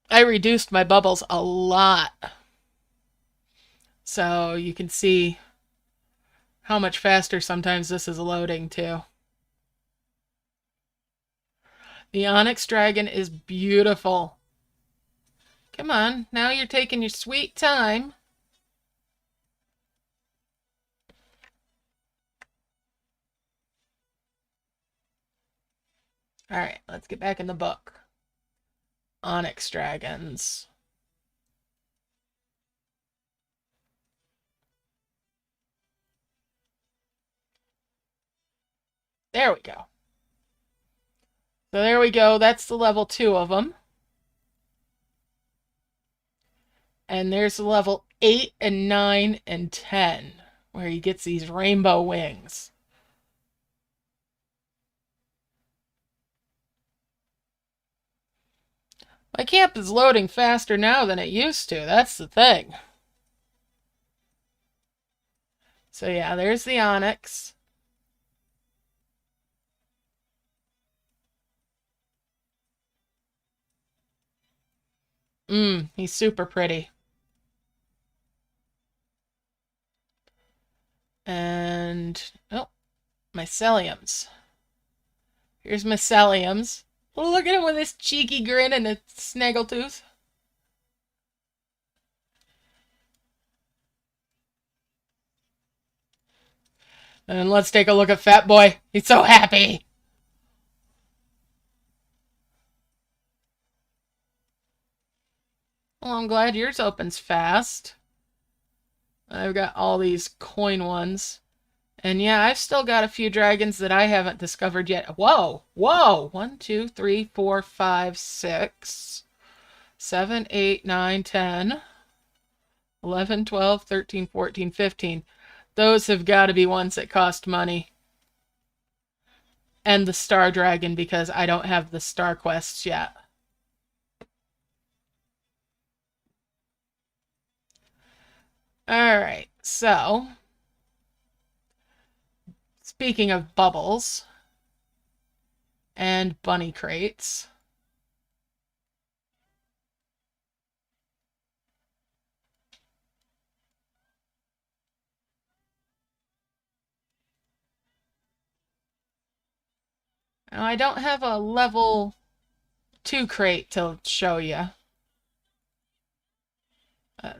I reduced my bubbles a lot. So you can see how much faster sometimes this is loading too. The Onyx Dragon is beautiful. Come on, now you're taking your sweet time. Alright, let's get back in the book. Onyx Dragons. There we go. So there we go. That's the level 2 of them. And there's the level 8 and 9 and 10, where he gets these rainbow wings. My camp is loading faster now than it used to. That's the thing. So yeah, there's the Onyx. He's super pretty. And, oh, myceliums. Here's myceliums. Look at him with his cheeky grin and a snaggletooth. And let's take a look at Fat Boy. He's so happy. Well, I'm glad yours opens fast. I've got all these coin ones. And yeah, I've still got a few dragons that I haven't discovered yet. Whoa! Whoa! 1, 2, 3, 4, 5, 6, 7, 8, 9, 10, 11, 12, 13, 14, 15. Those have got to be ones that cost money. And the Star Dragon, because I don't have the Star Quests yet. Alright, so... Speaking of bubbles... and bunny crates... Now, I don't have a level 2 crate to show you.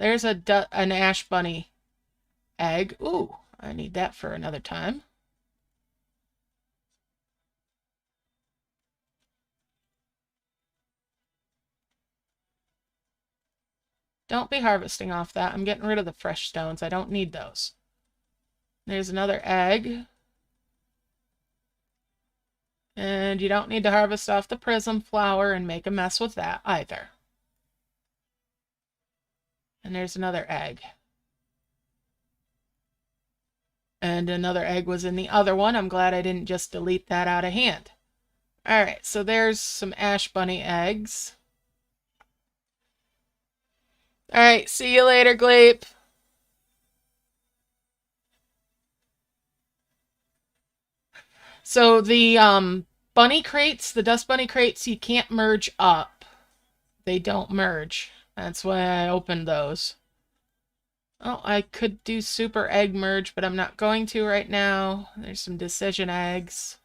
There's an ash bunny egg. Ooh, I need that for another time. Don't be harvesting off that. I'm getting rid of the fresh stones. I don't need those. There's another egg. And you don't need to harvest off the prism flower and make a mess with that either. And there's another egg. And another egg was in the other one. I'm glad I didn't just delete that out of hand. Alright, so there's some ash bunny eggs. Alright, see you later, Gleep. So the bunny crates, the dust bunny crates, you can't merge up. They don't merge. That's why I opened those. Oh, I could do super egg merge, but I'm not going to right now. There's some decision eggs.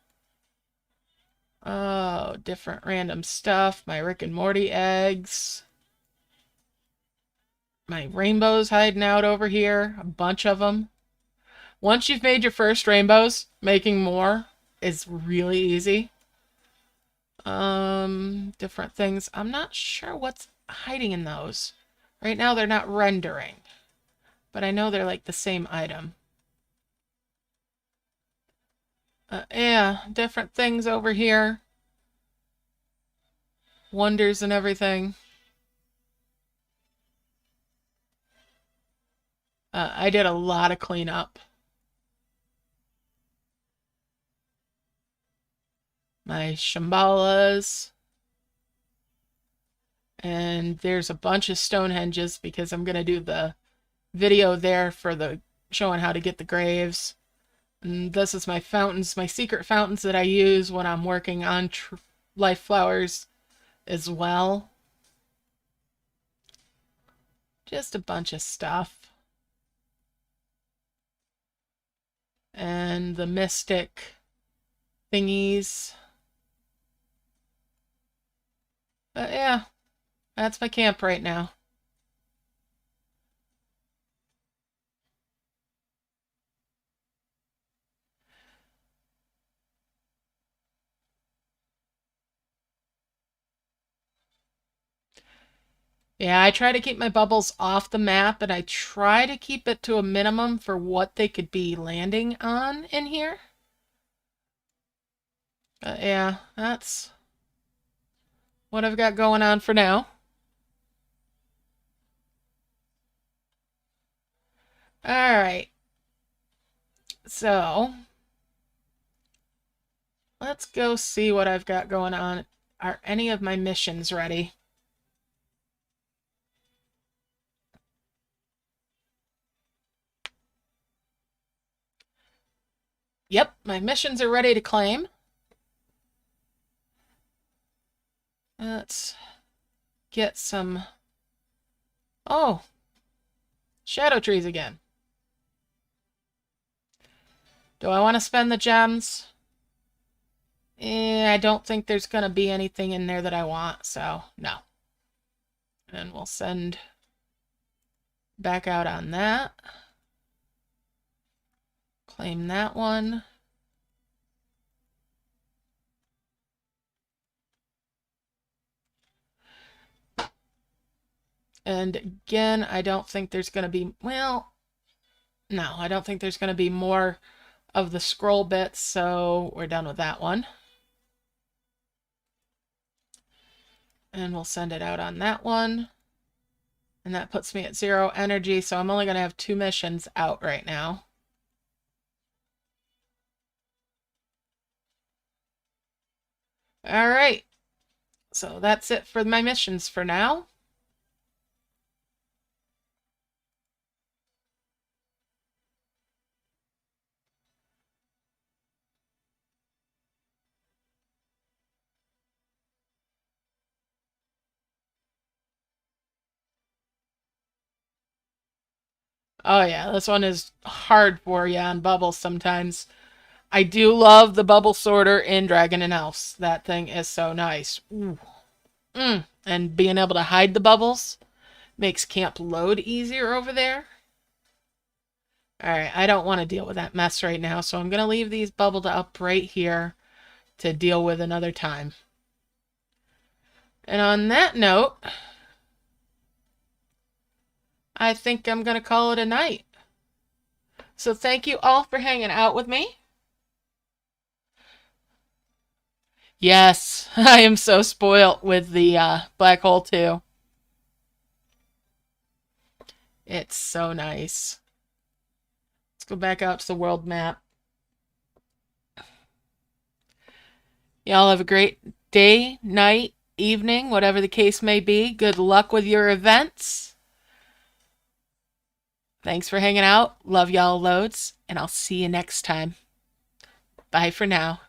Oh, different random stuff. My Rick and Morty eggs. My rainbows hiding out over here. A bunch of them. Once you've made your first rainbows, making more is really easy. Different things. I'm not sure what's hiding in those. Right now they're not rendering. But I know they're like the same item. Yeah, different things over here. Wonders and everything. I did a lot of cleanup. My Shambhalas. And there's a bunch of Stonehenges because I'm going to do the video there for the showing how to get the graves. And this is my fountains, my secret fountains that I use when I'm working on life flowers as well. Just a bunch of stuff. And the mystic thingies. But yeah, that's my camp right now. Yeah, I try to keep my bubbles off the map, and I try to keep it to a minimum for what they could be landing on in here. Yeah, that's what I've got going on for now. Alright. So, let's go see what I've got going on. Are any of my missions ready? Yep, my missions are ready to claim. Let's get some... Oh! Shadow trees again. Do I want to spend the gems? I don't think there's going to be anything in there that I want, so no. And we'll send back out on that. Claim that one. And again, I don't think there's going to be, well, no, I don't think there's going to be more of the scroll bits, so we're done with that one. And we'll send it out on that one. And that puts me at 0 energy, so I'm only going to have 2 missions out right now. All right. So that's it for my missions for now. Oh yeah, this one is hard for you on bubbles sometimes. I do love the bubble sorter in Dragon and Elves. That thing is so nice. Ooh. And being able to hide the bubbles makes camp load easier over there. Alright, I don't want to deal with that mess right now, so I'm going to leave these bubbled up right here to deal with another time. And on that note, I think I'm going to call it a night. So thank you all for hanging out with me. Yes, I am so spoiled with the black hole too. It's so nice. Let's go back out to the world map. Y'all have a great day, night, evening, whatever the case may be. Good luck with your events. Thanks for hanging out. Love y'all loads, and I'll see you next time. Bye for now.